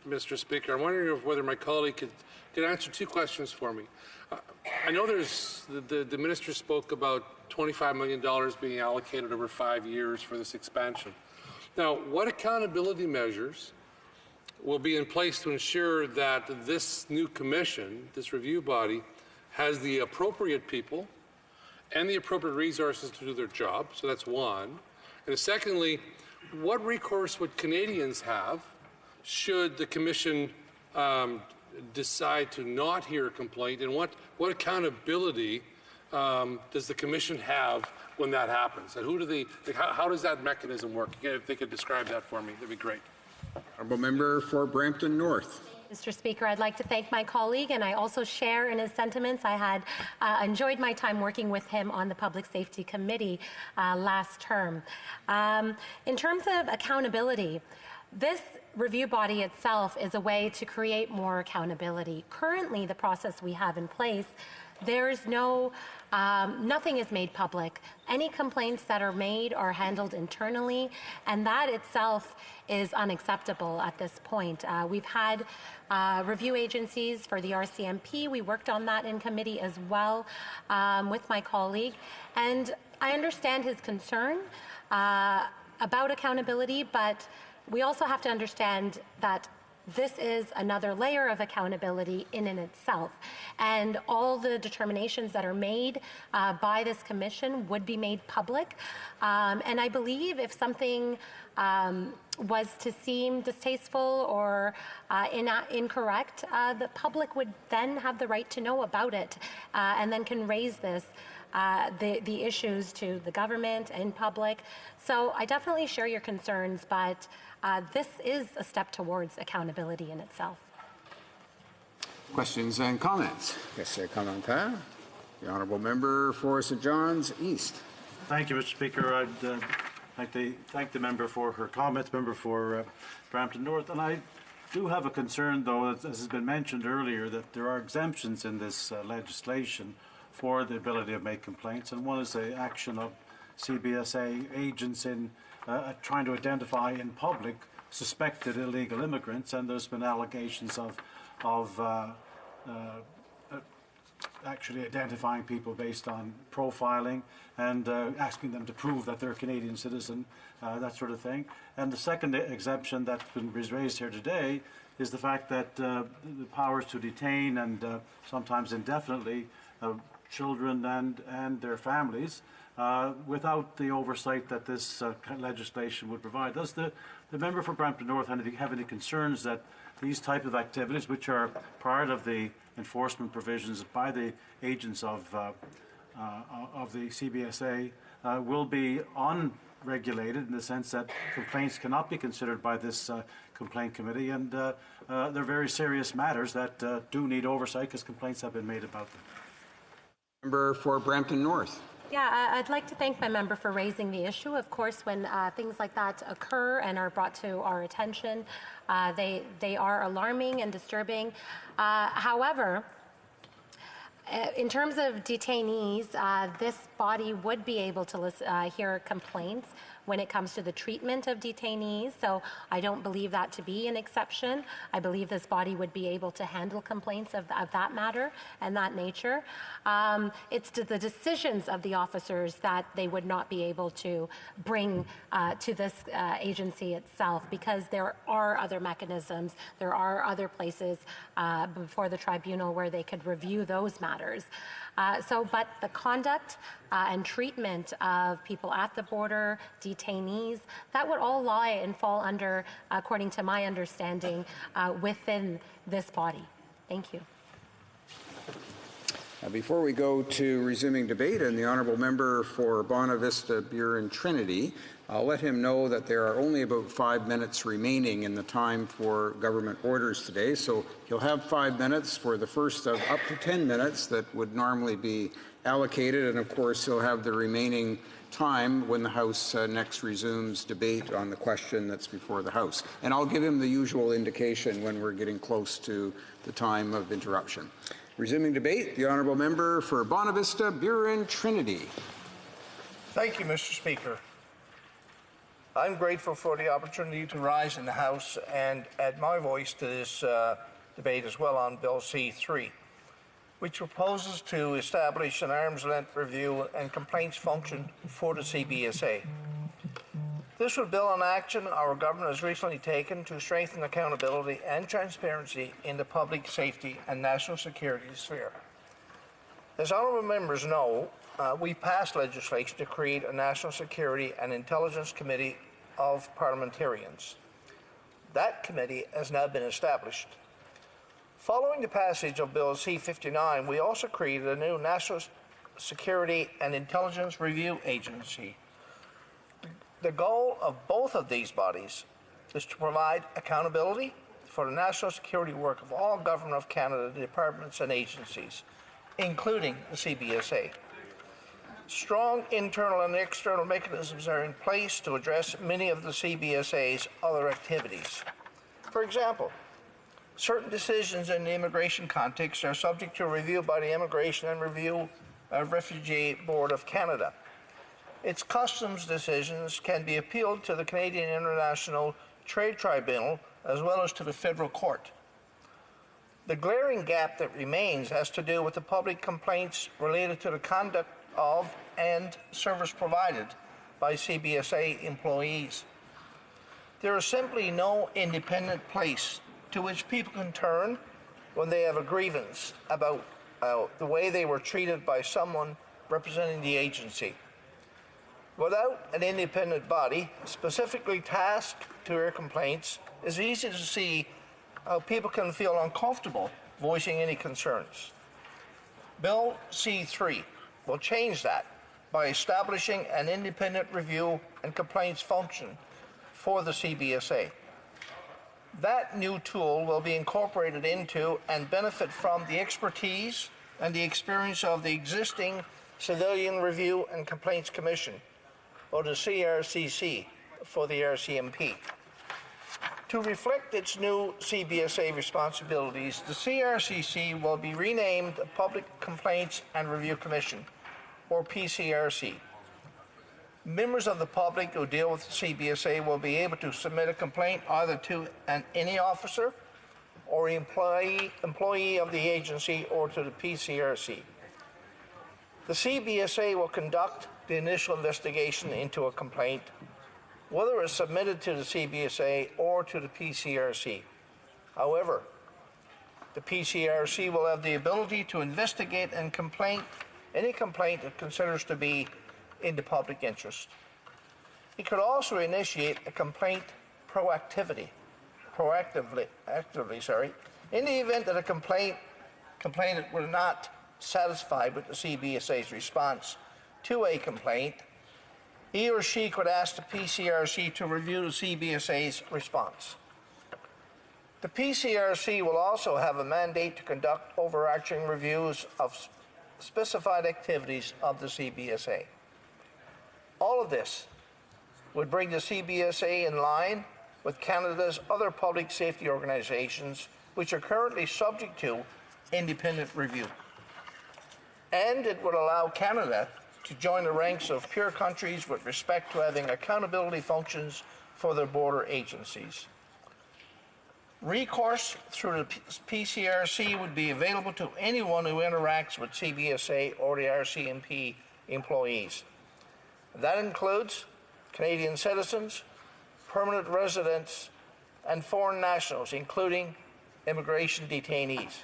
Mr. Speaker. I'm wondering whether my colleague could answer two questions for me. I know there's the minister spoke about $25 million being allocated over 5 years for this expansion. Now, what accountability measures will be in place to ensure that this new commission, this review body, has the appropriate people and the appropriate resources to do their job? So that's one. And secondly, what recourse would Canadians have should the commission decide to not hear a complaint, and what accountability does the commission have when that happens? And how does that mechanism work? If they could describe that for me, that'd be great. Honourable member for Brampton North. Mr. Speaker, I'd like to thank my colleague, and I also share in his sentiments. I had enjoyed my time working with him on the Public Safety Committee last term. In terms of accountability, this review body itself is a way to create more accountability. Currently, the process we have in place, there's nothing is made public. Any complaints that are made are handled internally, and that itself is unacceptable at this point. We've had review agencies for the RCMP. We worked on that in committee as well with my colleague, and I understand his concern about accountability, but we also have to understand that this is another layer of accountability in and itself. And all the determinations that are made by this commission would be made public. And I believe if something was to seem distasteful or incorrect, the public would then have the right to know about it and then can raise the issues to the government and public. So I definitely share your concerns, but this is a step towards accountability in itself. Questions and comments? Question commentaire. The Honourable Member for St. John's East. Thank you, Mr. Speaker. I'd like to thank the member for her comments, member for Brampton North. And I do have a concern, though, as has been mentioned earlier, that there are exemptions in this legislation for the ability to make complaints. And one is the action of CBSA agents in trying to identify in public suspected illegal immigrants. And there's been allegations of actually identifying people based on profiling and asking them to prove that they're a Canadian citizen, that sort of thing. And the second exemption that's been raised here today is the fact that the powers to detain and sometimes indefinitely children and their families without the oversight that this legislation would provide. Does the member for Brampton North have any concerns that these type of activities, which are part of the enforcement provisions by the agents of the CBSA, will be unregulated in the sense that complaints cannot be considered by this complaint committee, and they're very serious matters that do need oversight because complaints have been made about them. Member for Brampton North. Yeah, I'd like to thank my member for raising the issue. Of course, when things like that occur and are brought to our attention, they are alarming and disturbing. However, in terms of detainees, this body would be able to hear complaints when it comes to the treatment of detainees, so I don't believe that to be an exception. I believe this body would be able to handle complaints of that matter and that nature. It's the decisions of the officers that they would not be able to bring to this agency itself, because there are other mechanisms, there are other places before the tribunal where they could review those matters. But the conduct and treatment of people at the border, detainees, that would all lie and fall under, according to my understanding, within this body. Thank you. Before we go to resuming debate and the Honourable Member for Bonavista, Burin, Trinity, I'll let him know that there are only about 5 minutes remaining in the time for government orders today, so he'll have 5 minutes for the first of up to 10 minutes that would normally be allocated, and of course he'll have the remaining time when the House next resumes debate on the question that's before the House. And I'll give him the usual indication when we're getting close to the time of interruption. Resuming debate, the Honourable Member for Bonavista, Burin, Trinity. Thank you, Mr. Speaker. I'm grateful for the opportunity to rise in the House and add my voice to this debate as well on Bill C-3, which proposes to establish an arm's-length review and complaints function for the CBSA. This would build on action our government has recently taken to strengthen accountability and transparency in the public safety and national security sphere. As honourable members know, we passed legislation to create a National Security and Intelligence Committee of Parliamentarians. That committee has now been established. Following the passage of Bill C-59, we also created a new National Security and Intelligence Review Agency. The goal of both of these bodies is to provide accountability for the national security work of all Government of Canada departments and agencies, including the CBSA. Strong internal and external mechanisms are in place to address many of the CBSA's other activities. For example, certain decisions in the immigration context are subject to review by the Immigration and Refugee Board of Canada. Its customs decisions can be appealed to the Canadian International Trade Tribunal as well as to the federal court. The glaring gap that remains has to do with the public complaints related to the conduct of and service provided by CBSA employees. There is simply no independent place to which people can turn when they have a grievance about the way they were treated by someone representing the agency. Without an independent body specifically tasked to hear complaints, it's easy to see how people can feel uncomfortable voicing any concerns. Bill C3 will change that by establishing an independent review and complaints function for the CBSA. That new tool will be incorporated into and benefit from the expertise and the experience of the existing Civilian Review and Complaints Commission, or the CRCC for the RCMP. To reflect its new CBSA responsibilities, the CRCC will be renamed the Public Complaints and Review Commission, or PCRC. Members of the public who deal with the CBSA will be able to submit a complaint either to any officer or employee of the agency or to the PCRC. The CBSA will conduct the initial investigation into a complaint, whether it's submitted to the CBSA or to the PCRC. However, the PCRC will have the ability to investigate and any complaint it considers to be in the public interest. It could also initiate a complaint proactively, in the event that a complainant were not satisfied with the CBSA's response to a complaint. He or she could ask the PCRC to review the CBSA's response. The PCRC will also have a mandate to conduct overarching reviews of specified activities of the CBSA. All of this would bring the CBSA in line with Canada's other public safety organizations, which are currently subject to independent review. And it would allow Canada to join the ranks of peer countries with respect to having accountability functions for their border agencies. Recourse through the PCRC would be available to anyone who interacts with CBSA or the RCMP employees. That includes Canadian citizens, permanent residents, and foreign nationals, including immigration detainees.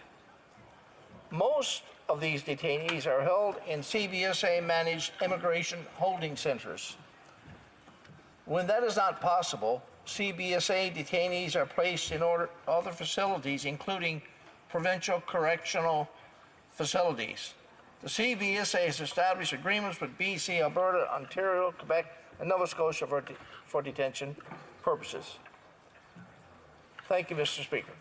Most of these detainees are held in CBSA-managed immigration holding centers. When that is not possible, CBSA detainees are placed in other facilities, including provincial correctional facilities. The CBSA has established agreements with BC, Alberta, Ontario, Quebec, and Nova Scotia for detention purposes. Thank you, Mr. Speaker.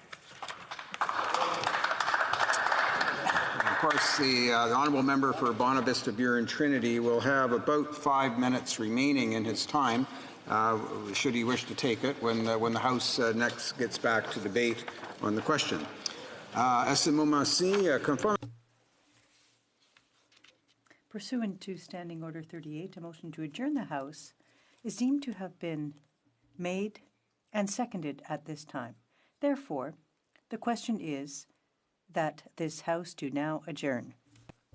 Of course, the honourable member for Bonavista Burin Trinity will have about 5 minutes remaining in his time, should he wish to take it, when the House next gets back to debate on the question. Pursuant to Standing Order 38, a motion to adjourn the House is deemed to have been made and seconded at this time. Therefore, the question is that this House do now adjourn.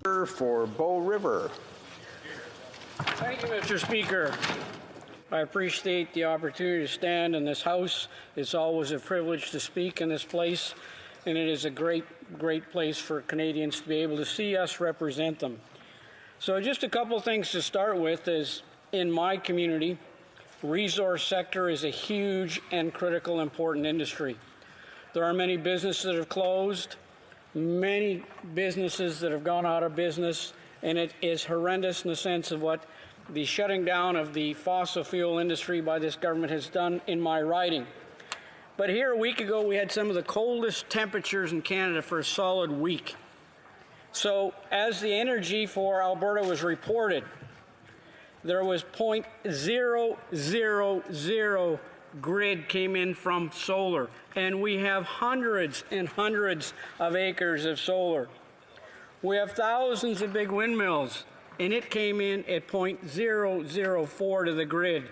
For Bow River. Thank you, Mr. Speaker. I appreciate the opportunity to stand in this House. It's always a privilege to speak in this place, and it is a great place for Canadians to be able to see us represent them. So just a couple things to start with is, in my community, resource sector is a huge and critical important industry. There are many businesses that have closed, many businesses that have gone out of business, and it is horrendous in the sense of what the shutting down of the fossil fuel industry by this government has done in my riding. But here a week ago we had some of the coldest temperatures in Canada for a solid week. So as the energy for Alberta was reported, there was 0.000 grid came in from solar, and we have hundreds and hundreds of acres of solar. We have thousands of big windmills, and it came in at 0.004 to the grid.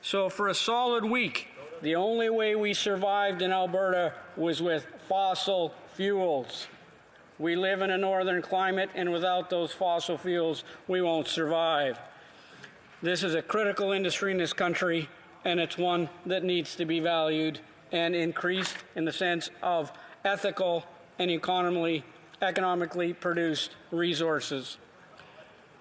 So for a solid week, the only way we survived in Alberta was with fossil fuels. We live in a northern climate, and without those fossil fuels, we won't survive. This is a critical industry in this country, and it's one that needs to be valued and increased in the sense of ethical and economically produced resources.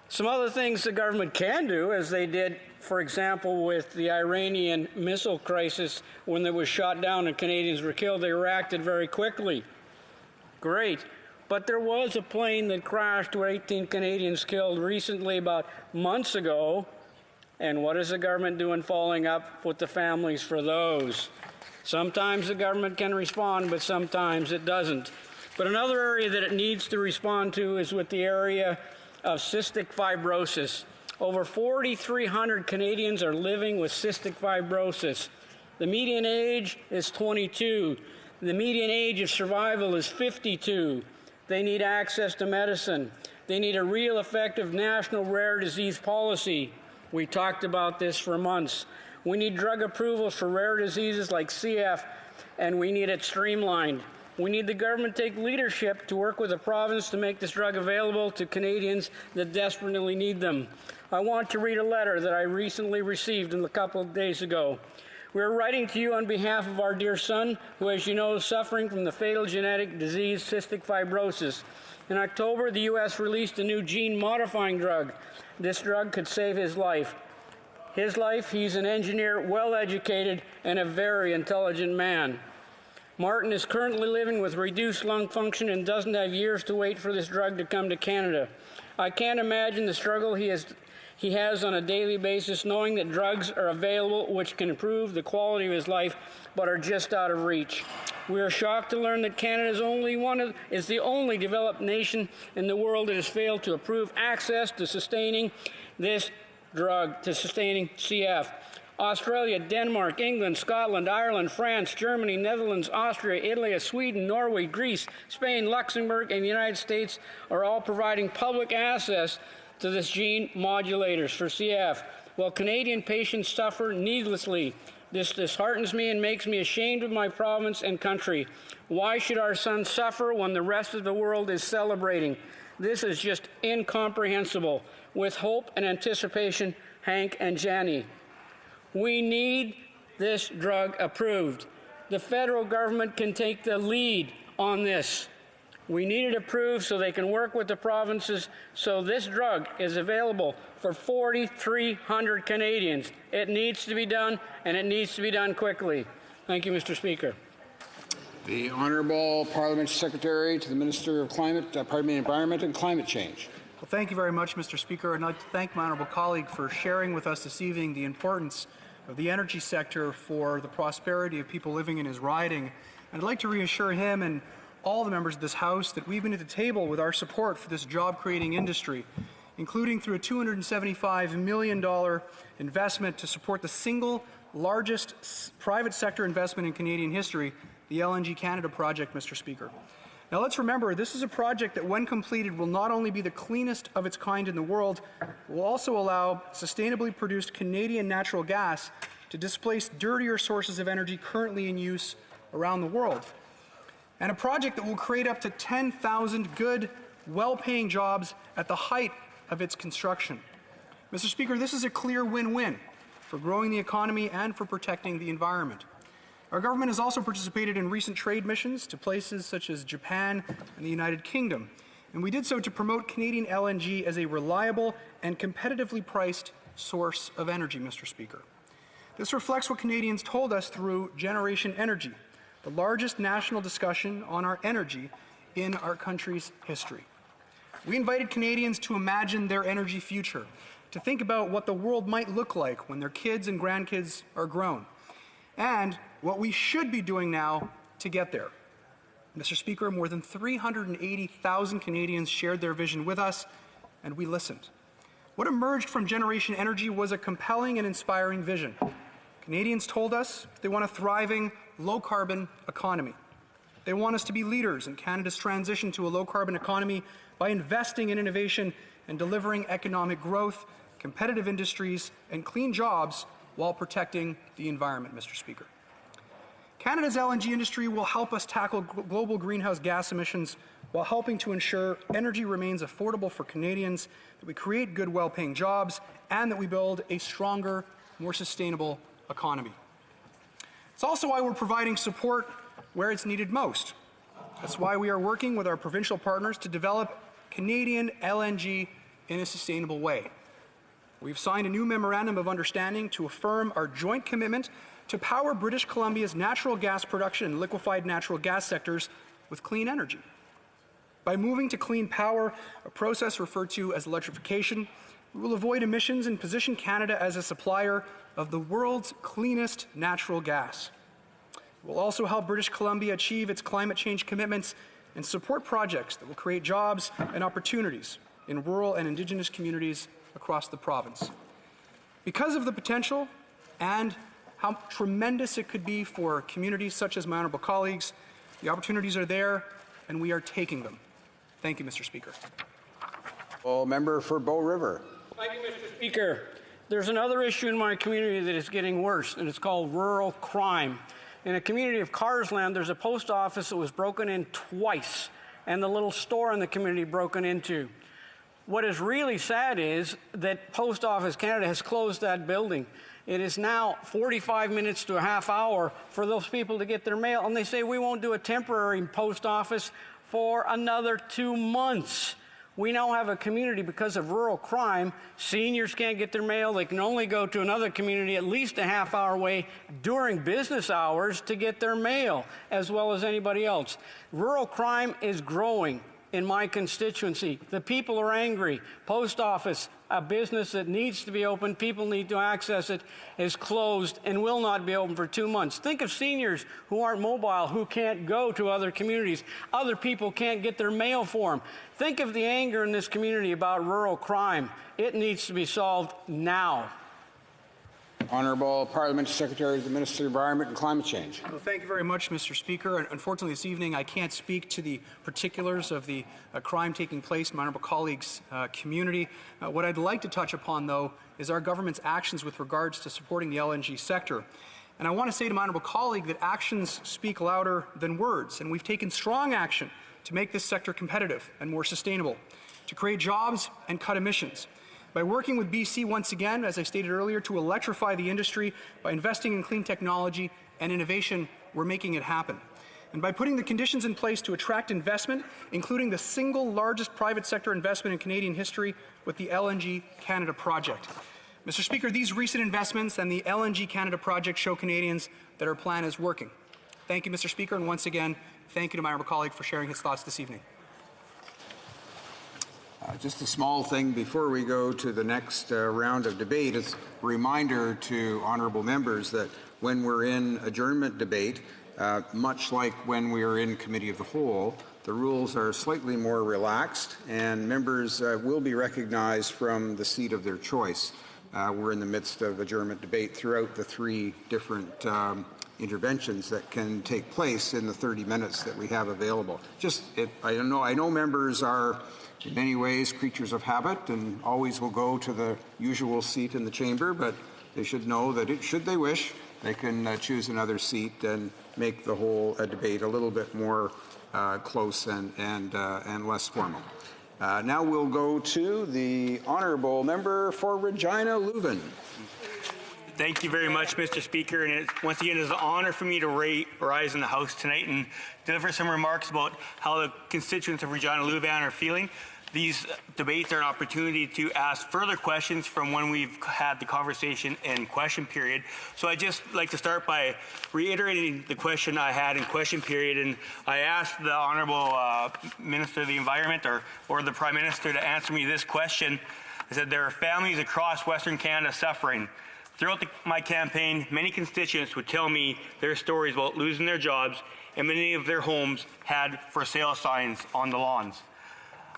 Some other things the government can do, as they did, for example, with the Iranian missile crisis when it was shot down and Canadians were killed, they reacted very quickly. Great. But there was a plane that crashed with 18 Canadians killed recently, about months ago. And what is the government doing following up with the families for those? Sometimes the government can respond, but sometimes it doesn't. But another area that it needs to respond to is with the area of cystic fibrosis. Over 4,300 Canadians are living with cystic fibrosis. The median age is 22. The median age of survival is 52. They need access to medicine. They need a real effective national rare disease policy. We talked about this for months. We need drug approvals for rare diseases like CF, and we need it streamlined. We need the government to take leadership to work with the province to make this drug available to Canadians that desperately need them. I want to read a letter that I recently received a couple of days ago. We are writing to you on behalf of our dear son, who, as you know, is suffering from the fatal genetic disease cystic fibrosis. In October, the U.S. released a new gene-modifying drug. This drug could save his life. He's an engineer, well-educated, and a very intelligent man. Martin is currently living with reduced lung function and doesn't have years to wait for this drug to come to Canada. I can't imagine the struggle he has on a daily basis, knowing that drugs are available which can improve the quality of his life, but are just out of reach. We are shocked to learn that Canada is the only developed nation in the world that has failed to approve access to sustaining this drug, to sustaining CF. Australia, Denmark, England, Scotland, Ireland, France, Germany, Netherlands, Austria, Italy, Sweden, Norway, Greece, Spain, Luxembourg, and the United States are all providing public access to this gene modulators for CF, while Canadian patients suffer needlessly. This disheartens me and makes me ashamed of my province and country. Why should our son suffer when the rest of the world is celebrating? This is just incomprehensible. With hope and anticipation, Hank and Jenny. We need this drug approved. The federal government can take the lead on this. We need it approved so they can work with the provinces so this drug is available for 4,300 Canadians. It needs to be done, and it needs to be done quickly. Thank you, Mr. Speaker. The Honourable Parliamentary Secretary to the Minister of Environment and Climate Change. Well, thank you very much, Mr. Speaker. And I'd like to thank my honourable colleague for sharing with us this evening the importance of the energy sector for the prosperity of people living in his riding. And I'd like to reassure him and all the members of this House that we've been at the table with our support for this job-creating industry, including through a $275 million investment to support the single largest private sector investment in Canadian history, the LNG Canada project, Mr. Speaker. Now let's remember, this is a project that when completed will not only be the cleanest of its kind in the world, will also allow sustainably produced Canadian natural gas to displace dirtier sources of energy currently in use around the world. And a project that will create up to 10,000 good, well-paying jobs at the height of its construction. Mr. Speaker, this is a clear win-win for growing the economy and for protecting the environment. Our government has also participated in recent trade missions to places such as Japan and the United Kingdom, and we did so to promote Canadian LNG as a reliable and competitively priced source of energy, Mr. Speaker. This reflects what Canadians told us through Generation Energy, the largest national discussion on our energy in our country's history. We invited Canadians to imagine their energy future, to think about what the world might look like when their kids and grandkids are grown, and what we should be doing now to get there. Mr. Speaker, more than 380,000 Canadians shared their vision with us, and we listened. What emerged from Generation Energy was a compelling and inspiring vision. Canadians told us they want a thriving, low-carbon economy. They want us to be leaders in Canada's transition to a low-carbon economy by investing in innovation and delivering economic growth, competitive industries, and clean jobs while protecting the environment, Mr. Speaker. Canada's LNG industry will help us tackle global greenhouse gas emissions while helping to ensure energy remains affordable for Canadians, that we create good, well-paying jobs, and that we build a stronger, more sustainable economy. It's also why we're providing support where it's needed most. That's why we are working with our provincial partners to develop Canadian LNG in a sustainable way. We've signed a new memorandum of understanding to affirm our joint commitment to power British Columbia's natural gas production and liquefied natural gas sectors with clean energy. By moving to clean power, a process referred to as electrification, we will avoid emissions and position Canada as a supplier of the world's cleanest natural gas. It will also help British Columbia achieve its climate change commitments and support projects that will create jobs and opportunities in rural and Indigenous communities across the province. Because of the potential and how tremendous it could be for communities such as my honourable colleagues, the opportunities are there and we are taking them. Thank you, Mr. Speaker. Well, member for Bow River. Thank you, Mr. Speaker. There's another issue in my community that is getting worse, and it's called rural crime. In a community of Carsland, there's a post office that was broken in twice, and the little store in the community broken into. What is really sad is that Post Office Canada has closed that building. It is now 45 minutes to a half hour for those people to get their mail, and they say we won't do a temporary post office for another 2 months. We now have a community because of rural crime. Seniors can't get their mail. They can only go to another community at least a half hour away during business hours to get their mail, as well as anybody else. Rural crime is growing in my constituency. The people are angry. Post office, a business that needs to be open, people need to access it, is closed and will not be open for 2 months. Think of seniors who aren't mobile, who can't go to other communities. Other people can't get their mail for them. Think of the anger in this community about rural crime. It needs to be solved now. Honourable Parliamentary Secretary to the Minister of Environment and Climate Change. Well, thank you very much, Mr. Speaker. Unfortunately, this evening I can't speak to the particulars of the crime taking place in my honourable colleague's community. What I'd like to touch upon, though, is our government's actions with regards to supporting the LNG sector. And I want to say to my honourable colleague that actions speak louder than words, and we've taken strong action to make this sector competitive and more sustainable, to create jobs and cut emissions. By working with BC once again, as I stated earlier, to electrify the industry, by investing in clean technology and innovation, we're making it happen. And by putting the conditions in place to attract investment, including the single largest private sector investment in Canadian history with the LNG Canada project. Mr. Speaker, these recent investments and the LNG Canada project show Canadians that our plan is working. Thank you, Mr. Speaker, and once again, thank you to my honourable colleague for sharing his thoughts this evening. Just a small thing before we go to the next round of debate. It's a reminder to honourable members that when we're in adjournment debate, much like when we are in committee of the whole, the rules are slightly more relaxed and members will be recognized from the seat of their choice. We're in the midst of adjournment debate throughout the three different interventions that can take place in the 30 minutes that we have available. I know members are in many ways creatures of habit and always will go to the usual seat in the chamber, but they should know that should they wish, they can choose another seat and make the whole debate a little bit more close and less formal. Now we'll go to the honourable member for Regina Leuven. Thank you very much, Mr. Speaker. And once again, it is an honor for me to rise in the House tonight and deliver some remarks about how the constituents of Regina Leuven are feeling. These debates are an opportunity to ask further questions from when we've had the conversation in question period. So I'd just like to start by reiterating the question I had in question period. And I asked the Honourable Minister of the Environment or the Prime Minister to answer me this question. I said, there are families across Western Canada suffering. Throughout my campaign, many constituents would tell me their stories about losing their jobs, and many of their homes had for sale signs on the lawns.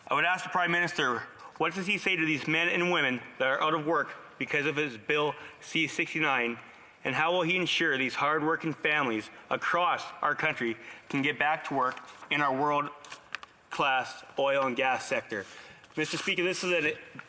I would ask the Prime Minister, what does he say to these men and women that are out of work because of his Bill C-69, and how will he ensure these hard-working families across our country can get back to work in our world-class oil and gas sector? Mr. Speaker,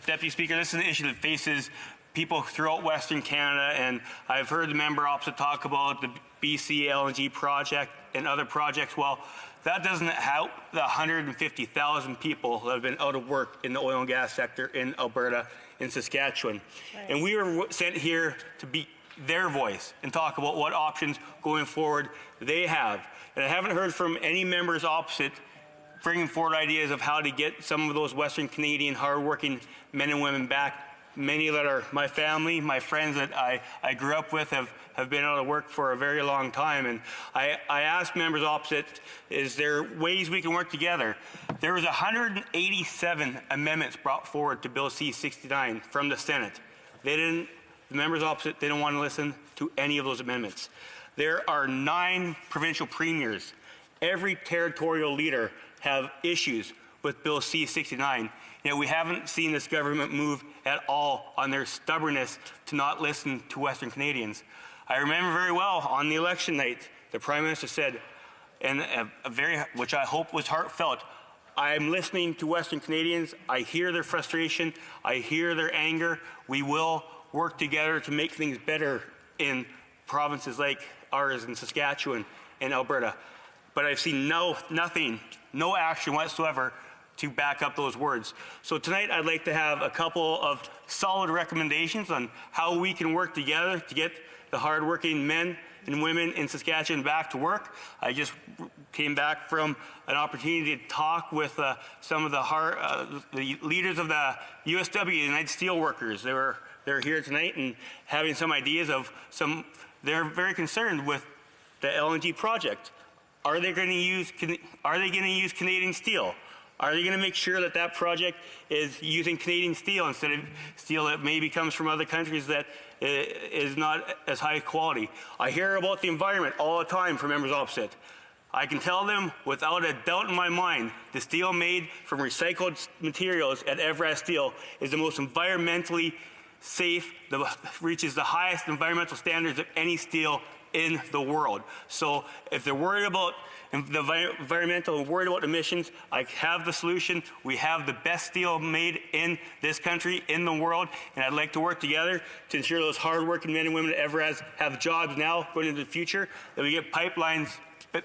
Deputy Speaker, this is an issue that faces people throughout Western Canada, and I've heard the member opposite talk about the BC LNG project and other projects. Well, that doesn't help the 150,000 people that have been out of work in the oil and gas sector in Alberta and Saskatchewan. Right. And we were sent here to their voice and talk about what options going forward they have. And I haven't heard from any members opposite bringing forward ideas of how to get some of those Western Canadian hardworking men and women back. Many that are my family, my friends that I grew up with have been out of work for a very long time. And I asked members opposite, is there ways we can work together? There was 187 amendments brought forward to Bill C-69 from the Senate. The members opposite didn't want to listen to any of those amendments. There are 9 provincial premiers. Every territorial leader have issues with Bill C-69. Yet we haven't seen this government move at all on their stubbornness to not listen to Western Canadians. I remember very well on the election night, the Prime Minister said, and which I hope was heartfelt, I'm listening to Western Canadians. I hear their frustration. I hear their anger. We will work together to make things better in provinces like ours in Saskatchewan and Alberta. But I've seen nothing, no action whatsoever to back up those words. So tonight I'd like to have a couple of solid recommendations on how we can work together to get the hardworking men and women in Saskatchewan back to work. I just came back from an opportunity to talk with some of the leaders of the USW, United Steelworkers. They're here tonight and having some ideas of they're very concerned with the LNG project. Are they going to use Canadian steel? Are they going to make sure that that project is using Canadian steel instead of steel that maybe comes from other countries that is not as high quality? I hear about the environment all the time from members opposite. I can tell them without a doubt in my mind, the steel made from recycled materials at Everest Steel is the most environmentally safe, reaches the highest environmental standards of any steel in the world. So if they're worried about the environmental and worried about emissions, I have the solution. We have the best steel made in this country, in the world, and I'd like to work together to ensure those hardworking men and women at Everest have jobs now going into the future, that we get pipelines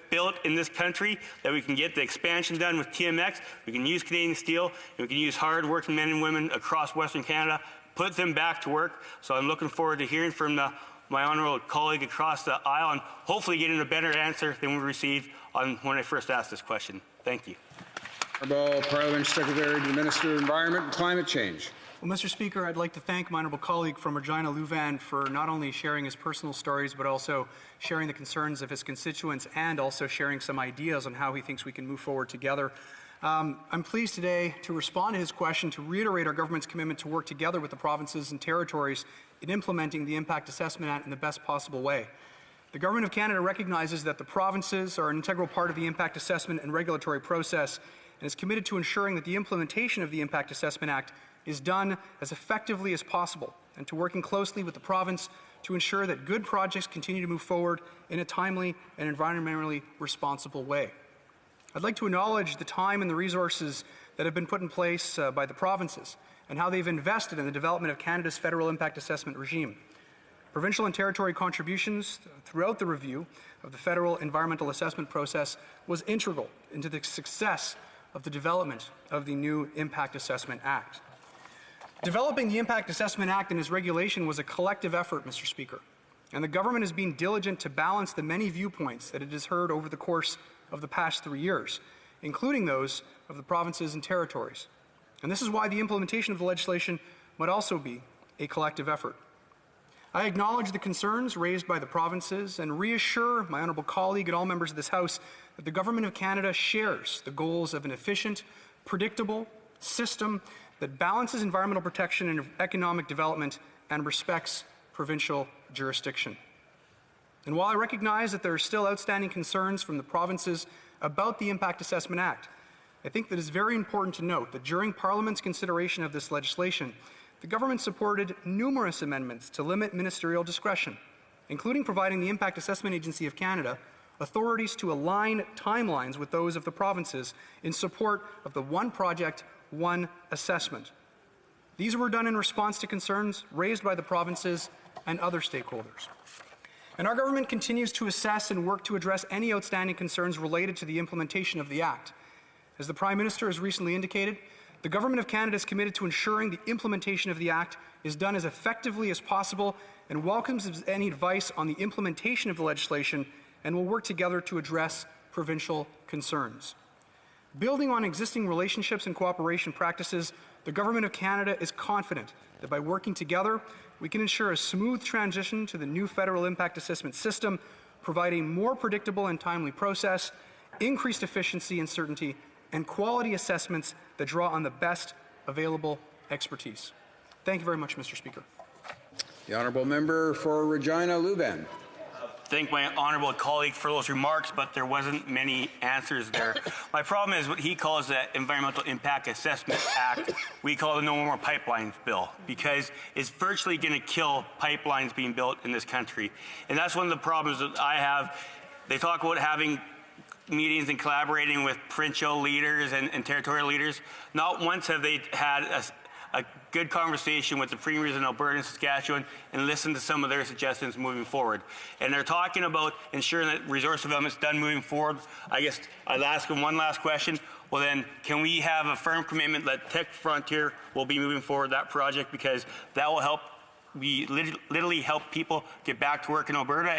built in this country, that we can get the expansion done with TMX, we can use Canadian steel, and we can use hardworking men and women across Western Canada, put them back to work. So I'm looking forward to hearing from my honourable colleague across the aisle and hopefully getting a better answer than we received when I first asked this question. Thank you. Honourable Parliament Secretary to the Minister of Environment and Climate Change. Well, Mr. Speaker, I'd like to thank my honourable colleague from Regina Louvain for not only sharing his personal stories, but also sharing the concerns of his constituents and also sharing some ideas on how he thinks we can move forward together. I'm pleased today to respond to his question to reiterate our government's commitment to work together with the provinces and territories in implementing the Impact Assessment Act in the best possible way. The Government of Canada recognizes that the provinces are an integral part of the impact assessment and regulatory process and is committed to ensuring that the implementation of the Impact Assessment Act is done as effectively as possible and to working closely with the province to ensure that good projects continue to move forward in a timely and environmentally responsible way. I'd like to acknowledge the time and the resources that have been put in place by the provinces and how they've invested in the development of Canada's federal impact assessment regime. Provincial and territory contributions throughout the review of the federal environmental assessment process was integral into the success of the development of the new Impact Assessment Act. Developing the Impact Assessment Act and its regulation was a collective effort, Mr. Speaker, and the government has been diligent to balance the many viewpoints that it has heard over the course of the past 3 years, including those of the provinces and territories. And this is why the implementation of the legislation might also be a collective effort. I acknowledge the concerns raised by the provinces and reassure my honourable colleague and all members of this House that the Government of Canada shares the goals of an efficient, predictable system that balances environmental protection and economic development and respects provincial jurisdiction. And while I recognize that there are still outstanding concerns from the provinces about the Impact Assessment Act, I think that it's very important to note that during Parliament's consideration of this legislation, the government supported numerous amendments to limit ministerial discretion, including providing the Impact Assessment Agency of Canada authorities to align timelines with those of the provinces in support of the one project, one assessment. These were done in response to concerns raised by the provinces and other stakeholders. And our government continues to assess and work to address any outstanding concerns related to the implementation of the Act. As the Prime Minister has recently indicated, The Government of Canada is committed to ensuring the implementation of the Act is done as effectively as possible and welcomes any advice on the implementation of the legislation and will work together to address provincial concerns. Building on existing relationships and cooperation practices, the Government of Canada is confident that by working together, we can ensure a smooth transition to the new federal impact assessment system, providing more predictable and timely process, increased efficiency and certainty, and quality assessments that draw on the best available expertise. Thank you very much, Mr. Speaker. The honourable member for Regina Luban. Thank my honourable colleague for those remarks, but there wasn't many answers there. My problem is what he calls the Environmental Impact Assessment Act. We call it the No More Pipelines Bill, because it's virtually going to kill pipelines being built in this country. And that's one of the problems that I have. They talk about having meetings and collaborating with provincial leaders and territorial leaders. Not once have they had a good conversation with the premiers in Alberta and Saskatchewan and listened to some of their suggestions moving forward. And they're talking about ensuring that resource development is done moving forward. I guess I'd ask them one last question. Well then, can we have a firm commitment that Tech Frontier will be moving forward that project, because that will help literally help people get back to work in Alberta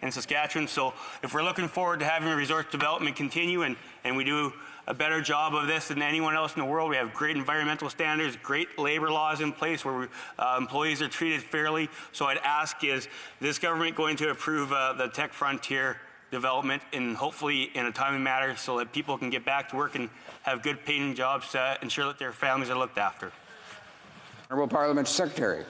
and Saskatchewan. So if we're looking forward to having resource development continue and we do a better job of this than anyone else in the world, we have great environmental standards, great labor laws in place where employees are treated fairly. So I'd ask, is this government going to approve the Tech Frontier development, and hopefully in a timely manner so that people can get back to work and have good paying jobs to ensure that their families are looked after? Honourable Parliamentary Secretary.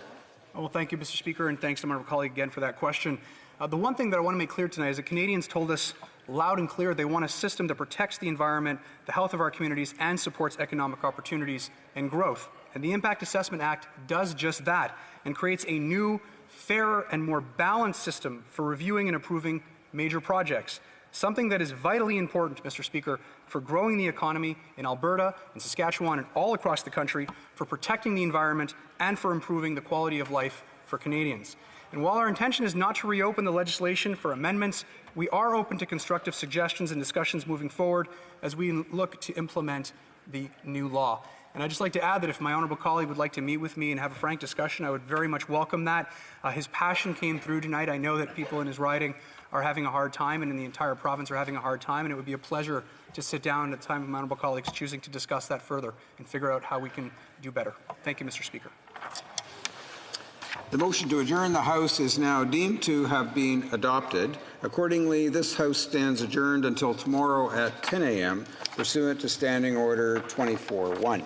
Well, thank you, Mr. Speaker, and thanks to my colleague again for that question. The one thing that I want to make clear tonight is that Canadians told us loud and clear they want a system that protects the environment, the health of our communities, and supports economic opportunities and growth. And the Impact Assessment Act does just that and creates a new, fairer, and more balanced system for reviewing and approving major projects. Something that is vitally important, Mr. Speaker, for growing the economy in Alberta and Saskatchewan and all across the country, for protecting the environment, and for improving the quality of life for Canadians. And while our intention is not to reopen the legislation for amendments, we are open to constructive suggestions and discussions moving forward as we look to implement the new law. And I'd just like to add that if my honourable colleague would like to meet with me and have a frank discussion, I would very much welcome that. His passion came through tonight. I know that people in his riding are having a hard time, and in the entire province are having a hard time, and it would be a pleasure to sit down at the time of my honourable colleagues choosing to discuss that further and figure out how we can do better. Thank you, Mr. Speaker. The motion to adjourn the House is now deemed to have been adopted. Accordingly, this House stands adjourned until tomorrow at 10 a.m. pursuant to Standing Order 24-1.